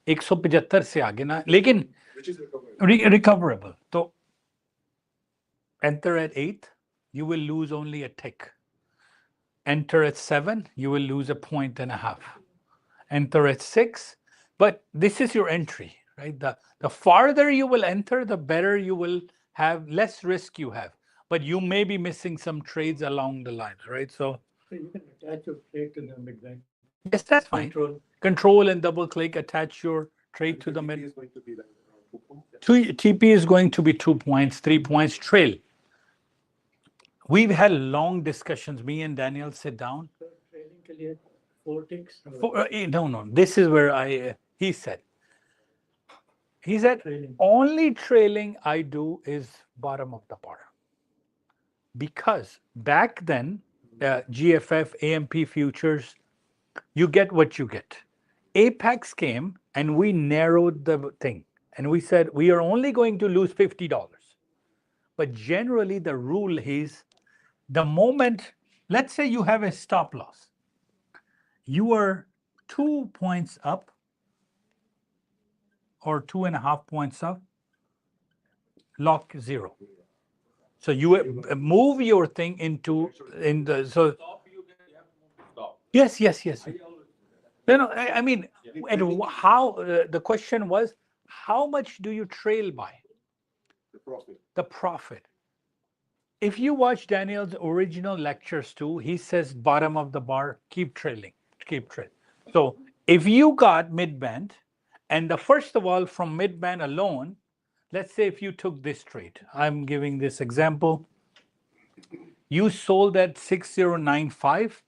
175 से आगे ना, लेकिन recoverable. तो enter at 8, you will lose only a tick. Enter at 7, you will lose 1.5 points. Enter at 6, but this is your entry, right? The farther you will enter, the better you will have, less risk you have. But you may be missing some trades along the lines, right? So You can attach your trade to the mid-band. yes, that's fine. Control and double click, attach your trade to the mid. is going to be like 2 points. TP is going to be 2 points, 3 points, trail. We've had long discussions. Me and Daniel sit down. Trading के लिए 4 ticks. No. This is where he said, Trailing. only trailing I do is bottom of the bar. Because back then, GFF, AMP futures, you get what you get. Apex came and we narrowed the thing. And we said, we are only going to lose $50. But generally the rule is, the moment, let's say you have a stop loss, you are 2 points up or 2.5 points up, lock 0. So you move your thing into, so yes. No, I mean, and how, the question was, how much do you trail by? The profit. If you watch Daniel's original lectures too, he says bottom of the bar, keep trailing. So if you got mid-band, and first of all, from mid-band alone, let's say if you took this trade, I'm giving this example, you sold at 6095,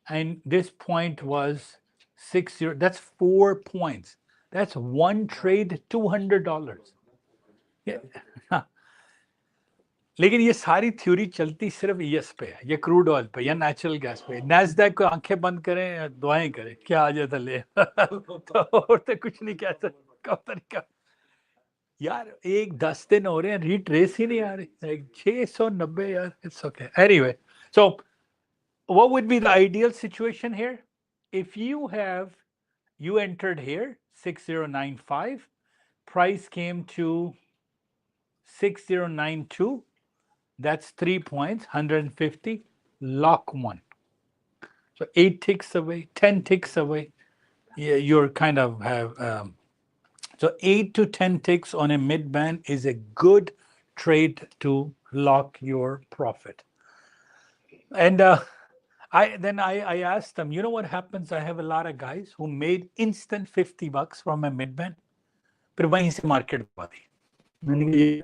and this point was 60, that's 4 points. That's one trade, $200. Yeah. लेकिन ये सारी theory चलती सिर्फ ES पे है, या crude oil पे, या नेचुरल गैस पे. नैस्डैक को आंखें बंद करें या दुआएं करें, क्या आ जाता ले. तो और तो कुछ नहीं कह सकते का तरीका. यार 10 दिन हो रहे हैं, रिट्रेस ही नहीं आ रही. 690 यार, it's okay. Anyway, so what would be the ideal situation here? If you entered here 6095, price came to 6092. That's 3 points, 150, lock 1. So 8 ticks away, 10 ticks away, you're kind of have, so 8 to 10 ticks on a mid-band is a good trade to lock your profit. And I asked them, you know what happens? I have a lot of guys who made instant $50 from a midband, फिर वहीं से market दबा दी. मैंने कहा ये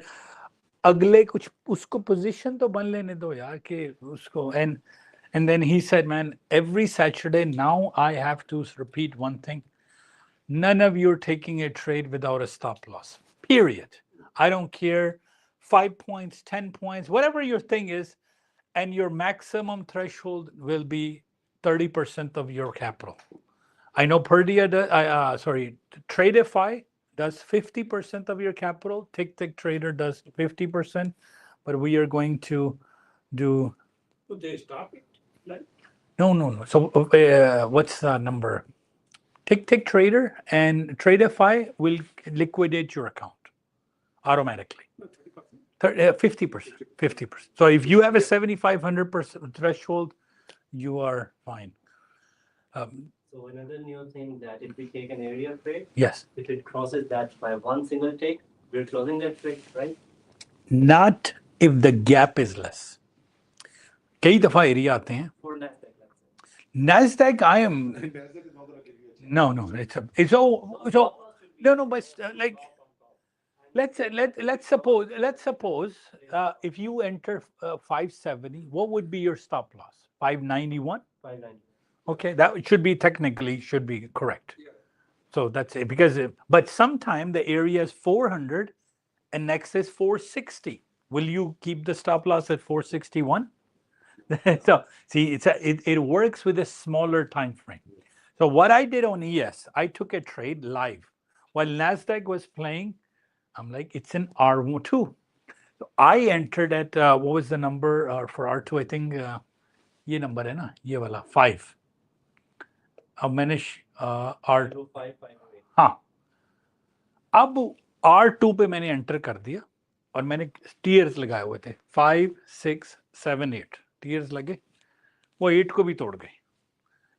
अगले कुछ उसको पोजीशन तो बन लेने दो यार कि उसको. And then he said, man, every Saturday now I have to repeat one thing. None of you are taking a trade without a stop loss. Period. I don't care 5 points, 10 points, whatever your thing is, and your maximum threshold will be 30% of your capital. I know Tradeify does 50% of your capital. Tick Trader does 50%, but we are going to do. Would they stop it? Like, No. So what's the number? Tick Trader and Tradeify will liquidate your account automatically. 50%. 50%. So if you have a 7,500% threshold, you are fine. So another new thing that if we take an area trade, Yes. if it crosses that by one single take, we're closing that trade, right? Not if the gap is less. कई दफा area आते हैं. For Nasdaq, let's say. Nasdaq, I am. No. It's all. No. But like, let's suppose if you enter 570, what would be your stop loss? 591. 590. Okay, that should be technically correct. So that's it. But sometime the area is 400 and next is 460. Will you keep the stop loss at 461? So see, it works with a smaller time frame. So what I did on ES, I took a trade live while Nasdaq was playing. I'm like, it's an R2. So I entered at what was the number for R2? I think ये number है ना, ये वाला 5. अब मैंने R2 हाँ, अब R2 पे मैंने एंटर कर दिया और मैंने टीयर्स लगाए हुए थे 5, 6, 7, 8 टीयर्स लगे. वो 8 को भी तोड़ गए,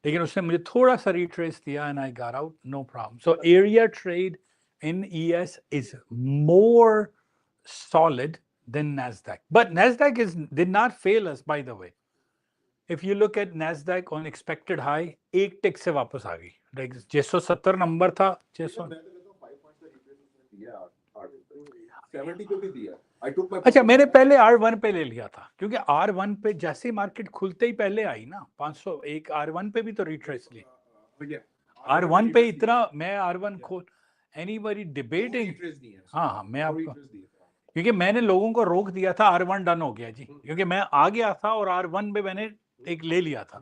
लेकिन उसने मुझे थोड़ा सा रिट्रेस दिया and I got out, no problem. So area trade in ES is more solid than Nasdaq. But Nasdaq did not fail us, by the way. If you look at Nasdaq on expected high, एक टिक से वापस आ गई. Like 670 number था, 600. अच्छा, मैंने पहले R1 पे ले लिया था क्योंकि R1 पे जैसे ही मार्केट खुलते ही पहले आई ना 501 R1 पे भी तो रिट्रेस ली. R1 पे इतना मैं R1 खोल anybody debating. हाँ मैं आपको क्योंकि मैंने लोगों को रोक दिया था R1 डन हो गया जी, क्योंकि मैं आ गया था और R1 पे मैंने एक ले लिया था.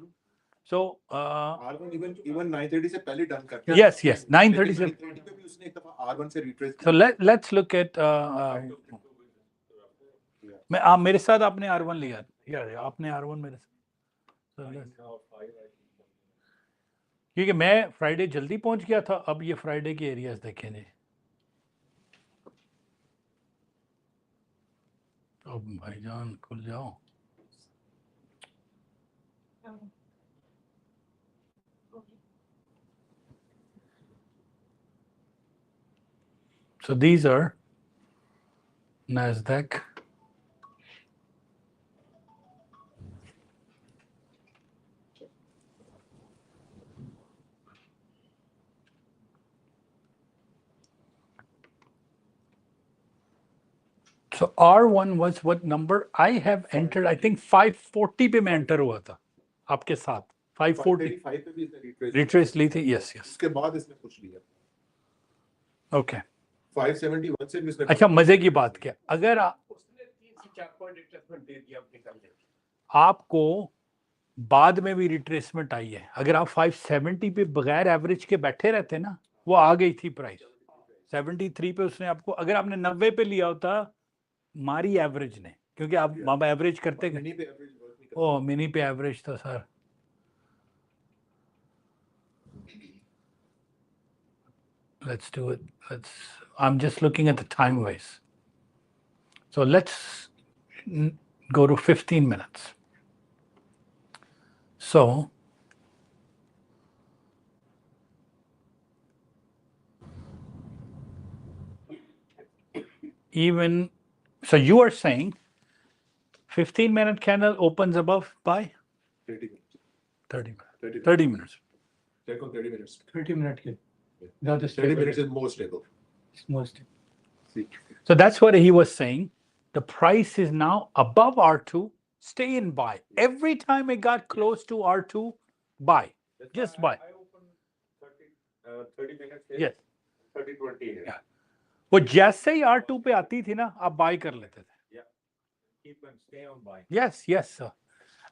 So R1 even 930 से पहले डन कर दिया. yes 930 से. पे भी उसने एक दफा R1 से retrace. So let's look at मैं आप मेरे साथ आपने R1 लिया यार, आपने R1 मेरे साथ, क्योंकि मैं फ्राइडे जल्दी पहुंच गया था. अब ये फ्राइडे के एरियाज देखें जी. अब भाईजान खुल जाओ. So these are Nasdaq. So R1 was what number? I have entered, I think 540 पे मैं एंटर हुआ था आपके साथ. 540 पे भी इसने रिट्रेस ली थी. Yes. उसके बाद इसने कुछ लिया. Okay. 571 से भी इसने. अच्छा, मजे की बात क्या, अगर उसने 3 से 4 पॉइंट रिट्रेसमेंट दे दिया अपने कर ले. आपको बाद में भी रिट्रेसमेंट आई है, अगर आप 570 पे बगैर एवरेज के बैठे रहते ना, वो आ गई थी प्राइस 73 पे. उसने आपको, अगर आपने 90 पे लिया होता मारी एवरेज ने, क्योंकि आप एवरेज करते गए. ओ मिनी पे एवरेज था sir. Let's do it. I'm just looking at the time ways. So let's go to 15 minutes. So you are saying 15-minute candle opens above, buy. 30 minutes. 30 minutes. 30 30 minutes. Check on 30 minutes. 30-minute के 30 minutes is more stable. most. See. So that's what he was saying. The price is now above R2. Stay in buy. Every time it got close to R2, buy. Just buy. I opened 30 minutes. Yes. 30-20 here. Yeah. वो जैसे ही R2 पे आती थी ना, आप buy कर लेते थे. Keep and stay on buy. Yes, yes, sir.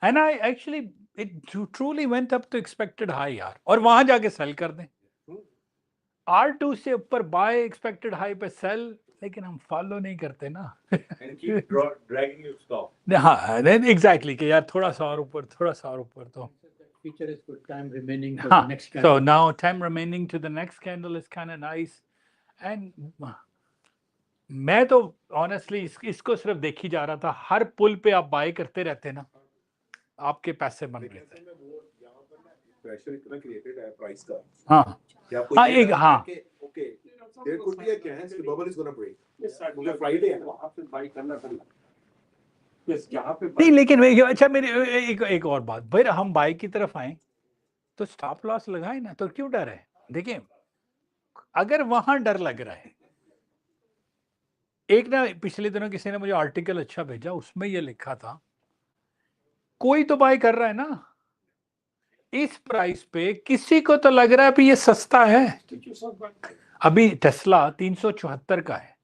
And I actually, it truly went up to expected high यार. और वहां जाके sell कर दें. R2 से ऊपर buy expected high पे sell, लेकिन हम follow नहीं करते ना. And keep dragging your stop. हाँ, then exactly कि यार थोड़ा सा और ऊपर तो. Feature is good time remaining for हाँ, the next candle. so now time remaining to the next candle is kind of nice. And मैं तो honestly इसको सिर्फ देखी जा रहा था. हर पुल पे आप buy करते रहते ना, आपके पैसे बन रहे थे. प्रेशर इतना क्रिएटेड है प्राइस का. हाँ. हाँ, एक हाँ. Okay. There could be a chance कि बबल इज गोना ब्रेक. मतलब फ्राइडे है, वहां पे बाय करना पड़ेगा. यस, यहां पे नहीं, लेकिन अच्छा मेरी एक और बात. भाई हम बाय की तरफ आए तो स्टॉप लॉस लगाए ना, तो क्यों डर है? देखिए, अगर वहां डर लग रहा है, एक ना पिछले दिनों किसी ने मुझे आर्टिकल अच्छा भेजा, उसमें ये लिखा था कोई तो बाय कर रहा है ना इस प्राइस पे, किसी को तो लग रहा है कि ये सस्ता है. अभी टेस्ला 374 का है.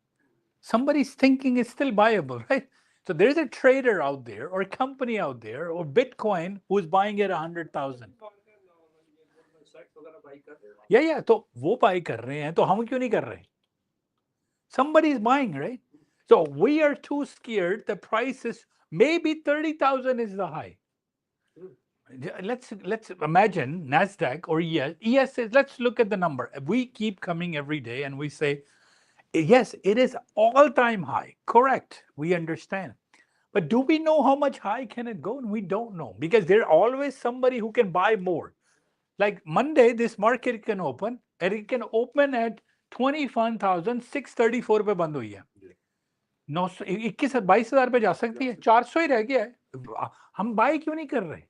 Somebody is thinking it's still buyable, right? So there is a trader out there or a company out there or Bitcoin who is buying it 100,000. Yeah, तो वो buy कर रहे हैं, तो हम क्यों नहीं कर रहे? Somebody is buying, right? So we are too scared. The price is maybe 30,000 is the high. Let's imagine Nasdaq or ES. ES says, let's look at the number. We keep coming every day and we say, yes, it is all-time high. Correct. We understand. But do we know how much high can it go? We don't know, because there's always somebody who can buy more. Like Monday, this market can open, and it can open at 21,634 पे बंद हुई है. 22,000 पे जा सकती है. 400 ही रह गया है. हम बाय क्यों नहीं कर रहे?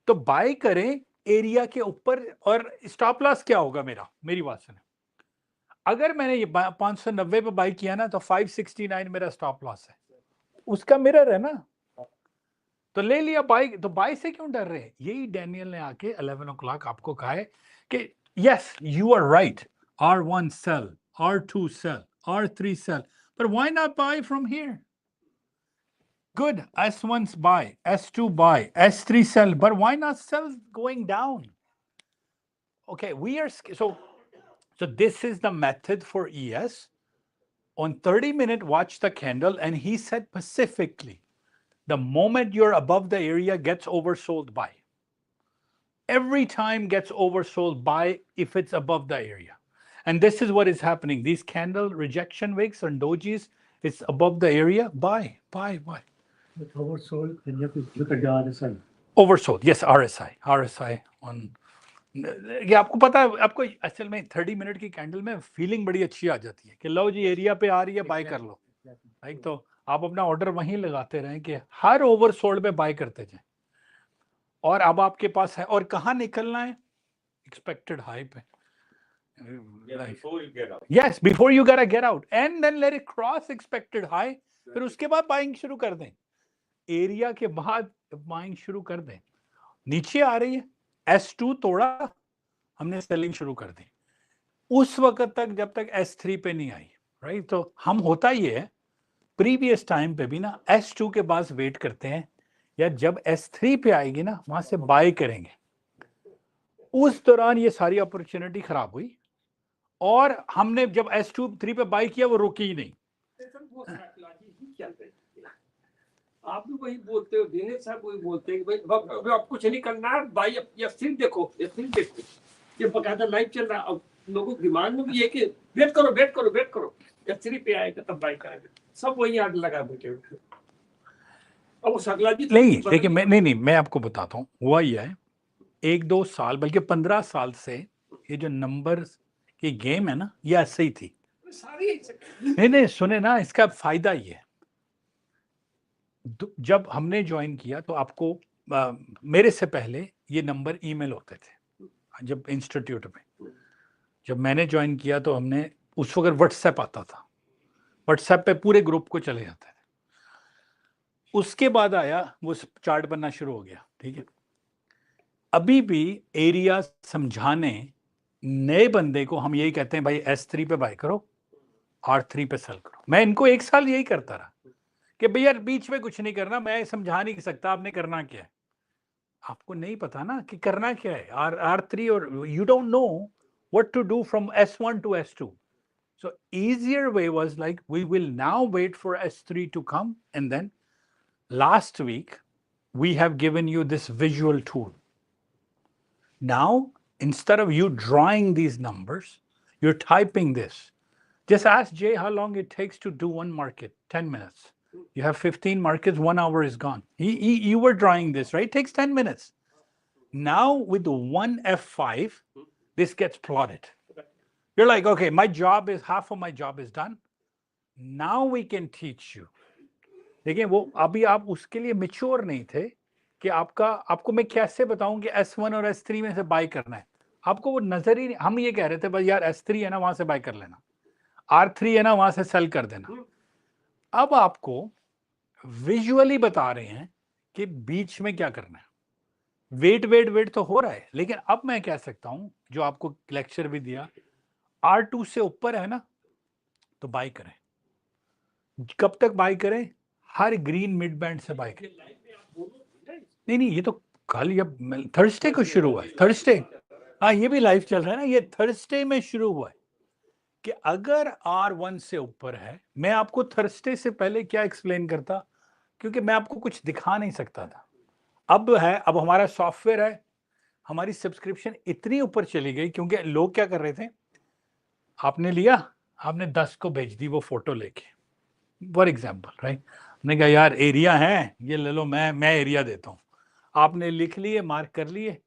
तो बाय करें एरिया के ऊपर. और स्टॉप लॉस क्या होगा मेरी बात सुने. अगर मैंने ये 590 पे बाय किया ना, तो 569 मेरा स्टॉप लॉस है. उसका मिरर है ना, तो ले लिया बाय. तो बाय से क्यों डर रहे हैं? यही डैनियल ने आके 11 o'clock आपको कहा है कि yes, you are right. R1 sell, R2 sell, R3 sell. But why not buy from here? Good. S1's buy, S2 buy, S3 sell. But why not sell going down? Okay, we are so this is the method for ES. On 30-minute, watch the candle, and he said specifically, the moment you're above the area gets oversold, buy. Every time gets oversold, buy if it's above the area. And this is what is happening. These candle rejection wicks and dojis, it's above the area, buy. With oversold, then you have to look at the RSI. Oversold, yes, RSI on. ये आपको पता है, आपको असल में 30-minute की candle में feeling बड़ी अच्छी आ जाती है कि लो जी एरिया पे आ रही है, बाय कर लो. राइट, तो आप अपना ऑर्डर वहीं लगाते रहें कि हर ओवरसोल्ड पे बाय करते जाएं. और अब आपके पास है, और कहाँ निकलना है? एक्सपेक्टेड हाई पे. Yes, before you gotta get out, and then let it cross expected high. फिर उसके बाद बाइंग शुरू कर दें. एरिया के बाद बाइंग शुरू कर दें. नीचे आ रही है, S2 तोड़ा, हमने सेलिंग शुरू कर दी. उस वक्त तक जब तक S3 पे नहीं आई, राइट. तो हम होता ये है, प्रीवियस टाइम पे भी ना S2 के पास वेट करते हैं, या जब S3 पे आएगी ना वहां से बाय करेंगे. उस दौरान ये सारी अपॉर्चुनिटी खराब हुई, और हमने जब S2-3 पे बाय किया वो रुकी ही नहीं. आप भी वही बोलते हो, दिनेश साहब वही बोलते हैं कि भाई अब कुछ नहीं करना है, भाई ये सिर्फ देखो, ये बकायदा लाइव चल रहा है. अब लोगों के दिमाग में भी है कि वेट करो S3 पे आएगा तब बाय करेंगे. सब वही आग लगा बैठे हुए. अब वो सकला जी नहीं, देखिए मैं आपको बताता हूँ, हुआ ये है 1-2 साल बल्कि 15 साल से ये जो नंबर की गेम है ना, ये ऐसे ही थी. नहीं सुने ना, इसका फायदा ये है, जब हमने ज्वाइन किया तो आपको मेरे से पहले ये नंबर ईमेल होते थे जब इंस्टीट्यूट में। जब मैंने ज्वाइन किया तो हमने उस वक्त व्हाट्सएप आता था, व्हाट्सएप पे पूरे ग्रुप को चले जाते थे। उसके बाद आया वो चार्ट बनना शुरू हो गया, ठीक है। अभी भी एरिया समझाने नए बंदे को हम यही कहते हैं, भाई S3 पे बाय करो, R3 पे सेल करो। मैं इनको 1 साल यही करता रहा कि भैया बीच में कुछ नहीं करना, मैं समझा नहीं सकता आपने करना क्या है। आपको नहीं पता ना कि करना क्या है, R3 और you don't know what to do from S1 to S2. So easier way was like, we will now wait for S3 to come, and then last week we have given you this visual tool. Now, instead of you drawing these numbers, you're typing this. Just ask Jay how long it takes to do one market. 10 minutes. You have 15 markets, 1 hour is gone. You were drawing this, right? It takes 10 minutes. Now with the one F5, this gets plotted. You're like, okay, my job is, half of my job is done. Now we can teach you. देखिए वो अभी आप उसके लिए mature नहीं थे कि आपको मैं कैसे बताऊं कि S1 और S3 में से बाय करना है। आपको वो नजर ही नहीं। हम ये कह रहे थे बस यार S3 है ना, वहां से बाय कर लेना, R3 है ना, वहां से सेल कर देना। अब आपको विजुअली बता रहे हैं कि बीच में क्या करना है। वेट तो हो रहा है, लेकिन अब मैं कह सकता हूं, जो आपको लेक्चर भी दिया, R2 से ऊपर है ना तो बाय करें। कब तक बाय करें? हर ग्रीन मिड बैंड से बाय करें। नहीं, ये तो कल या थर्सडे को शुरू हुआ है। थर्सडे, हाँ, ये भी लाइव चल रहा है ना, ये थर्सडे में शुरू हुआ है कि अगर R1 से ऊपर है। मैं आपको थर्सडे से पहले क्या एक्सप्लेन करता, क्योंकि मैं आपको कुछ दिखा नहीं सकता था। अब है, अब हमारा सॉफ्टवेयर है, हमारी सब्सक्रिप्शन इतनी ऊपर चली गई, क्योंकि लोग क्या कर रहे थे, आपने लिया, आपने 10 को भेज दी वो फोटो लेके, फॉर एग्जाम्पल, राइट। ने कहा यार एरिया है, ये ले लो, मैं एरिया देता हूँ। आपने लिख लिए, मार्क कर लिए।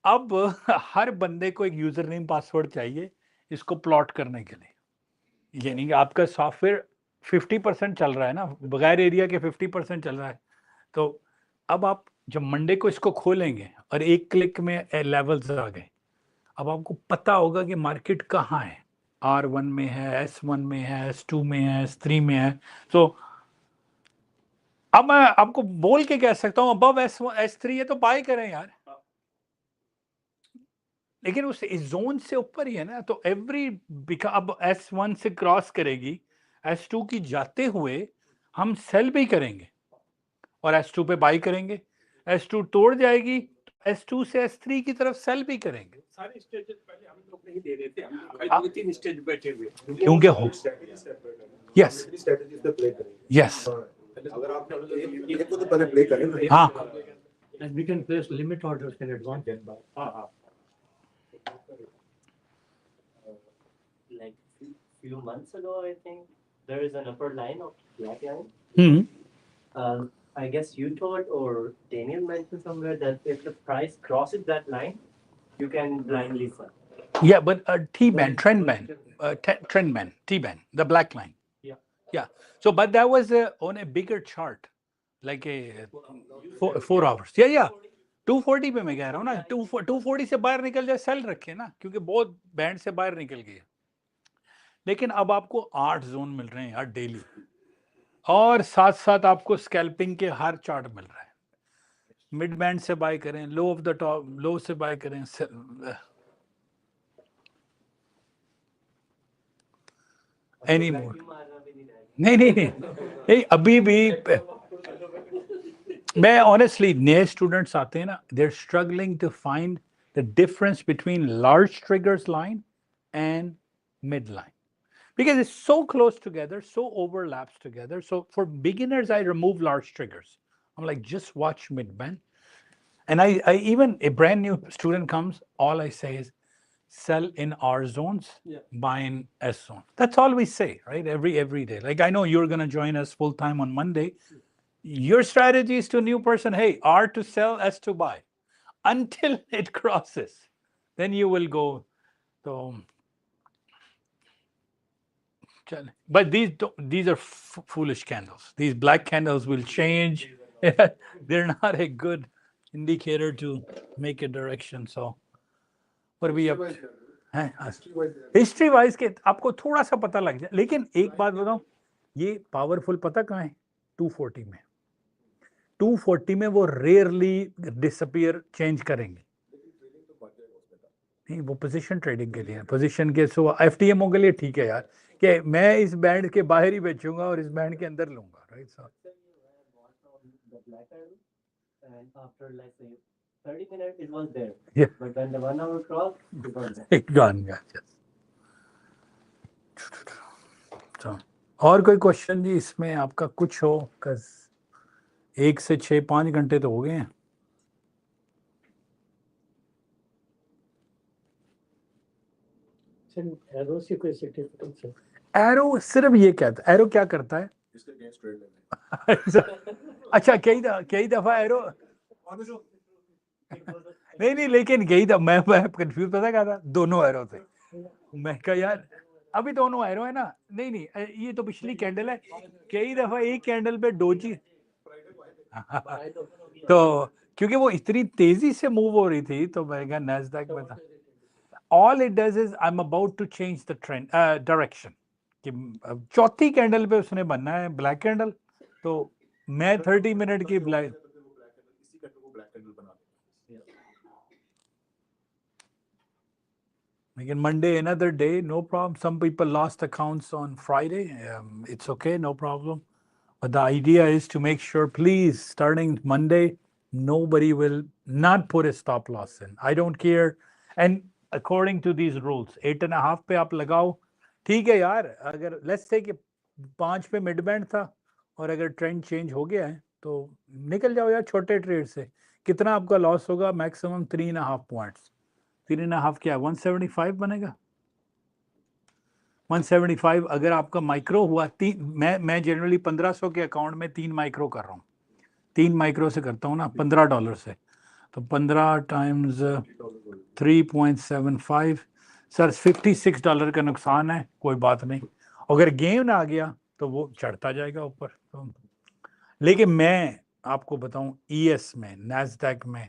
अब हर बंदे को एक यूजर नेम पासवर्ड चाहिए इसको प्लॉट करने के लिए। यानी कि आपका सॉफ्टवेयर 50% चल रहा है ना, बगैर एरिया के 50% चल रहा है। तो अब आप जब मंडे को इसको खोलेंगे और एक क्लिक में लेवल्स आ गए, अब आपको पता होगा कि मार्केट कहाँ है। R1 में है, S1 में है, S2 में है, S3 में है। तो अब मैं आपको बोल के कह सकता हूं अबव S1 S3 है तो बाय करें यार, लेकिन उस इस जोन से ऊपर ही है ना। तो अब S1 से क्रॉस करेगी, S2 की जाते हुए हम सेल भी करेंगे और S2 पे बाय करेंगे। S2 तोड़ जाएगी, S2 से S3 की तरफ सेल भी करेंगे। सारे स्टेजेस पहले हम लोग नहीं दे रहे थे, हम लोग 2-3 स्टेज बैठे हुए। क्योंकि हो, यस यस, अगर आपने एक को तो पहले प्ले करें ना। हाँ, And we can place limit orders in advance. Like few months ago, I think there is an upper line of black line. Hmm, I guess you told or Daniel mentioned somewhere that if the price crosses that line, you can blindly sell. yeah, but T-band, trend band, trend band, T-band, the black line. Yeah. So, but that was on a bigger chart, like a 4 hours. Yeah. 240 पे मैं कह रहा हूँ ना, 240 से बाहर निकल जाए, सेल रखे ना, क्योंकि बहुत बैंड से बाहर निकल गए। लेकिन अब आपको 8 जोन मिल रहे हैं यार डेली, और साथ साथ आपको स्कैल्पिंग के हर चार्ट मिल रहा है। मिड बैंड से बाय करें, लो ऑफ द टॉप, लो से बाय करें। एनी मोर नहीं, अभी भी मैं ऑनेस्टली, नए स्टूडेंट्स आते हैं ना, they are struggling to find the difference between large triggers line and mid line, because it's so close together, so overlaps together. So for beginners, I remove large triggers. I'm like, just watch mid-band. And I even, a brand new student comes, all I say is sell in R zones, buy in S zone. That's all we say, right? Every day. Like, I know you're going to join us full time on Monday. Your strategy is to a new person, hey, R to sell, S to buy, until it crosses. Then you will go. So But these are foolish candles. These black candles will change. They're not a good indicator to make a direction. So, but we have history wise के आपको थोड़ा सा पता लग जाए, लेकिन एक बात बताऊं, ये पावरफुल पता कहाँ है? 240 में। 240 में वो रेयरली डिसअपियर चेंज करेंगे। नहीं, वो पोजीशन ट्रेडिंग के लिए, पोजीशन के सो एफटीएमओ के लिए ठीक है यार, कि मैं इस बैंड के बाहर ही बेचूंगा और इस बैंड के अंदर लूंगा, right? Sir and after let's say 30 minutes it was there. Yeah. But when the 1 hour crossed, it was there. एक गन गया। तो और कोई क्वेश्चन जी इसमें आपका कुछ हो? कस 1 से 6 5 घंटे तो हो गए हैं। एरो से कोई सर्टिफिकेट है? एरो सिर्फ ये कहता है, एरो क्या करता है? इसके अगेंस्ट ट्रेड लेना है। अच्छा, कई दफा एरो नहीं, लेकिन कई दफा मैं कंफ्यूज पता क्या था, दोनों एरो थे। मैं कहा यार अभी दोनों एरो है ना, नहीं ये तो पिछली कैंडल है। कई दफा एक कैंडल पे डोजी तो क्योंकि वो इतनी तेजी से मूव हो रही थी, तो मैं कहा नैस्डैक में था। All it does is I am about to change the trend direction, कि चौथी कैंडल पे उसने बनना है ब्लैक कैंडल, तो मैं 30 मिनट की black again Monday another day, no problem. Some people lost accounts on Friday, it's okay, no problem. But the idea is to make sure, please, starting Monday, nobody will not put a stop loss in. I don't care. And according to these rules, 8.5 पे आप लगाओ, ठीक है यार। अगर let's say कि 5 पे mid band था और अगर ट्रेंड चेंज हो गया है तो निकल जाओ यार छोटे ट्रेड से। कितना आपका लॉस होगा? Maximum 3.5 points. 3.5 क्या है? 175 बनेगा। 175 अगर आपका माइक्रो हुआ, मैं जनरली 1500 के अकाउंट में 3 माइक्रो कर रहा हूँ। 3 माइक्रो से करता हूँ ना, $15 से, तो 15 टाइम्स 3.75, सर $56 का नुकसान है। कोई बात नहीं, अगर गेन आ गया तो वो चढ़ता जाएगा ऊपर। तो लेकिन मैं आपको बताऊं, ईएस में, नैस्डैक में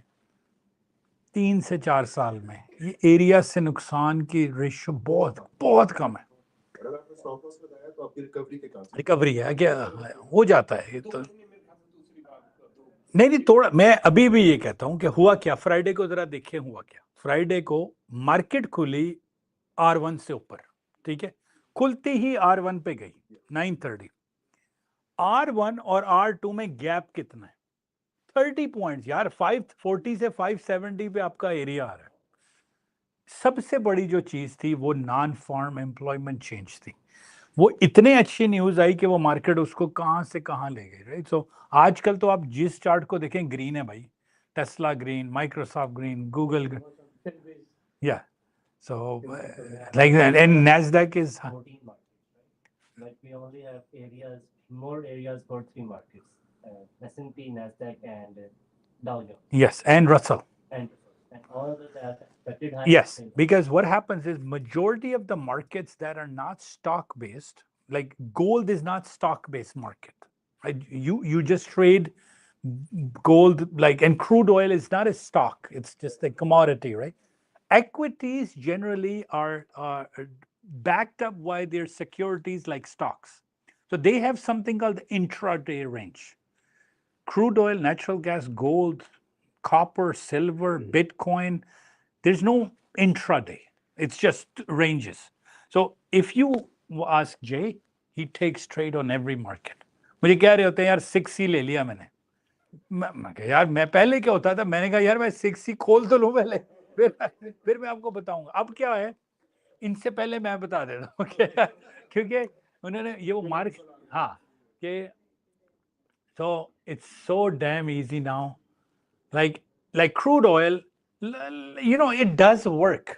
3 से 4 साल में ये एरिया से नुकसान की रेशियो बहुत कम है। अगर आपने स्टॉप लॉस लगाया तो आपकी रिकवरी है क्या हो जाता है। तो नहीं, थोड़ा मैं अभी भी ये कहता हूं कि हुआ क्या, फ्राइडे को जरा देखें हुआ क्या। फ्राइडे को मार्केट खुली R1 से ऊपर, ठीक है, खुलती ही R1 पे गई 930। R1 और R2 में गैप कितना है? 30 पॉइंट्स यार। 540 से 570 पे आपका एरिया आ रहा है। सबसे बड़ी जो चीज थी वो नॉन फार्म एम्प्लॉयमेंट चेंज थी। वो इतने अच्छी न्यूज आई कि वो मार्केट उसको कहां से कहां ले गई, राइट? सो आजकल तो आप जिस चार्ट को देखें ग्रीन है भाई, Tesla green, Microsoft green, Google green, या so like that. And Nasdaq is 14 markets, right? But we only have more areas for 3 markets, S&P, Nasdaq, and Dow Jones. yes, and Russell. And all of them are expected high. Yes, because what happens is majority of the markets that are not stock based, like gold is not stock based market, right? You just trade gold, like, and crude oil is not a stock, it's just a commodity, right? Equities generally are backed up by their securities like stocks, so they have something called the intraday range. Crude oil, natural gas, gold, copper, silver, Bitcoin, there's no intraday. It's just ranges. So if you ask Jay, he takes trade on every market. मुझे कह रहे होते हैं यार 6C ले लिया मैंने। मैं कहा यार मैं पहले क्या होता था, मैंने कहा यार मैं 6C खोल तो लूं पहले, फिर मैं आपको बताऊंगा। अब क्या है, इनसे पहले मैं बता देता हूँ क्योंकि उन्होंने ये वो मार्क, हाँ, कि so it's so damn easy now. Like crude oil, you know, it does work.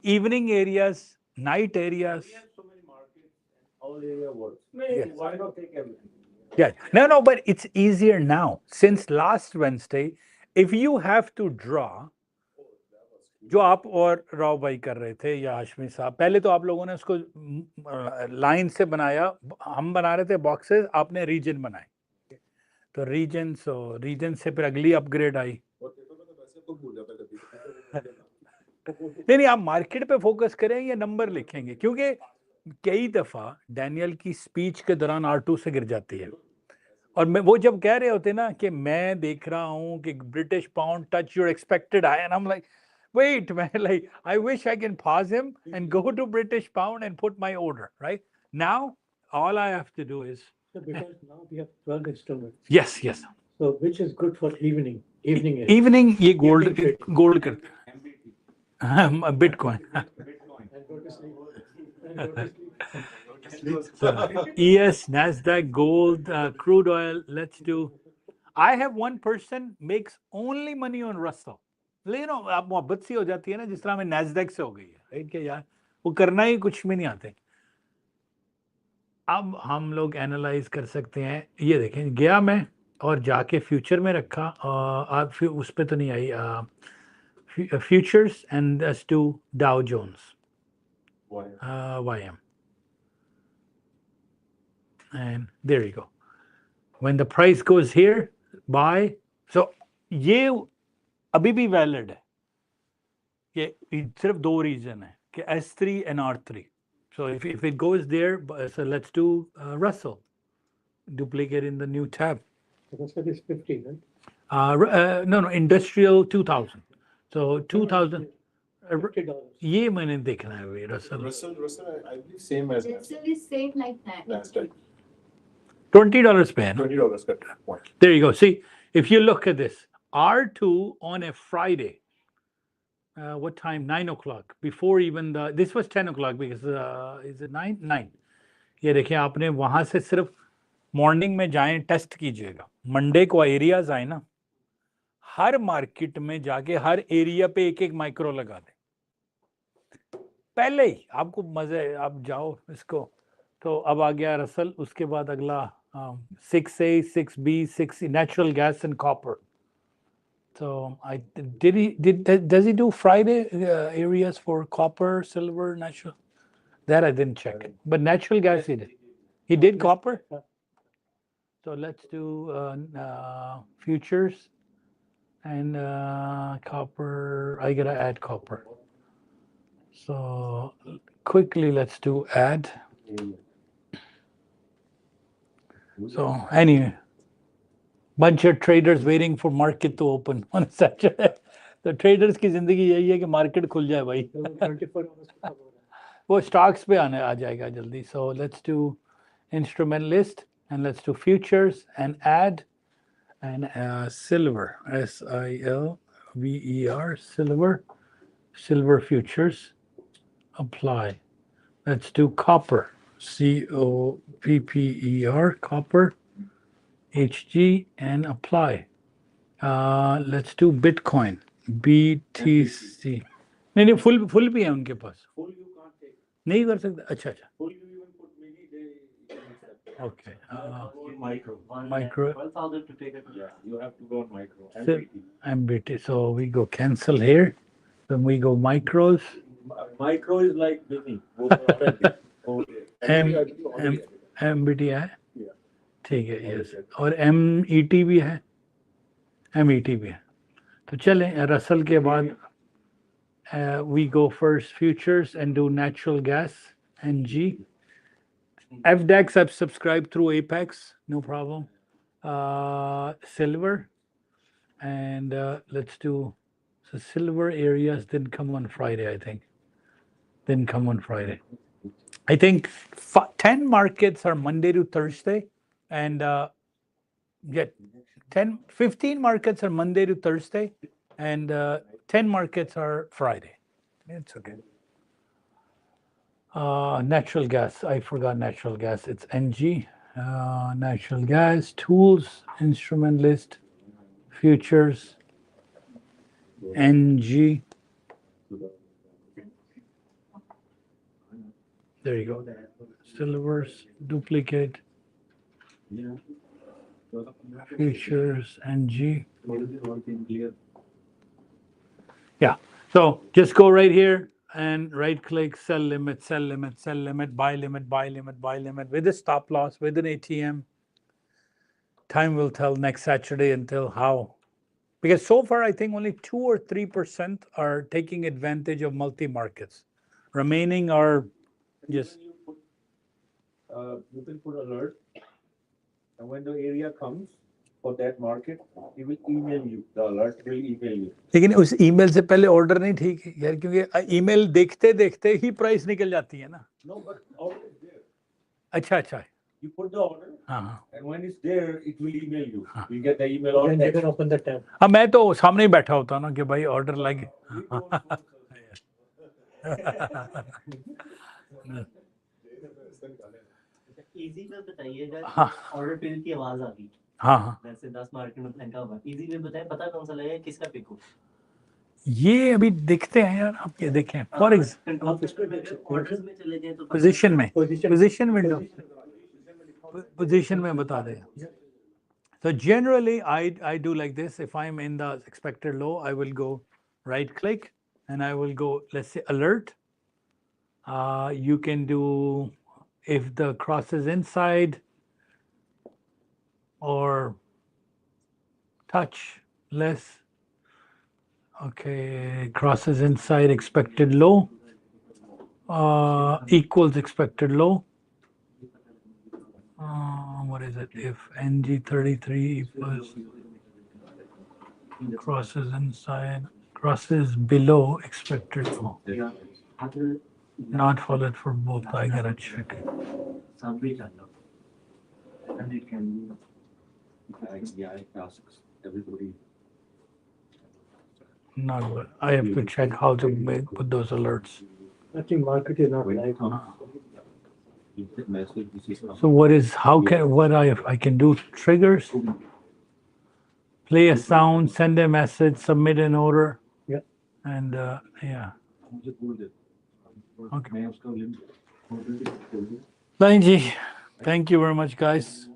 Evening areas, night areas. We have so many markets, and all area works. Yes. Why not take everything? Yeah, no, but it's easier now. Since last Wednesday, if you have to draw, जो आप और राव भाई कर रहे थे या हाशमी साहब, पहले तो आप लोगों ने उसको लाइन से बनाया, हम बना रहे थे बॉक्सेस, आपने रीजन बनाए, तो रीजन से फिर अगली अपग्रेड आई। नहीं आप मार्केट पे फोकस करें या नंबर लिखेंगे, क्योंकि कई दफा डैनियल की स्पीच के दौरान R2 से गिर जाती है, और मैं वो जब कह रहे होते ना कि मैं देख रहा हूँ कि British pound touch your expected high, and I am like wait man, like I wish I can pause him and go to British pound and put my order. Right now all I have to do is, So because now we have 12 instruments. yes So which is good for evening? Evening is. evening ये gold Evening trading. gold करते हैं Bitcoin. And go to sleep. And go to sleep. So, ES, Nasdaq, gold, crude oil. Let's do. I have one person makes only money on Russell. लेकिन आप मोहब्बत सी हो जाती है ना, जिस तरह में Nasdaq से हो गई है, राइट? कि यार वो करना ही कुछ भी नहीं आते। अब हम लोग एनालाइज कर सकते हैं, ये देखें, गया मैं और जाके फ्यूचर में रखा, आप उस पर तो नहीं आई, futures, and let's do Dow Jones YM, and there you go. When the price goes here, buy. So ये अभी भी वैलिड है, कि सिर्फ दो रीजन है कि S3 and R3. So if it goes there, so let's do Russell, duplicate in the new tab. So that's what is 50, right? No, industrial 2000. So 2000. $50. ये मैंने देखना है भाई Russell. Russell, I believe same as Russell is same like that. Nasdaq. $20 पे है ना? $20 cut point. There you go. See, if you look at this, R2 on a Friday, what time? 9 o'clock. Before even this was 10 o'clock because is it 9? 9. ये देखिए, आपने वहां से सिर्फ morning में जाएं, टेस्ट कीजिएगा, मंडे को एरियाज आए ना, हर मार्केट में जाके हर एरिया पे एक एक माइक्रो लगा दें, पहले ही आपको मजे, आप जाओ इसको। तो अब आ गया रसल, उसके बाद अगला 6A, 6B, 6C, natural gas and copper. So does he do Friday areas for copper, silver, natural? That I didn't check, but natural gas he did. He did copper. So let's do futures and copper. I gotta add copper. So quickly, let's do add. So anyway, bunch of traders waiting for market to open on Saturday. तो traders की जिंदगी यही है कि market खुल जाए भाई। 24 hours का हो रहा है। वो stocks पे आ जाएगा जल्दी। So let's do instrument list and let's do futures and add and silver, SILVER, silver futures, apply. Let's do copper, COPPER, copper, HG, and apply. Let's do Bitcoin, BTC. नहीं full भी है उनके पास, Full you can't take. नहीं कर सकते, अच्छा Full you even put mini, they can accept. okay. Micro. Micro. 12,000 to take it. Yeah, you have to go on micro. So, MBT. So we go cancel here, then we go micros. Micro is like mini. वो already. MBT है, Yeah. ठीक है, yes, और MET भी है, MET भी है। तो चलें, रसल के बाद we go first futures and do natural gas, NG. FDAX I've subscribed through Apex, no problem. Silver, and let's do, so silver areas didn't come on Friday, I think. Didn't come on Friday. I think 10 markets are Monday to Thursday, and 15 markets are Monday to Thursday, and 10 markets are Friday. It's okay. Natural gas, I forgot natural gas. It's NG. Natural gas, tools, instrument list, futures, NG. There you go. Silvers, duplicate, futures, NG. Yeah. So just go right here and right click, sell limit, sell limit, sell limit, buy limit, buy limit, buy limit with a stop loss, with an ATM. Time will tell next Saturday until how. Because so far, I think only 2 or 3% are taking advantage of multi markets. Remaining are just. You can put alert, and when the area comes for that market, he will email you, the alert will email you. लेकिन उस email से पहले order नहीं ठीक है यार, क्योंकि email देखते देखते ही प्राइस निकल जाती है ना. No, but order is there. अच्छा अच्छा. You put the order, हाँ and when it's there, it will email you. You get the email on Then you text. can open the tab. हाँ, मैं तो सामने ही बैठा होता ना कि भाई ऑर्डर लगे. इजी में बताइएगा. हाँ. ऑर्डर फिल की आवाज आ गई. हाँ हाँ. वैसे 10 मार्केट में फेंका हुआ. इजी में बताएं, पता कौन सा लगेगा, किसका पिक हो. ये अभी देखते हैं यार, आप ये देखें फॉर एग्जाम्पल ऑर्डर्स में चले जाए तो पोजीशन में, पोजीशन विंडो, पोजीशन में बता दें. So generally I do like this. If I'm in the expected low, I will go right click and I will go, let's say alert. You can do if the cross is inside or touch less. Okay, crosses inside expected low, equals expected low. What is it? If NG33 equals crosses inside, crosses below expected low. Not valid for both. I gotta check. and it can be Everybody. Not good. I have to check how to put those alerts. I think market is not live. So what I can do triggers, play a sound, send a message, submit an order. Yeah. And yeah. Okay. Lanji, thank you very much, guys.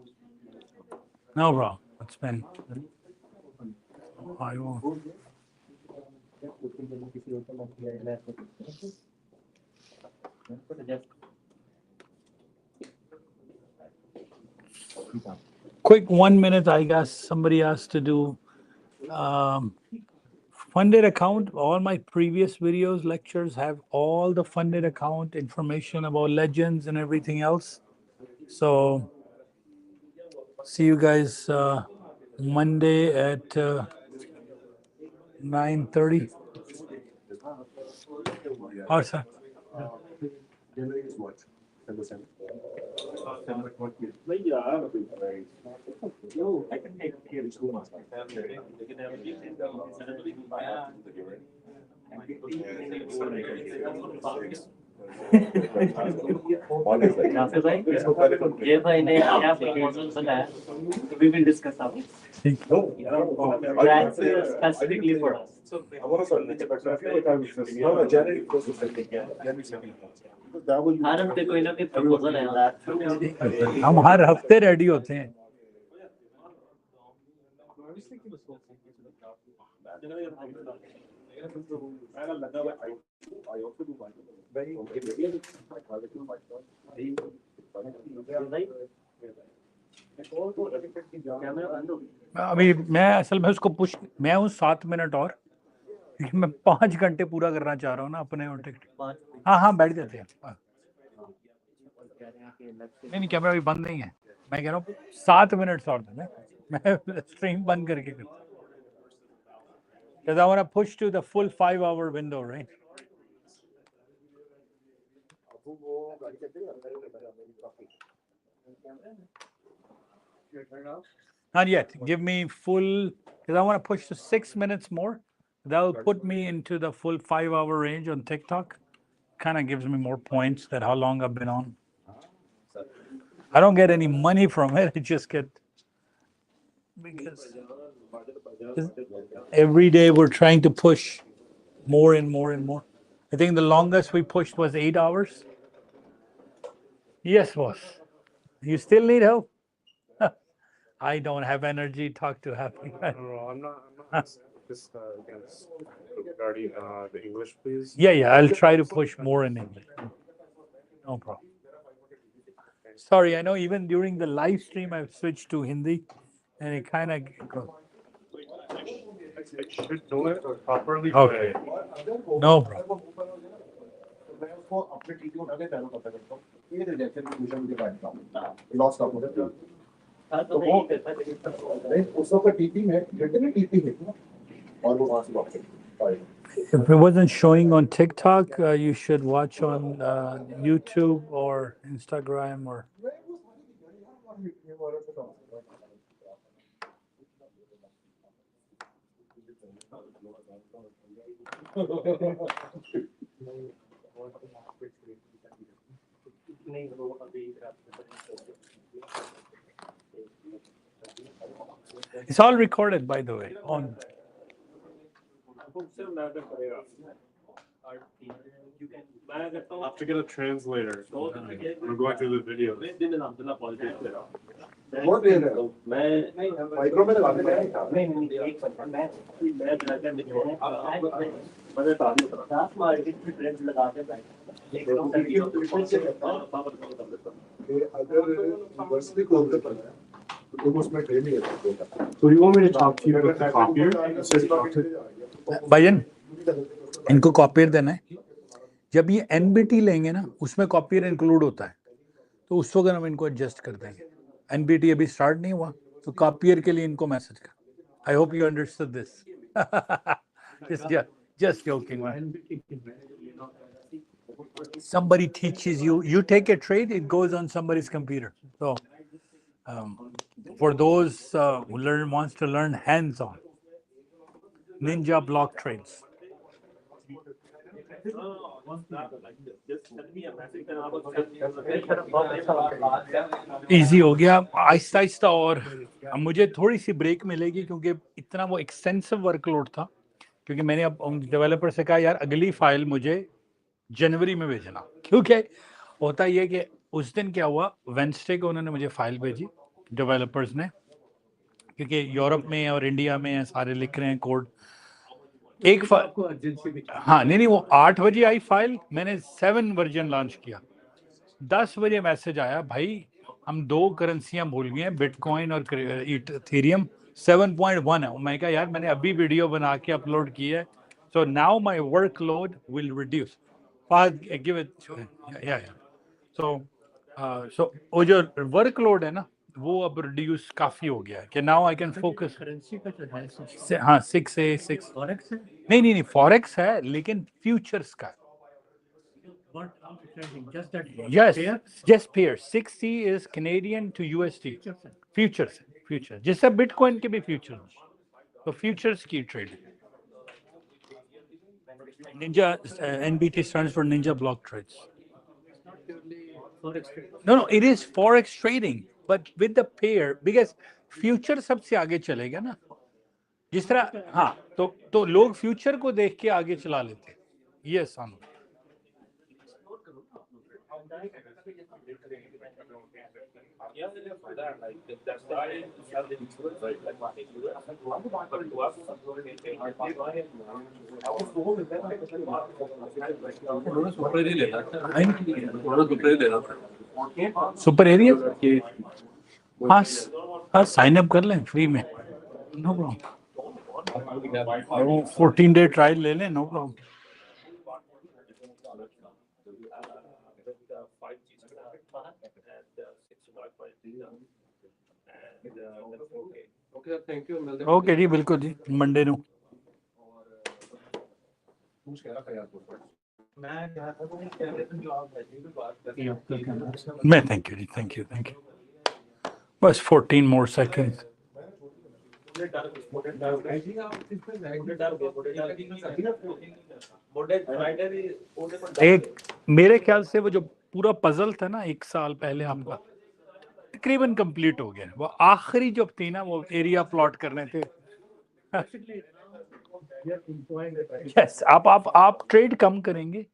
No problem. It's been. I won't. Quick 1 minute, I guess somebody asked to do funded account. All my previous videos, lectures have all the funded account information about legends and everything else. So see you guys Monday at 9:30. Or sir. January is what? 10%. I can take care of 2 months. ये भाई ने क्या proposal बनाया, we will discuss about it. That's specifically for us. हर हफ्ते कोई ना कोई proposal है. हम हर हफ्ते रेडी होते हैं. अभी मैं असल में उसको पुश, मैं हूँ 7 मिनट और, लेकिन मैं 5 घंटे पूरा करना चाह रहा हूँ ना अपने और टिकट. हाँ हाँ बैठ जाते हैं. नहीं कैमरा अभी बंद नहीं है. मैं कह रहा हूँ 7 मिनट और देना, मैं स्ट्रीम बंद करके करता हूँ. Because I want to push to the full 5-hour window, right? Not yet. Give me full, because I want to push to 6 minutes more. That will put me into the full 5-hour range on TikTok. Kind of gives me more points that how long I've been on. I don't get any money from it. I just get, because every day we're trying to push more and more and more. I think the longest we pushed was 8 hours. Yes, boss. You still need help? I don't have energy. Talk to Happy. No, I'm not. Just against regarding the English, please. Yeah, I'll try to push more in English. No problem. Sorry, I know even during the live stream I've switched to Hindi, and it kind of goes. I should know it properly. Okay. No problem. मैं उसको अपने TT उठा के पैरों पता करता हूँ ये रिजेक्शन की पोजीशन मुझे बैठता हूँ लॉस का तो वो नहीं उस वक्त टीटी में जितने टीटी है और वो वहां से वापस If it wasn't showing on TikTok, you should watch on YouTube or Instagram or. It's all recorded, by the way, on. I have to get a translator. We're going through the video. बहुत देर है micro में लगा के नहीं एक मैं stock market में trend लगा के अगर यूनिवर्सिटी को उधर पढ़ना है तो उसमें ट्रेनिंग है So you want me to talk to you with the copier? Bhaijaan इनको कॉपियर देना है जब ये एनबीटी लेंगे ना उसमें कॉपियर इंक्लूड होता है तो उस वक्त हम इनको एडजस्ट कर देंगे एनबीटी अभी स्टार्ट नहीं हुआ तो कॉपियर के लिए इनको मैसेज कर I hope you understood this just joking somebody teaches you take a trade it goes on somebody's computer so for those who wants to learn hands on ninja block trades easy हो गया आहिस्ता आहिस्ता और मुझे थोड़ी सी break मिलेगी क्योंकि इतना वो extensive workload था क्योंकि मैंने अब डेवलपर से कहा यार अगली फाइल मुझे जनवरी में भेजना क्योंकि होता ये कि उस दिन क्या हुआ वेंसडे को उन्होंने मुझे फाइल भेजी डेवलपर्स ने क्योंकि यूरोप में और इंडिया में सारे लिख रहे हैं कोड एक हाँ नहीं वो 8 बजे आई फाइल मैंने 7 वर्जन लॉन्च किया 10 बजे मैसेज आया भाई हम 2 करेंसियां भूल गए हैं बिटकॉइन और इथेरियम 7.1 है मैं कहा यार मैंने अभी वीडियो बना के अपलोड की है so now my workload will reduce give it so वो जो वर्कलोड है ना वो अब रिड्यूस काफी हो गया है कि now I can focus currency का जो है हाँ 6 फॉरेक्स है नहीं फॉरेक्स है लेकिन फ्यूचर्स का just pairs 6C is Canadian to USD futures जिससे बिटकॉइन के भी फ्यूचर्स तो फ्यूचर्स की trade Ninja NBT stands for Ninja Block Trades. No, it is forex trading, but with the pair because future सबसे आगे चलेगा ना जिस तरह हाँ तो लोग फ्यूचर को देख के आगे चला लेते ये आसान सुपर एरिया हाँ साइन अप कर लें फ्री में नो प्रॉब्लम और वो 14-day ट्रायल ले लें नो प्रॉब्लम ओके जी बिल्कुल जी मंडे ਨੂੰ मैं थैंक यू जी बस 14 more seconds एक मेरे ख्याल से वो जो पूरा पजल था ना 1 साल पहले आपका तकरीबन कंप्लीट हो गया वो आखिरी जो थी ना वो एरिया प्लॉट करने थे यस आप ट्रेड कम करेंगे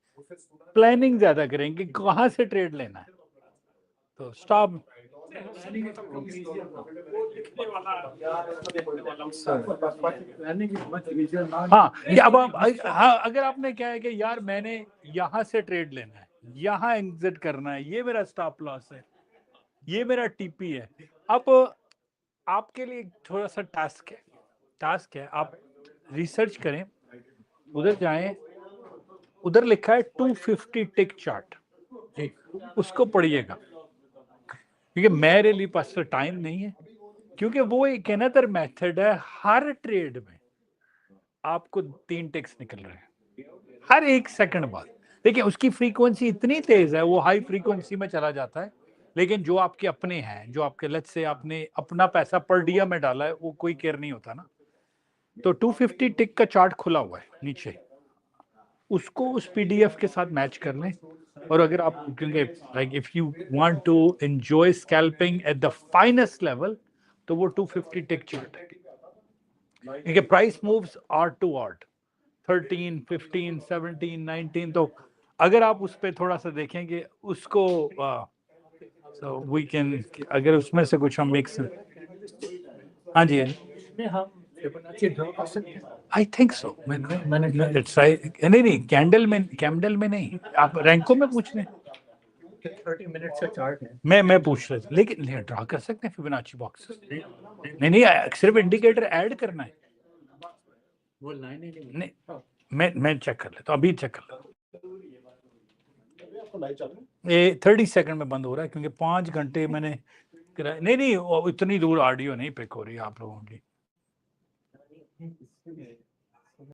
प्लानिंग ज्यादा करेंगे कहाँ से ट्रेड लेना है तो स्टॉप हाँ, ये अब आप हाँ, अगर आपने क्या है कि यार मैंने यहाँ से ट्रेड लेना है, यहाँ एग्जिट करना है, ये मेरा स्टॉप लॉस है, ये मेरा टीपी है, अब आपके लिए थोड़ा सा टास्क है, आप रिसर्च करें, उधर जाएं, उधर लिखा है 250 टिक चार्ट, उसको पढ़िएगा, क्योंकि मेरे लिए पास तो टाइम नहीं है, क्योंकि वो एक अनदर मेथड है, हर ट्रेड में आपको 3 टिक्स निकल रहे हैं हर 1 सेकंड बाद। देखिए उसकी फ्रीक्वेंसी इतनी तेज है, वो हाई फ्रीक्वेंसी में चला जाता है, लेकिन जो आपके अपने हैं, जो आपके लेट्स से आपने अपना पैसा पर डिया में डाला है, वो कोई केयर नहीं होता ना। तो 250 टिक का चार्ट खुला हुआ है नीचे, उसको उस पीडीएफ के साथ मैच कर लें, और अगर आप क्योंकि like if you want to enjoy scalping at the finest level, तो वो 250 टिक चार्ट है, क्योंकि price moves are to art 13, 15, 17, 19, तो अगर आप उस पर थोड़ा सा देखेंगे उसको, सो वी कैन, अगर उसमें से कुछ हम मिक्स, हाँ जी, आई थिंक सो, मैंने ट्राई नहीं, कैंडल में नहीं, आप रैंको में पूछ लें, 30 मिनट्स का चार्ट है। मैं पूछ रहा था, लेकिन ड्रा कर सकते हैं फिबोनाची बॉक्सेस, नहीं सिर्फ इंडिकेटर ऐड करना है, वो लाइन नहीं, मैं चेक कर लेता हूँ, अभी चेक कर लेता हूँ, ये 30 सेकंड में बंद हो रहा है, क्योंकि 5 घंटे मैंने कराया, नहीं इतनी दूर ऑडियो नहीं पिक हो रही है आप लोगों की।